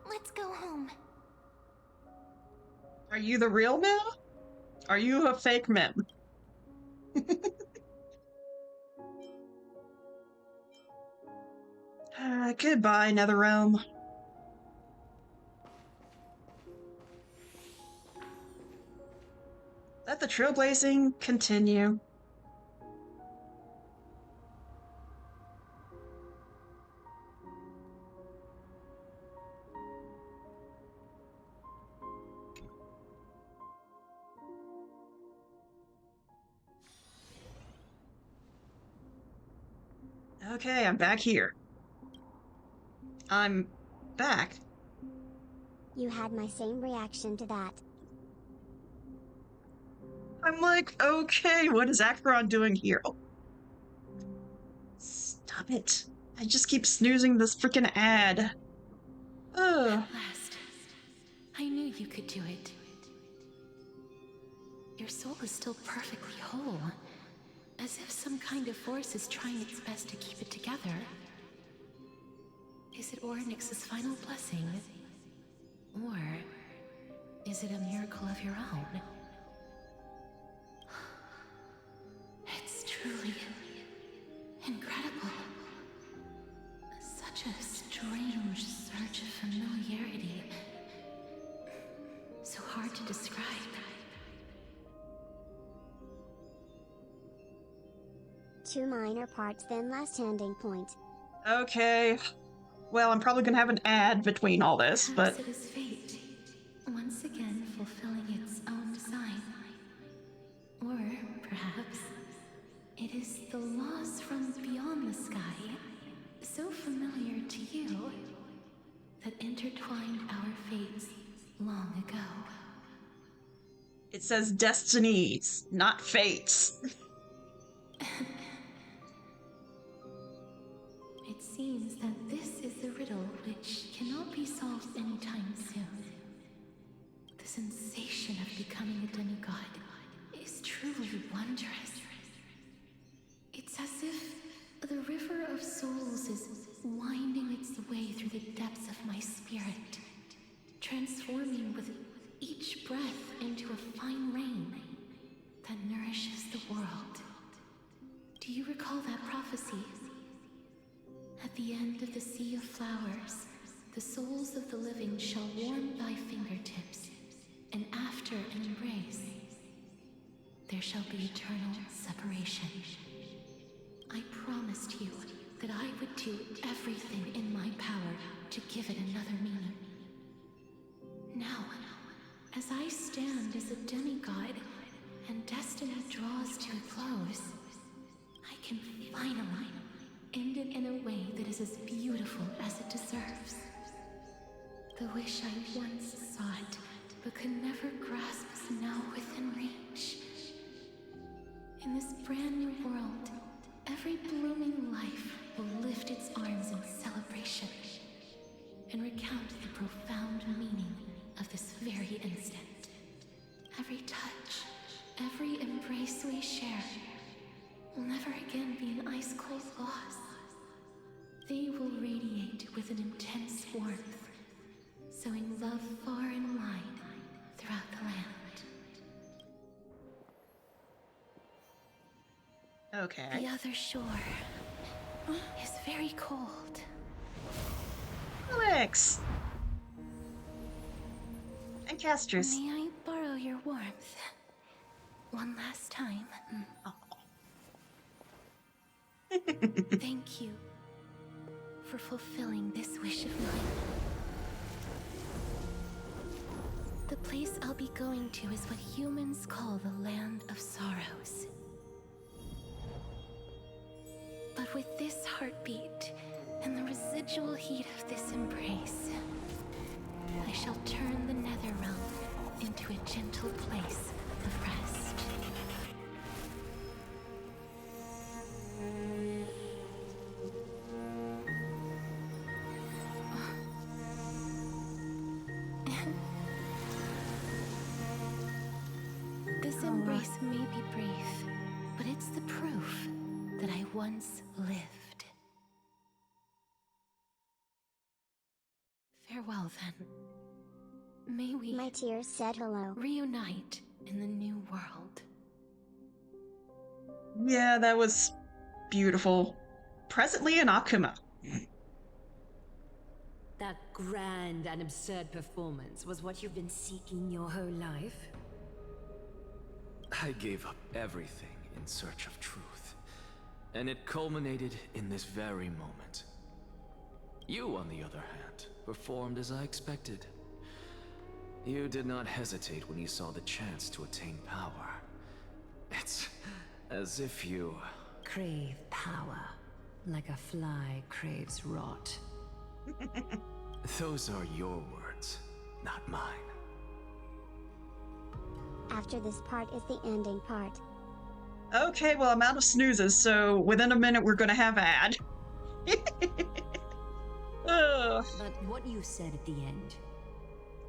Let's go home. Are you the real Mim? Are you a fake Mim? Goodbye, Netherrealm. Let the trailblazing continue. Okay, I'm back here. I'm back. You had my same reaction to that. I'm like, okay, what is Acheron doing here? Oh. Stop it. I just keep snoozing this freaking ad. Ugh. At last. I knew you could do it. Your soul is still perfectly whole. As if some kind of force is trying its best to keep it together. Is it Ornyx's final blessing? Or is it a miracle of your own? It's truly incredible. Such a strange surge of familiarity. So hard to describe. Two minor parts, then last ending point. Okay. Well, I'm probably gonna have an ad between all this, Perhaps but... it is fate, once again fulfilling its own design. Or perhaps it is the laws from beyond the sky, so familiar to you, that intertwined our fates long ago. It says destinies, not fates. It seems that this is the riddle which cannot be solved anytime soon. The sensation of becoming a demigod is truly wondrous. It's as if the river of souls is winding its way through the depths of my spirit, transforming with each breath into a fine rain that nourishes the world. Do you recall that prophecy? At the end of the sea of flowers, the souls of the living shall warm thy fingertips, and after an embrace, there shall be eternal separation. I promised you that I would do everything in my power to give it another meaning. Now, as I stand as a demigod, and destiny draws to a close, I can finally end it in a way that is as beautiful as it deserves. The wish I once sought, but could never grasp, is now within reach. In this brand new world, every blooming life will lift its arms in celebration and recount the profound meaning of this very instant. Every touch, every embrace we share will never again be an ice-cold loss. They will radiate with an intense warmth, sowing love far and wide throughout the land. Okay. The other shore is very cold. Alex! And Castris. May I borrow your warmth? One last time. Thank you for fulfilling this wish of mine. The place I'll be going to is what humans call the Land of Sorrows. But with this heartbeat and the residual heat of this embrace, I shall turn the Netherrealm into a gentle place of rest. This embrace may be brief, once lived. Farewell, then. May we... My tears said hello. Reunite in the new world. Yeah, that was beautiful. Presently in Akuma. That grand and absurd performance was what you've been seeking your whole life? I gave up everything in search of truth, and it culminated in this very moment. You, on the other hand, performed as I expected. You did not hesitate when you saw the chance to attain power. It's as if you... Crave power, like a fly craves rot. Those are your words, not mine. After this part is the ending part. Okay, well, I'm out of snoozes, so within a minute we're gonna have ad. But what you said at the end,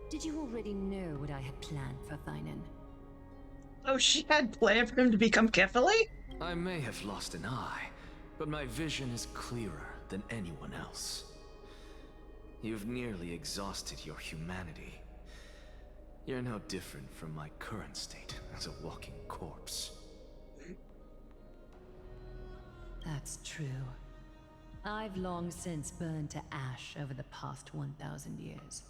did you already know what I had planned for Thinen? Oh, she had planned for him to become Kefali? I may have lost an eye, but my vision is clearer than anyone else. You've nearly exhausted your humanity. You're no different from my current state as a walking corpse. That's true. I've long since burned to ash over the past 1,000 years.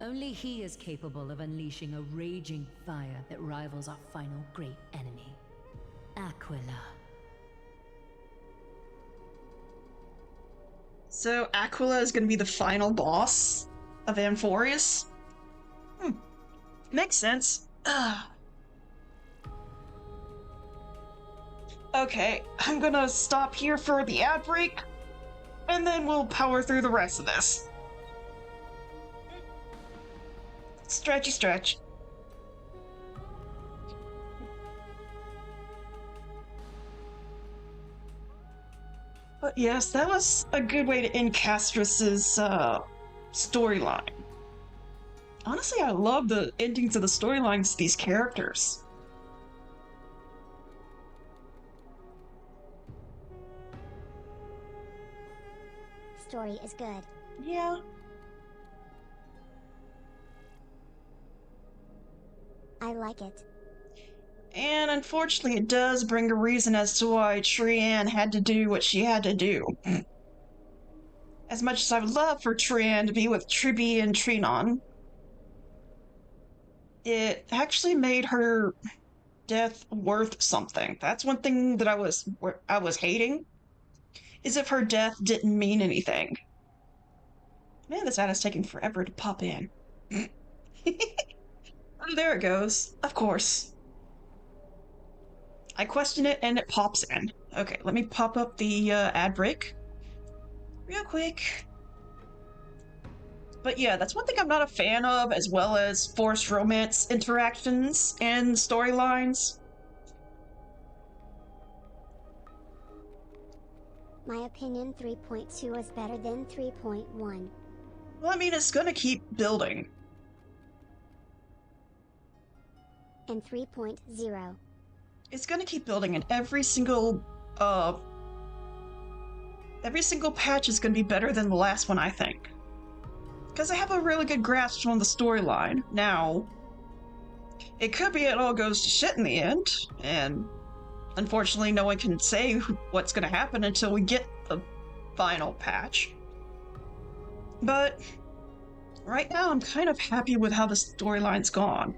Only he is capable of unleashing a raging fire that rivals our final great enemy, Aquila. So Aquila is gonna be the final boss of Amphoreus? Makes sense. Okay, I'm gonna stop here for the ad break, and then we'll power through the rest of this. Stretchy stretch. But yes, that was a good way to end Castrus's storyline. Honestly, I love the endings of the storylines of these characters. Story is good. Yeah. I like it. And unfortunately, it does bring a reason as to why Trian had to do what she had to do. As much as I would love for Trian to be with Triby and Trinon, it actually made her death worth something. That's one thing that I was hating, is if her death didn't mean anything. Man, this ad is taking forever to pop in. Oh, there it goes. Of course. I question it and it pops in. Okay, let me pop up the ad break real quick. But yeah, that's one thing I'm not a fan of, as well as forced romance interactions and storylines. My opinion, 3.2 is better than 3.1. Well, I mean, it's gonna keep building. And 3.0. It's gonna keep building, and every single patch is gonna be better than the last one, I think. Because I have a really good grasp on the storyline. Now, it could be it all goes to shit in the end, and unfortunately no one can say what's gonna happen until we get the final patch. But right now I'm kind of happy with how the storyline's gone.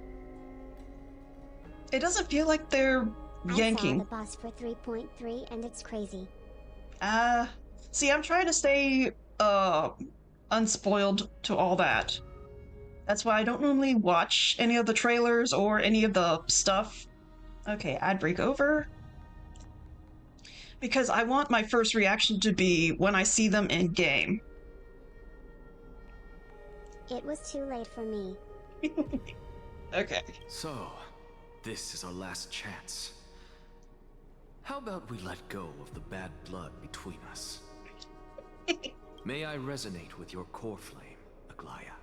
It doesn't feel like they're yanking. I saw the boss for 3.3 and it's crazy. See, I'm trying to stay unspoiled to all that. That's why I don't normally watch any of the trailers or any of the stuff. Okay, ad break over. Because I want my first reaction to be when I see them in game. It was too late for me. Okay. So, this is our last chance. How about we let go of the bad blood between us? May I resonate with your core flame, Aglaya?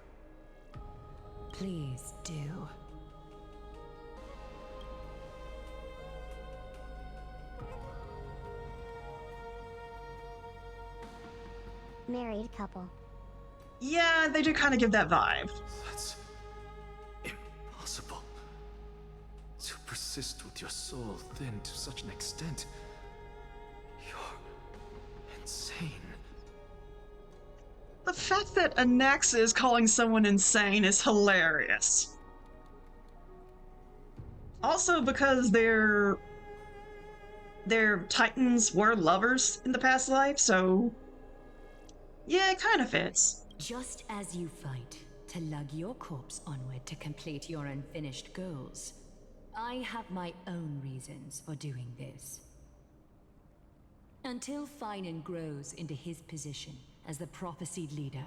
Please do. married couple. Yeah, they do kind of give that vibe. That's impossible. To persist with your soul thinned to such an extent. You're insane. The fact that Anax is calling someone insane is hilarious. Also because their titans were lovers in the past life, so yeah, it kind of fits. Just as you fight to lug your corpse onward to complete your unfinished goals, I have my own reasons for doing this. Until Finan grows into his position as the prophesied leader,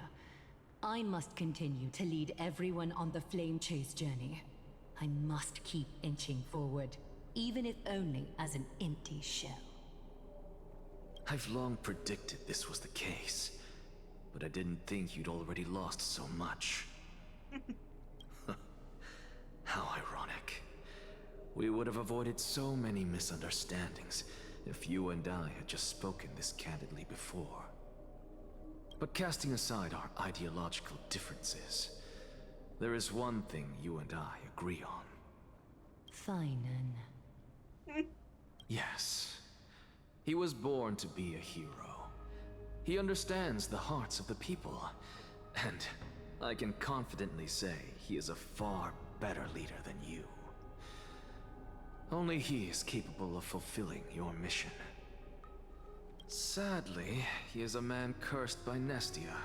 I must continue to lead everyone on the flame chase journey. I must keep inching forward, even if only as an empty shell. I've long predicted this was the case, but I didn't think you'd already lost so much. How ironic. We would have avoided so many misunderstandings if you and I had just spoken this candidly before. But casting aside our ideological differences, there is one thing you and I agree on. Finan. Yes. He was born to be a hero. He understands the hearts of the people, and I can confidently say he is a far better leader than you. Only he is capable of fulfilling your mission. Sadly, he is a man cursed by Nestia.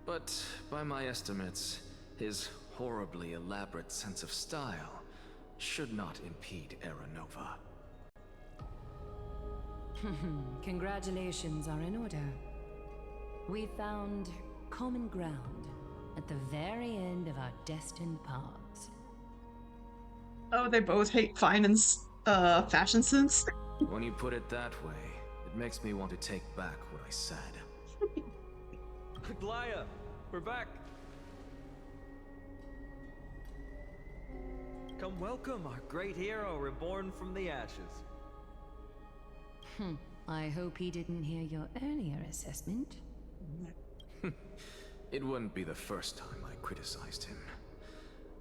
But by my estimates, his horribly elaborate sense of style should not impede Aranova. Congratulations are in order. We found common ground at the very end of our destined paths. Oh, they both hate Finan's fashion sense. When you put it that way, it makes me want to take back what I said. Glaya, we're back. Come welcome our great hero reborn from the ashes. I hope he didn't hear your earlier assessment. It wouldn't be the first time I criticized him.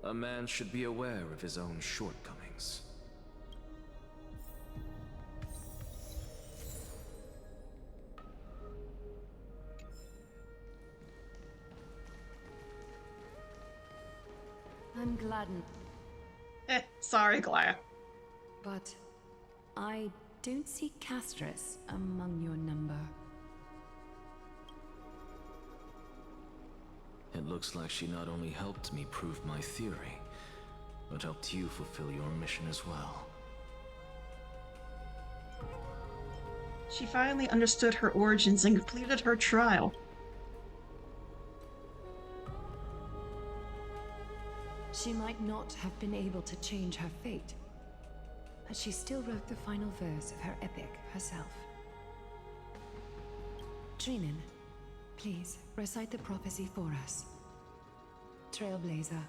A man should be aware of his own shortcomings. I'm gladdened. Sorry, Glaya. But I don't see Castris among your number. It looks like she not only helped me prove my theory, but helped you fulfill your mission as well. She finally understood her origins and completed her trial. She might not have been able to change her fate, but she still wrote the final verse of her epic herself. Trinan, please recite the prophecy for us. Trailblazer,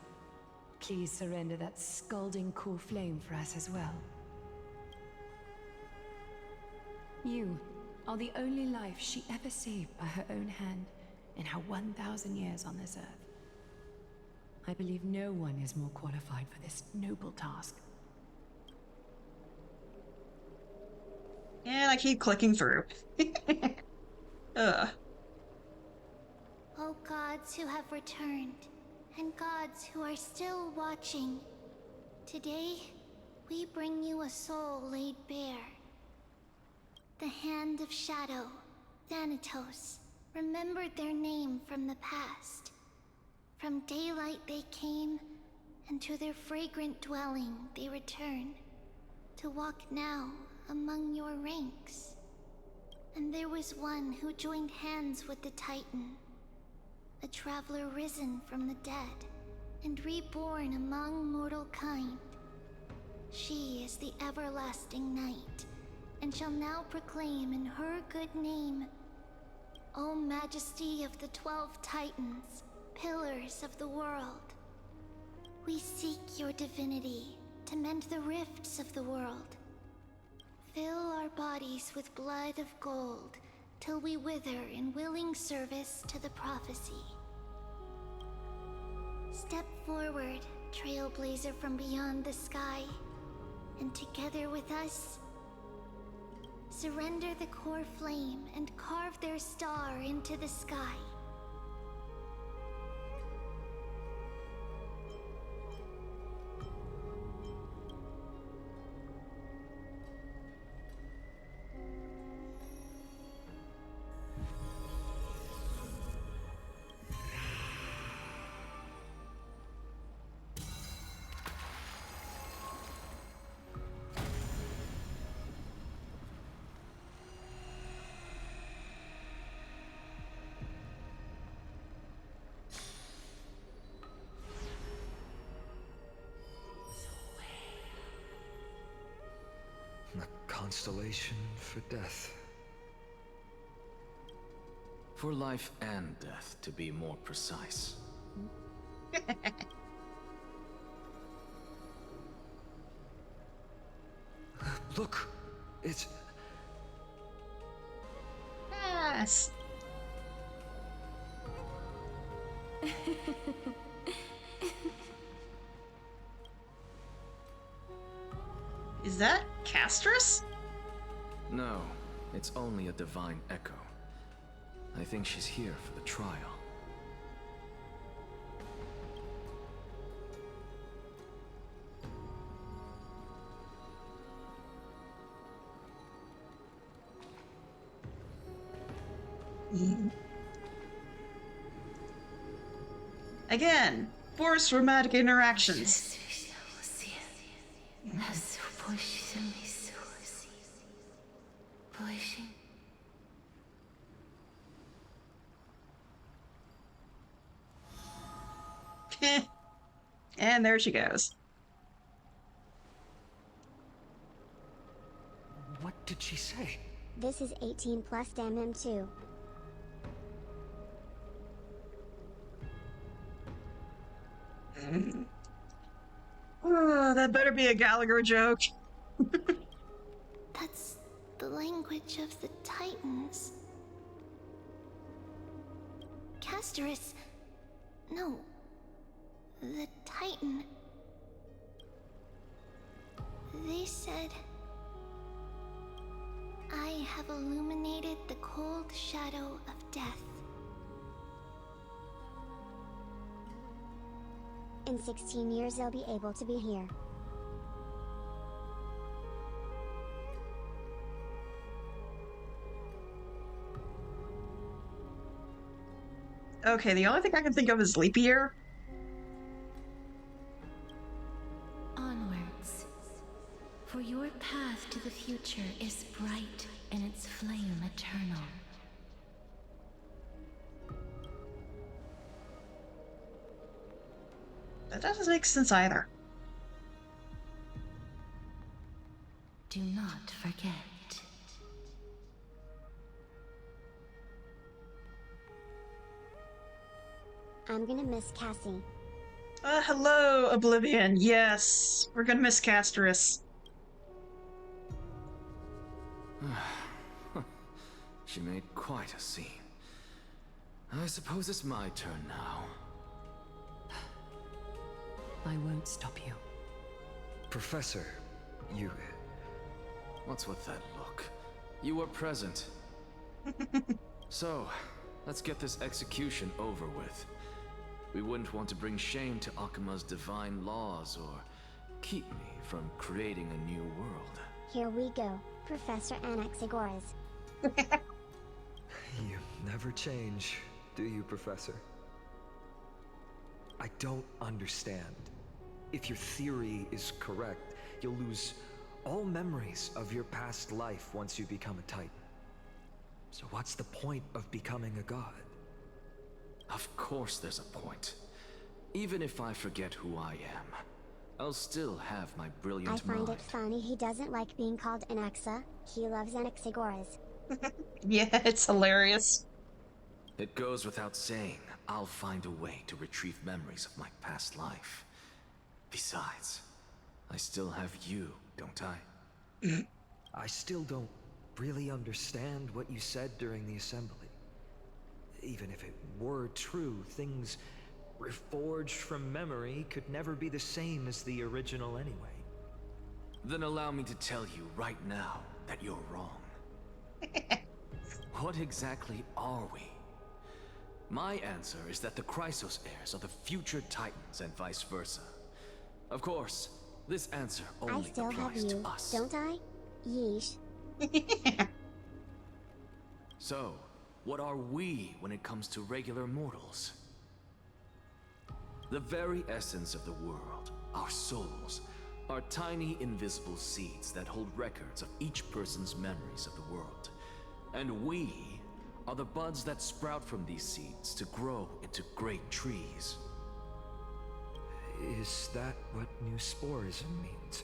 please surrender that scalding cool flame for us as well. You are the only life she ever saved by her own hand in her 1,000 years on this earth. I believe no one is more qualified for this noble task. And I keep clicking through. Ugh. O gods who have returned, and gods who are still watching, today we bring you a soul laid bare. The Hand of Shadow, Thanatos, remembered their name from the past. From daylight they came, and to their fragrant dwelling they return, to walk now among your ranks. And there was one who joined hands with the Titan, a traveler risen from the dead, and reborn among mortal kind. She is the everlasting night, and shall now proclaim in her good name, O Majesty of the 12 Titans, pillars of the world. We seek your divinity to mend the rifts of the world. Fill our bodies with blood of gold till we wither in willing service to the prophecy. Step forward, trailblazer from beyond the sky, and together with us, surrender the core flame and carve their star into the sky. A constellation for death. For life and death, to be more precise. Look! It's... Yes! Is that Castress? No, it's only a divine echo. I think she's here for the trial. Again, forced romantic interactions. And there she goes. What did she say? This is 18 plus MM2. Oh, that better be a Gallagher joke. That's the language of the Titans. Casterus. No. The Titan. They said, I have illuminated the cold shadow of death. In 16 years they'll be able to be here. Okay, the only thing I can think of is leap year. Onwards. For your path to the future is bright and its flame eternal. That doesn't make sense either. Do not forget. I'm gonna miss Cassie. Hello, Oblivion. Yes, we're gonna miss Castress. She made quite a scene. I suppose it's my turn now. I won't stop you. Professor, you... What's with that look? You were present. So, let's get this execution over with. We wouldn't want to bring shame to Akima's divine laws or keep me from creating a new world. Here we go, Professor Anaxagoras. You never change, do you, Professor? I don't understand. If your theory is correct, you'll lose all memories of your past life once you become a Titan. So what's the point of becoming a god? Of course there's a point. Even if I forget who I am, I'll still have my brilliant I find mind. it funny he doesn't like being called Anaxa. He loves Anaxagoras. Yeah, it's hilarious. It goes without saying, I'll find a way to retrieve memories of my past life. Besides, I still have you, don't I? I still don't really understand what you said during the assembly. Even if it were true, things reforged from memory could never be the same as the original anyway. Then allow me to tell you right now that you're wrong. What exactly are we? My answer is that the Chrysos heirs are the future Titans and vice versa. Of course, this answer I only still have applies to you, us. don't I? Yeesh. So, what are we when it comes to regular mortals? The very essence of the world, our souls, are tiny invisible seeds that hold records of each person's memories of the world. And we are the buds that sprout from these seeds to grow into great trees. Is that what new sporism means?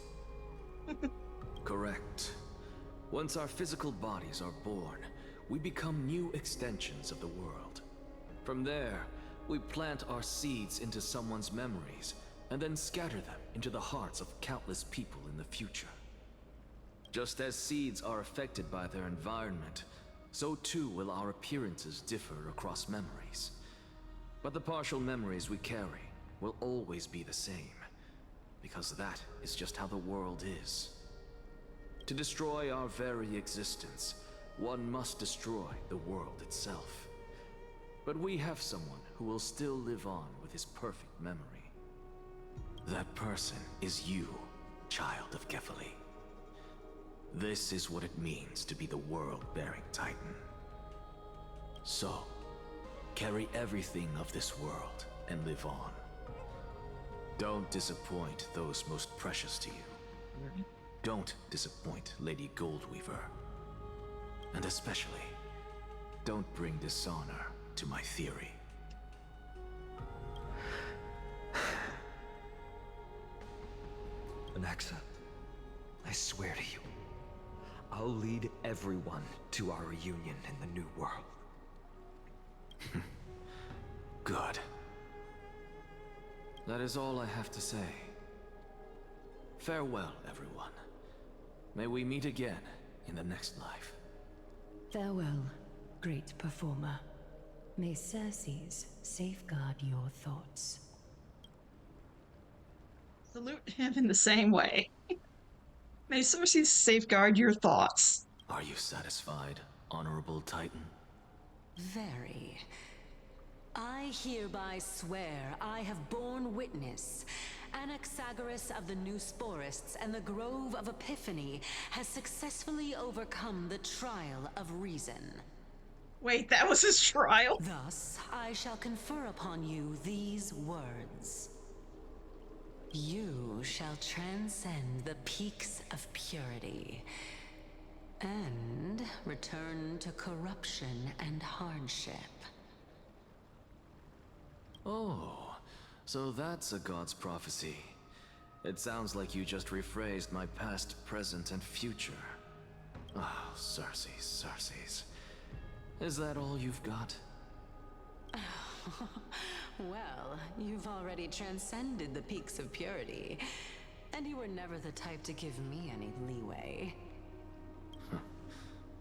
Correct. Once our physical bodies are born, we become new extensions of the world. From there, we plant our seeds into someone's memories, and then scatter them into the hearts of countless people in the future. Just as seeds are affected by their environment, so too will our appearances differ across memories. But the partial memories we carry will always be the same, because that is just how the world is. To destroy our very existence, one must destroy the world itself. But we have someone who will still live on with his perfect memory. That person is you, child of Kefali. This is what it means to be the world-bearing Titan. So, carry everything of this world and live on. Don't disappoint those most precious to you. Don't disappoint Lady Goldweaver. And especially, don't bring dishonor to my theory. Anaxa, I swear to you, I'll lead everyone to our reunion in the new world. Good. That is all I have to say. Farewell, everyone. May we meet again in the next life. Farewell, great performer. May Circes safeguard your thoughts. Salute him in the same way. May Circes safeguard your thoughts. Are you satisfied, Honorable Titan? Very. I hereby swear I have borne witness. Anaxagoras of the New Sporists and the Grove of Epiphany has successfully overcome the trial of reason. Wait, that was his trial? Thus, I shall confer upon you these words. You shall transcend the peaks of purity and return to corruption and hardship. Oh, so that's a god's prophecy. It sounds like you just rephrased my past, present, and future. Oh, Circes. Is that all you've got? Well, you've already transcended the peaks of purity, and you were never the type to give me any leeway.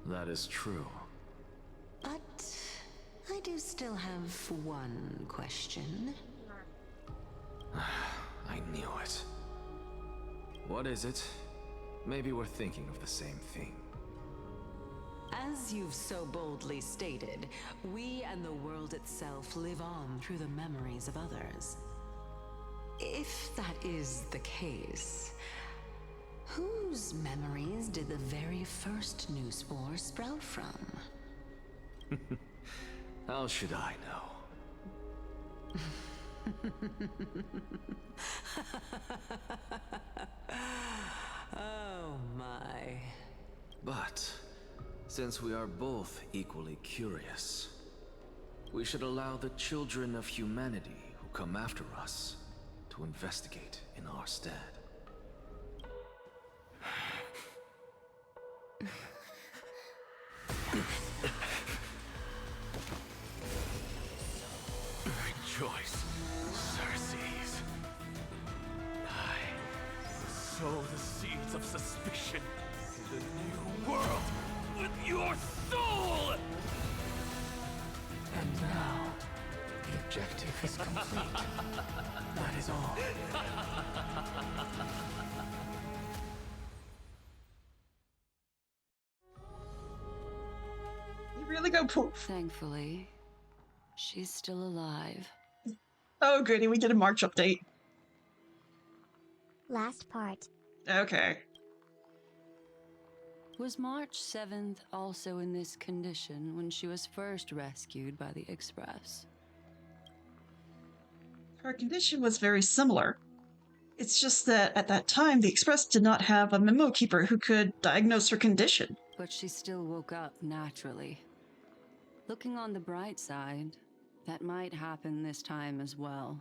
That is true. But I do still have one question. I knew it. What is it? Maybe we're thinking of the same thing. As you've so boldly stated, we and the world itself live on through the memories of others. If that is the case, whose memories did the very first new spore sprout from? How should I know? Oh my. But since we are both equally curious, we should allow the children of humanity who come after us to investigate in our stead. Rejoice, Circes. I sow the seeds of suspicion in the new world with is complete. That is all. You really go poof. Thankfully, she's still alive. Oh, goody, we get a March update. Last part. Okay. Was March 7th also in this condition when she was first rescued by the Express? Her condition was very similar. It's just that at that time, the Express did not have a memo keeper who could diagnose her condition. But she still woke up naturally. Looking on the bright side, that might happen this time as well.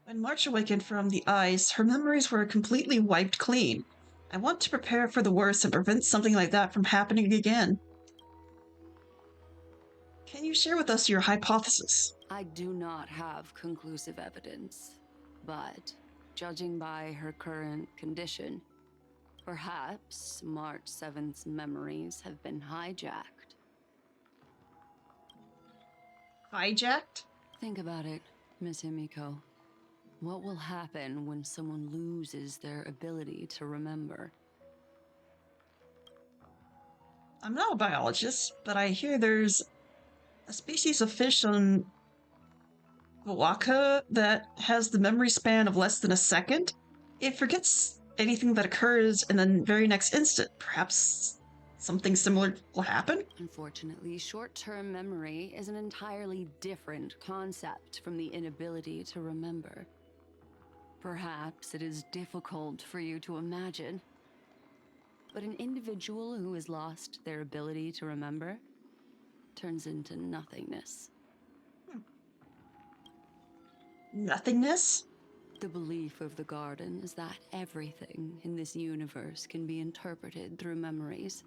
When March awakened from the ice, her memories were completely wiped clean. I want to prepare for the worst and prevent something like that from happening again. Can you share with us your hypothesis? I do not have conclusive evidence, but judging by her current condition, perhaps March 7th's memories have been hijacked. Hijacked? Think about it, Miss Himiko. What will happen when someone loses their ability to remember? I'm not a biologist, but I hear there's a species of fish on Oaxaca that has the memory span of less than a second. It forgets anything that occurs in the very next instant. Perhaps something similar will happen? Unfortunately, short-term memory is an entirely different concept from the inability to remember. Perhaps it is difficult for you to imagine, but an individual who has lost their ability to remember turns into nothingness. Nothingness? The belief of the Garden is that everything in this universe can be interpreted through memories.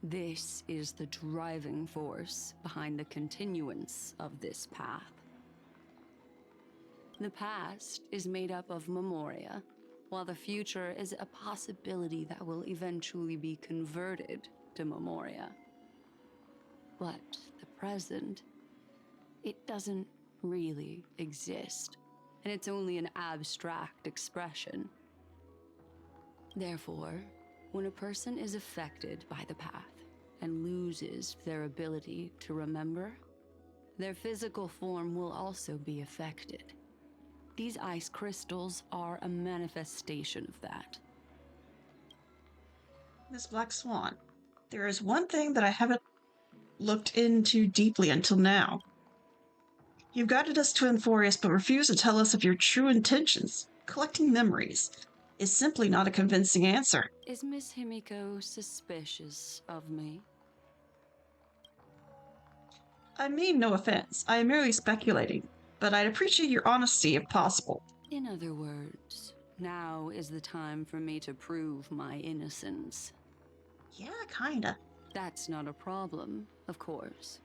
This is the driving force behind the continuance of this path. The past is made up of memoria, while the future is a possibility that will eventually be converted to memoria. But the present, it doesn't really exist, and it's only an abstract expression. Therefore, when a person is affected by the path and loses their ability to remember, their physical form will also be affected. These ice crystals are a manifestation of that. Miss Black Swan, there is one thing that I haven't looked into deeply until now. You've guided us to Amphoreus, but refuse to tell us of your true intentions. Collecting memories is simply not a convincing answer. Is Miss Himiko suspicious of me? I mean no offense. I am merely speculating, but I'd appreciate your honesty if possible. In other words, now is the time for me to prove my innocence. Yeah, kinda. That's not a problem, of course.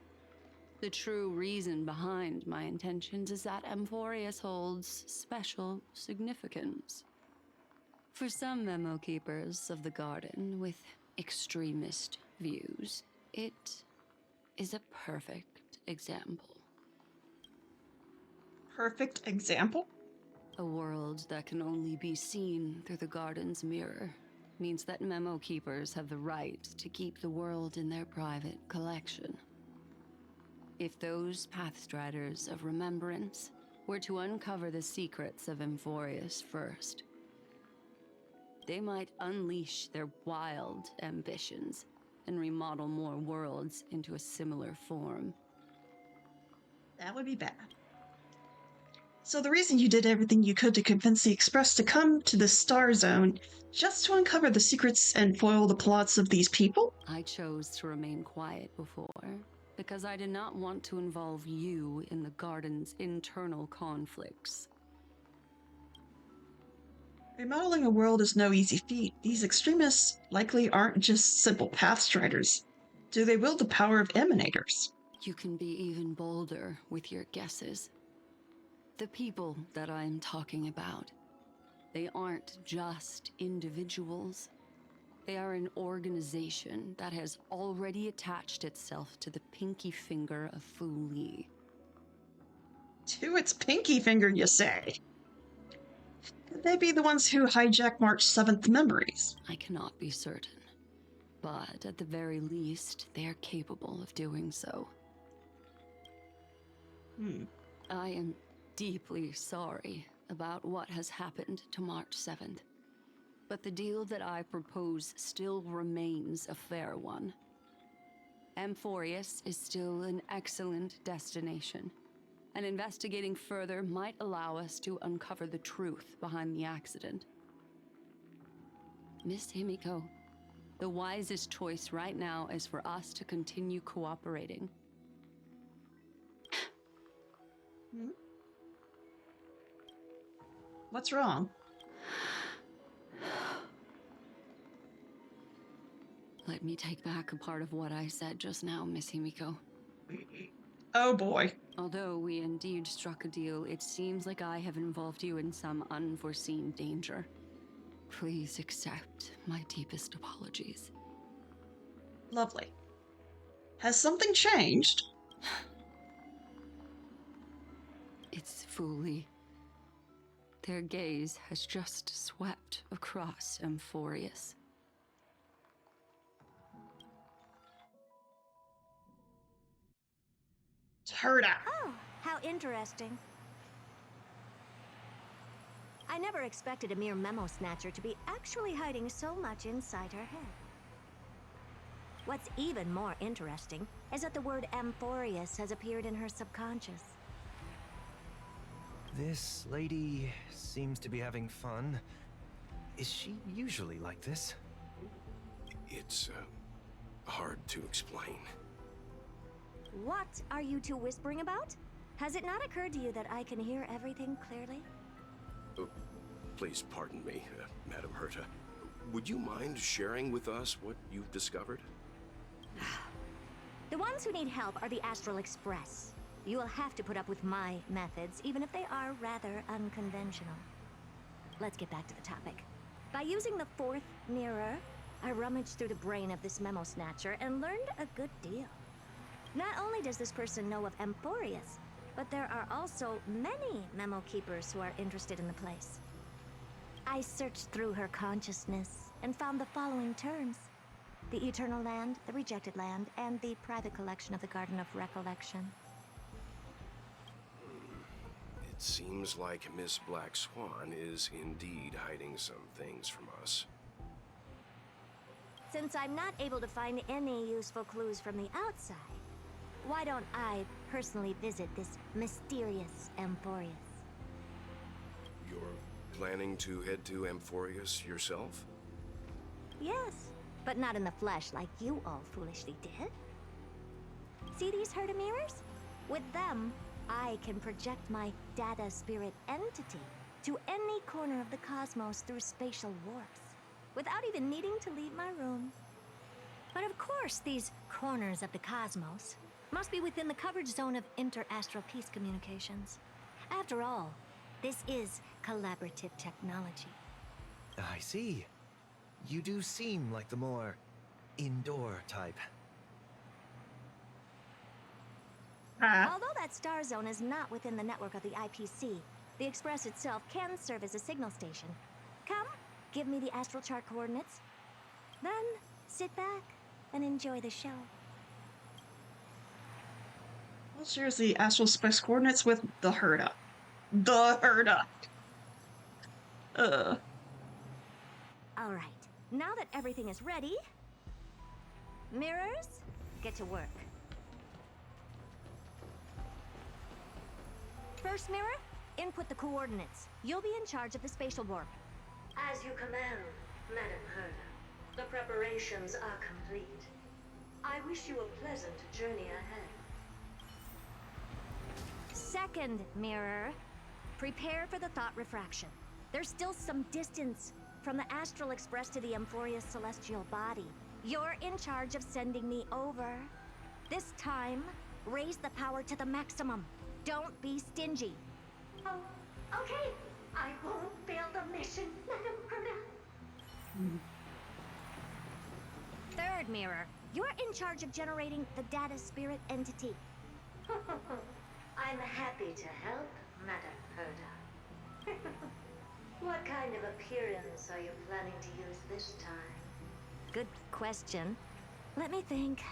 The true reason behind my intentions is that Amphoreus holds special significance. For some memo keepers of the Garden with extremist views, it is a perfect example. Perfect example? A world that can only be seen through the Garden's mirror means that memo keepers have the right to keep the world in their private collection. If those Pathstriders of Remembrance were to uncover the secrets of Amphoreus first, they might unleash their wild ambitions and remodel more worlds into a similar form. That would be bad. So the reason you did everything you could to convince the Express to come to the Star Zone just to uncover the secrets and foil the plots of these people? I chose to remain quiet before because I did not want to involve you in the Garden's internal conflicts. Remodeling a world is no easy feat. These extremists likely aren't just simple Pathstriders. Do they wield the power of emanators? You can be even bolder with your guesses. The people that I'm talking about, they aren't just individuals. They are an organization that has already attached itself to the pinky finger of Fu Li. To its pinky finger, you say? Could they be the ones who hijacked March 7th memories? I cannot be certain, but at the very least, they are capable of doing so. I am deeply sorry about what has happened to March 7th, but the deal that I propose still remains a fair one. Amphoreus is still an excellent destination, and investigating further might allow us to uncover the truth behind the accident. Miss Himiko, the wisest choice right now is for us to continue cooperating. What's wrong? Let me take back a part of what I said just now, Miss Himiko. Oh boy. Although we indeed struck a deal, it seems like I have involved you in some unforeseen danger. Please accept my deepest apologies. Lovely. Has something changed? It's Fu Li. Their gaze has just swept across Amphoreus. Turda. Oh, how interesting. I never expected a mere memo snatcher to be actually hiding so much inside her head. What's even more interesting is that the word Amphoreus has appeared in her subconscious. This lady seems to be having fun. Is she usually like this? It's, hard to explain. What are you two whispering about? Has it not occurred to you that I can hear everything clearly? Oh, please pardon me, Madam Herta. Would you mind sharing with us what you've discovered? The ones who need help are the Astral Express. You will have to put up with my methods, even if they are rather unconventional. Let's get back to the topic. By using the fourth mirror, I rummaged through the brain of this memo snatcher and learned a good deal. Not only does this person know of Amphoreus, but there are also many memo keepers who are interested in the place. I searched through her consciousness and found the following terms: the Eternal Land, the Rejected Land, and the private collection of the Garden of Recollection. It seems like Miss Black Swan is indeed hiding some things from us. Since I'm not able to find any useful clues from the outside, why don't I personally visit this mysterious Amphoreus? You're planning to head to Amphoreus yourself? Yes, but not in the flesh like you all foolishly did. See these Herta mirrors? With them, I can project my data spirit entity to any corner of the cosmos through spatial warps, without even needing to leave my room. But of course, these corners of the cosmos must be within the coverage zone of inter-astral peace communications. After all, this is collaborative technology. I see. You do seem like the more indoor type. Although that star zone is not within the network of the IPC, the Express itself can serve as a signal station. Come, give me the astral chart coordinates. Then, sit back and enjoy the show. Well, shares the astral space coordinates with the Herta. The Herta. All right, now that everything is ready, mirrors, get to work. First mirror, input the coordinates. You'll be in charge of the spatial warp. As you command, Madam Herta. The preparations are complete. I wish you a pleasant journey ahead. Second mirror, prepare for the thought refraction. There's still some distance from the Astral Express to the Amphoreus celestial body. You're in charge of sending me over. This time, raise the power to the maximum. Don't be stingy. Oh, okay. I won't fail the mission, Madam Herta. Second mirror, you're in charge of generating the data spirit entity. I'm happy to help, Madam Herda. What kind of appearance are you planning to use this time? Good question. Let me think.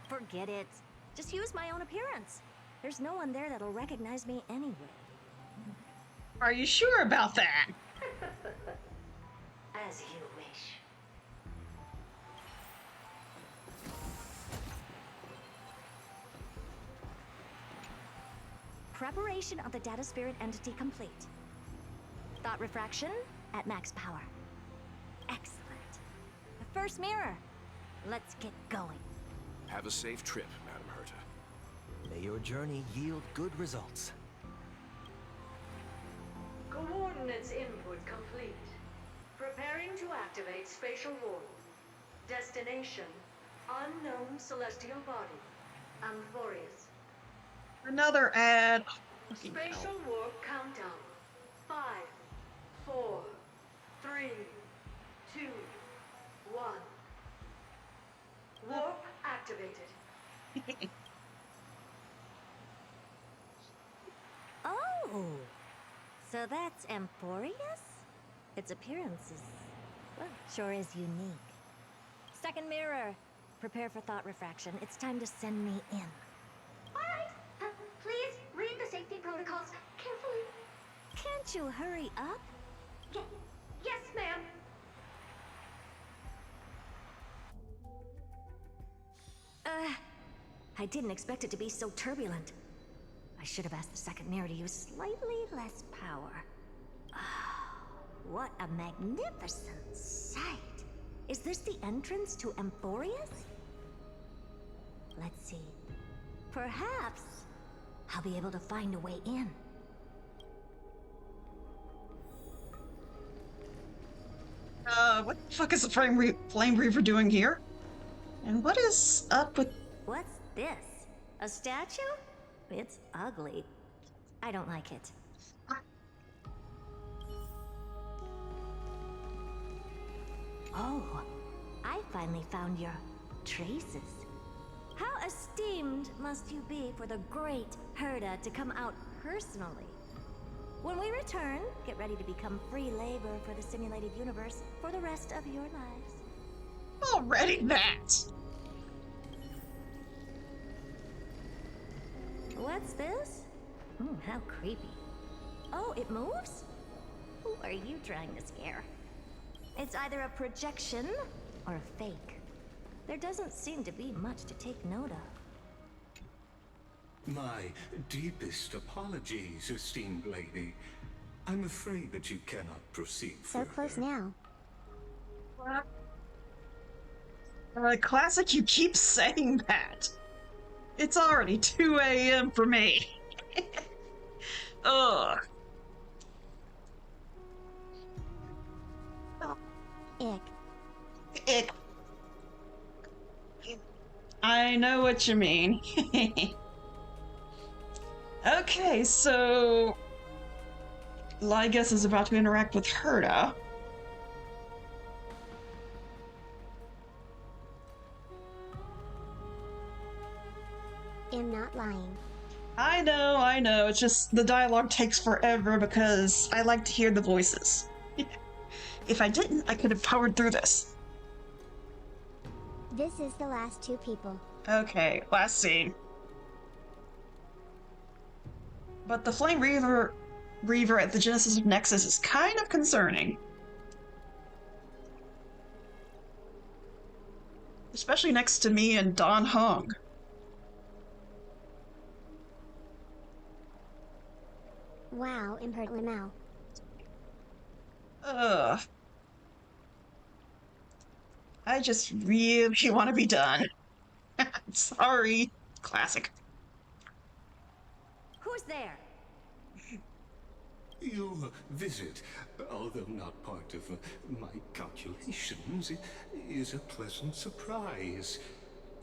Forget it. Just use my own appearance. There's no one there that'll recognize me anyway. Are you sure about that? As you wish. Preparation of the data spirit entity complete. Thought refraction at max power. Excellent. The first mirror. Let's get going. Have a safe trip, Madam Herta. May your journey yield good results. Coordinates input complete. Preparing to activate spatial warp. Destination, unknown celestial body. Amphoreus. Another ad. Spatial warp countdown. 5, 4, 3, 2, 1. Warp activated. Oh! So that's Amphoreus? Its appearance is, well, sure is unique. Second mirror. Prepare for thought refraction. It's time to send me in. Alright, please read the safety protocols carefully. Can't you hurry up? Yes, ma'am. I didn't expect it to be so turbulent. I should have asked the second mirror to use slightly less power. What a magnificent sight! Is this the entrance to Amphoreus? Let's see. Perhaps I'll be able to find a way in. What the fuck is the Flame Reaver doing here? And what is up with... What's this? A statue? It's ugly. I don't like it. Oh, I finally found your traces. How esteemed must you be for the great Herda to come out personally? When we return, get ready to become free labor for the simulated universe for the rest of your lives. Already that! What's this? How creepy. Oh, it moves? Who are you trying to scare? It's either a projection or a fake. There doesn't seem to be much to take note of. My deepest apologies, esteemed lady. I'm afraid that you cannot proceed So further. close now. Classic, you keep saying that. It's already 2 a.m. for me. Ugh. Ick. Ick. I know what you mean. Okay, so... Lygus is about to interact with Herda. I'm not lying. I know. It's just the dialogue takes forever because I like to hear the voices. If I didn't, I could have powered through this. This is the last 2 people. Okay, last scene. But the Flame Reaver at the Genesis of Nexus is kind of concerning. Especially next to me and Don Hung. Wow, impertinent Limau. Ugh. I just really want to be done. Sorry. Classic. Who's there? Your visit, although not part of my calculations, is a pleasant surprise.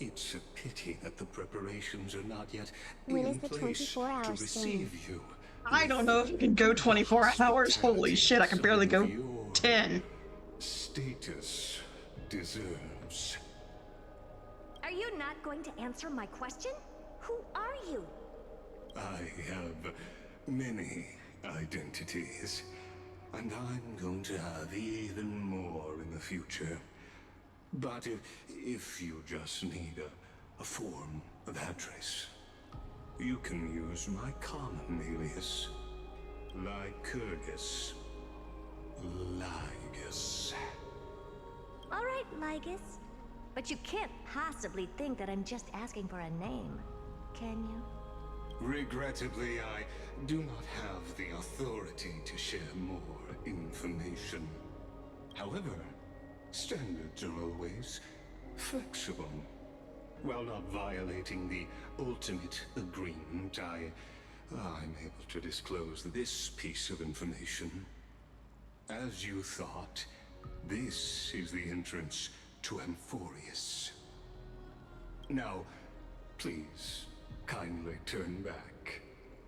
It's a pity that the preparations are not yet When in is the place 24-hour to stream? receive you. I don't know if you can go 24 hours. Holy shit, I can barely go 10. Status deserves. Are you not going to answer my question? Who are you? I have many identities, and I'm going to have even more in the future. But if you just need a form of address, you can use my common alias, Lycurgus. Lygus. All right, Lygus. But you can't possibly think that I'm just asking for a name, can you? Regrettably, I do not have the authority to share more information. However, standards are always flexible. While not violating the ultimate agreement, I'm able to disclose this piece of information. As you thought, this is the entrance to Amphoreus. Now, please, kindly turn back.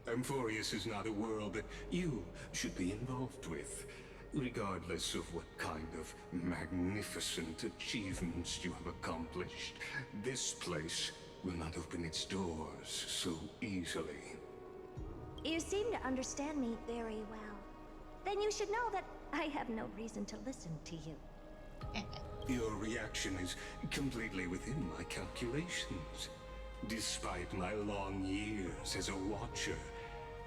Amphoreus is not a world that you should be involved with, regardless of what kind of magnificent achievements you have accomplished. This place will not open its doors so easily. You seem to understand me very well. Then you should know that I have no reason to listen to you. Your reaction is completely within my calculations. Despite my long years as a watcher,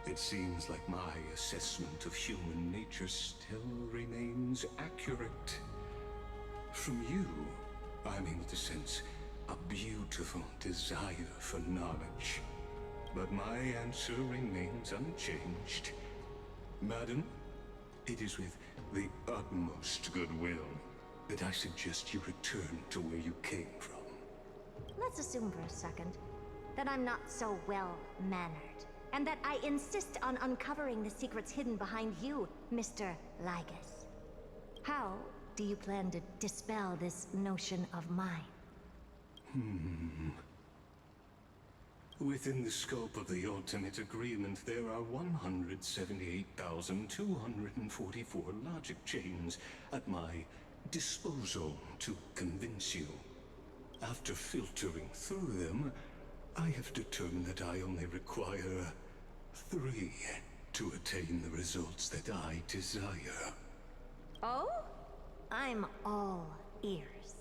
it seems like my assessment of human nature still remains accurate. From you, I'm able to sense a beautiful desire for knowledge. But my answer remains unchanged. Madam, it is with the utmost goodwill that I suggest you return to where you came from. Let's assume for a second that I'm not so well-mannered, and that I insist on uncovering the secrets hidden behind you, Mr. Lygus. How do you plan to dispel this notion of mine? Within the scope of the ultimate agreement, there are 178,244 logic chains at my disposal to convince you. After filtering through them, I have determined that I only require 3 to attain the results that I desire. Oh? I'm all ears.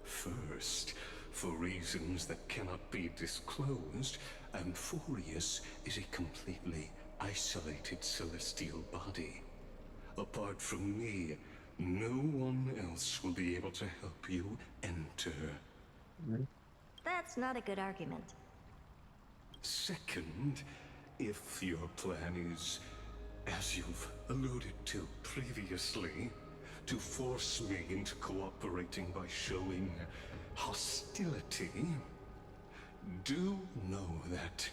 First, for reasons that cannot be disclosed, Amphoreus is a completely isolated celestial body. Apart from me, no one else will be able to help you enter. That's not a good argument. Second, if your plan is, as you've alluded to previously, to force me into cooperating by showing hostility, do know that,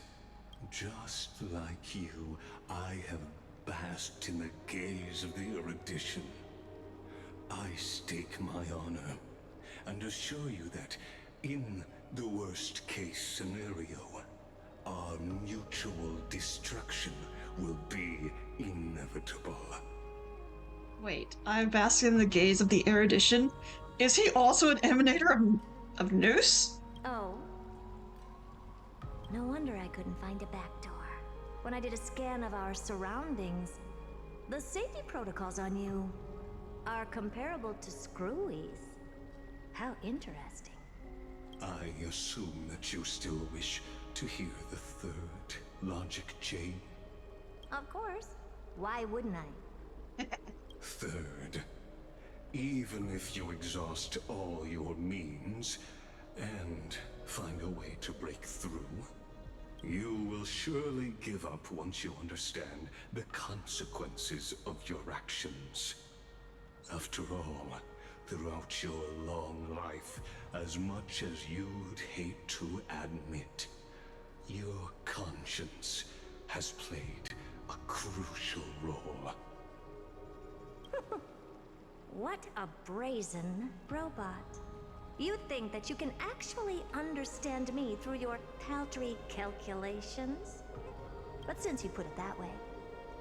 just like you, I have basked in the gaze of the erudition. I stake my honor, and assure you that, in the worst-case scenario, our mutual destruction will be inevitable. Wait, I'm basking in the gaze of the erudition. Is he also an emanator of Noose? Oh. No wonder I couldn't find a back door. When I did a scan of our surroundings, the safety protocols on you are comparable to Screwy's. How interesting. I assume that you still wish to hear the 3rd logic chain? Of course. Why wouldn't I? 3rd, even if you exhaust all your means and find a way to break through, you will surely give up once you understand the consequences of your actions. After all, throughout your long life, as much as you'd hate to admit, your conscience has played a crucial role. What a brazen robot. You think that you can actually understand me through your paltry calculations? But since you put it that way,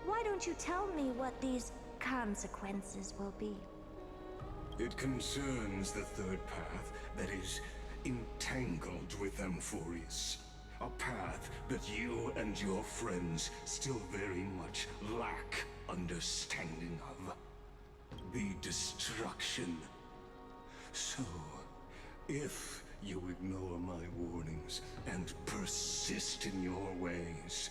why don't you tell me what these consequences will be? It concerns the 3rd path, that is, entangled with Amphoreus. A path that you and your friends still very much lack understanding of. The destruction. So, if you ignore my warnings and persist in your ways...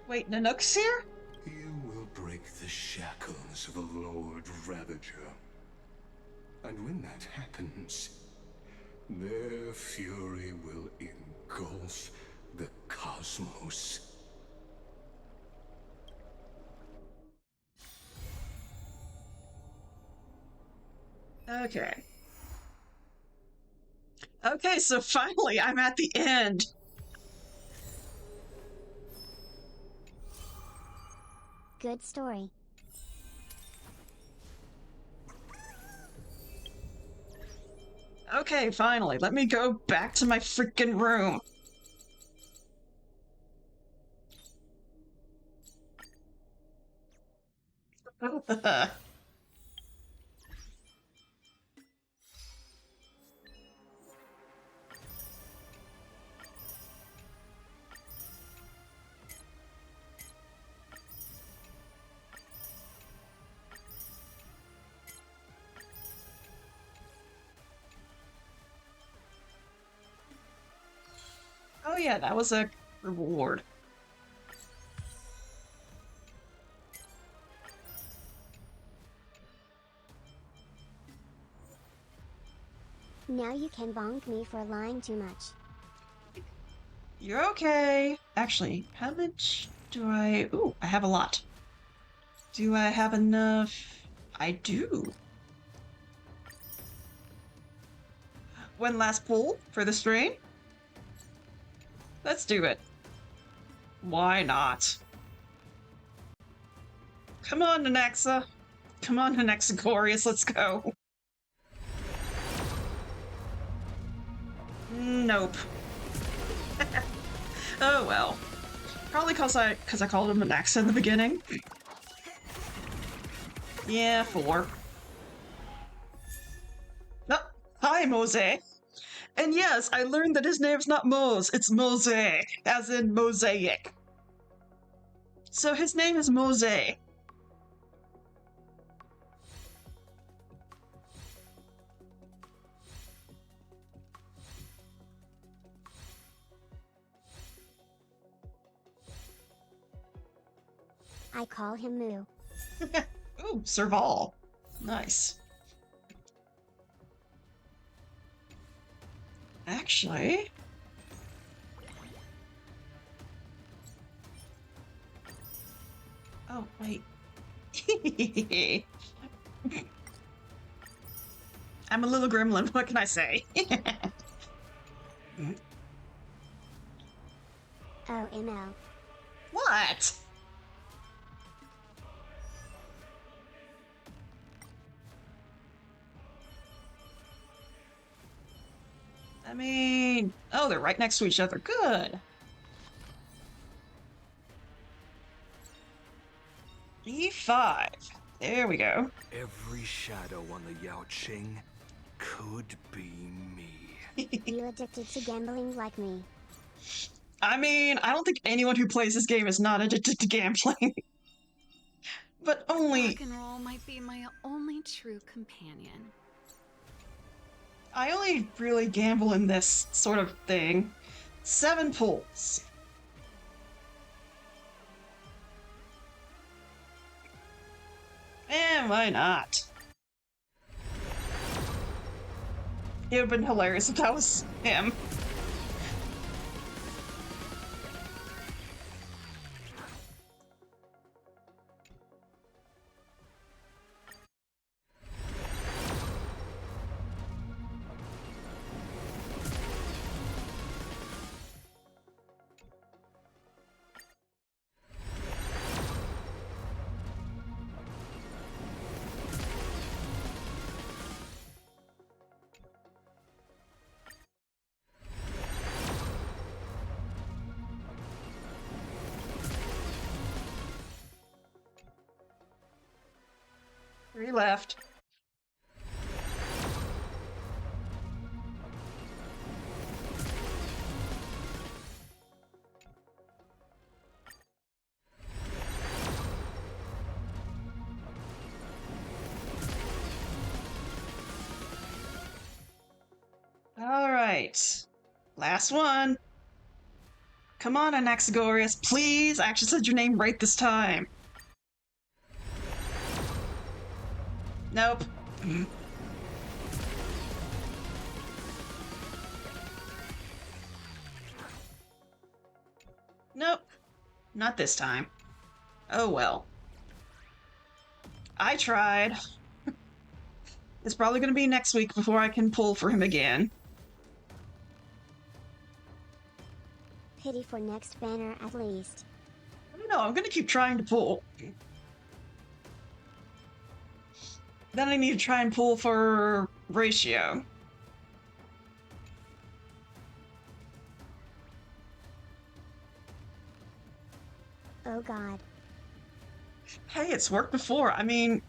Wait, Nanook's here? You will break the shackles of a Lord Ravager. And when that happens, their fury will engulf the cosmos. Okay. Okay, so finally I'm at the end. Good story. Okay, finally. Let me go back to my freaking room. Oh yeah, that was a reward. Now you can bonk me for lying too much. You're okay. Actually, how much do I... Ooh, I have a lot. Do I have enough? I do. One last pull for the stream? Let's do it. Why not? Come on, Nanexa. Come on, Nanaxagorius, let's go. Nope. Oh well. Probably cause I called him Nanaxa in the beginning. Yeah, 4. Oh, hi, Mose. And yes, I learned that his name's not Mose, it's Mose, as in mosaic. So his name is Mose. I call him Moo. Ooh, Serval. Nice. Actually... Oh, wait. I'm a little gremlin, what can I say? Oh, ML. What? I mean... Oh, they're right next to each other. Good. E5. There we go. Every shadow on the Yao Qing could be me. You addicted to gambling like me. I mean, I don't think anyone who plays this game is not addicted to gambling. But only... Rock and roll might be my only true companion. I only really gamble in this sort of thing. 7 pulls. And why not? It would have been hilarious if that was him. Three left. Alright. Last one. Come on, Anaxagoras, please! I actually said your name right this time. Nope. Nope. Not this time. Oh well. I tried. It's probably gonna be next week before I can pull for him again. Pity for next banner at least. I don't know, I'm gonna keep trying to pull. Then I need to try and pull for ratio. Oh god. Hey, it's worked before. I mean,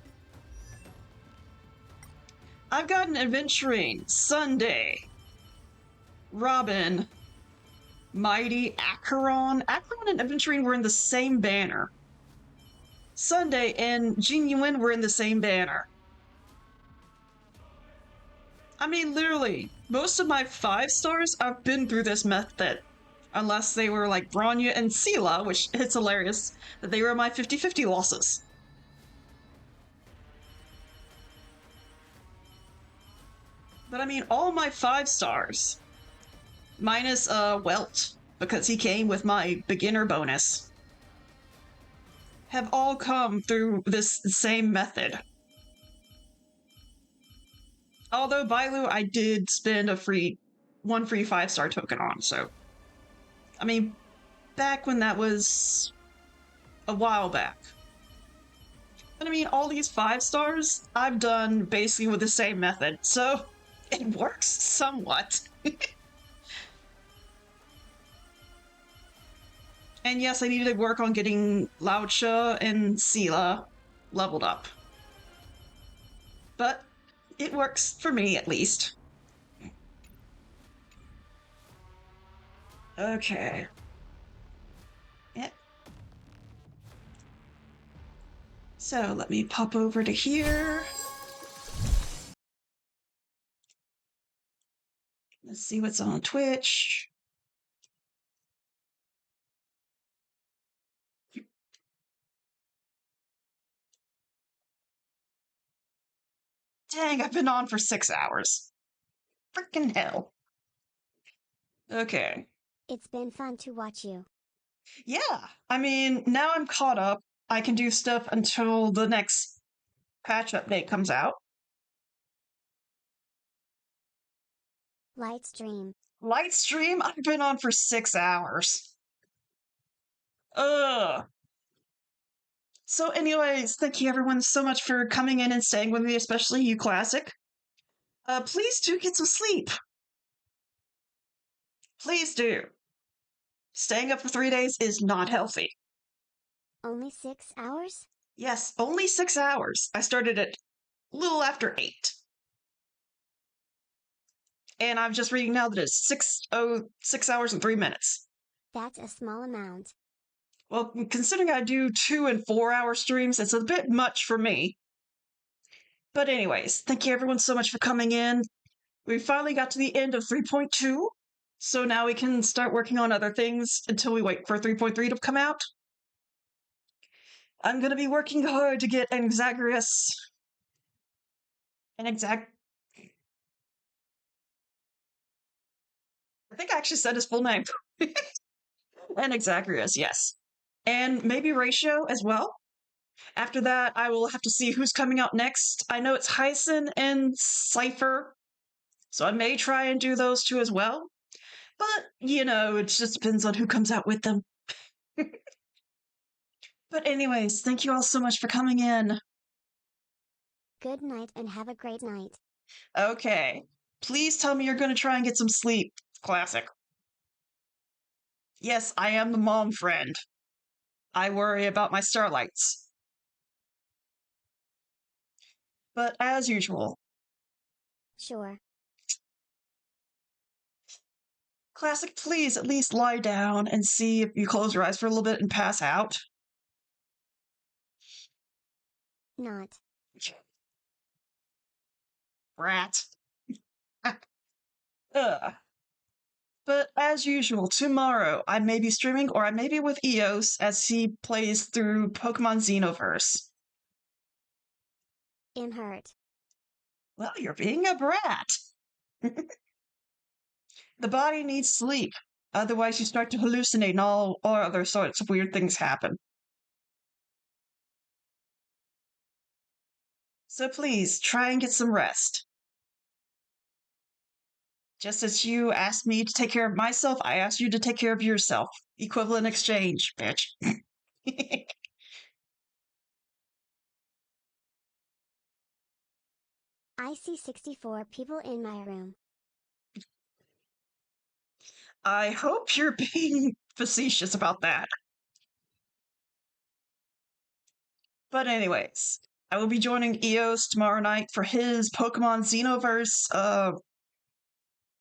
I've got an adventuring, Sunday, Robin, Mighty, Acheron. Acheron and adventuring were in the same banner. Sunday and Genuine were in the same banner. I mean, literally, most of my 5 stars, I've been through this method. Unless they were like Bronya and Sela, which it's hilarious that they were my 50-50 losses. But I mean, all my 5 stars, minus Welt, because he came with my beginner bonus, have all come through this same method. Although Bailu, I did spend one free 5-star token on, so. I mean, back when that was a while back. But I mean, all these 5 stars, I've done basically with the same method, so it works somewhat. And yes, I needed to work on getting Laucha and Sela leveled up. But it works for me, at least. Okay. Yep. So let me pop over to here. Let's see what's on Twitch. Dang, I've been on for 6 hours. Freaking hell. Okay. It's been fun to watch you. Yeah, I mean, now I'm caught up. I can do stuff until the next patch update comes out. Lightstream. Lightstream? I've been on for 6 hours. Ugh. So anyways, thank you everyone so much for coming in and staying with me, especially you, Classic. Please do get some sleep. Please do. Staying up for 3 days is not healthy. Only 6 hours? Yes, only 6 hours. I started at a little after 8. And I'm just reading now that it's 6 hours and 3 minutes. That's a small amount. Well, considering I do 2 and 4 hour streams, it's a bit much for me. But anyways, thank you everyone so much for coming in. We finally got to the end of 3.2, so now we can start working on other things until we wait for 3.3 to come out. I'm gonna be working hard to get Anaxagoras. I think I actually said his full name. Anaxagoras, yes. And maybe Ratio as well. After that, I will have to see who's coming out next. I know it's Hyson and Cypher, so I may try and do those two as well. But, you know, it just depends on who comes out with them. But anyways, thank you all so much for coming in. Good night and have a great night. Okay. Please tell me you're going to try and get some sleep. Classic. Yes, I am the mom friend. I worry about my starlights. But as usual. Sure. Classic, please at least lie down and see if you close your eyes for a little bit and pass out. Not. Rat. Ugh. But as usual, tomorrow I may be streaming or I may be with Eos as he plays through Pokemon Xenoverse. I'm hurt. Well, you're being a brat. The body needs sleep. Otherwise, you start to hallucinate and all other sorts of weird things happen. So please, try and get some rest. Just as you asked me to take care of myself, I asked you to take care of yourself. Equivalent exchange, bitch. I see 64 people in my room. I hope you're being facetious about that. But anyways, I will be joining Eos tomorrow night for his Pokemon Xenoverse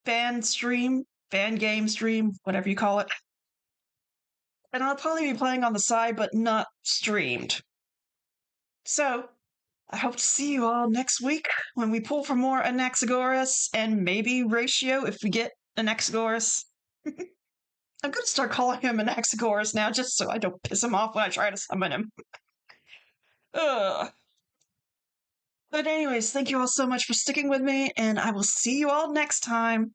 fan game stream, whatever you call it. And I'll probably be playing on the side, but not streamed. So, I hope to see you all next week when we pull for more Anaxagoras and maybe Ratio if we get Anaxagoras. I'm going to start calling him Anaxagoras now just so I don't piss him off when I try to summon him. Ugh. But anyways, thank you all so much for sticking with me, and I will see you all next time.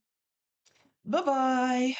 Bye-bye.